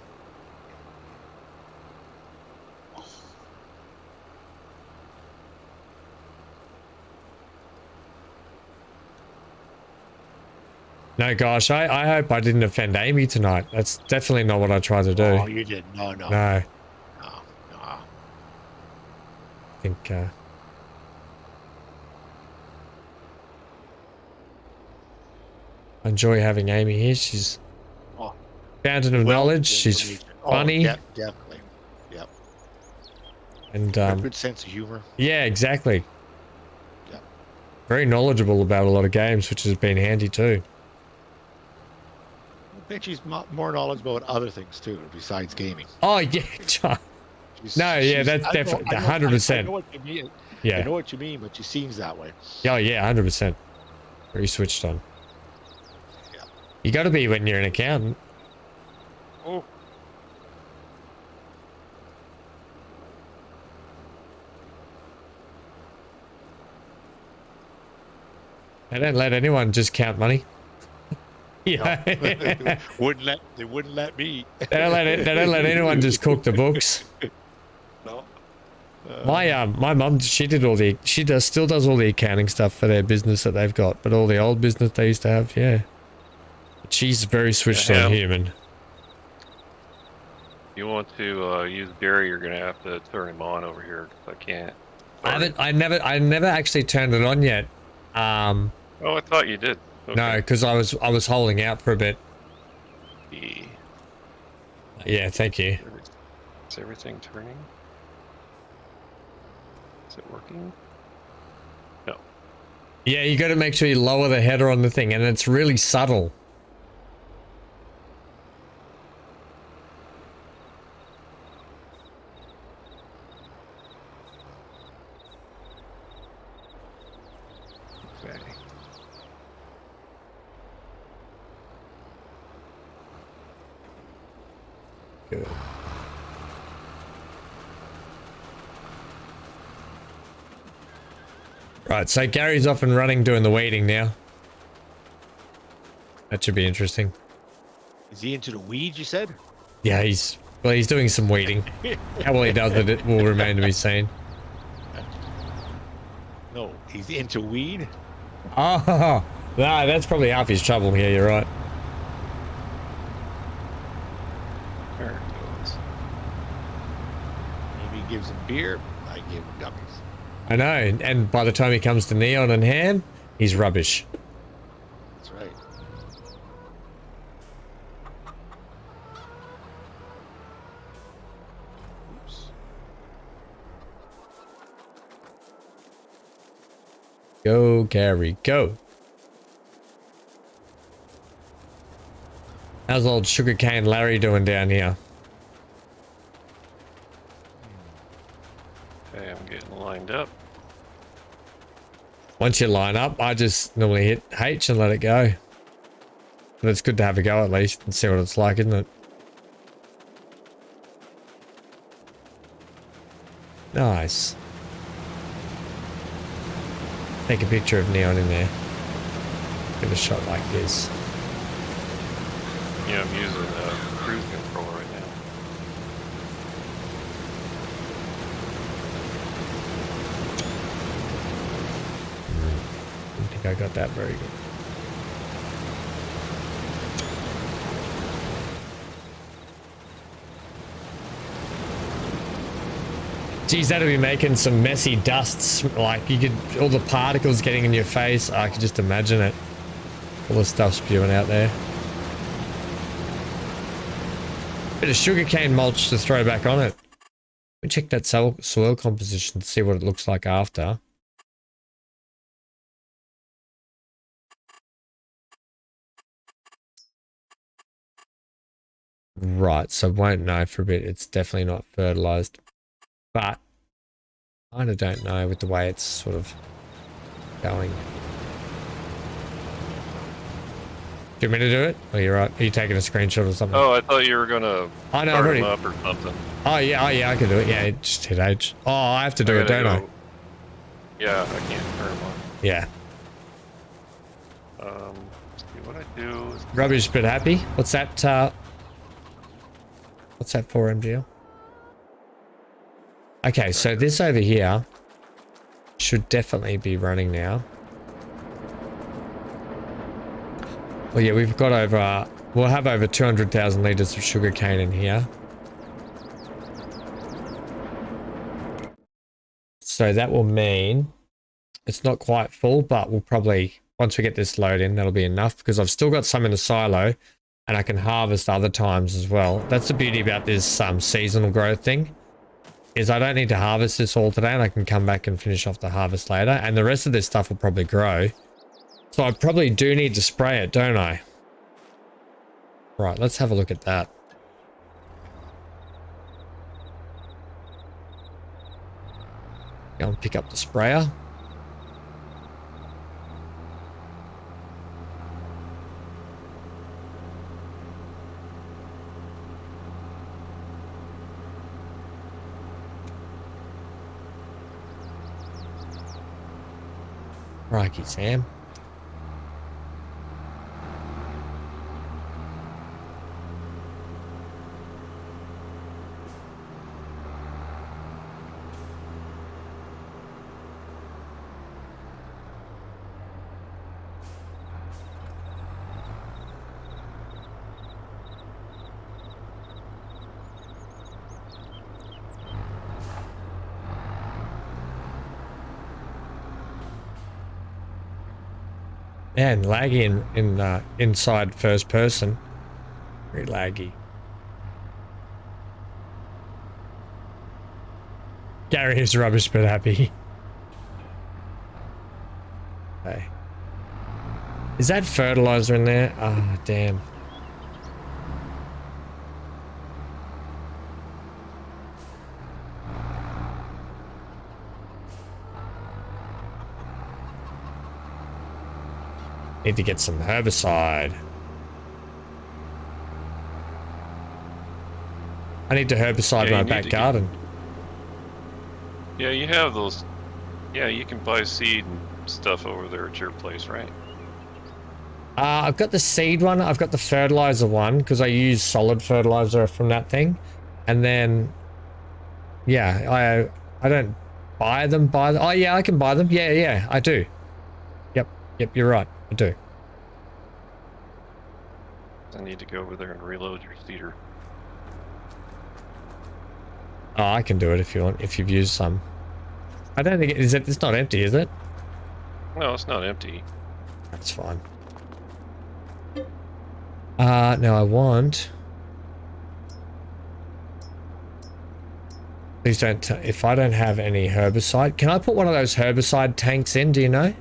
No, gosh, I hope I didn't offend Amy tonight. That's definitely not what I tried to do. Oh, you did. No. No. No. I think enjoy having Amy here. She's Oh, fountain of well, knowledge. She's funny. Definitely. Yep. And Got a good sense of humor. yeah, exactly. Yeah. Very knowledgeable about a lot of games, which has been handy too. I bet she's more knowledgeable about other things too, besides gaming. Oh yeah, John. No, yeah, that's I know- definitely I know- 100%. I know what you mean. I Yeah. know what you mean, but she seems that way. Oh yeah, 100%. Very switched on. Yeah. You got to be when you're an accountant. Oh. They don't let anyone just count money. Yeah. They wouldn't let me. They don't let anyone just cook the books. No. My mum, she still does all the accounting stuff for their business that they've got, but all the old business they used to have, yeah. But she's very switched on human. You want to use Gary, you're gonna have to turn him on over here, 'cause I can't. I never actually turned it on yet. Oh, I thought you did. Okay. No, because I was holding out for a bit. Yeah, thank you. Is everything turning? Is it working? No. Yeah, you got to make sure you lower the header on the thing, and it's really subtle. Okay. Good. Right, so Gary's off and running doing the weeding now. That should be interesting. Is he into the weeds, you said? Yeah, he's doing some weeding. How well he does it will remain to be seen. No, he's into weed. Oh, no, that's probably half his trouble. Yeah, you're right. There it goes. Maybe he gives him beer. I give him gummies. I know, and by the time he comes to Neon and Ham, he's rubbish. That's right. Oops. Go, Gary, go. How's old Sugarcane Larry doing down here? Okay, I'm getting lined up. Once you line up, I just normally hit H and let it go. But it's good to have a go at least and see what it's like, isn't it? Nice. Take a picture of Neon in there. Get a shot like this. Yeah, I'm using cruise control right now. I think I got that very good. Geez, that'd be making some messy dusts. Like you could, all the particles getting in your face. I could just imagine it. All the stuff spewing out there. Bit of sugarcane mulch to throw back on it. Let me check that soil composition to see what it looks like after. Right, so won't know for a bit. It's definitely not fertilized. But I kind of don't know with the way it's sort of going. Do you want me to do it? Oh, you're right. Are you taking a screenshot or something? Oh, I thought you were gonna I know, start I've him already... up or something. Oh, yeah, I can do it. Yeah, just hit H. Oh, I have to do it, gotta don't I? go- Yeah, I can't turn him on. Yeah. Let's see what I do. Is Rubbish, but happy. What's that for, MGL? Okay, so this over here should definitely be running now. Well, yeah, we've got over, we'll have over 200,000 litres of sugar cane in here. So that will mean it's not quite full, but we'll probably once we get this load in, that'll be enough because I've still got some in the silo and I can harvest other times as well. That's the beauty about this seasonal growth thing, is I don't need to harvest this all today and I can come back and finish off the harvest later, and the rest of this stuff will probably grow. So I probably do need to spray it, don't I? Right, let's have a look at that. Go and pick up the sprayer. Crikey, Sam. Yeah, and laggy in inside first person. Very laggy. Gary is rubbish but happy. Okay. Is that fertilizer in there? Ah, oh, damn. Need to get some herbicide. I need to herbicide my back garden. Yeah, you have those. Yeah, you can buy seed and stuff over there at your place, right? I've got the seed one. I've got the fertilizer one because I use solid fertilizer from that thing. And then, yeah, I don't buy them. Oh, yeah, I can buy them. Yeah, I do. Yep, you're right. I do. I need to go over there and reload your seeder. Oh, I can do it if you want, if you've used some. I don't think it's not empty, is it? No, it's not empty. That's fine. Now I want... Please don't, if I don't have any herbicide, can I put one of those herbicide tanks in, do you know?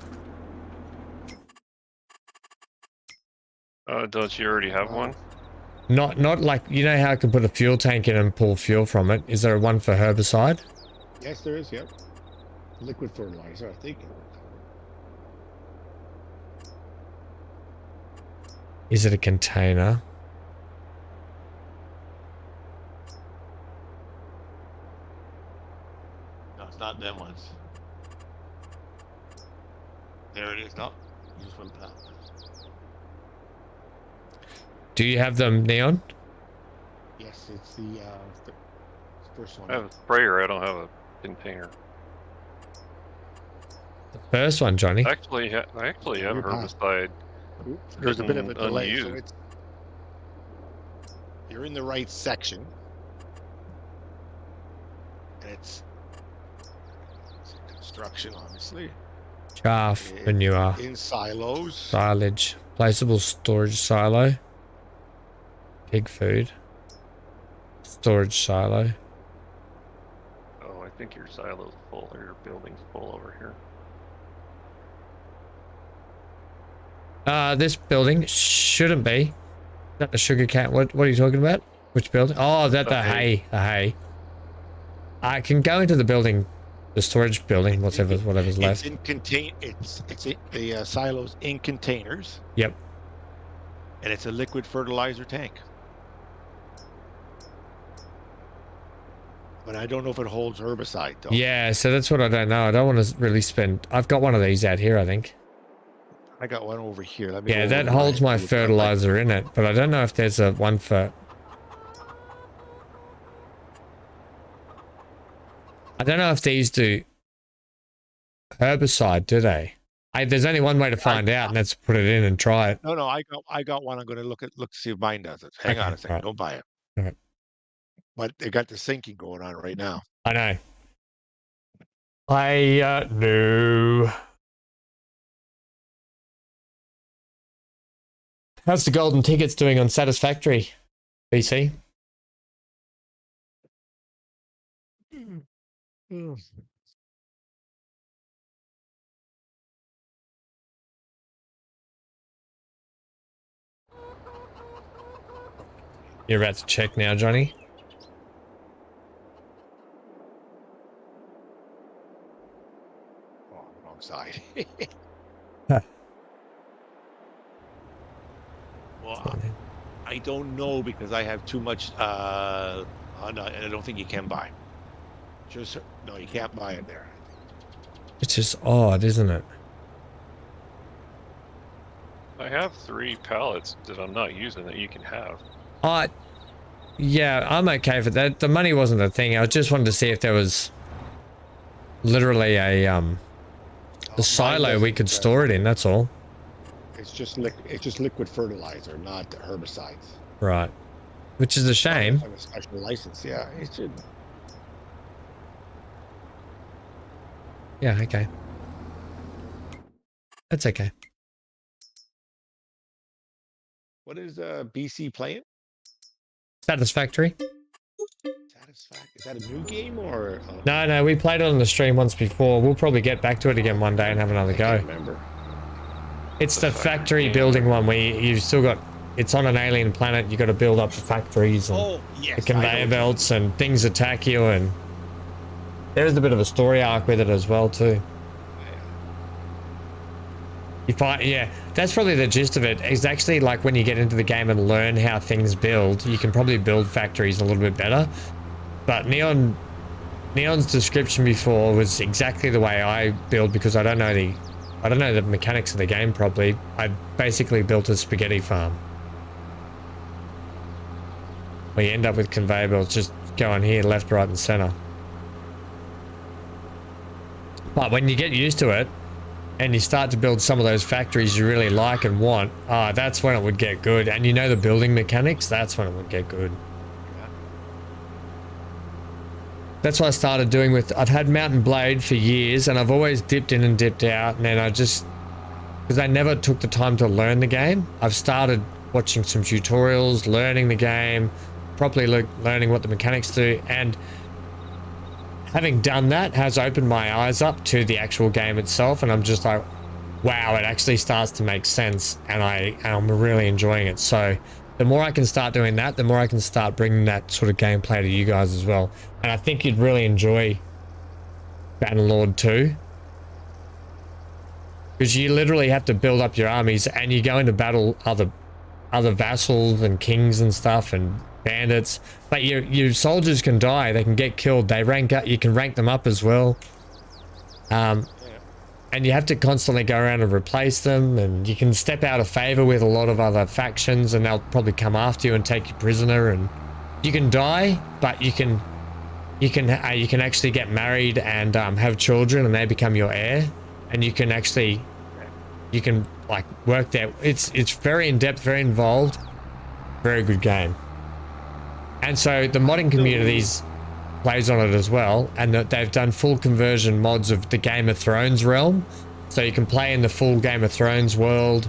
Don't you already have one? Not like, you know how I can put a fuel tank in and pull fuel from it? Is there one for herbicide? Yes, there is. Yep. Liquid fertilizer, I think. Is it a container? No, it's not them ones. There it is. No, you just went past. Do you have them, Neon? Yes, it's the first one. I have a sprayer. I don't have a container. The first one, Johnny. I actually have herbicide. There's a bit of a delay. So unused. you're in the right section. And it's construction, obviously. Chaff, manure, In silos. silage, placeable storage silo, pig food, storage silo. Oh, I think your silo's full, or your building's full over here. This building shouldn't be. Is that the sugar cane? What are you talking about? Which building? Oh, that the hay. The hay. I can go into the building, the storage building, whatever's left. It's in the silos in containers. Yep. And it's a liquid fertilizer tank. But I don't know if it holds herbicide though. Yeah, so that's what I don't know. I don't want to really spend. I've got one of these out here, I think. I got one over here. Let me Yeah, go that over holds mine. my fertilizer in it, but I don't know if there's a one for... I don't know if these do herbicide, do they? There's only one way to find out, and that's put it in and try it. No, I got one. I'm going to look to see if mine does it. Hang on a second. Right. Don't buy it. Right. But they got the sinking going on right now. I know. I know. How's the golden tickets doing on Satisfactory, BC? You're about to check now, Johnny? Oh, wrong side. Huh. Well, I don't know because I have too much. And I don't think you can buy. Just no, you can't buy it there. It's just odd, isn't it? I have 3 pallets that I'm not using that you can have. Yeah, I'm okay for that. The money wasn't a thing. I just wanted to see if there was literally a silo we could store it in. That's all. It's just liquid fertilizer, not herbicides. Right. Which is a shame. I have a special license. Yeah, it should. Yeah. Okay. That's okay. What is BC playing? Satisfactory. Is that a new game or? No, we played it on the stream once before. We'll probably get back to it again one day and have another I go. can't remember. It's the factory building one where you've still got. It's on an alien planet. You got to build up the factories and Yes, the conveyor belts and things attack you, and there's a bit of a story arc with it as well too. You find, yeah, that's probably the gist of it. It's actually like when you get into the game and learn how things build, you can probably build factories a little bit better. But Neon's description before was exactly the way I build because I don't know the mechanics of the game properly. I basically built a spaghetti farm. Where you end up with conveyor belts just going here, left, right, and center. But when you get used to it, and you start to build some of those factories you really like and want, that's when it would get good. And you know the building mechanics, that's when it would get good. That's what I started doing with, I've had Mountain Blade for years and I've always dipped in and dipped out, and then because I never took the time to learn the game, I've started watching some tutorials, learning the game, properly learning what the mechanics do, and having done that has opened my eyes up to the actual game itself, and I'm just like, wow, it actually starts to make sense, and I'm really enjoying it. So the more I can start doing that, the more I can start bringing that sort of gameplay to you guys as well. And I think you'd really enjoy Bannerlord 2, because you literally have to build up your armies and you go into battle other vassals and kings and stuff and bandits, but your soldiers can die, they can get killed, they rank up, you can rank them up as well, and you have to constantly go around and replace them, and you can step out of favor with a lot of other factions and they'll probably come after you and take you prisoner, and you can die, but you can actually get married and have children and they become your heir, and you can like work there. It's very in-depth, very involved, very good game. And so the modding communities plays on it as well, and they've done full conversion mods of the Game of Thrones realm, so you can play in the full Game of Thrones world.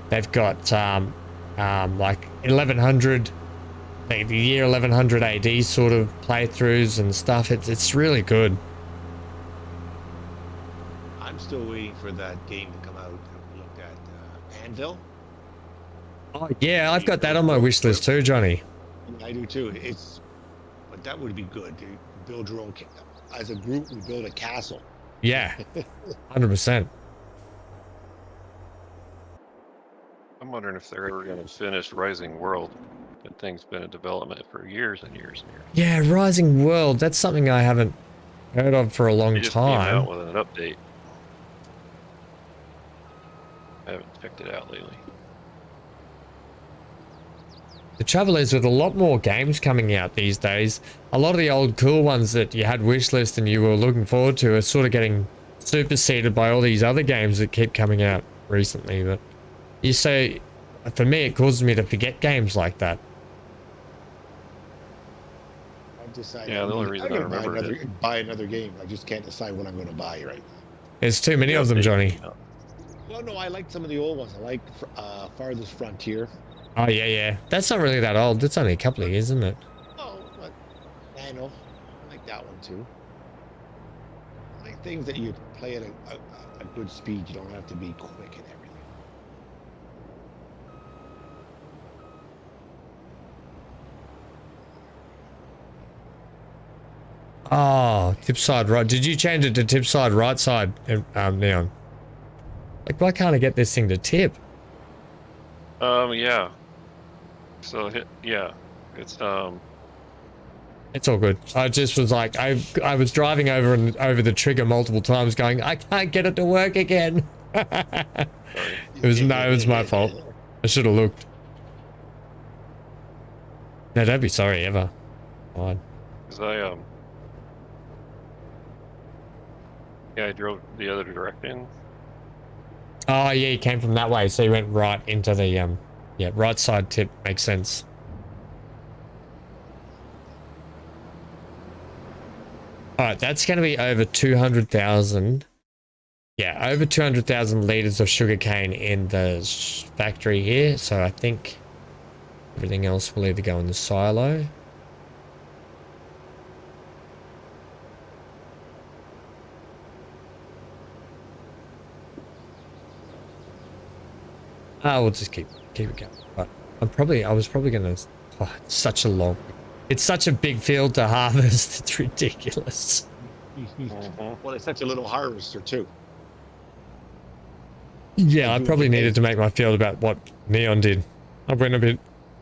They've got like 1100, like the year 1100 AD sort of playthroughs and stuff. It's really good. I'm still waiting for that game to come out that we looked at, Anvil. Oh yeah, I've got that on my wish list too, Johnny. I do too. But that would be good to build your own. As a group, we build a castle. Yeah, 100%. I'm wondering if they're ever going to finish Rising World. That thing's been in development for years and years and years. Yeah, Rising World. That's something I haven't heard of for a long They just came time. out with an update. I haven't checked it out lately. The trouble is with a lot more games coming out these days, a lot of the old cool ones that you had wishlist and you were looking forward to are sort of getting superseded by all these other games that keep coming out recently. But you say, for me, it causes me to forget games like that. I've decided. Yeah, the only reason I remember buy another game. I just can't decide what I'm going to buy right now. There's too many of them, Johnny. Well, no, I like some of the old ones. I like Farthest Frontier. Oh yeah, yeah. That's not really that old. It's only a couple of years, isn't it? Oh, but I know. I like that one too. I like things that you play at a good speed. You don't have to be quick and everything. Oh, tip side right. Did you change it to tip side right side, Neon? Like, why can't I get this thing to tip? Yeah. So yeah, it's It's all good. I just was like, I was driving over the trigger multiple times, going, I can't get it to work again. It was my fault. I should have looked. No, don't be sorry ever. Fine. because I drove the other direction. Oh yeah, he came from that way, so he went right into the yeah, right side tip makes sense. All right, that's going to be over 200,000. Yeah, over 200,000 liters of sugarcane in the factory here. So I think everything else will either go in the silo. We'll just keep it going. But I was probably going to. Oh, it's such a big field to harvest. It's ridiculous. Well, it's such a little harvester too. Yeah, I probably needed to make my field about what Neon did. I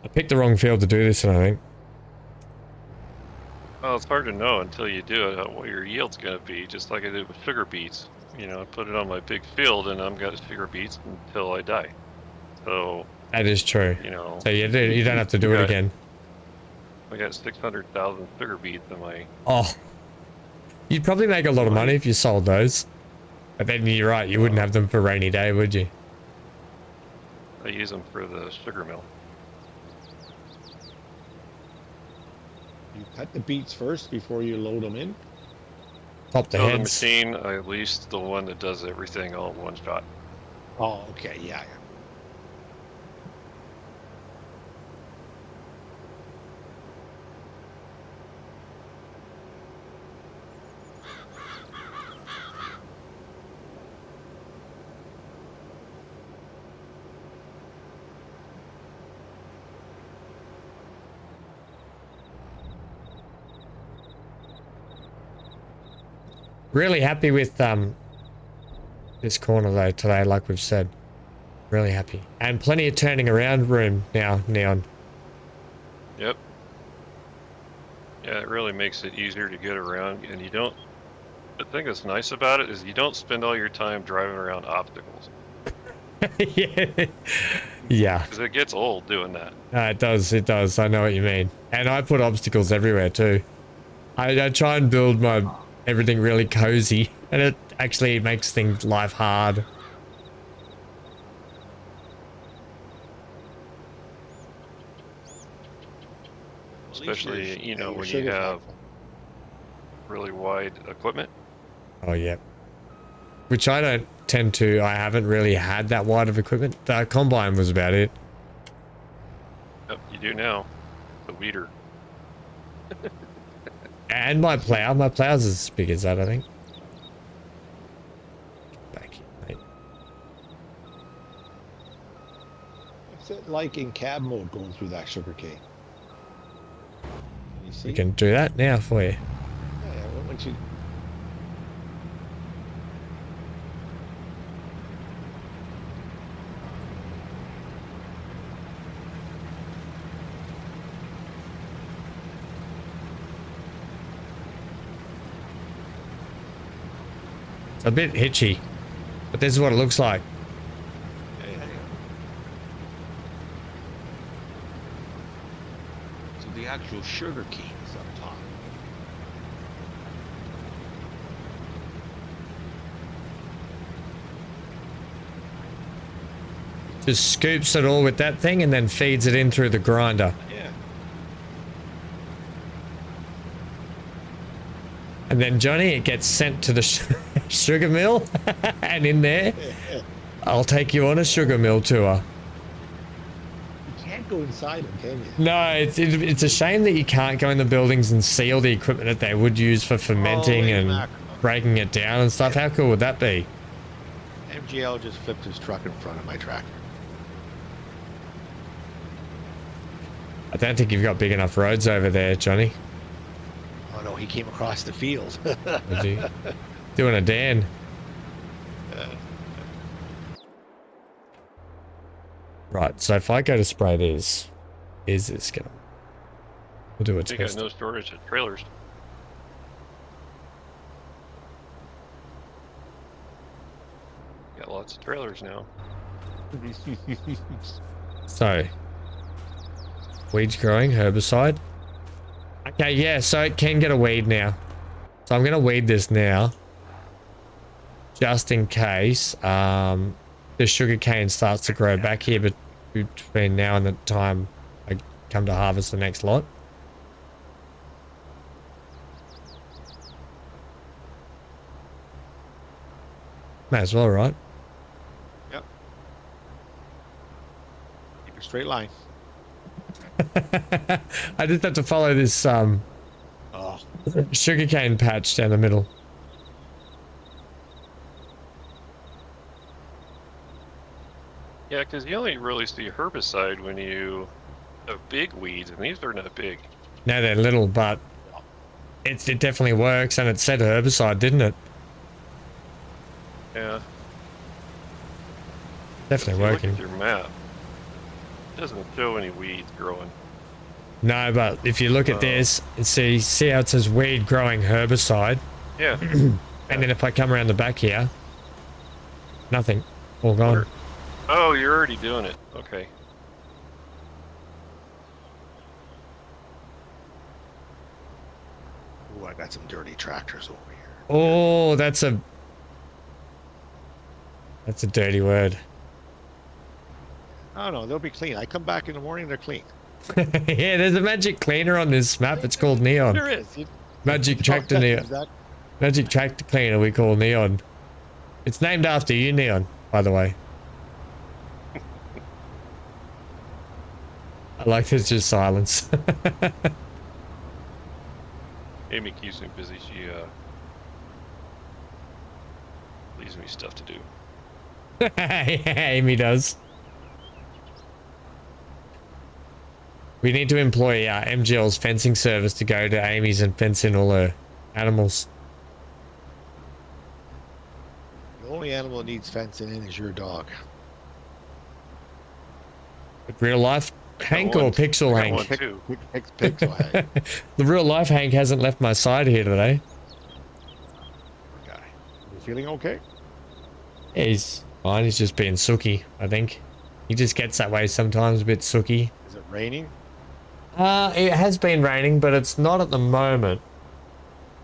picked the wrong field to do this, and I think. Well, it's hard to know until you do it what your yield's going to be, just like I did with sugar beets. You know, I put it on my big field, and I'm got sugar beets until I die. So That is true. you know, So you don't have to do it again. I got 600,000 sugar beets in my. Oh, you'd probably make a lot of money if you sold those. But then you're right, you wouldn't have them for a rainy day, would you? I use them for the sugar mill. You cut the beets first before you load them in. Top the So the heads. machine, I leased the one that does everything all in one shot. Oh, okay, yeah. Really happy with this corner though today, like we've said. Really happy. And plenty of turning around room now, Neon. Yep. Yeah, it really makes it easier to get around, and you don't. The thing that's nice about it is you don't spend all your time driving around obstacles, Yeah. Yeah. because it gets old doing that. It does. I know what you mean. And I put obstacles everywhere too. I try and build my everything really cozy, and it actually makes things life hard. Especially, you know, when you have really wide equipment. Oh yeah. Which I don't tend to. I haven't really had that wide of equipment. The combine was about it. Yep, you do now. The weeder. And my plow. My plow's as big as that, I think. Back here, mate. What's it like in cab mode going through that sugar cane? Can you see? We can do that now for you. Yeah, well, once you... It's a bit hitchy, but this is what it looks like. So the actual sugar cane is up top. Just scoops it all with that thing and then feeds it in through the grinder. Yeah. And then, Johnny, it gets sent to the sugar mill and in there. I'll take you on a sugar mill tour. You can't go inside them, can you? No, it's a shame that you can't go in the buildings and see all the equipment that they would use for fermenting and breaking it down and stuff. How cool would that be? MGL just flipped his truck in front of my tractor. I don't think you've got big enough roads over there, Johnny. Oh no, he came across the field. Was he doing a Dan? Right, so if I go to spray these, is this gonna... We'll do a They got test. no storage at trailers. Got lots of trailers now. So, weeds growing, herbicide. Okay, yeah, so it can get a weed now. So I'm going to weed this now. Just in case the sugar cane starts to grow back here between now and the time I come to harvest the next lot. May as well, right? Yep. Keep a straight line. I just have to follow this Oh, sugarcane patch down the middle. Yeah, because you only really see herbicide when you have big weeds, and these are not big. No, they're little, but it definitely works, and it said herbicide, didn't it? Yeah. Definitely If you working. Look at your map. It doesn't show any weeds growing. No, but if you look at this and see how it says weed growing herbicide, Yeah. and then if I come around the back here, nothing, all gone. Oh, you're already doing it. Okay. ooh, I got some dirty tractors over here. Oh, that's a dirty word. Oh no, they'll be clean. I come back in the morning, they're clean. Yeah, there's a magic cleaner on this map. It's called Neon. There is. Magic tractor Neon. Magic tractor cleaner we call Neon. It's named after you, Neon, by the way. I like there's just silence. Amy keeps me busy. She leaves me stuff to do. Yeah, Amy does. We need to employ MGL's fencing service to go to Amy's and fence in all her animals. The only animal that needs fencing in is your dog. But real life Hank or Pixel I got Hank? one too. Pixel Hank. The real life Hank hasn't left my side here today. Guy. You feeling okay? Yeah, he's fine. He's just being sooky, I think. He just gets that way sometimes, a bit sooky. Is it raining? It has been raining, but it's not at the moment.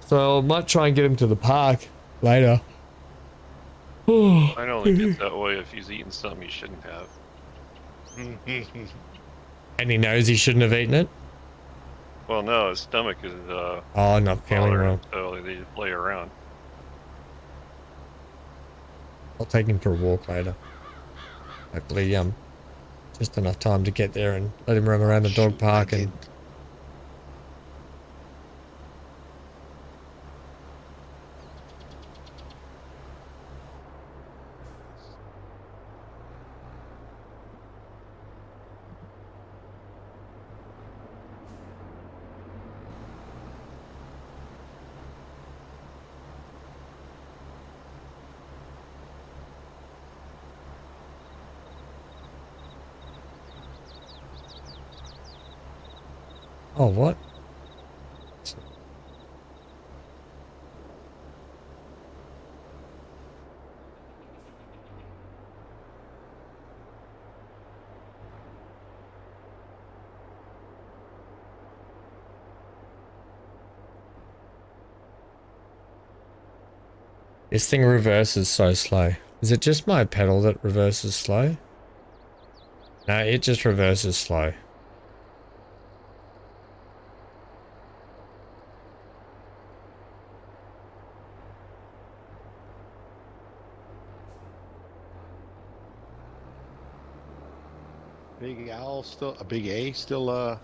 So I might try and get him to the park later. I only get that way if he's eating something he shouldn't have. And he knows he shouldn't have eaten it? Well, no, his stomach is Oh, not feeling bothering well. him, so they just play around. I'll take him for a walk later. Hopefully, just enough time to get there and let him run around the dog park and... Oh, what? This thing reverses so slow. Is it just my pedal that reverses slow? No, it just reverses slow. Big Al still, a Big A still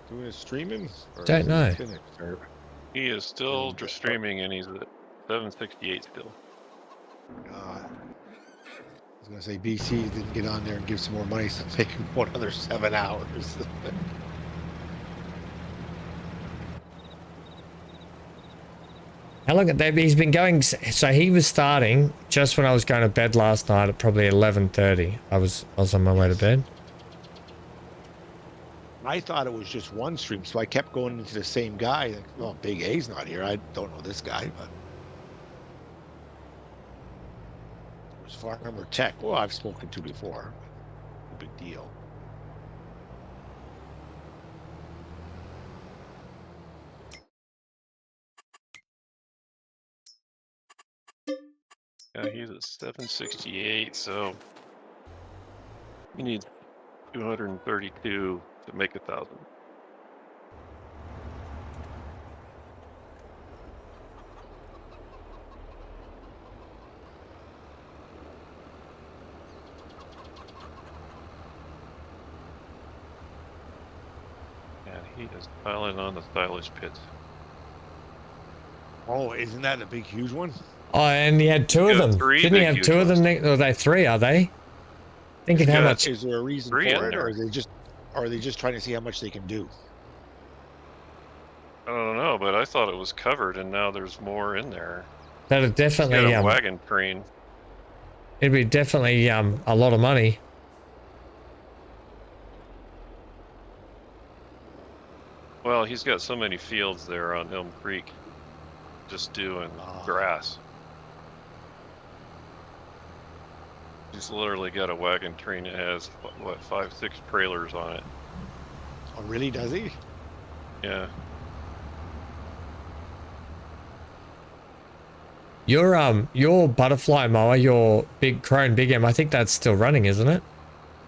doing his streaming? Or Don't is he know. finished? Or, He is still Yeah. streaming, and he's at 768 still. I was gonna say BC didn't get on there and give some more money, so make him one another 7 hours. How long he's been going? So he was starting just when I was going to bed last night at probably 11:30. I was on my way to bed. I thought it was just one stream, so I kept going into the same guy. Like, oh, Big A's not here. I don't know this guy, but it was Farmer Tech. Well, I've spoken to before. No big deal. Yeah, he's at 768, so he needs 232 to make 1,000. Yeah, he is piling on the stylish pits. Oh, isn't that a big, huge one? Oh, and he had two of got them. three Didn't he big have huge two of them? ones. Or are they three? Are they? Think of how got- much. Is there a reason Three for in it, or there. are they just trying to see how much they can do? I don't know, but I thought it was covered, and now there's more in there. That'd He's got definitely a wagon train. it'd be definitely a lot of money. Well, he's got so many fields there on Elm Creek, just doing Ah. grass. He's literally got a wagon train that has what 5-6 trailers on it. Oh, really? Does he? Yeah. Your butterfly mower, your big Crone Big M, I think that's still running, isn't it?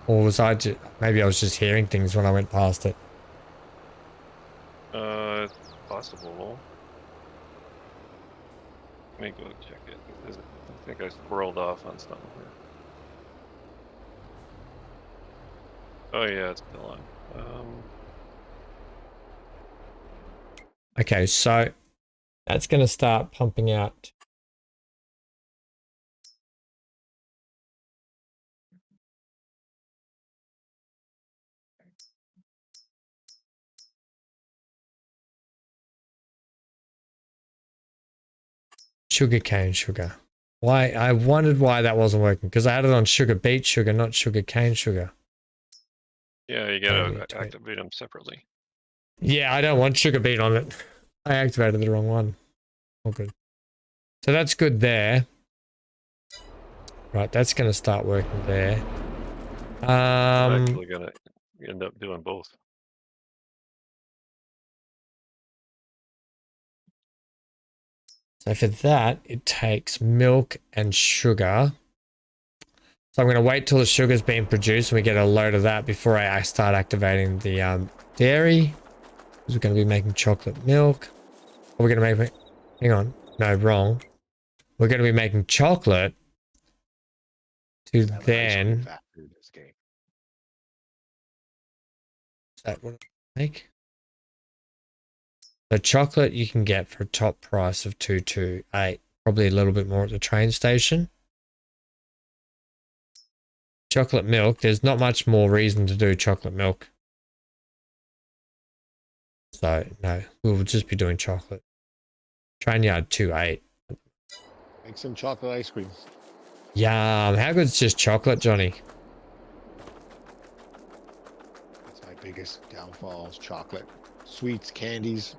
Or was maybe I was just hearing things when I went past it. It's possible. Let me go check it. I think I squirreled off on something here. Oh yeah, it's still on. Okay, so that's going to start pumping out. Sugarcane sugar. Why? I wondered why that wasn't working because I had it on sugar beet sugar, not sugar cane sugar. Yeah, you gotta activate them separately. Yeah, I don't want sugar beet on it. I activated the wrong one. All good. So that's good there. Right, that's going to start working there. I'm actually gonna end up doing both. So for that, it takes milk and sugar. So I'm going to wait till the sugar's being produced and we get a load of that before I start activating the dairy. Because we're going to be making chocolate milk. Or we're going to make... Hang on. No, wrong. We're going to be making chocolate to Have an ice cream then... factory in this game. Is that what I make? The chocolate you can get for a top price of 228. Probably a little bit more at the train station. Chocolate milk, there's not much more reason to do chocolate milk. So, no, we'll just be doing chocolate. Train yard 28. Make some chocolate ice cream. Yum. How good's just chocolate, Johnny? That's my biggest downfalls. Chocolate, sweets, candies,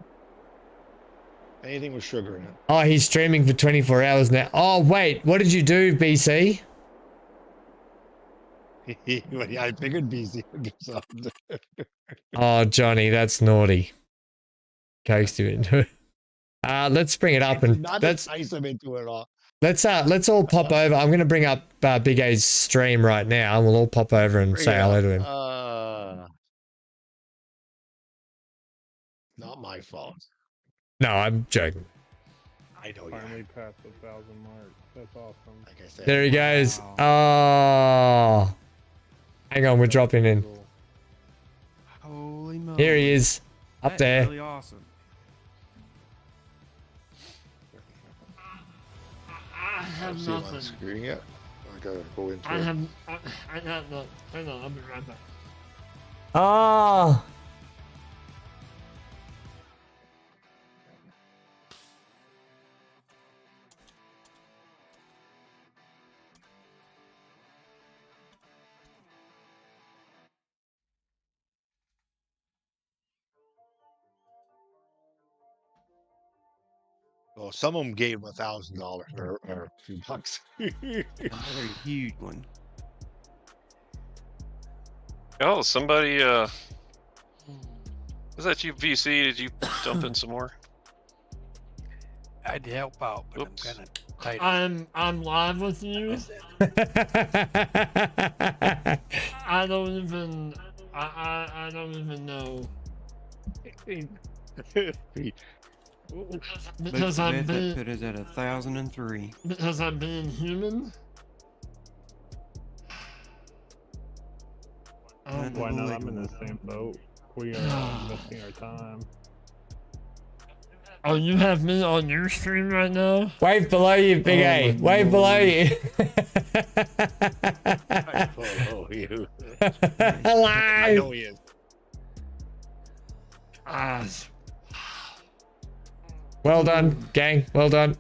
anything with sugar in it. Oh, he's streaming for 24 hours now. Oh, wait. What did you do, BC? I figured BC would do something. Oh, Johnny, that's naughty. Coaxed him into it. Let's bring it up and Not let's entice him into it all. let's all pop over. I'm gonna bring up Big A's stream right now, and we'll all pop over and say hello to him. Not my fault. No, I'm joking. I know you. Finally passed the 1,000 mark. That's awesome. Like I said, There he goes. Wow. Oh, Hang on, we're dropping in. Holy moly. Here he is, up That's there. really awesome. I have See him on the nothing. screen yet? I gotta go into I it. have. I got nothing. Hang on, I'll be right back. Ah. Well, some of them gave him $1,000 or a few bucks. Another huge one. Oh, somebody, is that you, VC? Did you dump in some more? I'd help out, but Oops. I'm kind of tight. I'm live with you. I don't even. I don't even know. Because I'm That being put us at 1,003. because I'm being human. Why Why not? I'm in the same boat. We are investing our time. Oh, you have me on your screen right now? Wave below you, Big A. Oh, Wave below you. I follow you. I Hello. know he is. Ah, Well done, gang. Well done.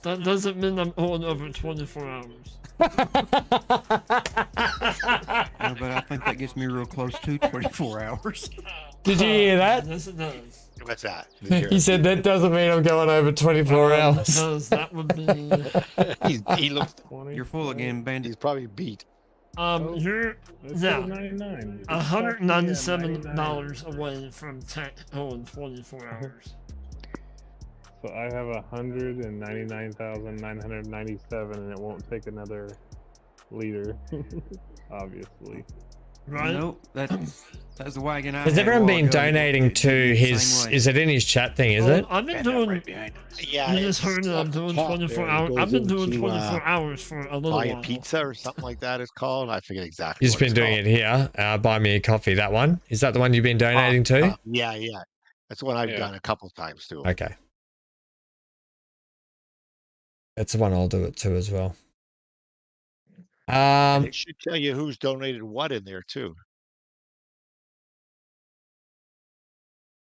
that doesn't mean I'm on over 24 hours. No, but I think that gets me real close to 24 hours. Did you hear that? Yes, it does. What's that? He said that doesn't mean I'm going over 24 hours. Because that would be. He looks. 20. You're full again, Bandit. He's probably beat. You're Let's yeah, go to 99. $197 away from on 24 hours. So I have 199,997, and it won't take another liter, obviously. Right? Nope, that's the wagon I Has had everyone a while been ago. donating It to did the his? same way. Is it in his chat thing? Is it? I've been Band up doing. right behind us. Yeah, You just it's heard it. I'm up doing top 24 there. It hours. goes I've been doing into, 24 hours for a little buy a while. pizza or something like that. It's called. I forget exactly. You've just been doing it here. Buy me a coffee. That one is that the one you've been donating to? Yeah, yeah. That's what I've Yeah. done a couple times too. Okay, that's the one I'll do it to as well. And it should tell you who's donated what in there too.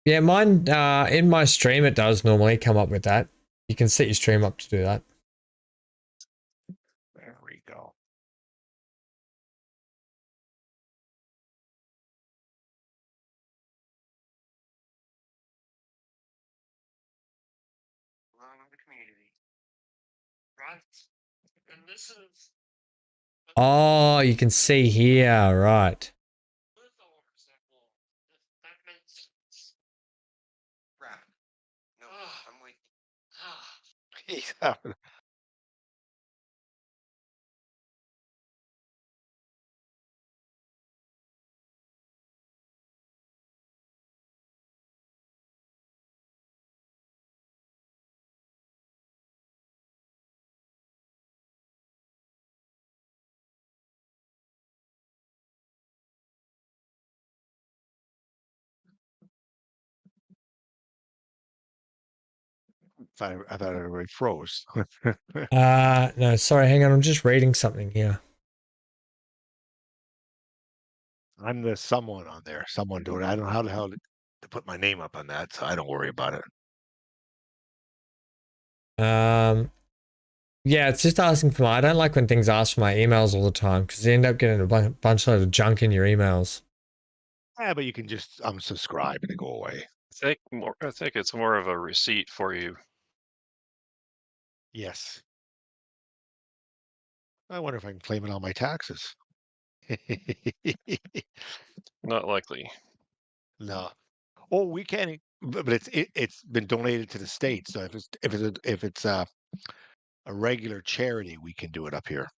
Yeah, mine in my stream it does normally come up with that. You can set your stream up to do that. There we go. Right? And this is. Oh, you can see here, right? That makes sense. No, I'm waiting. He's having- I thought everybody froze. No, sorry, hang on. I'm just reading something here. I'm the someone on there. Someone doing it. I don't know how the hell to put my name up on that, so I don't worry about it. Yeah, it's just asking for my. I don't like when things ask for my emails all the time because you end up getting a bunch of junk in your emails. Yeah, but you can just unsubscribe and it go away. I think it's more of a receipt for you. Yes. I wonder if I can claim it on my taxes. Not likely. No. Oh, we can't. But it's been donated to the state. So if it's a regular charity, we can do it up here.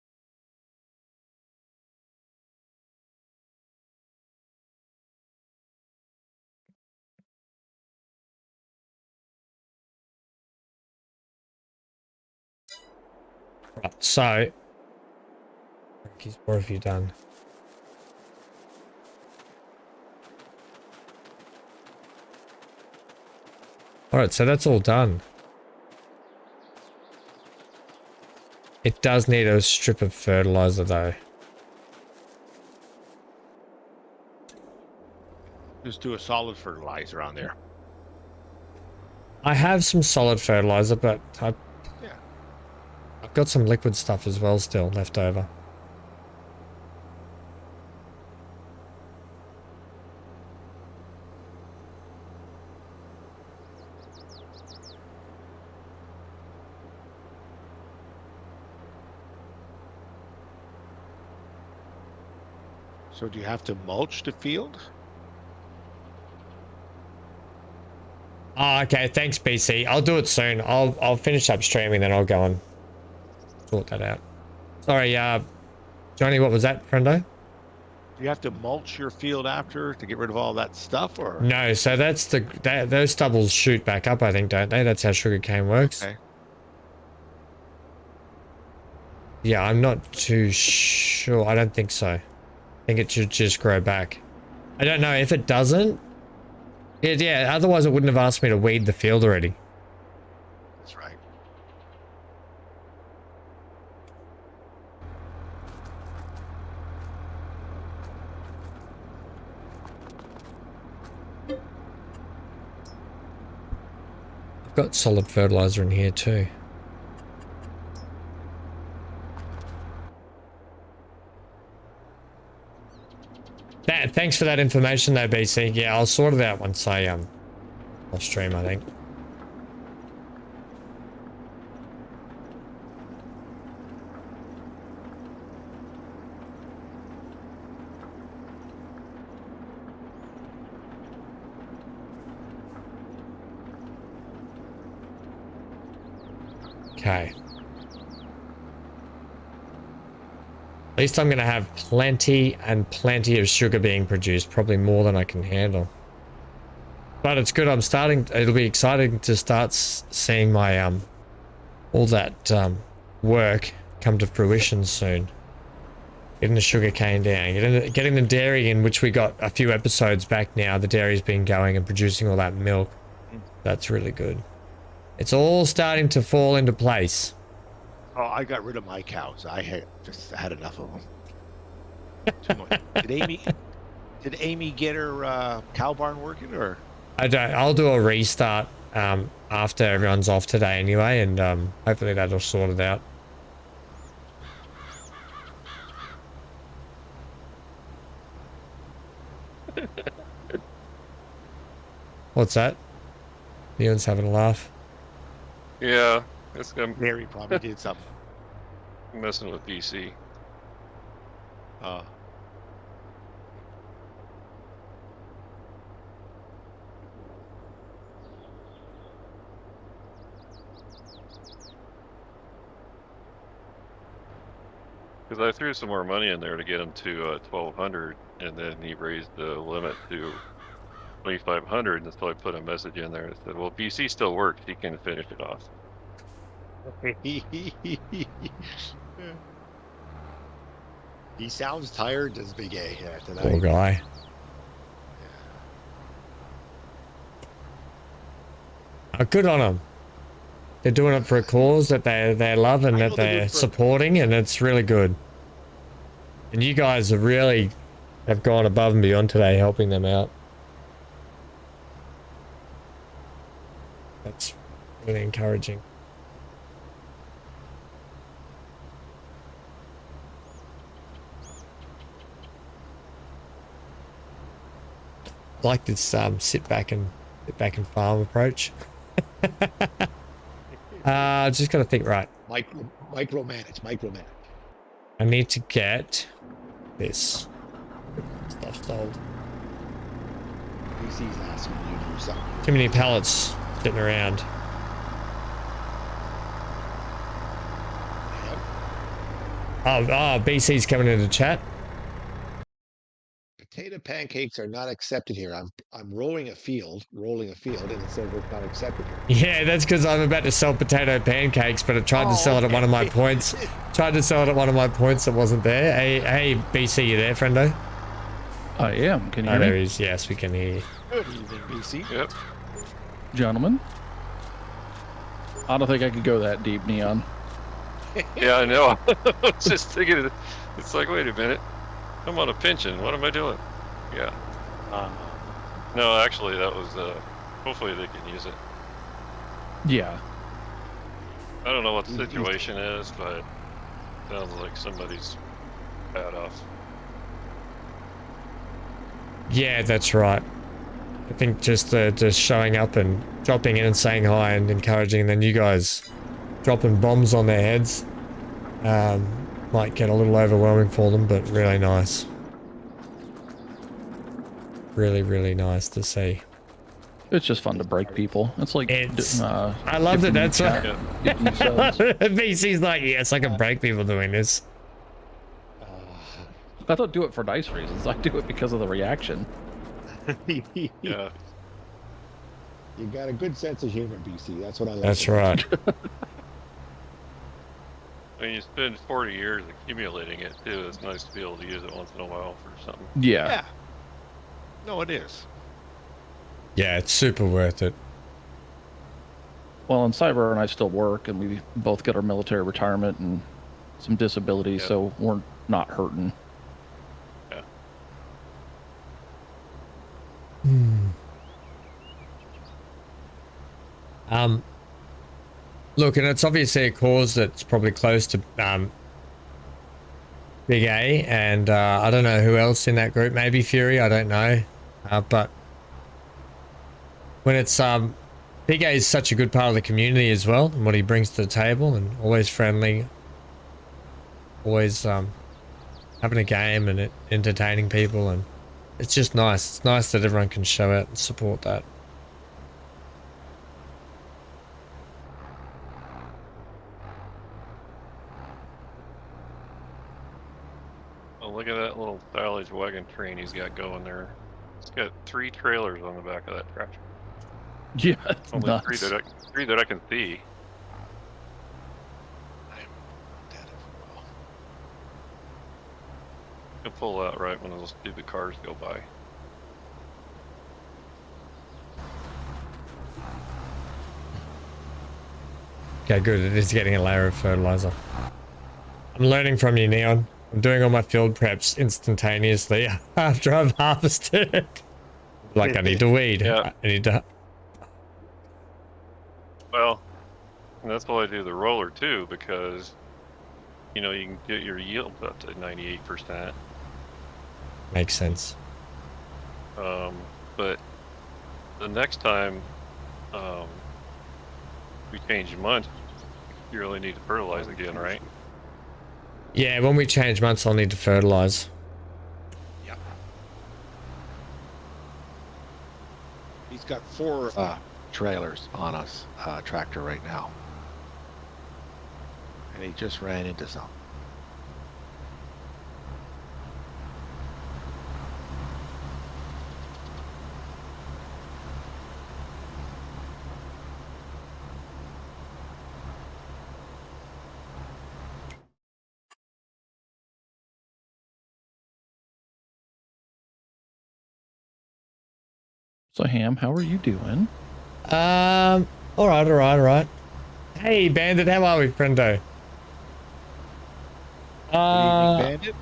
Right, so what have you done? Alright, so that's all done. It does need a strip of fertilizer though. Just do a solid fertilizer on there. I have some solid fertilizer, but I've Yeah. got some liquid stuff as well still left over. So do you have to mulch the field? Oh, okay, thanks BC. I'll do it soon. I'll finish up streaming, then I'll go and sort that out. Sorry, Johnny, what was that, friendo? Do you have to mulch your field after to get rid of all that stuff, or? No, so that's those stubbles shoot back up, I think, don't they? That's how sugarcane works. Okay. Yeah, I'm not too sure. I don't think so. I think it should just grow back. I don't know if it doesn't. Yeah, otherwise it wouldn't have asked me to weed the field already. That's right. I've got solid fertilizer in here too. Thanks for that information though, BC. Yeah, I'll sort it out once I'll stream, I think. Okay. At least I'm going to have plenty and plenty of sugar being produced, probably more than I can handle. But it's good. It'll be exciting to start seeing my all that work come to fruition soon. Getting the sugar cane down, getting the dairy in, which we got a few episodes back now. The dairy's been going and producing all that milk. That's really good. It's all starting to fall into place. Oh, I got rid of my cows. I had enough of them. Too much. Did Amy get her cow barn working, or? I don't. I'll do a restart after everyone's off today anyway, and hopefully that'll sort it out. What's that? Ewan's having a laugh. Yeah, I'm Mary probably did something. messing with BC. Because I threw some more money in there to get him to 1,200, and then he raised the limit to 2,500, and so I put a message in there that said, well, BC still works, he can finish it off. He sounds tired as Big A here tonight. Poor guy. Oh, good on them. They're doing it for a cause that they love and that they're supporting, and it's really good. And you guys have gone above and beyond today helping them out. That's really encouraging. I like this sit back and farm approach. Just gotta think right. Micromanage. I need to get this stuff sold. BC's asking you to do something. Too many pallets sitting around. Yep. Oh, BC's coming into chat. potato pancakes are not accepted here. I'm rolling a field, and it says it's not accepted here. Yeah, that's because I'm about to sell potato pancakes, but I tried to sell it at one of my points. Tried to sell it at one of my points that wasn't there. Hey, BC, you there, friendo? I am. Can you Oh, hear there me? he is. Yes, we can hear you. Good evening, BC. Yep. Gentlemen? I don't think I could go that deep, Neon. Yeah, I know. I was just thinking, it's like, wait a minute. I'm on a pension. What am I doing? Yeah. No, actually, that was, hopefully they can use it. Yeah. I don't know what the situation is, but it sounds like somebody's bad off. Yeah, that's right. I think just showing up and dropping in and saying hi and encouraging, and then you guys dropping bombs on their heads might get a little overwhelming for them, but really nice. Really, really nice to see. It's just fun to break people. It's like I love that. That's what VC's like. Yes, I can break people doing this. I don't do it for nice reasons. I do it because of the reaction. Yeah. You got a good sense of humor, BC. That's what I like. That's right. I mean, you spend 40 years accumulating it, too. It's nice to be able to use it once in a while for something. Yeah. Yeah. No, it is. Yeah, it's super worth it. Well, and Cyber and I still work, and we both get our military retirement and some disability, so we're not hurting. Yeah. Look, and it's obviously a cause that's probably close to Big A, and I don't know who else in that group. Maybe Fury, I don't know. But when it's Big A is such a good part of the community as well, and what he brings to the table, and always friendly, always having a game and entertaining people, and it's just nice. It's nice that everyone can show it and support that. Oh, look at that little silage wagon train he's got going there. It's got 3 trailers on the back of that tractor. Yeah, it's Only nuts. three that I can see. Can pull out right when those stupid cars go by. Okay, good. It is getting a layer of fertilizer. I'm learning from you, Neon. I'm doing all my field preps instantaneously after I've harvested. Like, I need to weed. Yeah. I need to... Well, and that's why I do the roller too, because you know you can get your yield up to 98%. Makes sense. But the next time we change months, you really need to fertilize again, right? Yeah, when we change months, I'll need to fertilize. Yep. He's got 4 trailers on us tractor right now, and he just ran into some. So, Ham, how are you doing? All right. Hey, Bandit, how are we, friendo? Good evening, Bandit.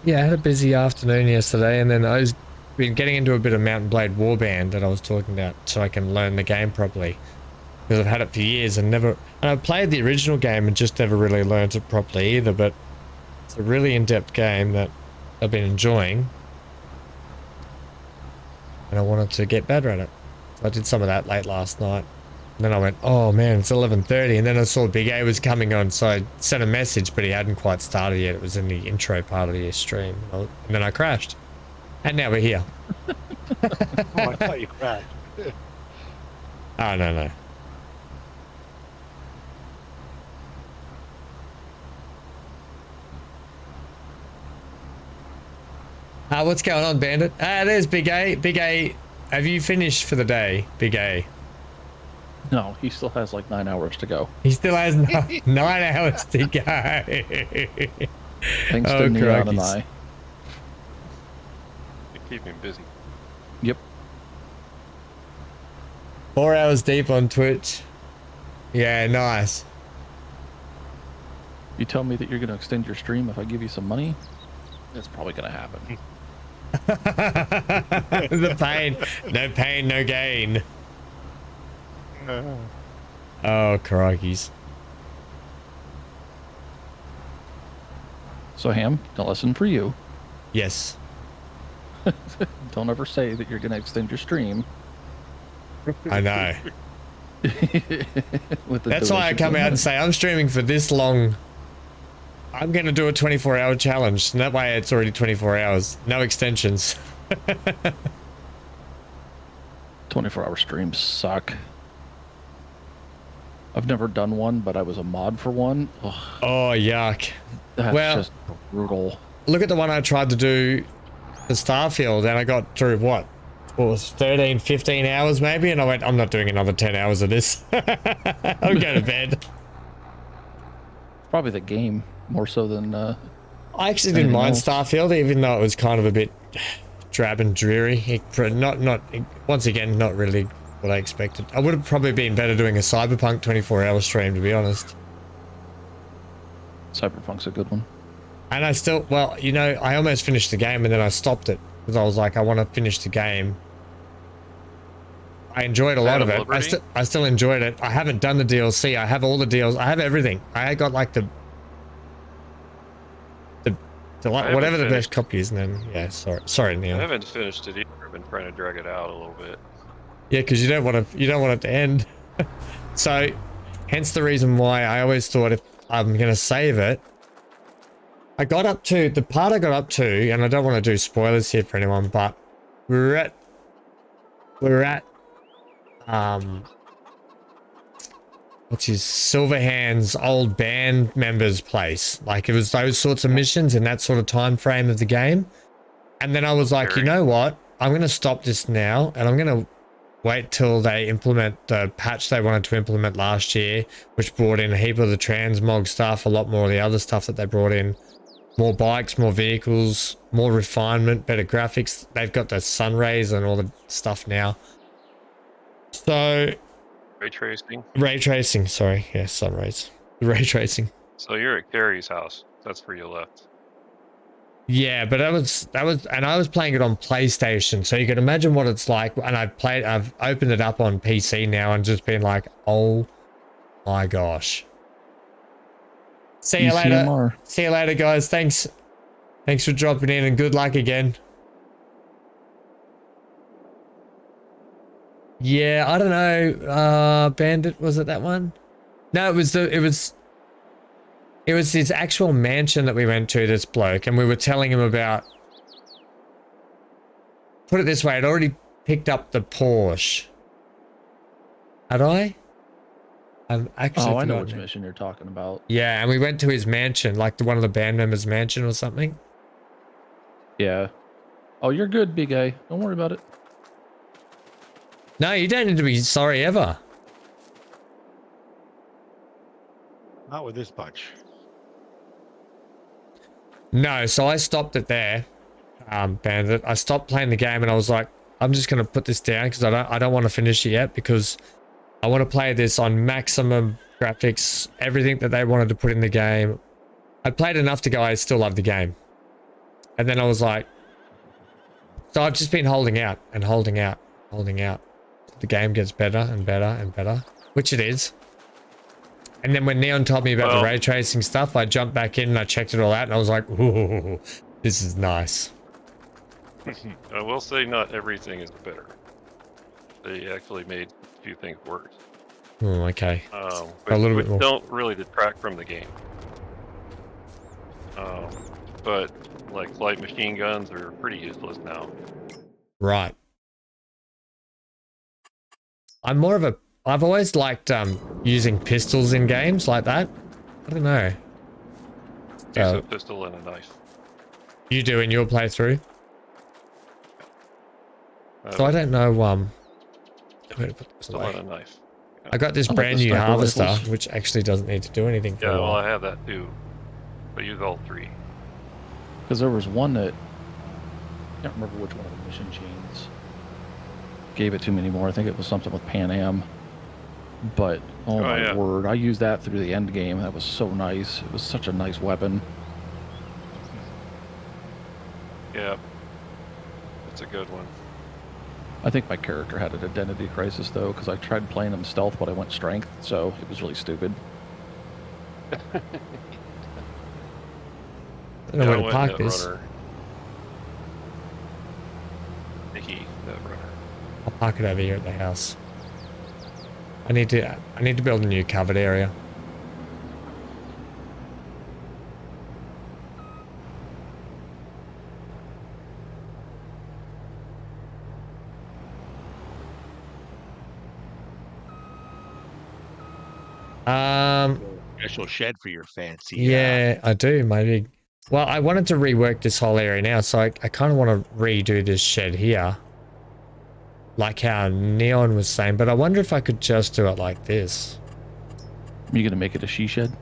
Yeah, I had a busy afternoon yesterday, and then I was been getting into a bit of Mountain Blade Warband that I was talking about, so I can learn the game properly. Because I've had it for years and I've played the original game and just never really learned it properly either, but it's a really in-depth game that I've been enjoying. And I wanted to get better at it. So I did some of that late last night. And then I went, oh man, it's 11:30. And then I saw Big A was coming on, so I sent a message, but he hadn't quite started yet. It was in the intro part of the stream. And then I crashed. And now we're here. Oh, I thought you crashed. Oh, no. What's going on, Bandit? There's Big A. Big A, have you finished for the day, Big A? No, he still has like 9 hours to go. He still has 9 hours to go. Thanks Oh, to Neon and crikeys. I. You keep me busy. Yep. 4 hours deep on Twitch. Yeah, nice. You tell me that you're going to extend your stream if I give you some money? It's probably going to happen. The pain. No pain, no gain. Oh, crikeys. So, Ham, a lesson for you. Yes. Don't ever say that you're going to extend your stream. I know. With the That's why I donations come and out and money. say I'm streaming for this long. I'm going to do a 24-hour challenge. And that way it's already 24 hours. No extensions. 24-hour streams suck. I've never done one, but I was a mod for one. Ugh, Oh, yuck. that's Well- just brutal. Look at the one I tried to do for Starfield and I got through what was 13, 15 hours maybe, and I went, I'm not doing another 10 hours of this. I'll go to bed. Probably the game more so than I actually didn't Anything mind else? Starfield, even though it was kind of a bit drab and dreary. Once again, not really what I expected. I would have probably been better doing a Cyberpunk 24-hour stream, to be honest. Cyberpunk's a good one. And I still, well, you know, I almost finished the game and then I stopped it because I was like, I want to finish the game. I enjoyed a lot of Phantom it. Liberty? I still enjoyed it. I haven't done the DLC. I have all the deals. I have everything. I got like the haven't whatever the finished. best copy is, and then yeah, sorry, I Neil. haven't finished it either. I've been trying to drag it out a little bit. Yeah, because you don't want it to end. So, hence the reason why I always thought if I'm gonna save it. I got up to the part I got up to, and I don't want to do spoilers here for anyone, but we're at what's his Silverhand's old band member's place. Like it was those sorts of missions in that sort of time frame of the game. And then I was like, you know what? I'm going to stop this now and I'm going to wait till they implement the patch they wanted to implement last year, which brought in a heap of the transmog stuff, a lot more of the other stuff that they brought in. More bikes, more vehicles, more refinement, better graphics. They've got the sun rays and all the stuff now. So Ray tracing. ray tracing, sorry. Yeah, sun rays. Ray tracing. So you're at Carrie's house. That's where you left. Yeah, but that was, and I was playing it on PlayStation, so you can imagine what it's like. And I've opened it up on PC now and just been like, oh my gosh. See you later. ECMR. See you later, guys. Thanks for dropping in and good luck again. Yeah, I don't know. Bandit, was it that one? No, it was his actual mansion that we went to, this bloke, and we were telling him about, put it this way, I'd already picked up the Porsche. Had I? I'm actually Oh, I know forgotten which it. mission you're talking about. Yeah, and we went to his mansion, like one of the band members' mansion or something. Yeah. Oh, you're good, Big A. Don't worry about it. No, you don't need to be sorry ever. Not with this bunch. No, so I stopped it there, Bandit. I stopped playing the game and I was like, I'm just going to put this down because I don't want to finish it yet because I want to play this on maximum graphics, everything that they wanted to put in the game. I played enough to go, I still love the game. And then I was like, so I've just been holding out and holding out, holding out. The game gets better and better and better, which it is. And then when Neon told me about the ray tracing stuff, I jumped back in and I checked it all out and I was like, ooh, this is nice. I will say not everything is better. They actually made a few things worse. Oh, okay. Which, A little bit more. don't really detract from the game. But like light machine guns are pretty useless now. Right. I'm more of a, I've always liked using pistols in games like that. I don't know. Use a pistol and a knife. You do in your playthrough? So I don't know. I'm gonna put this Still away. want a knife. I got this I like brand the new sniper harvester, rifles. which actually doesn't need to do anything for Yeah, a well, while. I have that too. But use all three. Because there was one that I can't remember which one of the mission chains gave it to me anymore. I think it was something with Pan Am. But oh my yeah. word, I used that through the end game. That was so nice. It was such a nice weapon. Yeah. That's a good one. I think my character had an identity crisis though, because I tried playing him stealth, but I went strength, so it was really stupid. I don't know where to went park Netrunner. this. Nikki, Netrunner. I'll park it over here at the house. I need to build a new covered area. Special shed for your fancy. Yeah, I do, maybe. Well, I wanted to rework this whole area now, so I kind of want to redo this shed here. Like how Neon was saying, but I wonder if I could just do it like this. Are you gonna make it a she shed?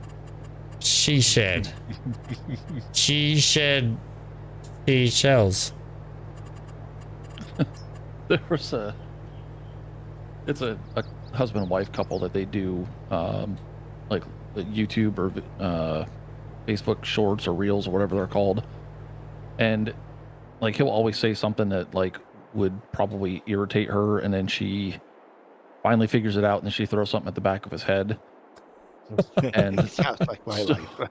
She shed. She shed shells. There was it's a husband and wife couple that they do like the YouTube or Facebook shorts or reels or whatever they're called, and like he'll always say something that like would probably irritate her, and then she finally figures it out, and then she throws something at the back of his head. And Sounds like my life.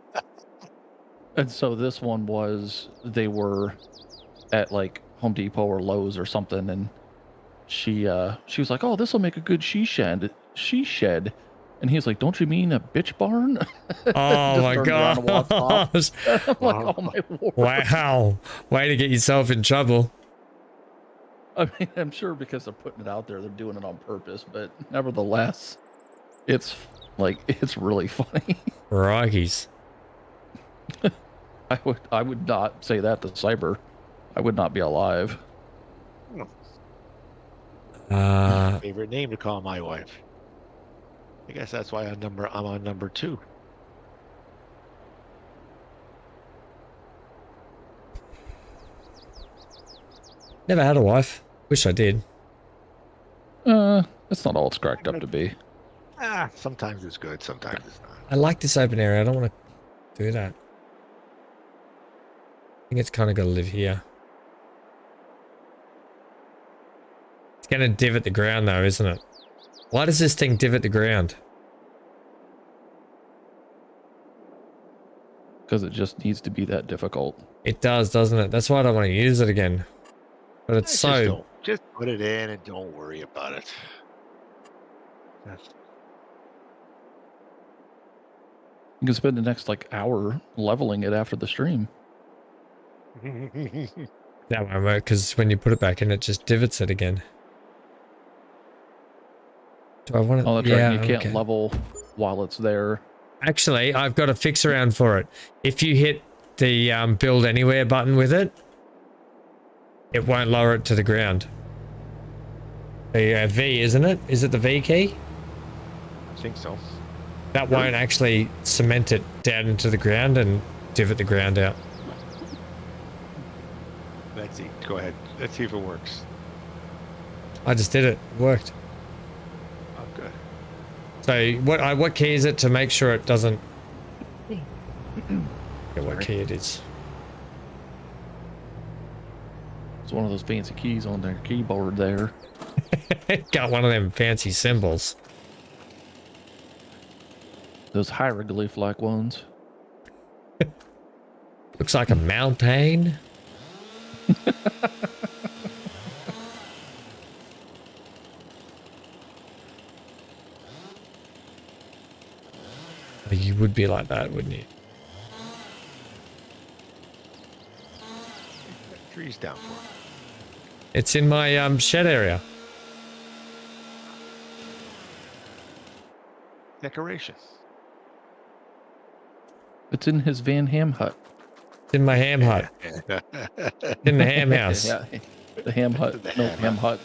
And so this one was, they were at like Home Depot or Lowe's or something, and she was like, "Oh, this will make a good she shed." And he's like, "Don't you mean a bitch barn?" Oh my turned around and walked off. gosh. I'm like, "Oh my word!" Wow. Way to get yourself in trouble. I mean, I'm sure because they're putting it out there, they're doing it on purpose, but nevertheless, it's like it's really funny. Rockies. I would not say that to Cyber. I would not be alive. Favorite name to call my wife. I guess that's why I'm on number 2. Never had a wife. Wish I did. That's not all it's cracked up to be. Sometimes it's good, sometimes it's not. I like this open area. I don't want to do that. I think it's kind of got to live here. It's going to divot the ground though, isn't it? Why does this thing divot the ground? Because it just needs to be that difficult. It does, doesn't it? That's why I don't want to use it again. But it's Just put it in and don't worry about it. You can spend the next like hour leveling it after the stream. That won't work because when you put it back in, it just divots it again. Do I want to? Oh, that's yeah, right. You can't okay. level while it's there. Actually, I've got a fix around for it. If you hit the build anywhere button with it, it won't lower it to the ground. The V, isn't it? Is it the V key? I think so. That won't actually cement it down into the ground and divot the ground out. Let's see. Go ahead. Let's see if it works. I just did it. It worked. Oh, good. So what key is it to make sure it doesn't? Yeah, what key it is? It's one of those fancy keys on their keyboard there. Got one of them fancy symbols. Those hieroglyph-like ones. Looks like a mountain. You would be like that, wouldn't you? Trees down for it. It's in my shed area. Decoration. It's in his Van Ham hut. It's in my ham hut. In the ham house. Yeah. The ham hut. The No, ham ham hut.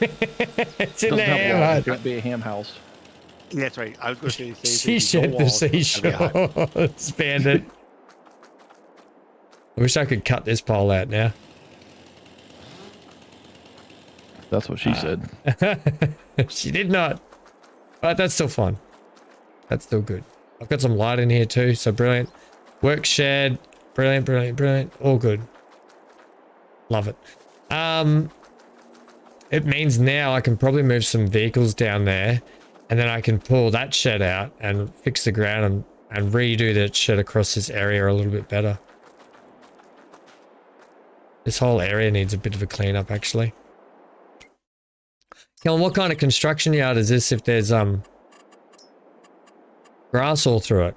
It's in Doesn't the have ham walls. hut. It can't be a ham house. Yeah, that's right. I was going to say She no shed the walls, it'd be a hut. seashore. Bandit. I wish I could cut this pole out now. That's what she said. She did not. But that's still fun. That's still good. I've got some light in here too, so brilliant. Work shed. Brilliant, brilliant, brilliant. All good. Love it. It means now I can probably move some vehicles down there, and then I can pull that shed out and fix the ground and redo that shed across this area a little bit better. This whole area needs a bit of a cleanup, actually. Kellen, what kind of construction yard is this if there's grass all through it?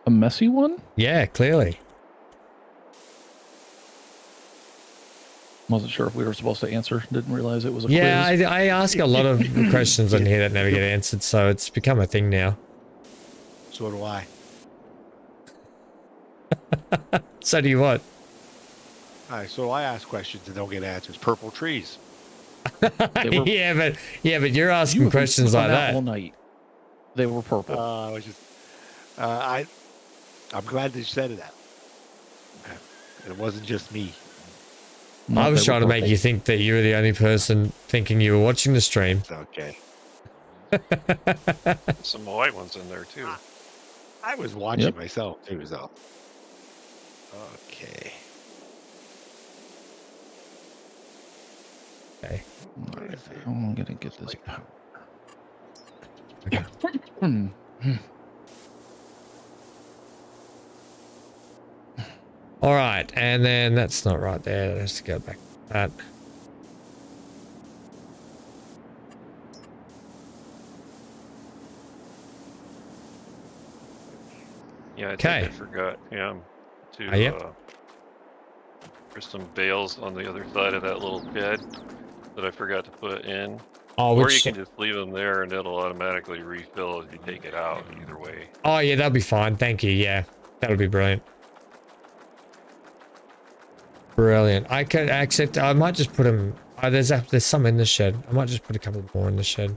A messy one? Yeah, clearly. Wasn't sure if we were supposed to answer. Didn't realize it was a Yeah, quiz. I ask a lot of questions on here that never get answered, so it's become a thing now. So do I. So do you what? All right, so I ask questions and don't get answers. Purple trees. were- yeah, but you're You asking have been questions on like that. all night. They were purple. I was just, I'm glad they said that. It wasn't just me. No, I was they trying were to make purple. you think that you were the only person thinking you were watching the stream. It's okay. Some white ones in there too. I was watching Yep. myself too, so. Okay. Okay. Alright, I'm gonna get this power. Okay. All right, and then that's not right there. Let's go back to that. Yeah, I Okay. think I forgot. Yeah, to Yep. there's some bales on the other side of that little shed that I forgot to put in. Oh, Or you which? can just leave them there and it'll automatically refill as you take it out. Either way. Oh, yeah, that'll be fine. Thank you. Yeah, that'll be brilliant. Brilliant. I could accept. I might just put them. Oh, there's some in the shed. I might just put a couple more in the shed.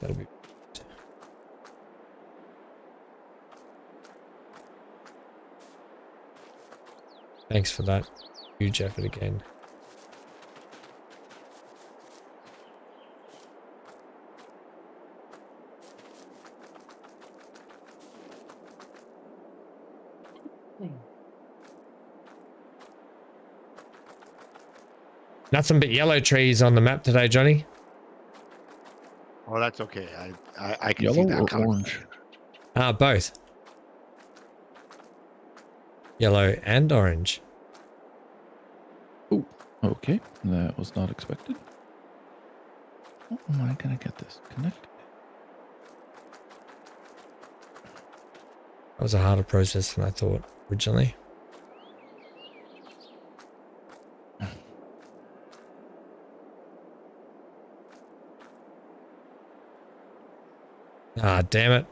That'll be. Thanks for that. Huge effort again. Nothing but yellow trees on the map today, Johnny. Well, that's okay. I can see Yellow that or coming. orange? Both. Yellow and orange. Okay, that was not expected. How am I gonna get this connected? That was a harder process than I thought originally. Ah, damn it.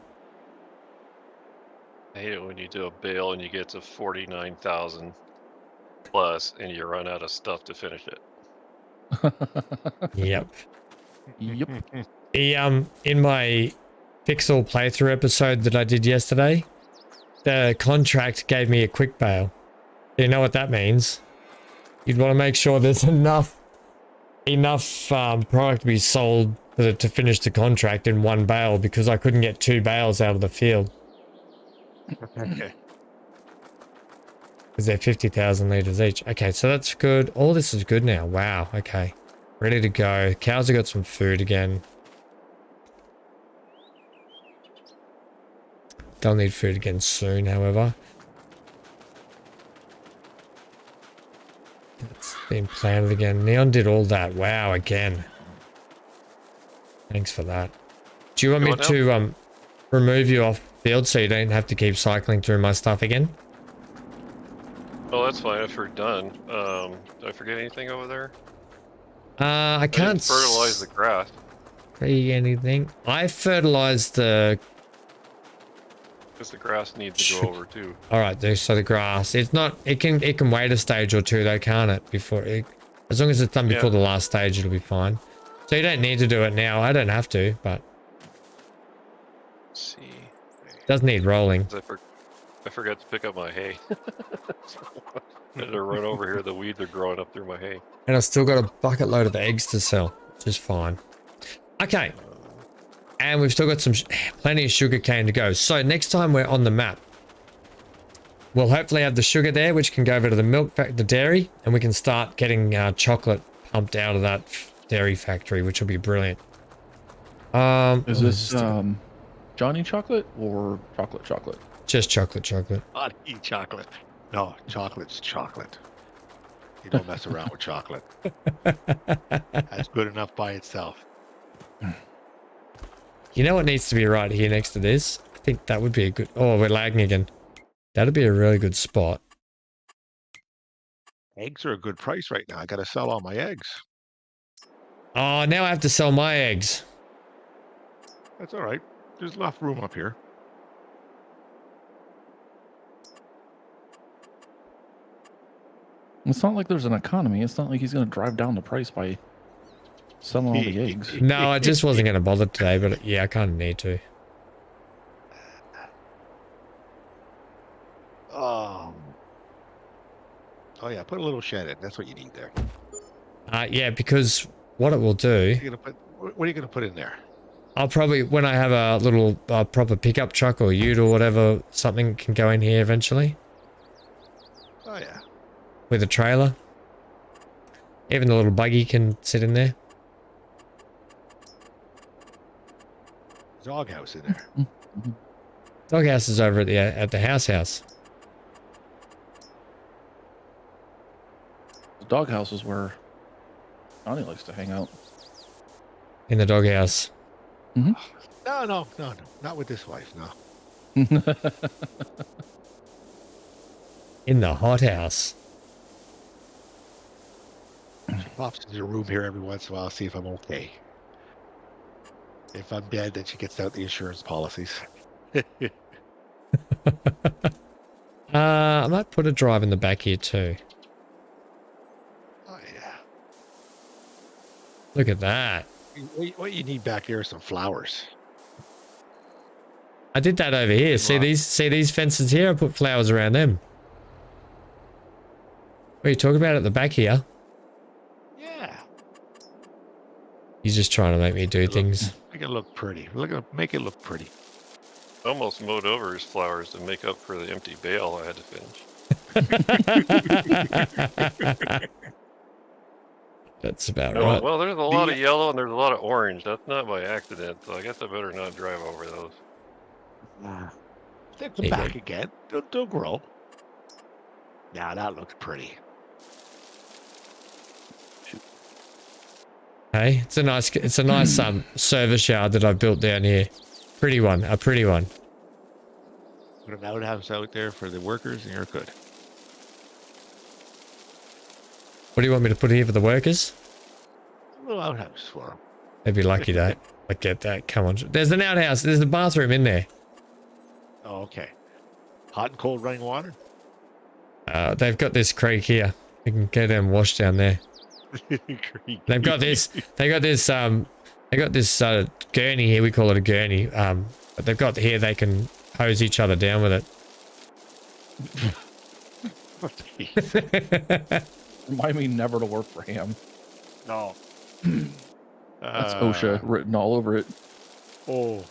I hate it when you do a bale and you get to 49,000 plus and you run out of stuff to finish it. Yep. Yep. In my Pixel playthrough episode that I did yesterday, the contract gave me a quick bail. You know what that means? You'd want to make sure there's enough product to be sold to finish the contract in one bale, because I couldn't get 2 bales out of the field Okay. because they're 50,000 liters each. Okay, so that's good. All this is good now. Wow. Okay, ready to go. Cows have got some food again. They'll need food again soon, however. It's been planted again. Neon did all that. Wow, again. Thanks for that. Do you want me You want to remove you off field so you don't have to keep cycling through my stuff again? Oh, that's fine if we're done. Did I forget anything over there? I I can't didn't fertilize the grass. see anything. I fertilized the Because the grass needs to go over too. All right, so the grass. It's not. It can wait a stage or two though, can't it? Before it, as long as it's done before the last stage, it'll be fine. So you don't need to do it now. I don't have to, but Let's see. it does need rolling. I forgot to pick up my hay. I had to run over here. The weeds are growing up through my hay. And I've still got a bucket load of eggs to sell, which is fine. Okay. And we've still got plenty of sugar cane to go. So next time we're on the map, we'll hopefully have the sugar there, which can go over to the dairy, and we can start getting chocolate pumped out of that dairy factory, which will be brilliant. Is this Johnny chocolate or chocolate? Just chocolate. Not eat chocolate. No, chocolate's chocolate. You don't mess around with chocolate. That's good enough by itself. You know what needs to be right here next to this? I think that would be a good... Oh, we're lagging again. That'd be a really good spot. Eggs are a good price right now. I got to sell all my eggs. Oh, now I have to sell my eggs. That's all right. There's enough room up here. It's not like there's an economy. It's not like he's going to drive down the price by selling all the eggs. No, I just wasn't going to bother today, but yeah, I kind of need to. Oh yeah, put a little shed in. That's what you need there. Yeah, because what it will do... What are you going to put in there? I'll probably, when I have a little proper pickup truck or ute or whatever, something can go in here eventually. Oh yeah. With a trailer. Even the little buggy can sit in there. Doghouse in there. Doghouse is over at the house. The doghouse is where Johnny likes to hang out. In the doghouse. No, not with this wife. No. In the hothouse. She pops into the room here every once in a while, see if I'm okay. If I'm dead, then she gets out the insurance policies. I might put a drive in the back here too. Oh yeah. Look at that. What you need back here are some flowers. I did that over here. See these fences here? I put flowers around them. What are you talking about at the back here? Yeah. He's just trying to make me do things. Make it look pretty. Make it look pretty. Almost mowed over his flowers to make up for the empty bale I had to finish. That's about right. Well, there's a lot of yellow and there's a lot of orange. That's not by accident, so I guess I better not drive over those. Take them back again. They'll grow. Now that looks pretty. Hey, it's a nice service yard that I've built down here. A pretty one. Put an outhouse out there for the workers and you're good. What do you want me to put here for the workers? A little outhouse for them. They'd be lucky to get that. Come on. There's an outhouse. There's a bathroom in there. Oh, okay. Hot and cold running water? They've got this creek here. You can get them washed down there. They've got this gurney here. We call it a gurney. But they've got here, they can hose each other down with it. Remind me never to work for him. No. That's OSHA written all over it. Oh,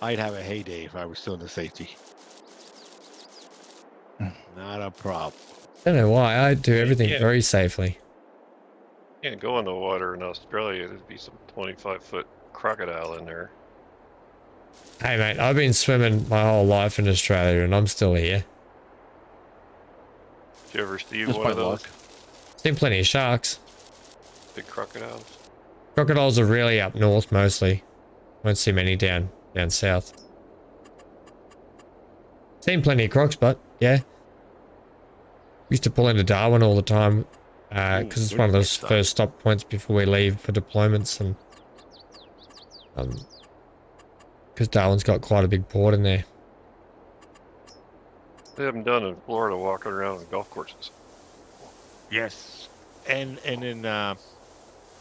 I'd have a heyday if I was still in the safety. Not a problem. I don't know why. I do everything very safely. Can't go in the water in Australia. There'd be some 25-foot crocodile in there. Hey, mate, I've been swimming my whole life in Australia and I'm still here. Did you ever see Just one by of those luck. Seen plenty of sharks. big crocodiles? Crocodiles are really up north mostly. Won't see many down south. Seen plenty of crocs, but yeah. Used to pull into Darwin all the time because it's one of those first stop points before we leave for deployments, and because Darwin's got quite a big port in there. They haven't done in Florida walking around on golf courses. Yes, and in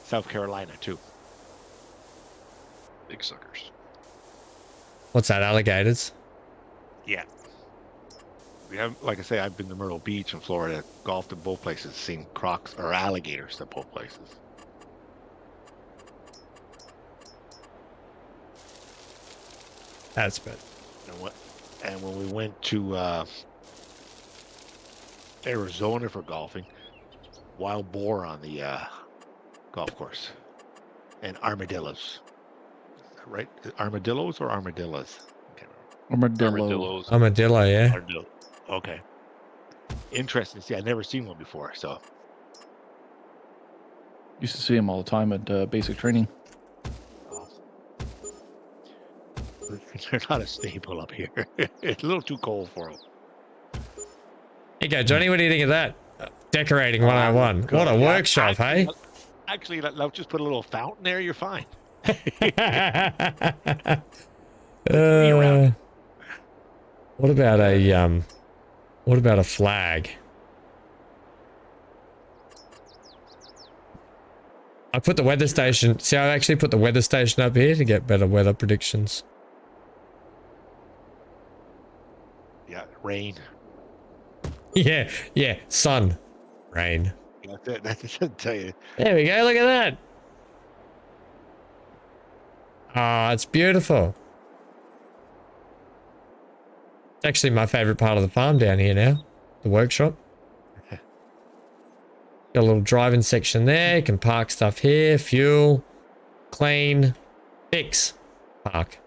South Carolina too. Big suckers. What's that? Alligators? Yeah. We have, like I say, I've been to Myrtle Beach in Florida, golfed in both places, seen crocs or alligators at both places. That's bad. And when we went to Arizona for golfing, wild boar on the golf course, and armadillos. Right? Armadillos or armadillos? Armadillos. Armadillo, yeah. Armadillo. Okay. Interesting. See, I've never seen one before, so. Used to see them all the time at basic training. They're not a staple up here. It's a little too cold for them. Here you go, Johnny. What do you think of that? Decorating 101. What a workshop, hey? Actually, let's just put a little fountain there. You're fine. What about a flag? I put the weather station. See, I actually put the weather station up here to get better weather predictions. Yeah, rain. Yeah, sun, rain. That's it. That's it. I'll tell you. There we go. Look at that. Ah, it's beautiful. It's actually my favorite part of the farm down here now, the workshop. Got a little driving section there. You can park stuff here. Fuel, clean, fix, park.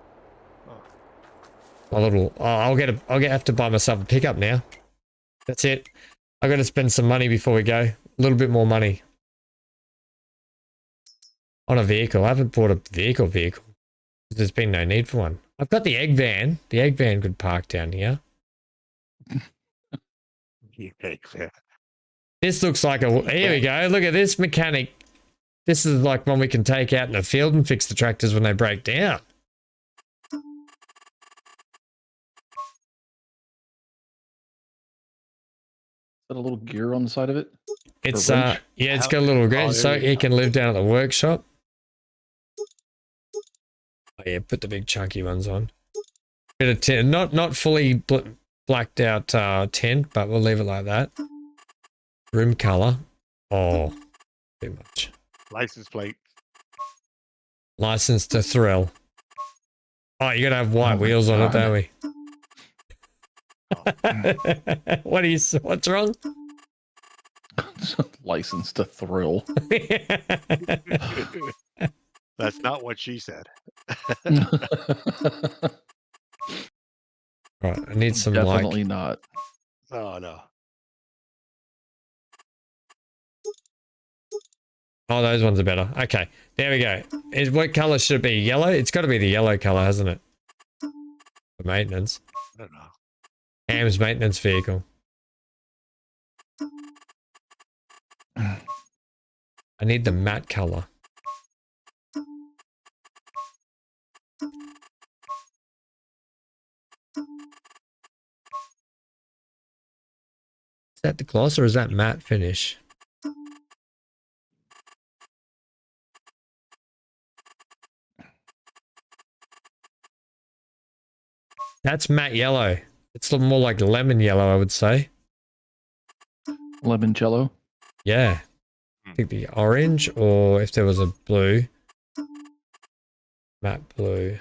My little. Oh, I'll have to buy myself a pickup now. That's it. I got to spend some money before we go. A little bit more money on a vehicle. I haven't bought a vehicle. There's been no need for one. I've got the egg van. The egg van could park down here. This looks like a... Here we go. Look at this mechanic. This is like one we can take out in the field and fix the tractors when they break down. Is that a little gear on the side of it? It's Or wrench? yeah, it's got a little grid, so he can live down at the workshop. Oh yeah, put the big chunky ones on. Bit of tin, not fully blacked out tint, but we'll leave it like that. Rim color. Oh, too much. License plate. License to thrill. Oh, you gotta have white wheels on it, don't we? What's wrong? License to thrill. That's not what she said. Right, I need some Definitely not. Oh no. Oh, those ones are better. Okay, there we go. What color should it be? Yellow? It's got to be the yellow color, hasn't it? For maintenance. I don't know. Ham's maintenance vehicle. I need the matte color. Is that the gloss or is that matte finish? That's matte yellow. It's more like lemon yellow, I would say. Limoncello. Yeah. I think the orange, or if there was a blue. Matte blue.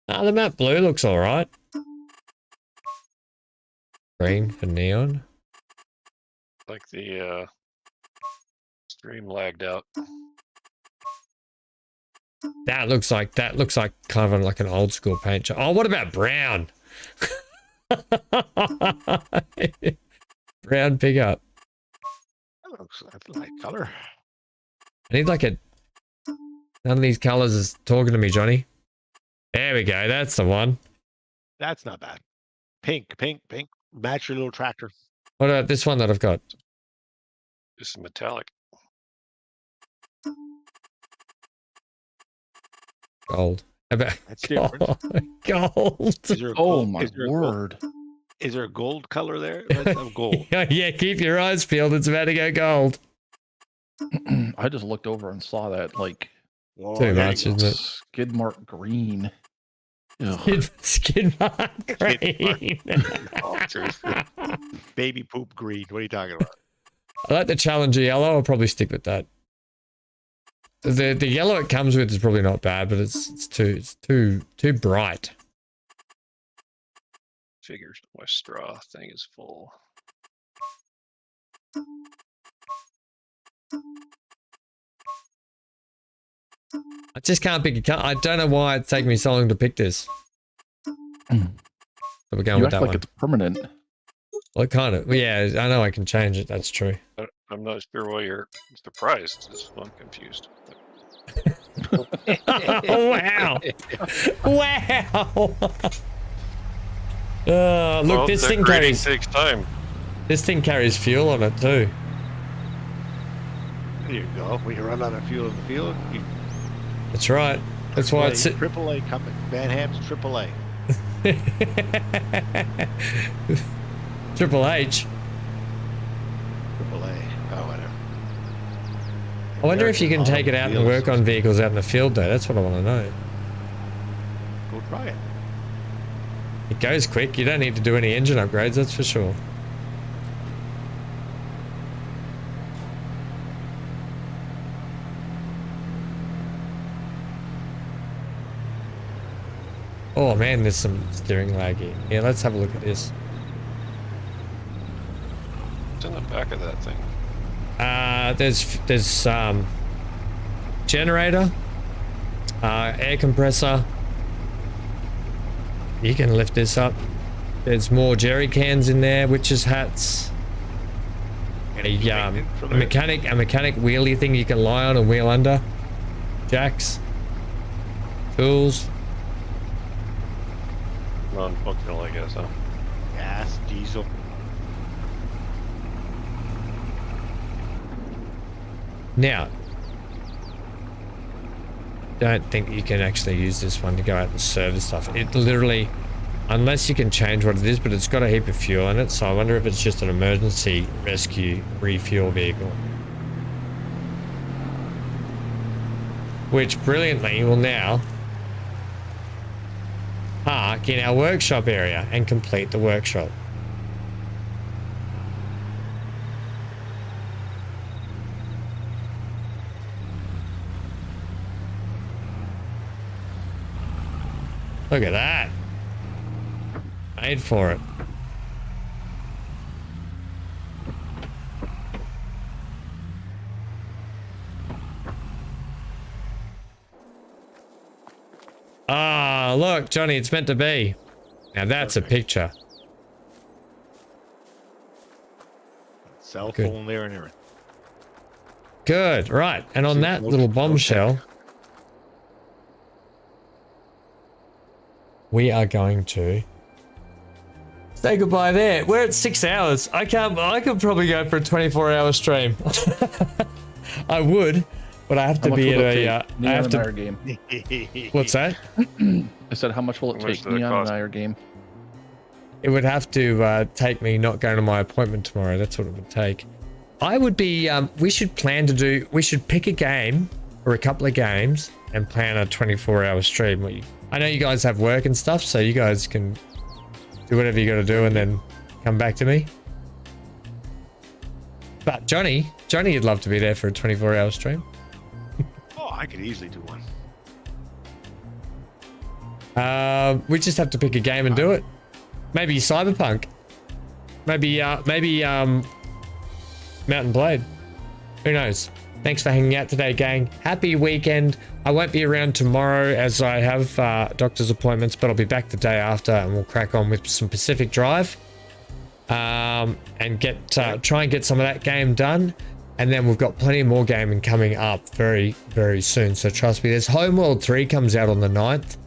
Ah, the matte blue looks alright. Green for neon. Like the stream lagged out. That looks like kind of like an old school paint job. Oh, what about brown? Brown pickup. That looks like color. I need like a... None of these colors is talking to me, Johnny. There we go. That's the one. That's not bad. Pink. Match your little tractor. What about this one that I've got? Just metallic. Gold. About That's different. gold. Is there a Oh gold- my is there a gold- word! Is there a gold color there? Let's have gold. Yeah, keep your eyes peeled. It's about to go gold. I just looked over and saw that like Whoa, Too there much, you go. isn't it? skid mark green. Ugh. Skid mark green. Oh, seriously. Baby poop green. What are you talking about? I like the Challenger yellow. I'll probably stick with that. The yellow it comes with is probably not bad, but it's too bright. Figures my straw thing is full. I just can't pick a car. I don't know why it's taking me so long to pick this. So we're going You with act that like one. it's permanent. Well, it kind of. Yeah, I know I can change it. That's true. I'm not sure why you're surprised. Just I'm confused. Oh, wow. Wow. Look, Well, this thing decorating carries. takes time. This thing carries fuel on it too. There you go. When you run out of fuel in the field, you That's right. That's why it's. Triple A coming. Van Ham's Triple A. Triple H. Triple A. Oh, whatever. I wonder if you can take it out and work on vehicles out in the field though. That's what I want to know. Go try it. It goes quick. You don't need to do any engine upgrades, that's for sure. Oh man, there's some steering lag here. Yeah, let's have a look at this. It's in the back of that thing. There's generator, air compressor. You can lift this up. There's more jerry cans in there, witches hats. A mechanic wheelie thing you can lie on and wheel under. Jacks. Tools. Non-functional, I guess, huh? Gas, diesel. Now, don't think you can actually use this one to go out and service stuff. It literally, unless you can change what it is, but it's got a heap of fuel in it, so I wonder if it's just an emergency rescue refuel vehicle. Which brilliantly will now park in our workshop area and complete the workshop. Look at that. Made for it. Ah, look, Johnny, it's meant to be. Now that's a picture. Cell Good. phone there and everything. Good, right. And on that little bombshell, we are going to say goodbye there. We're at 6 hours. I could probably go for a 24-hour stream. I would, but I have to be at a. I have to. Game. What's that? I said, how much will it How much take does it Neon cost? and I our game? It would have to take me not going to my appointment tomorrow. That's what it would take. I would be. We should plan to do. We should pick a game or a couple of games and plan a 24-hour stream. I know you guys have work and stuff, so you guys can do whatever you got to do and then come back to me. But Johnny would love to be there for a 24-hour stream. Oh, I could easily do one. We just have to pick a game and do it. Maybe Cyberpunk. Maybe Mountain Blade. Who knows? Thanks for hanging out today, gang. Happy weekend. I won't be around tomorrow as I have doctor's appointments, but I'll be back the day after and we'll crack on with some Pacific Drive. And try and get some of that game done. And then we've got plenty more gaming coming up very, very soon. So trust me, there's Homeworld 3 comes out on the 9th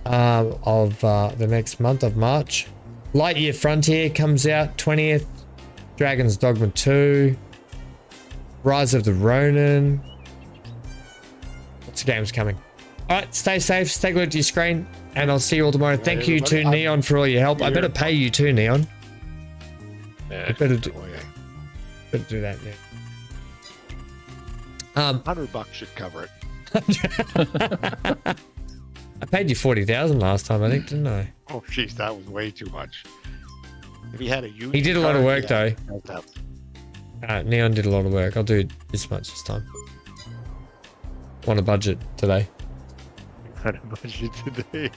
of the next month of March. Lightyear Frontier comes out 20th. Dragon's Dogma 2. Rise of the Ronin. Lots of games coming. All right, stay safe, stay good to your screen, and I'll see you all tomorrow. Right, Thank you to everybody. Neon for all your help. I better pay you too, Neon. Yeah. I better do, Oh, yeah. better do that, yeah. $100 should cover it. I paid you 40,000 last time, I think, didn't I? Oh, jeez, that was way too much. If he had a union He did a lot of card, work, yeah, though. that's- Neon did a lot of work. I'll do this much this time. On a budget today. Had a budget today.